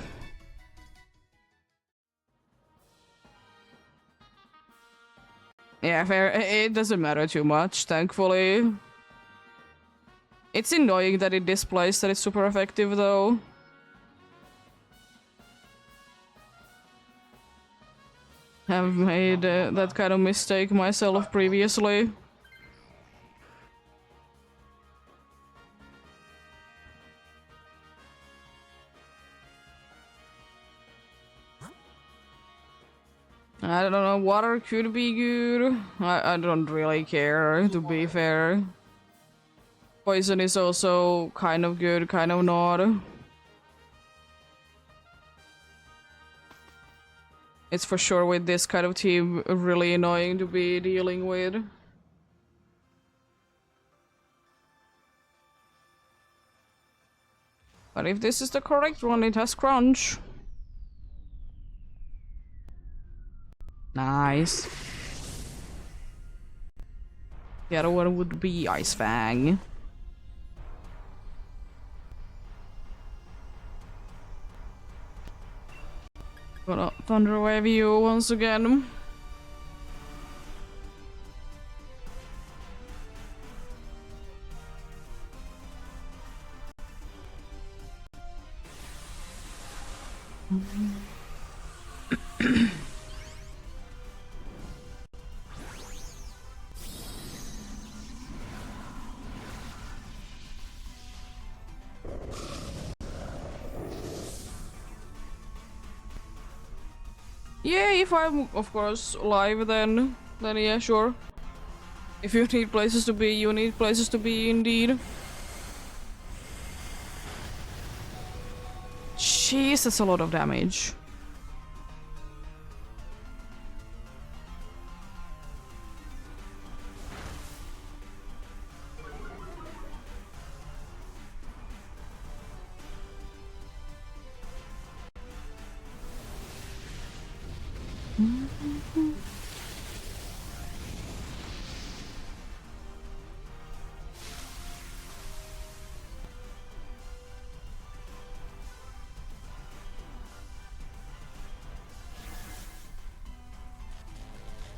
A: Yeah, fair. It doesn't matter too much, thankfully. It's annoying that it displays that it's super effective, though. I've made that kind of mistake myself previously. I don't know, water could be good. I don't really care, to be fair. Poison is also kind of good, kind of not. It's for sure with this kind of team really annoying to be dealing with. But if this is the correct one, it has crunch. Nice. The other one would be Ice Fang. Gonna Thunder Wave you once again. Yeah, if I'm of course live, then yeah, sure. If you need places to be, you need places to be indeed. Jeez, that's a lot of damage.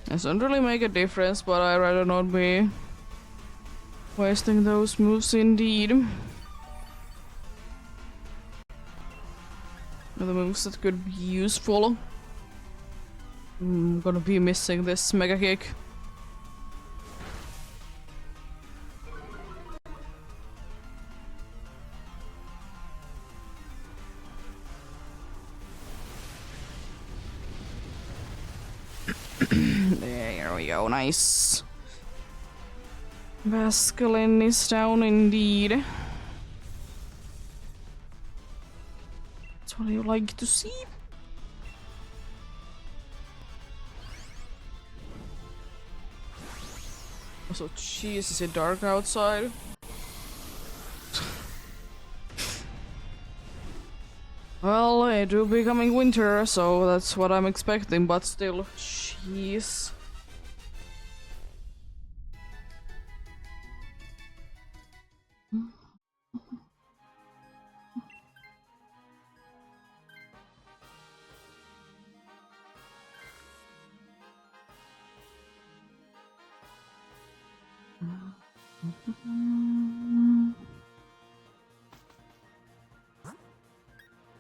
A: It doesn't really make a difference, but I'd rather not be wasting those moves indeed. The moves that could be useful. I'm gonna be missing this Mega Kick. There we go, nice. Vasquelin is down indeed. That's what I like to see. Also, jeez, is it dark outside? Well, it will be coming winter, so that's what I'm expecting, but still, jeez.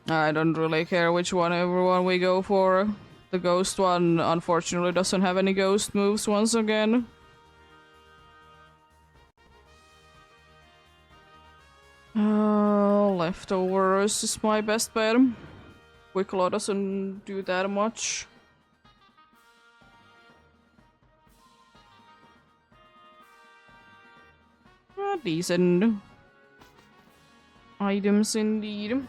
A: I don't really care which one everyone we go for. The ghost one unfortunately doesn't have any ghost moves once again. Leftovers is my best bet. Wicklow doesn't do that much. Decent items indeed.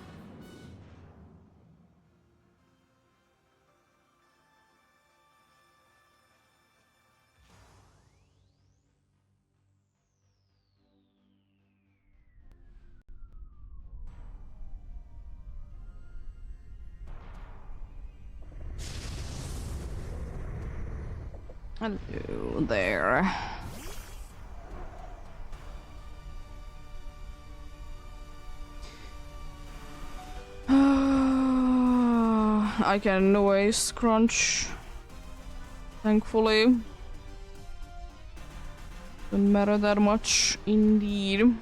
A: Hello there. I can always crunch. Thankfully. Doesn't matter that much, indeed.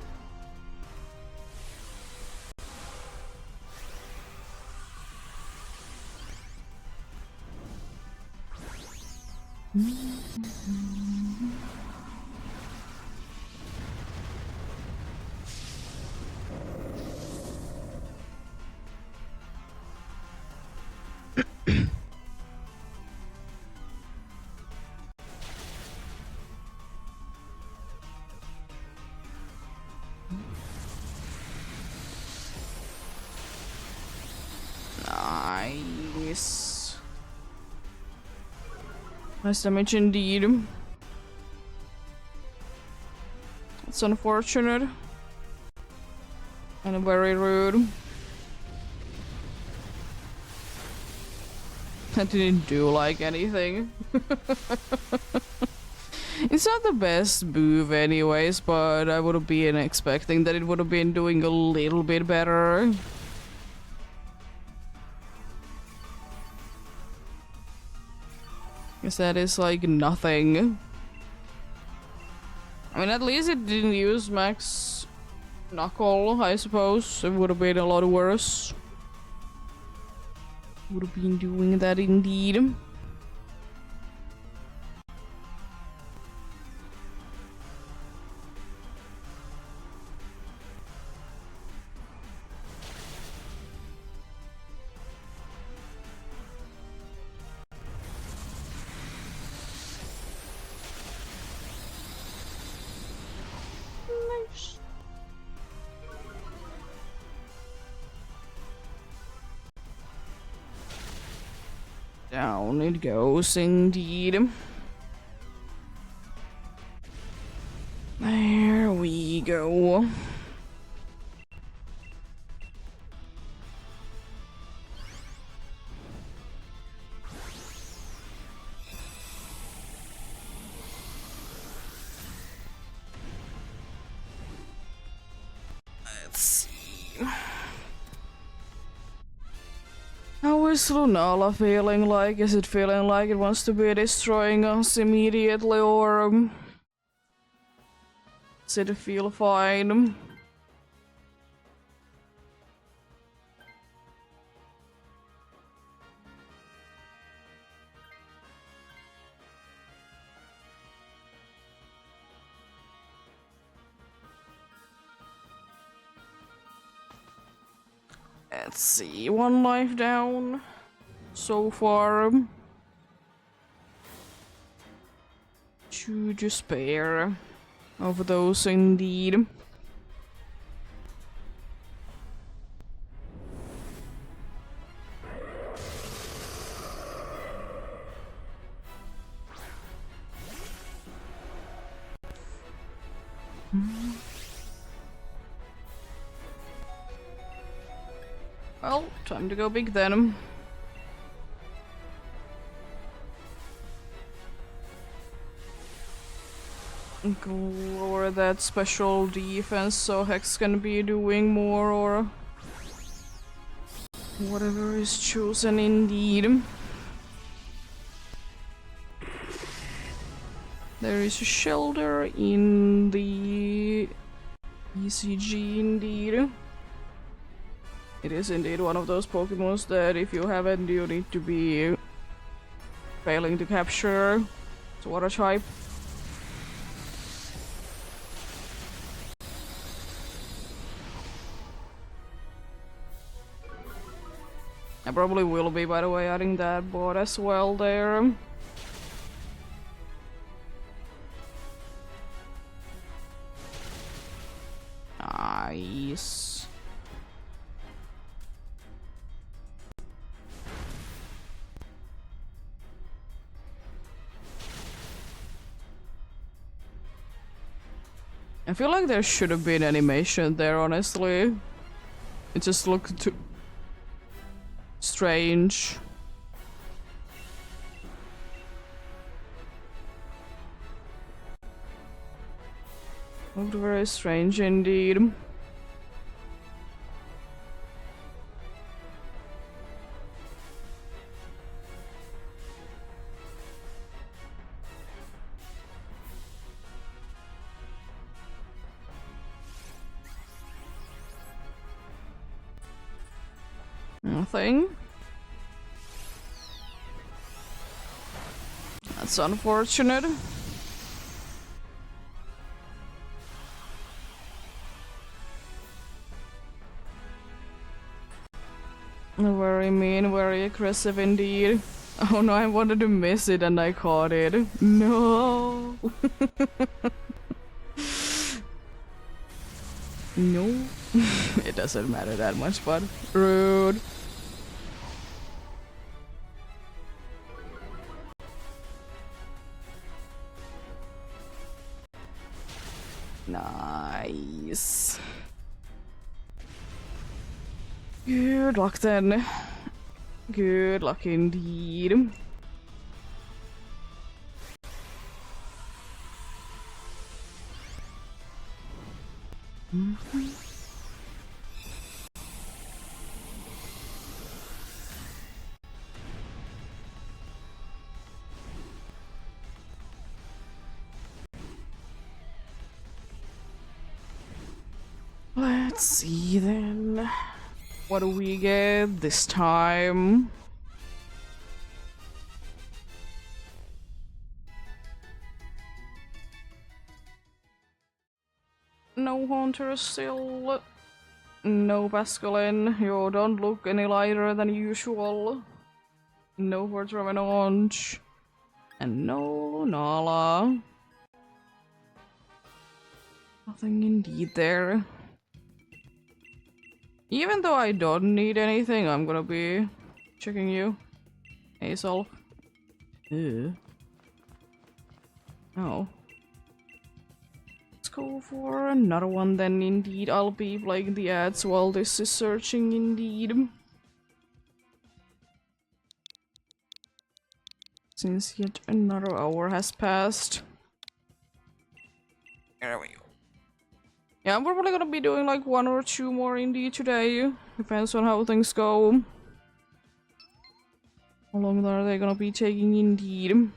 A: Nice. Nice damage indeed. It's unfortunate. And very rude. I didn't do like anything. It's not the best move anyways, but I would have been expecting that it would have been doing a little bit better. Because that is like nothing. I mean, at least it didn't use max knuckle, I suppose. It would have been a lot worse. Would have been doing that indeed. Nice. Down it goes indeed. There we go. Let's see. How is Lunala feeling like? Is it feeling like it wants to be destroying us immediately, or does it feel fine? Let's see, 1 life down so far. 2 to spare of those indeed. Well, time to go big then. Go lower that special defense so Hex can be doing more or whatever is chosen indeed. There is a shelter in the ECG indeed. It is indeed one of those Pokemons that if you haven't, you need to be failing to capture. It's water type. I probably will be, by the way, adding that bot as well there. Nice. I feel like there should have been animation there, honestly. It just looked too strange. Looked very strange indeed. Nothing. That's unfortunate. Very mean, very aggressive indeed. Oh no, I wanted to miss it and I caught it. No. No. It doesn't matter that much, but rude. Nice. Good luck then. Good luck indeed. Let's see then. What do we get this time? No Haunter still. No Basculin. You don't look any lighter than usual. No Fortramenonge. And no Lunala. Nothing indeed there. Even though I don't need anything, I'm gonna be checking you. Hey, Solve. Ew. Oh. Let's go for another one then, indeed. I'll be playing the ads while this is searching, indeed. Since yet another hour has passed. There we go. Yeah, I'm probably gonna be doing like 1 or 2 more indeed today. Depends on how things go. How long are they gonna be taking indeed?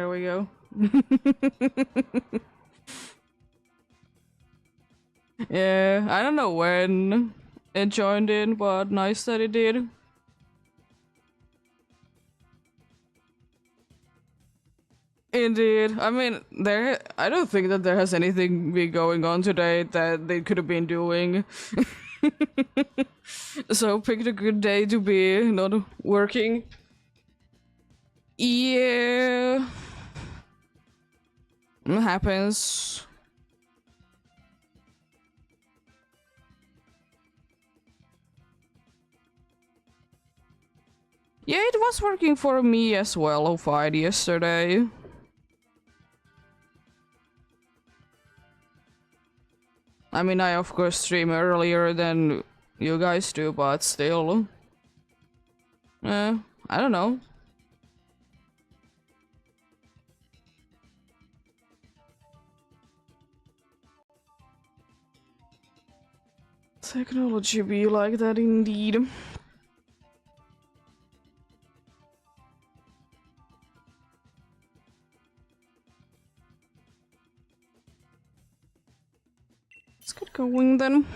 A: there we go. Yeah, I don't know when it joined in, but nice that it did. Indeed. I mean, I don't think that there has anything been going on today that they could have been doing. So picked a good day to be not working. Yeah. It happens. Yeah, it was working for me as well, fine yesterday. I mean, I of course stream earlier than you guys do, but still. I don't know. Technology be like that indeed. Let's get going then.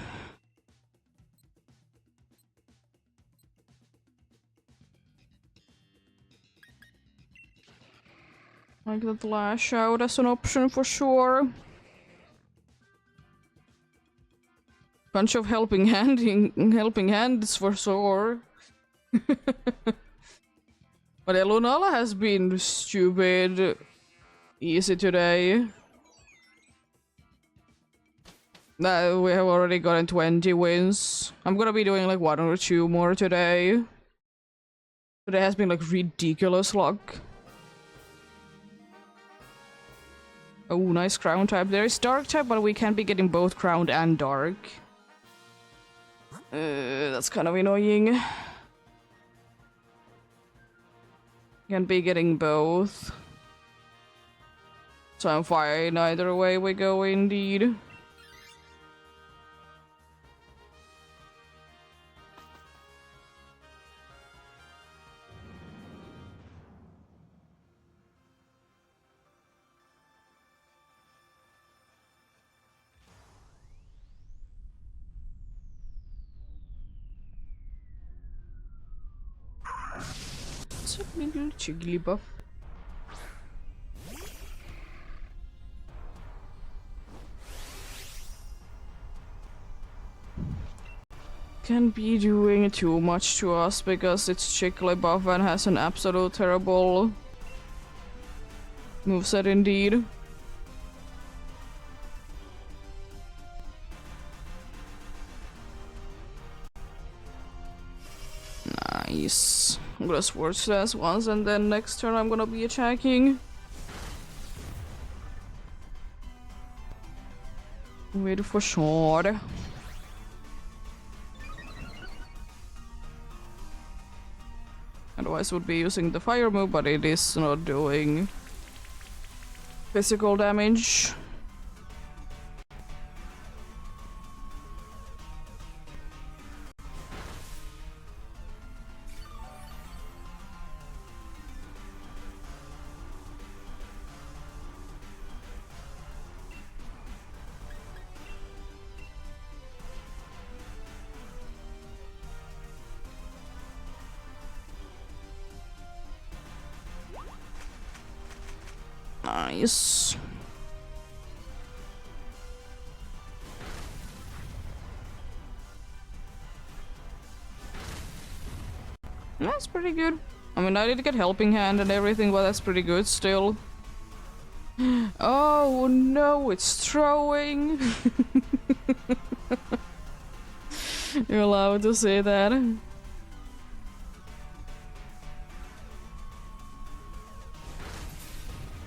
A: Like that lash out as an option for sure. Bunch of helping hands for sure. But Lunala has been stupid easy today. We have already gotten 20 wins. I'm gonna be doing like 1 or 2 more today. But it has been like ridiculous luck. Oh, nice crown type. There is dark type, but we can't be getting both crowned and dark. That's kind of annoying. Can't be getting both. So I'm fine either way we go indeed. It's a little Jigglypuff. Can't be doing too much to us because it's Jigglypuff and has an absolute terrible moveset indeed. Nice. I'm gonna Sword Slash once and then next turn I'm gonna be attacking. Wait for sure. Otherwise would be using the fire move, but it is not doing physical damage. Nice. That's pretty good. I mean, I did get helping hand and everything, but that's pretty good still. Oh no, it's throwing. You're allowed to say that.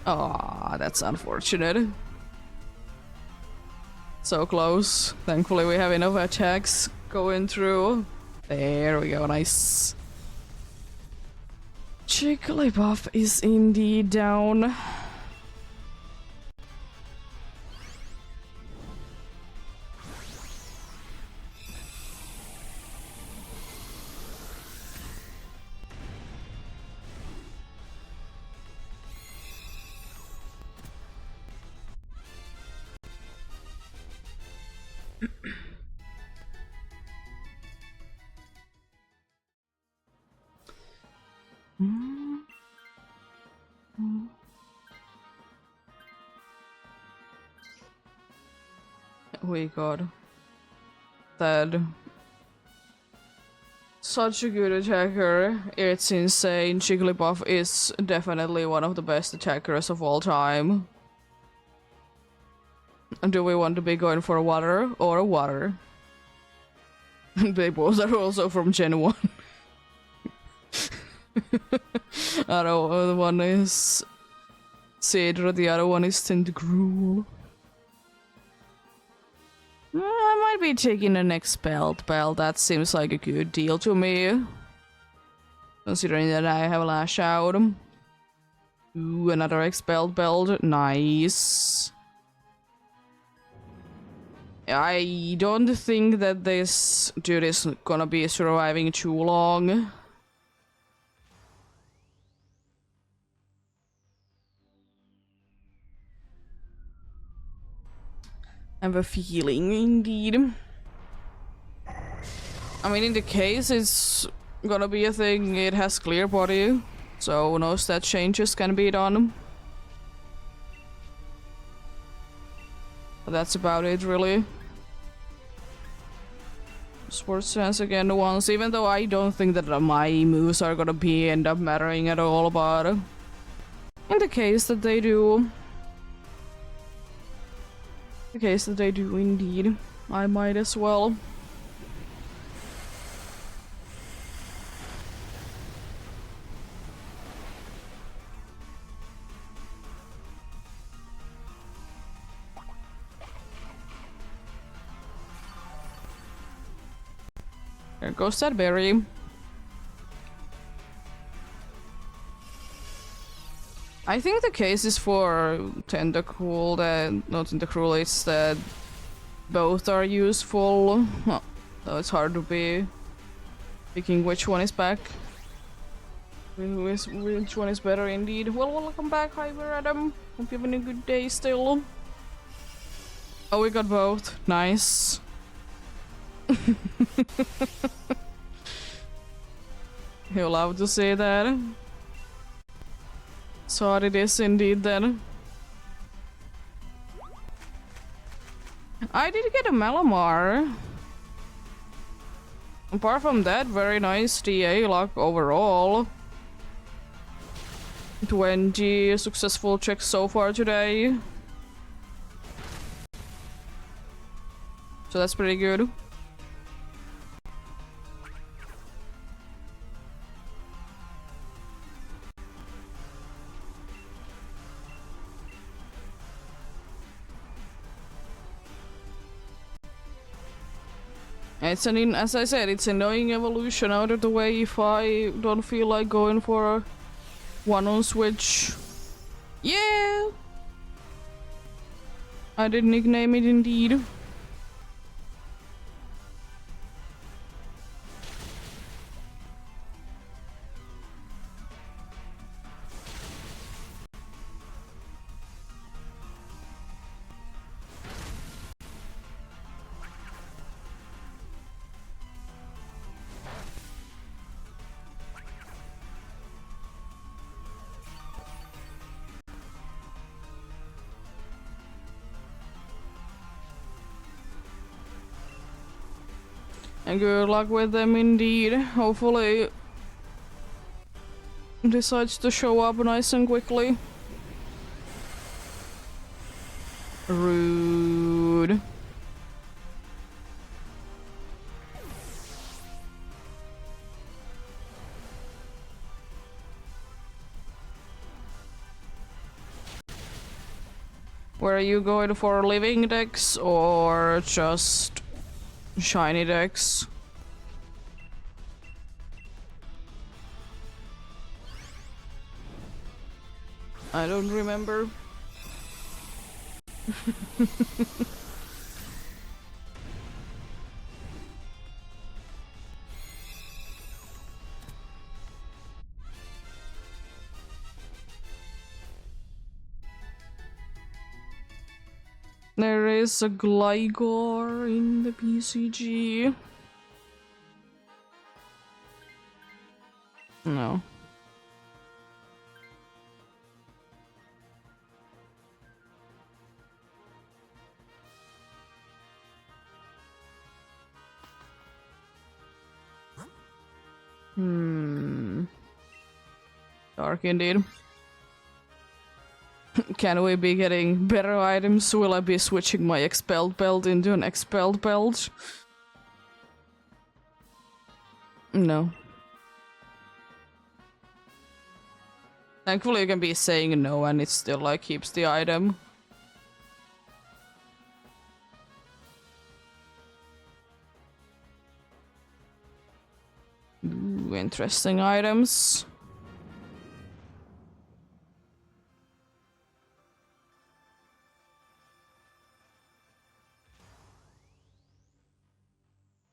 A: Aw, that's unfortunate. So close. Thankfully we have enough attacks going through. There we go, nice. Jigglypuff is indeed down. we got that. Such a good attacker. It's insane. Jigglypuff is definitely one of the best attackers of all time. Do we want to be going for a water or a water? They both are also from Gen 1. One is Cedra, the other one is Tentacruel. I might be taking the next belt. That seems like a good deal to me. Considering that I have a Lash Out. Ooh, another Expelled belt. Nice. I don't think that this dude is gonna be surviving too long. I have a feeling, indeed. I mean, in the case it's gonna be a thing, it has clear body, so no stat changes can be done. But that's about it, really. Sports Stance again once, even though I don't think that my moves are gonna end up mattering at all, but in the case that they do... In the case that they do indeed, I might as well. There goes that berry. I think the case is for Tentacruel that... not Tentacruel, it's that both are useful. Huh. So it's hard to be picking which one is back. Which one is better indeed. Well, welcome back, Hyper Adam. Hope you're having a good day still. Oh, we got both. Nice. You'll love to say that. So it is indeed then. I did get a Malamar. Apart from that, very nice TA luck overall. 20 successful checks so far today. So that's pretty good. It's as I said, it's annoying evolution out of the way if I don't feel like going for one on Switch. Yeah! I did nickname it indeed. And good luck with them indeed. Hopefully decides to show up nice and quickly. Rude. Were you going for living decks or just shiny decks? I don't remember. There is a Gligar in the PCG. No. Dark indeed. Can we be getting better items? Will I be switching my expelled belt into an expelled belt? No. Thankfully you can be saying no and it still like keeps the item. Ooh, interesting items.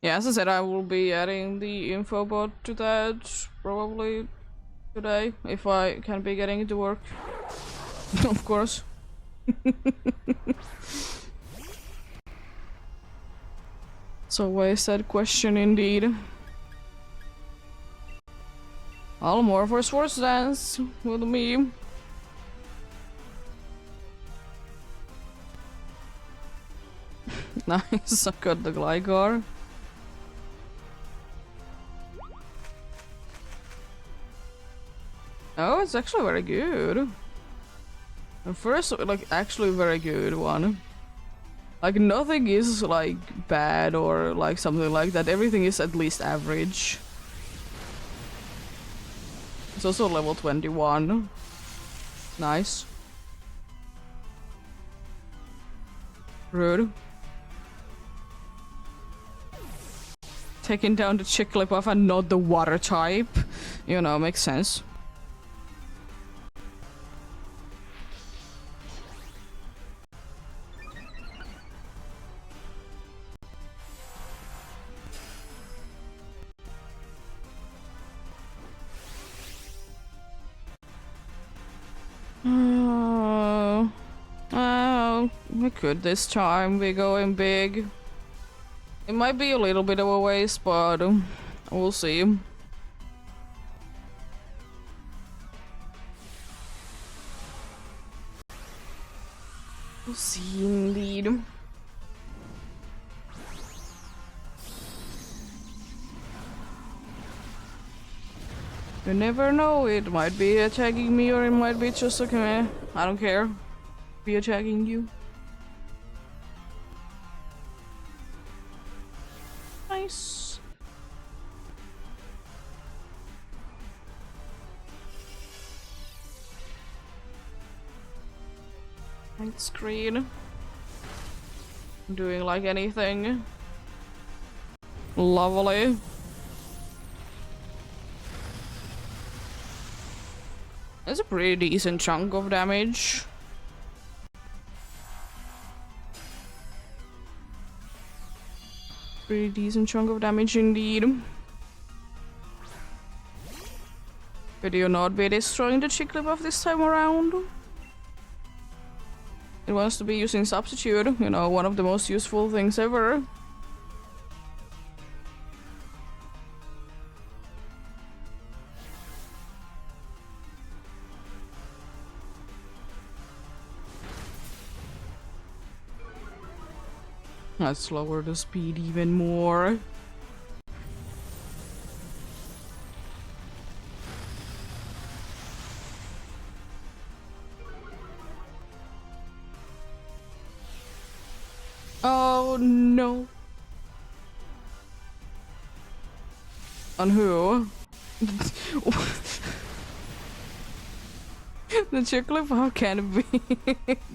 A: Yeah, as I said, I will be adding the info bot to that probably today, if I can be getting it to work. Of course. It's always that question indeed. All more for Swords Dance with me. Nice, I got the Gligar. Oh, it's actually very good. The first, like, actually very good one. Like, nothing is, like, bad or, like, something like that. Everything is at least average. It's also level 21. Nice. Rude. Taking down the Jigglypuff and not the water type. You know, makes sense. We could this time. We're going big. It might be a little bit of a waste, but we'll see. We'll see indeed. You never know, it might be attacking me or it might be just okay. I don't care. Be attacking you. Nice. Right screen. Doing like anything. Lovely. That's a pretty decent chunk of damage. Pretty decent chunk of damage indeed. Could you not be destroying the Jigglypuff this time around? It wants to be using Substitute, you know, one of the most useful things ever. Let's lower the speed even more. Oh no. On who? The Jigglypuff can't be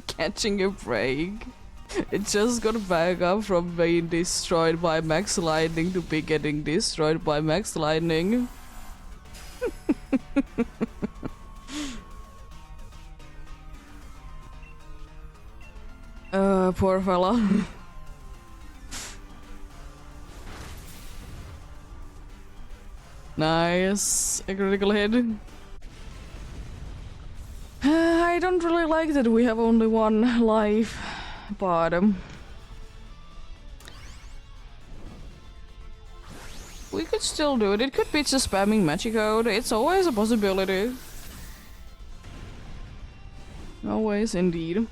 A: catching a break. It just got back up from being destroyed by Max Lightning to be getting destroyed by Max Lightning. Poor fella. Nice. A critical hit. I don't really like that we have only one life, but we could still do it. It could be just spamming Magicode. It's always a possibility. Always, indeed.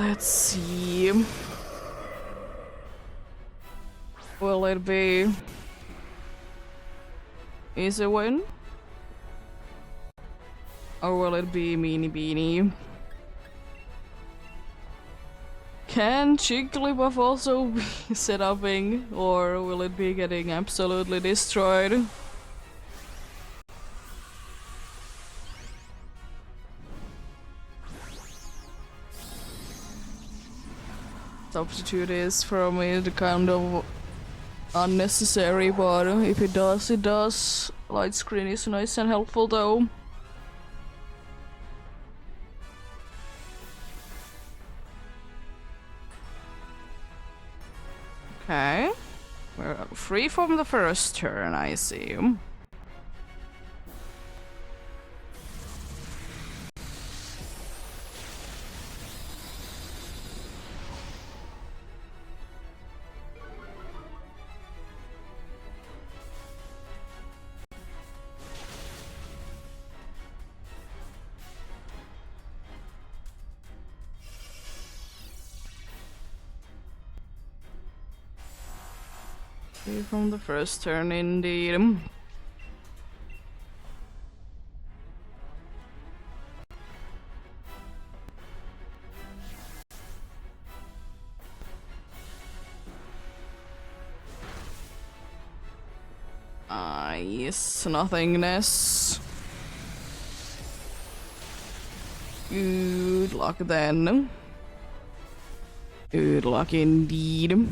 A: Let's see. Will it be easy win? Or will it be meanie beanie? Can Jigglypuff also be set upping, or will it be getting absolutely destroyed? Substitute is for me the kind of unnecessary, but if it does, it does. Light screen is nice and helpful though. Okay. We're free from the first turn, I see. Free from the first turn, indeed. Yes, nothingness. Good luck then. Good luck indeed.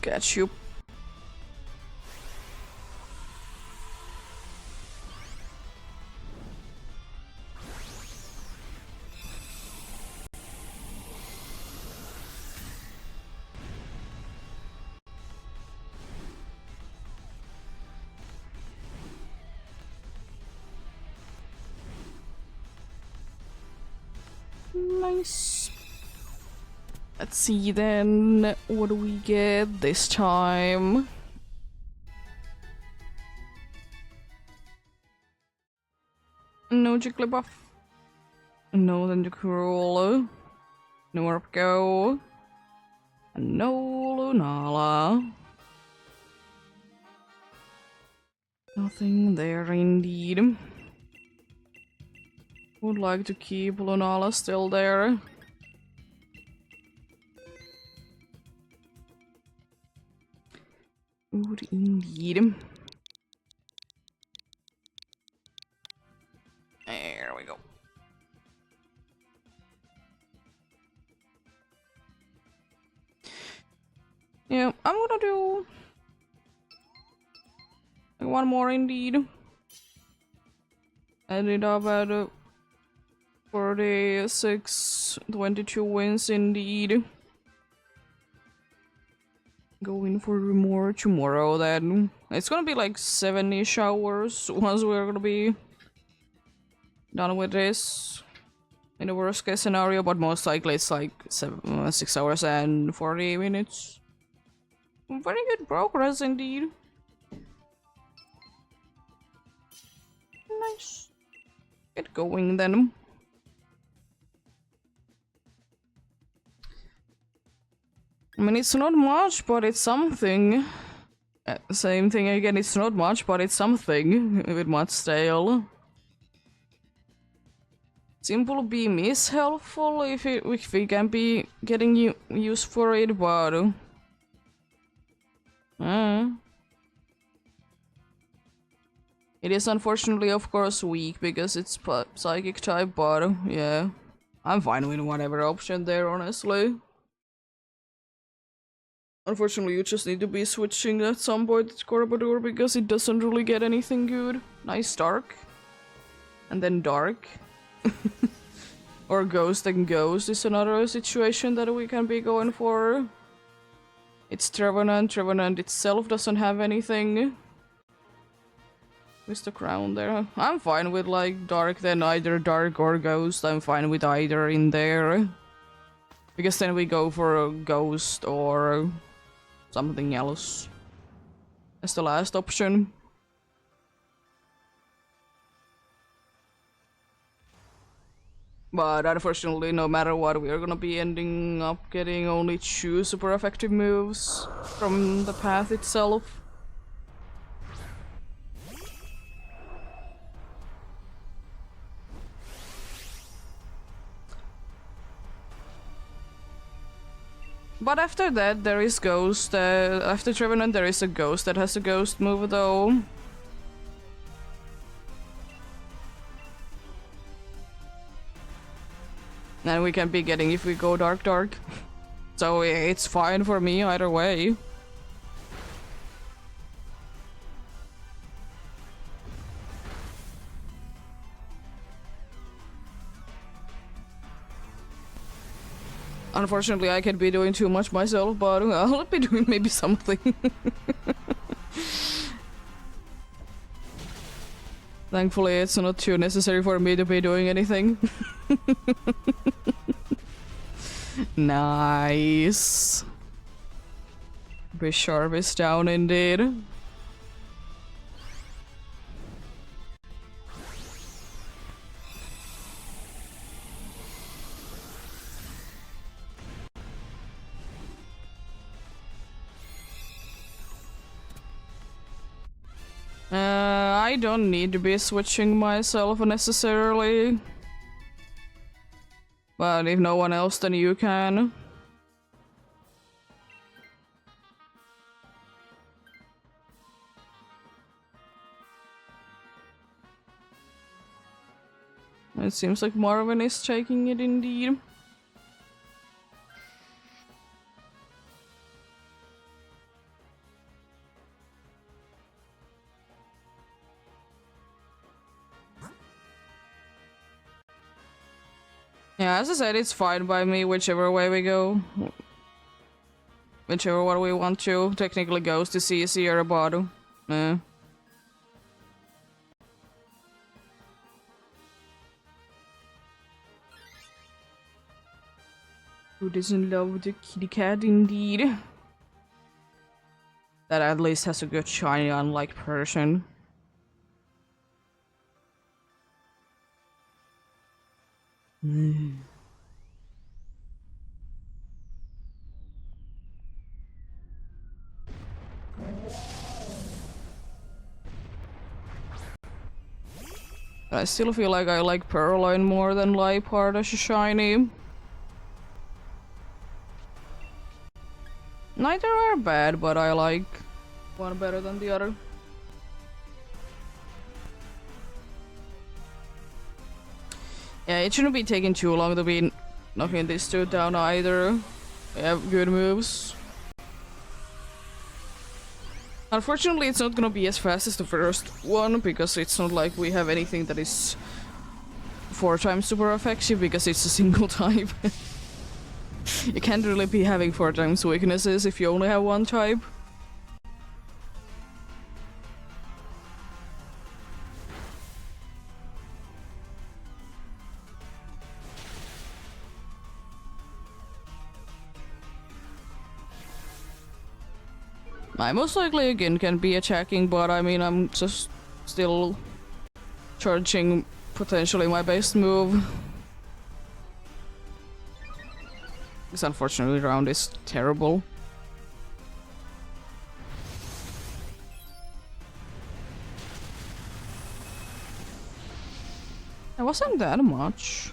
A: Catch you. Nice. Let's see then, what do we get this time? No Jigglypuff. No Tentacruel. No Orpgo. And no Lunala. Nothing there indeed. Would like to keep Lunala still there. Would indeed. There we go. Yeah, I'm gonna do one more indeed. Ended up at 46, 22 wins indeed. Going for more tomorrow then. It's gonna be like 7-ish hours once we're gonna be done with this. In the worst case scenario, but most likely it's like 6 hours and 40 minutes. Very good progress indeed. Nice. Get going then. I mean, it's not much, but it's something. Same thing again, it's not much, but it's something. With much stale. Simple beam is helpful if we can be getting use for it, but it is unfortunately, of course, weak because it's psychic type, but yeah, I'm fine with whatever option there, honestly. Unfortunately, you just need to be switching at some point to Corbadur because it doesn't really get anything good. Nice dark. And then dark. Or ghost and ghost is another situation that we can be going for. It's Trevenant. Trevenant itself doesn't have anything. With the crown there. I'm fine with like dark then, either dark or ghost. I'm fine with either in there. Because then we go for a ghost or something else as the last option. But unfortunately, no matter what, we are gonna be ending up getting only 2 super effective moves from the path itself. But after that, there is Ghost. After Trevenant, there is a Ghost that has a Ghost move, though. And we can be getting if we go Dark. So it's fine for me either way. Unfortunately, I can be doing too much myself, but I'll be doing maybe something. Thankfully, it's not too necessary for me to be doing anything. Nice. Bisharp is down indeed. I don't need to be switching myself necessarily. But if no one else, then you can. It seems like Marvin is taking it indeed. Yeah, as I said, it's fine by me, whichever way we go. Whichever one we want to. Technically goes to CC or a bottle. Who doesn't love the kitty cat indeed? That at least has a good shiny unlike person. I still feel like I like Purloin more than Liepard as a shiny. Neither are bad, but I like one better than the other. Yeah, it shouldn't be taking too long to be knocking these two down either. They have good moves. Unfortunately, it's not gonna be as fast as the first one, because it's not like we have anything that is 4 times super effective, because it's a single type. You can't really be having 4 times weaknesses if you only have 1 type. I most likely again can be attacking, but I mean I'm just still charging potentially my best move. This unfortunately round is terrible. It wasn't that much.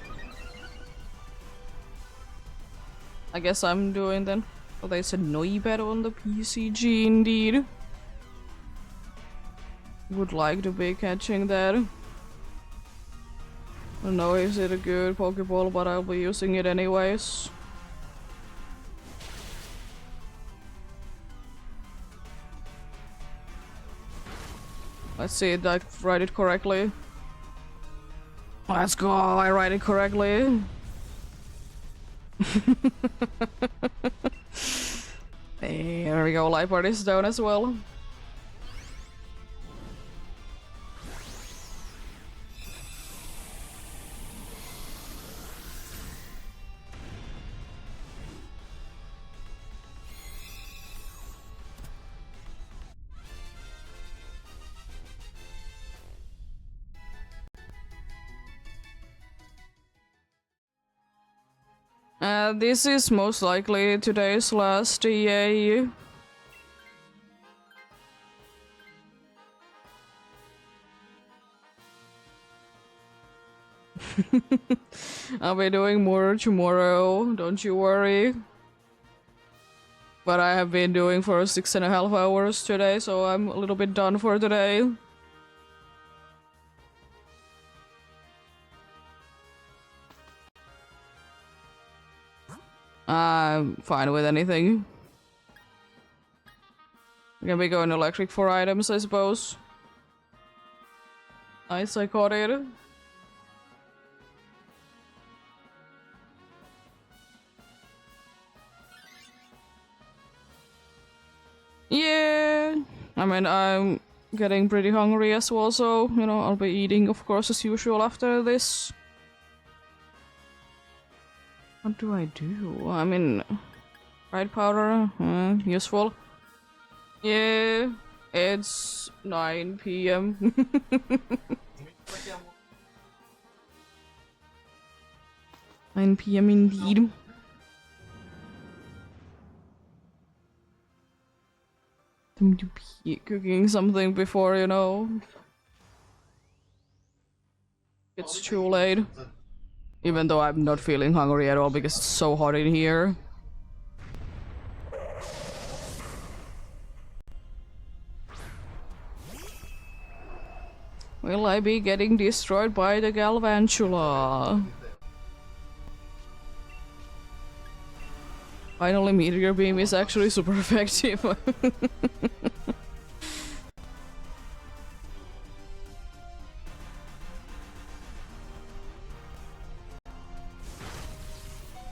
A: I guess I'm doing then. Oh, there's a Noibet on the PCG indeed. Would like to be catching that. I don't know if it's a good Pokeball, but I'll be using it anyways. Let's see if I write it correctly. Let's go, I write it correctly. There we go, Liepard is down as well. This is most likely today's last EA. I'll be doing more tomorrow, don't you worry. But I have been doing for 6.5 hours today, so I'm a little bit done for today. I'm fine with anything. I'm gonna be going electric for items, I suppose. Nice, I caught it. Yeah, I mean, I'm getting pretty hungry as well, so, you know, I'll be eating, of course, as usual after this. What do I do? I mean, fried powder, useful. Yeah, it's 9 p.m. 9 p.m. indeed. Time to be cooking something before, you know, it's too late. Even though I'm not feeling hungry at all because it's so hot in here. Will I be getting destroyed by the Galvantula? Finally, Meteor Beam is actually super effective.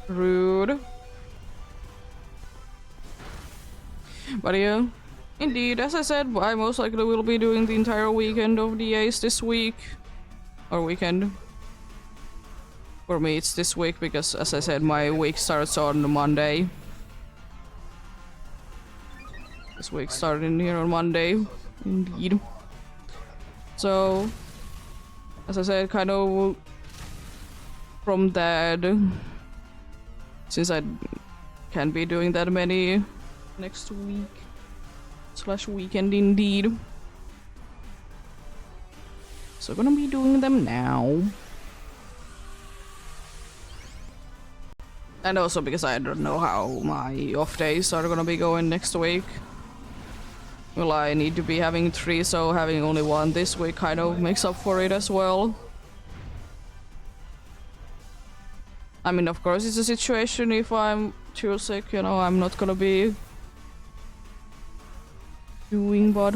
A: Rude. But yeah, indeed, as I said, I most likely will be doing the entire weekend of the EEST this week. Or weekend. For me, it's this week because, as I said, my week starts on Monday. This week started in here on Monday, indeed. So, as I said, kind of from that, since I can't be doing that many next week / weekend indeed. So gonna be doing them now. And also because I don't know how my off days are gonna be going next week. Well, I need to be having 3, so having only 1 this week kind of makes up for it as well. I mean, of course, it's a situation if I'm too sick, you know, I'm not gonna be doing, but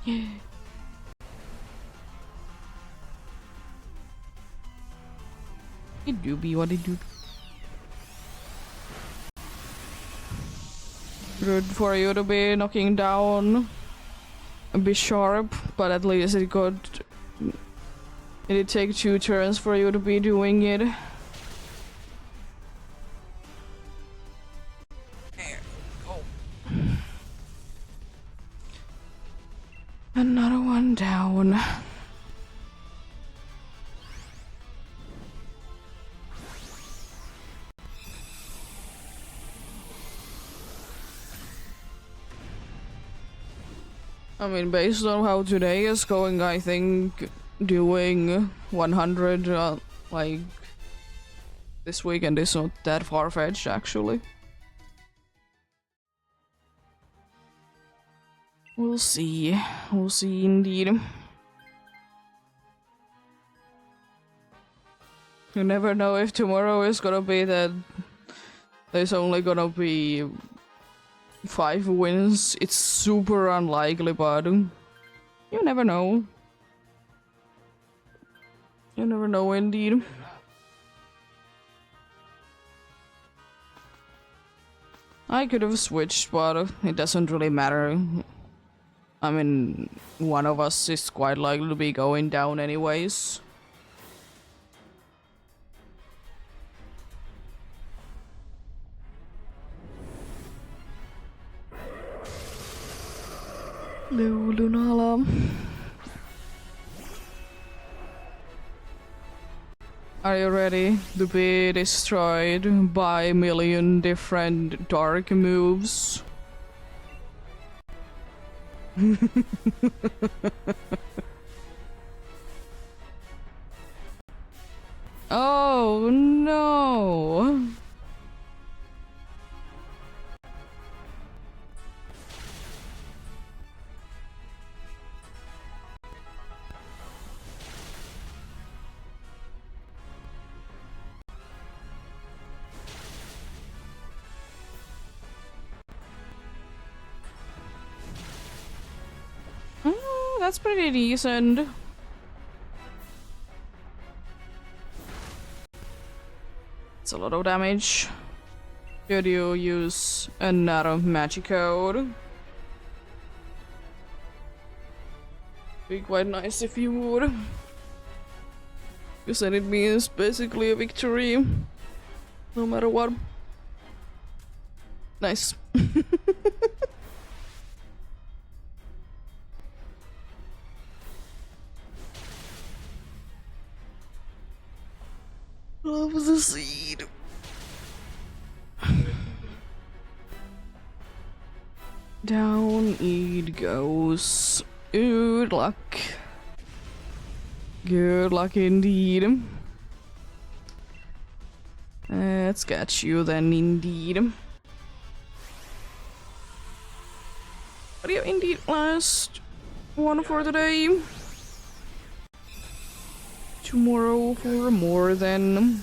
A: yeah. It do be what it do. Good for you to be knocking down a bit sharp, but at least it could. It'd take 2 turns for you to be doing it. There we go. Another one down. I mean, based on how today is going, I think doing 100 like this weekend is not that far-fetched, actually. We'll see. We'll see indeed. You never know if tomorrow is gonna be that there's only gonna be 5 wins. It's super unlikely, but you never know. You never know indeed. I could have switched, but it doesn't really matter. I mean, one of us is quite likely to be going down anyways. Lunala. Are you ready to be destroyed by a million different dark moves? Oh no! That's pretty decent. It's a lot of damage. Could you use another magic code? Be quite nice if you would. Because then it means basically a victory. No matter what. Nice. Love the seed. Down it goes. Good luck. Good luck indeed. Let's get you then indeed. But yeah, indeed, last one for the day. Tomorrow for more then.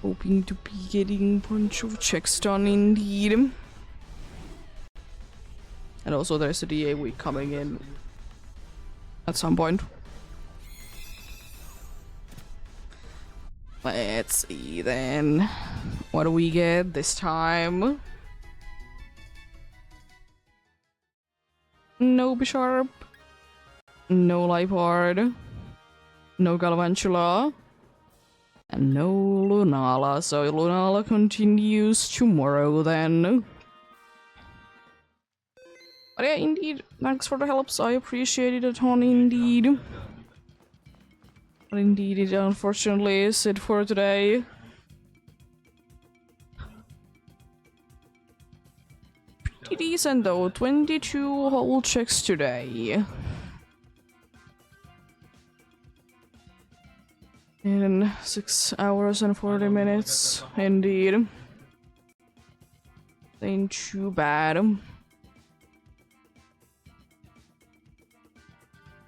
A: Hoping to be getting a bunch of checks done indeed. And also there's a DA week coming in at some point. Let's see then. What do we get this time? No Bisharp. No Lipard. No Galvantula. And no Lunala. So Lunala continues tomorrow then. But yeah, indeed, thanks for the helps. I appreciate it a ton indeed. But indeed, it unfortunately is it for today. Pretty decent though, 22 whole checks today. In 6 hours and 40 minutes, indeed. Ain't too bad.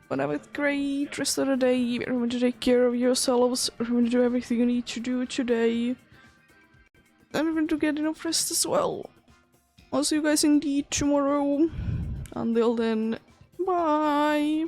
A: But have a great rest of the day. Remember to take care of yourselves. Remember to do everything you need to do today. And remember to get enough rest as well. I'll see you guys indeed tomorrow. Until then, bye.